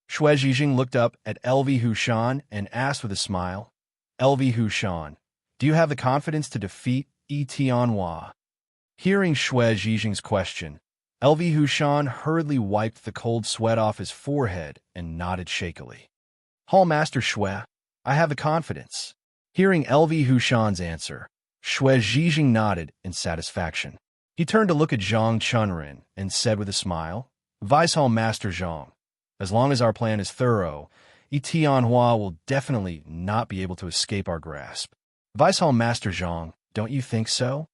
Xue Zhijing looked up at LV Hushan and asked with a smile, LV Hushan, do you have the confidence to defeat Etienne? Hearing Xue Zhijing's question, LV Hushan hurriedly wiped the cold sweat off his forehead and nodded shakily. Hall Master Xue, I have the confidence. Hearing LV Hushan's answer, Xue Zhijing nodded in satisfaction. He turned to look at Zhang Chunren and said with a smile, Vice-Hall Master Zhang, as long as our plan is thorough, Etienne will definitely not be able to escape our grasp. Vice-Hall Master Zhang, don't you think so?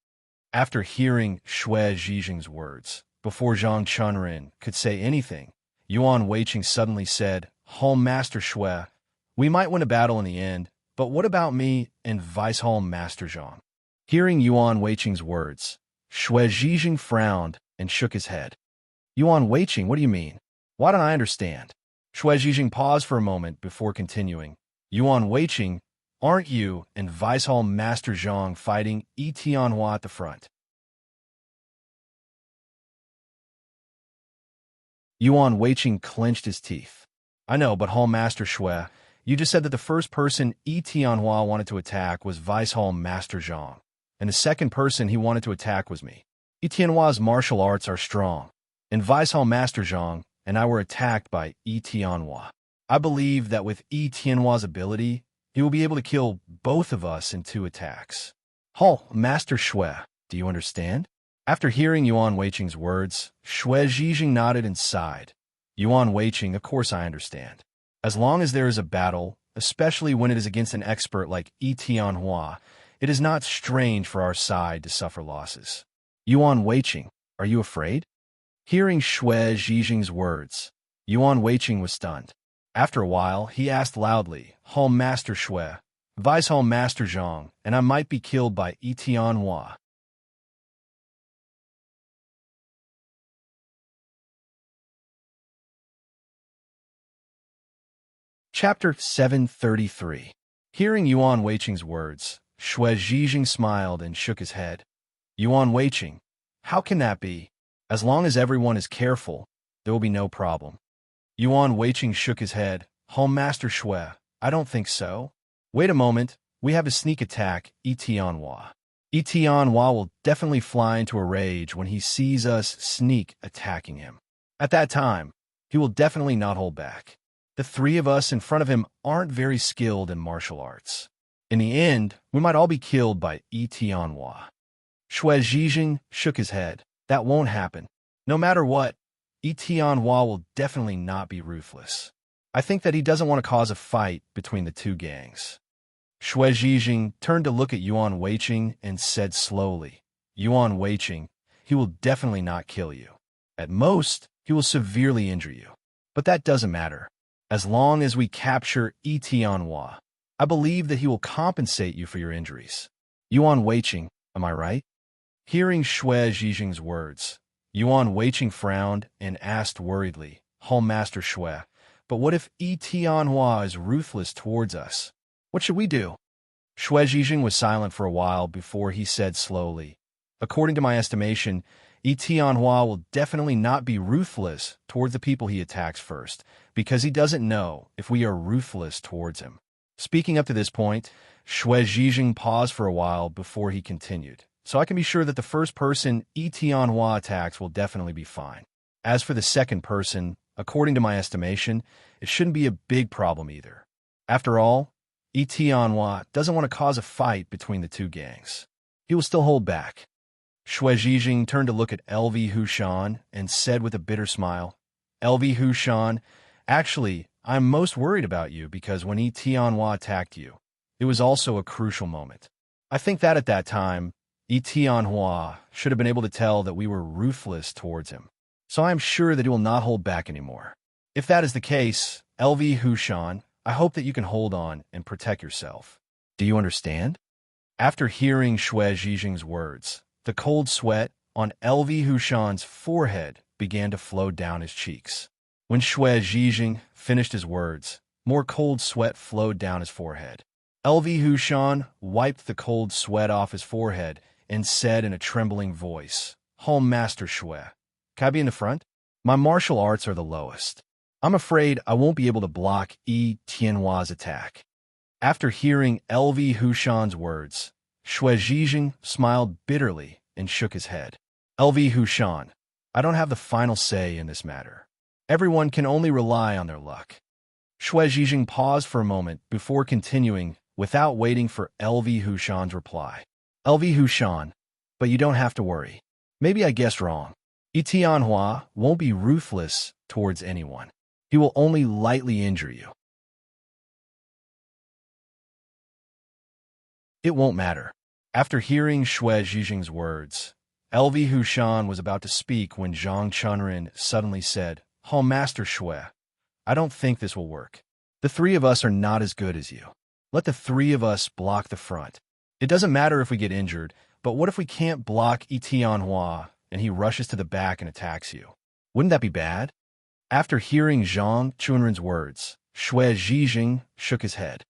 After hearing Xue Zhijing's words, before Zhang Chunren could say anything, Yuan Weiqing suddenly said, Hall Master Xue, we might win a battle in the end, But what about me and Vice Hall Master Zhang? Hearing Yuan Weiqing's words, Shui Zhijing frowned and shook his head. Yuan Weiqing, what do you mean? Why don't I understand? Shui Zhijing paused for a moment before continuing. Yuan Weiqing, aren't you and Vice Hall Master Zhang fighting Yi Tianhua at the front? Yuan Weiqing clenched his teeth. I know, but Hall Master Shui, you just said that the first person Yi Tianhua wanted to attack was Vice Hall Master Zhang, and the second person he wanted to attack was me. Yi Tianhua's martial arts are strong, and Vice Hall Master Zhang and I were attacked by Yi Tianhua. I believe that with Yi Tianhua's ability, he will be able to kill both of us in 2 attacks. Hall Master Shui, do you understand? After hearing Yuan Weiqing's words, Shui Zhijing nodded and sighed. Yuan Weiqing, of course I understand. As long as there is a battle, especially when it is against an expert like Yi Tianhua, it is not strange for our side to suffer losses. Yuan Weiqing, are you afraid? Hearing Shui Zhijing's words, Yuan Weiqing was stunned. After a while, he asked loudly, Hall Master Shui, Vice Hall Master Zhang, and I might be killed by Yi Tianhua. Chapter 733. Hearing Yuan Weiqing's words, Shui Zhijing smiled and shook his head. Yuan Weiqing, how can that be? As long as everyone is careful, there will be no problem. Yuan Weiqing shook his head. Hall Master Shui, I don't think so. Wait a moment, we have a sneak attack, Yi Tianhua. Yi Tianhua will definitely fly into a rage when he sees us sneak attacking him. At that time, he will definitely not hold back. The 3 of us in front of him aren't very skilled in martial arts. In the end, we might all be killed by Yi Tianhua. Shui Zhijing shook his head. That won't happen. No matter what, Yi Tianhua will definitely not be ruthless. I think that he doesn't want to cause a fight between the 2 gangs. Shui Zhijing turned to look at Yuan Weiqing and said slowly, Yuan Weiqing, he will definitely not kill you. At most, he will severely injure you. But that doesn't matter. As long as we capture Yi Tianhua, I believe that he will compensate you for your injuries. Yuan Weiqing, am I right? Hearing Shui Zhijing's words, Yuan Weiqing frowned and asked worriedly, Hall Master Shui, but what if Yi Tianhua is ruthless towards us? What should we do? Shui Zhijing was silent for a while before he said slowly, according to my estimation, Yi Tianhua will definitely not be ruthless towards the people he attacks first, because he doesn't know if we are ruthless towards him. Speaking up to this point, Shui Zhijing paused for a while before he continued. So I can be sure that the first person Yi Tianhua attacks will definitely be fine. As for the second person, according to my estimation, it shouldn't be a big problem either. After all, Yi Tianhua doesn't want to cause a fight between the 2 gangs. He will still hold back. Shui Zhijing turned to look at LV Hushan and said with a bitter smile, LV Hushan, actually, I'm most worried about you because when Yi Tianhua attacked you, it was also a crucial moment. I think that at that time, Yi Tianhua should have been able to tell that we were ruthless towards him. So I am sure that he will not hold back anymore. If that is the case, LV Hushan, I hope that you can hold on and protect yourself. Do you understand? After hearing Shui Zhijing's words, the cold sweat on LV Hushan's forehead began to flow down his cheeks. When Shui Zhijing finished his words, more cold sweat flowed down his forehead. LV Hushan wiped the cold sweat off his forehead and said in a trembling voice, Hall Master Shui, can I be in the front? My martial arts are the lowest. I'm afraid I won't be able to block Yi Tianhua's attack. After hearing LV Hushan's words, Shui Zhijing smiled bitterly and shook his head. LV Hushan, I don't have the final say in this matter. Everyone can only rely on their luck. Shui Zhijing paused for a moment before continuing without waiting for LV Hushan's reply. LV Hushan, but you don't have to worry. Maybe I guessed wrong. Yi Tianhua won't be ruthless towards anyone. He will only lightly injure you. It won't matter. After hearing Shui Zhijing's words, LV Hushan was about to speak when Zhang Chunrin suddenly said, Hall Master Shui, I don't think this will work. The 3 of us are not as good as you. Let the three of us block the front. It doesn't matter if we get injured, but what if we can't block Etianhua and he rushes to the back and attacks you? Wouldn't that be bad? After hearing Zhang Chunren's words, Xue Zhijing shook his head.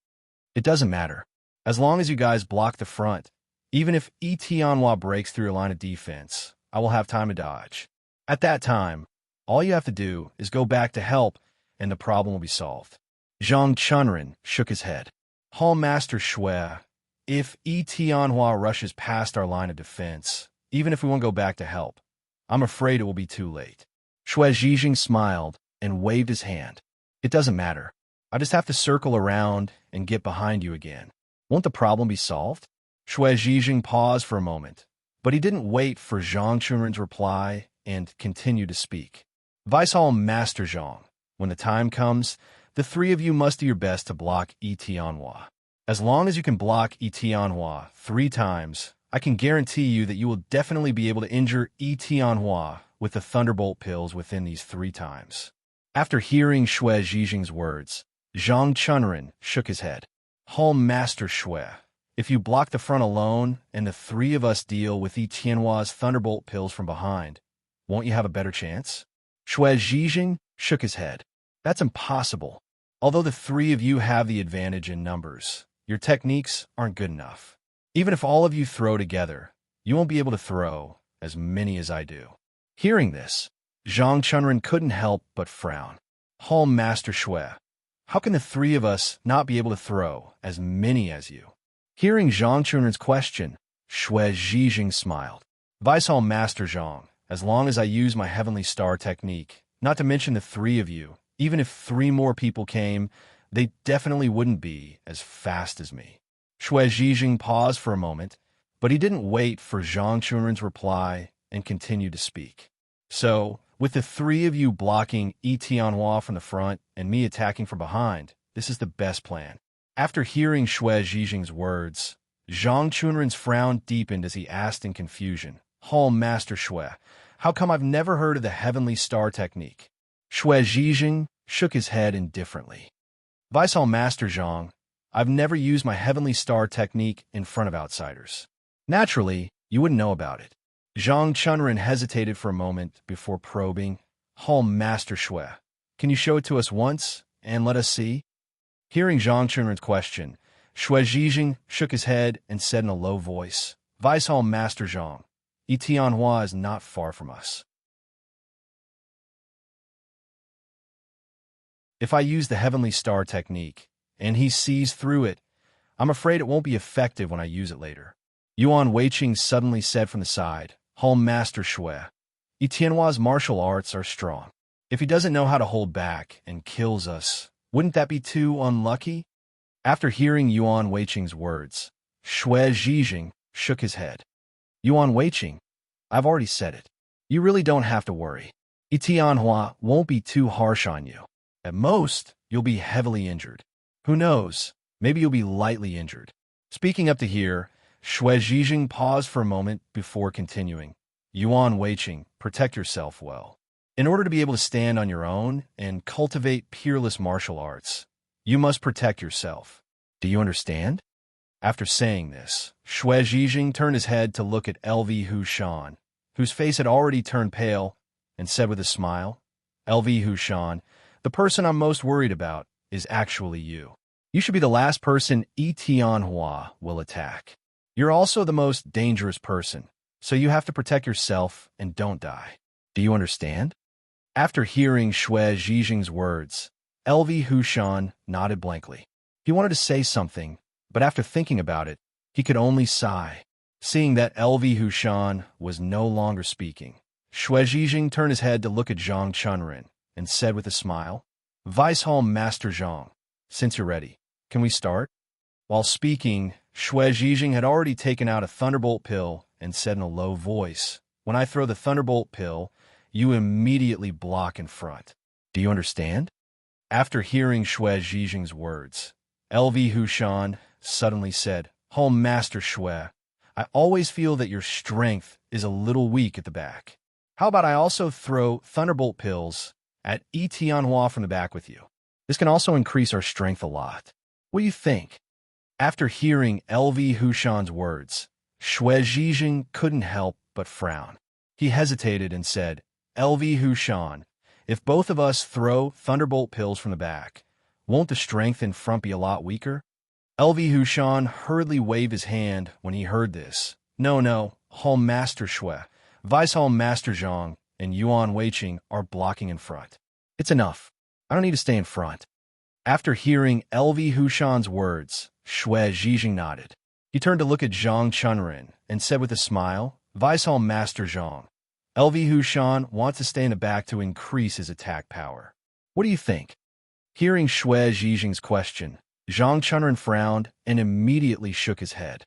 It doesn't matter. As long as you guys block the front, even if Etianhua breaks through your line of defense, I will have time to dodge. At that time, all you have to do is go back to help and the problem will be solved. Zhang Chunren shook his head. Hall Master Xue, if Etianhua rushes past our line of defense, even if we won't go back to help, I'm afraid it will be too late. Xue Zhijing smiled and waved his hand. It doesn't matter. I just have to circle around and get behind you again. Won't the problem be solved? Xue Zhijing paused for a moment, but he didn't wait for Zhang Chunren's reply and continued to speak. Vice Hall Master Zhang, when the time comes, the three of you must do your best to block Etianhua. As long as you can block Etianhua 3 times, I can guarantee you that you will definitely be able to injure Etianhua with the Thunderbolt pills within these 3 times. After hearing Xue Zhijing's words, Zhang Chunren shook his head. Hall Master Xue, if you block the front alone and the 3 of us deal with Etianhua's Thunderbolt pills from behind, won't you have a better chance? Xue Zhijing shook his head. That's impossible. Although the 3 of you have the advantage in numbers, your techniques aren't good enough. Even if all of you throw together, you won't be able to throw as many as I do. Hearing this, Zhang Chunren couldn't help but frown. Hall Master Xue, how can the 3 of us not be able to throw as many as you? Hearing Zhang Chunren's question, Xue Zhijing smiled. Vice Hall Master Zhang, as long as I use my Heavenly Star technique, not to mention the 3 of you, even if 3 more people came, they definitely wouldn't be as fast as me. Xue Zhijing paused for a moment, but he didn't wait for Zhang Chunren's reply and continued to speak. So, with the 3 of you blocking Etianhua from the front and me attacking from behind, this is the best plan. After hearing Xue Zhijing's words, Zhang Chunren's frown deepened as he asked in confusion, Hall Master Xue, how come I've never heard of the Heavenly Star technique? Xue Zhijing shook his head indifferently. Vice Hall Master Zhang, I've never used my Heavenly Star technique in front of outsiders. Naturally, you wouldn't know about it. Zhang Chunren hesitated for a moment before probing, Hall Master Xue, can you show it to us once and let us see? Hearing Zhang Chunren's question, Xue Zhijing shook his head and said in a low voice, Vice Hall Master Zhang, Etianhua is not far from us. If I use the Heavenly Star technique, and he sees through it, I'm afraid it won't be effective when I use it later. Yuan Weiqing suddenly said from the side, Hall Master Xue, Etienhua's martial arts are strong. If he doesn't know how to hold back and kills us, wouldn't that be too unlucky? After hearing Yuan Weiqing's words, Xue Zhijing shook his head. Yuan Weiqing, I've already said it. You really don't have to worry. Etianhua won't be too harsh on you. At most, you'll be heavily injured. Who knows? Maybe you'll be lightly injured. Speaking up to here, Xue Zhijing paused for a moment before continuing. Yuan Weiqing, protect yourself well. In order to be able to stand on your own and cultivate peerless martial arts, you must protect yourself. Do you understand? After saying this, Xue Zhijing turned his head to look at LV Hushan, whose face had already turned pale, and said with a smile, LV Hushan, the person I'm most worried about is actually you. You should be the last person Etianhua will attack. You're also the most dangerous person, so you have to protect yourself and don't die. Do you understand? After hearing Xue Zhijing's words, LV Hushan nodded blankly. He wanted to say something, but after thinking about it, he could only sigh. Seeing that LV Hushan was no longer speaking, Xue Zhijing turned his head to look at Zhang Chunren and said with a smile, Vice Hall Master Zhang, since you're ready, can we start? While speaking, Xue Zhijing had already taken out a Thunderbolt pill and said in a low voice, when I throw the Thunderbolt pill, you immediately block in front. Do you understand? After hearing Xue Zhijing's words, LV Hushan suddenly said, Hall Master Xue, I always feel that your strength is a little weak at the back. How about I also throw Thunderbolt pills at Etianhua from the back with you? This can also increase our strength a lot. What do you think? After hearing LV Hushan's words, Xue Zhijing couldn't help but frown. He hesitated and said, LV Hushan, if both of us throw thunderbolt pills from the back, won't the strength in front be a lot weaker? LV Hushan hurriedly waved his hand when he heard this. No, Hall Master Xue, Vice Hall Master Zhang, and Yuan Weiqing are blocking in front. It's enough. I don't need to stay in front. After hearing LV Hushan's words, Xue Zhijing nodded. He turned to look at Zhang Chunren and said with a smile, Vice Hall Master Zhang, LV Hushan wants to stay in the back to increase his attack power. What do you think? Hearing Xue Zhijing's question, Zhang Chunren frowned and immediately shook his head.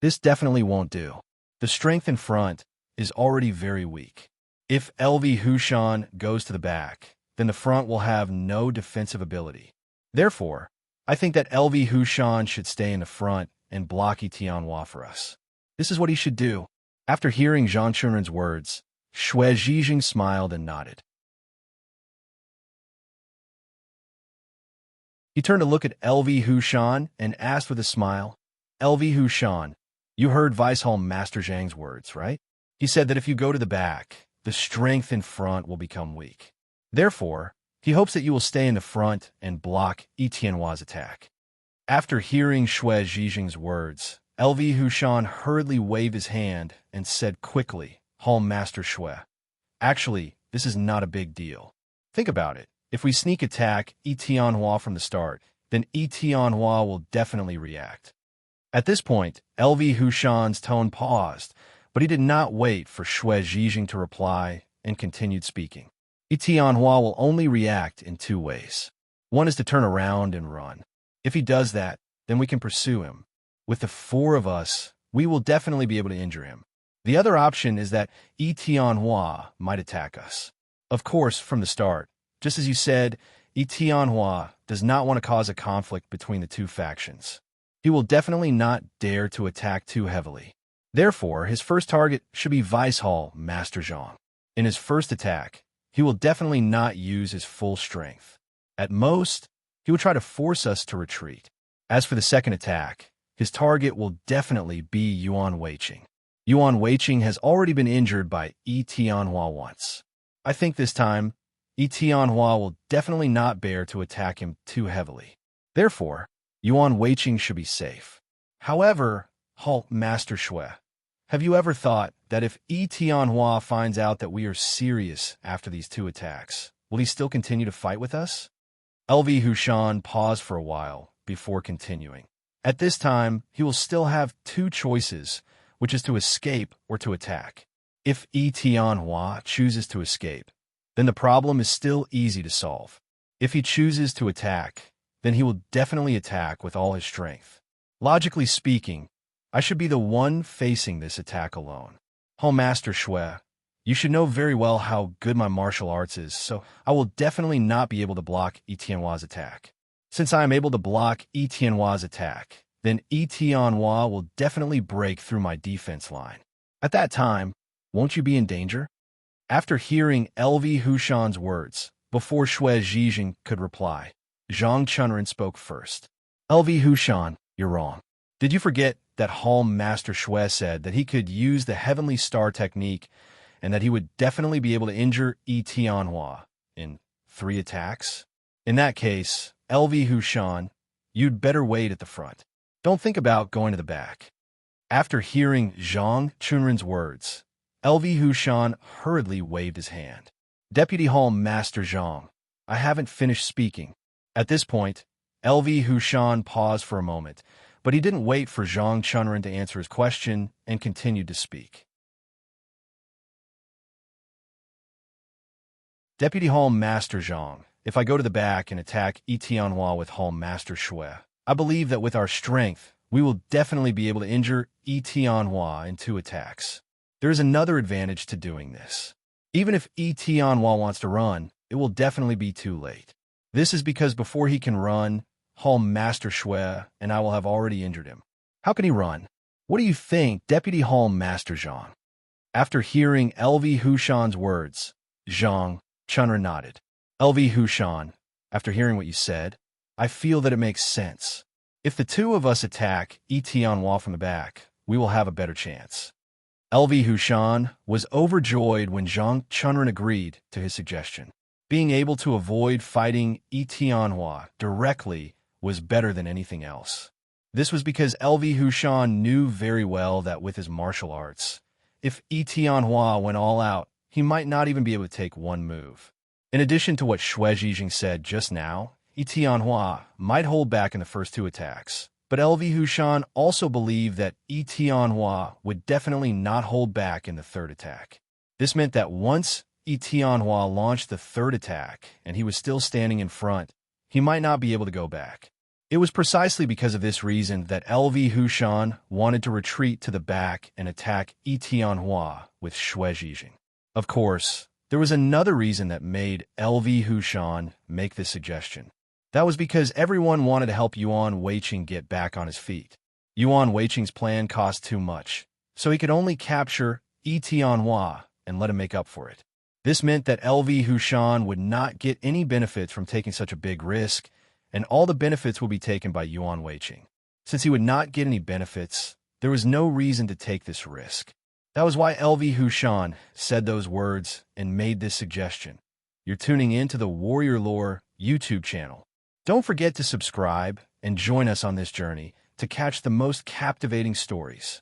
This definitely won't do. The strength in front is already very weak. If LV Hushan goes to the back, then the front will have no defensive ability. Therefore, I think that LV Hushan should stay in the front and block Tianhua for us. This is what he should do. After hearing Zhang Chunren's words, Xue Zhijing smiled and nodded. He turned to look at LV Hushan and asked with a smile, LV Hushan, you heard Vice Hall Master Zhang's words, right? He said that if you go to the back, the strength in front will become weak. Therefore, he hopes that you will stay in the front and block Tianhua's attack. After hearing Xue Zhijing's words, LV Hushan hurriedly waved his hand and said quickly, Hall Master Xue, actually, this is not a big deal. Think about it. If we sneak attack Tianhua from the start, then Tianhua will definitely react. At this point, LV Hushan's tone paused, but he did not wait for Xue Zhijing to reply and continued speaking. Tianhua will only react in two ways. One is to turn around and run. If he does that, then we can pursue him. With the four of us, we will definitely be able to injure him. The other option is that Tianhua might attack us. Of course, from the start, just as you said, Tianhua does not want to cause a conflict between the two factions. He will definitely not dare to attack too heavily. Therefore, his first target should be Vice Hall Master Zhang. In his first attack, he will definitely not use his full strength. At most, he will try to force us to retreat. As for the second attack, his target will definitely be Yuan Weiqing. Yuan Weiqing has already been injured by Tianhua once. I think this time, Tianhua will definitely not bear to attack him too heavily. Therefore, Yuan Weiqing should be safe. However, Hall Master Xue, have you ever thought that if Tianhua finds out that we are serious after these two attacks, will he still continue to fight with us? LV Hushan paused for a while before continuing. At this time, he will still have two choices, which is to escape or to attack. If Tianhua chooses to escape, then the problem is still easy to solve. If he chooses to attack, then he will definitely attack with all his strength. Logically speaking, I should be the one facing this attack alone. Hall Master Xue, you should know very well how good my martial arts is, so I will definitely not be able to block Tianhua's attack. Since I am able to block Tianhua's attack, then Tianhua will definitely break through my defense line. At that time, won't you be in danger? After hearing LV Hushan's words, before Xue Zhijing could reply, Zhang Chunren spoke first. LV Hushan, you're wrong. Did you forget that Hall Master Xue said that he could use the Heavenly Star technique and that he would definitely be able to injure Tianhua in 3 attacks? In that case, LV Hushan, you'd better wait at the front. Don't think about going to the back. After hearing Zhang Chunren's words, LV Hushan hurriedly waved his hand. Deputy Hall Master Zhang, I haven't finished speaking. At this point, LV Hushan paused for a moment, but he didn't wait for Zhang Chunren to answer his question and continued to speak. Deputy Hall Master Zhang, if I go to the back and attack Tianhua with Hall Master Xue, I believe that with our strength, we will definitely be able to injure Tianhua in 2 attacks. There is another advantage to doing this. Even if Tianhua wants to run, it will definitely be too late. This is because before he can run, Hall Master Xue and I will have already injured him. How can he run? What do you think, Deputy Hall Master Zhang? After hearing LV Hushan's words, Zhang Chunren nodded. LV Hushan, after hearing what you said, I feel that it makes sense. If the two of us attack Etionhua from the back, we will have a better chance. LV Hushan was overjoyed when Zhang Chunren agreed to his suggestion. Being able to avoid fighting Etionhua directly was better than anything else. This was because LV Hushan knew very well that with his martial arts, if Etionhua went all out, he might not even be able to take one move. In addition to what Xue Zhijing said just now, Etionhua might hold back in the first two attacks, but LV Hushan also believed that Etionhua would definitely not hold back in the third attack. This meant that once Etionhua launched the third attack and he was still standing in front, he might not be able to go back. It was precisely because of this reason that LV Hushan wanted to retreat to the back and attack Etionhua with Xue Zhijing. Of course, there was another reason that made LV Hushan make this suggestion. That was because everyone wanted to help Yuan Weiqing get back on his feet. Yuan Weiqing's plan cost too much, so he could only capture Etionhua and let him make up for it. This meant that LV Hushan would not get any benefits from taking such a big risk, and all the benefits would be taken by Yuan Weiqing. Since he would not get any benefits, there was no reason to take this risk. That was why LV Hushan said those words and made this suggestion. You're tuning in to the Warrior Lore YouTube channel. Don't forget to subscribe and join us on this journey to catch the most captivating stories.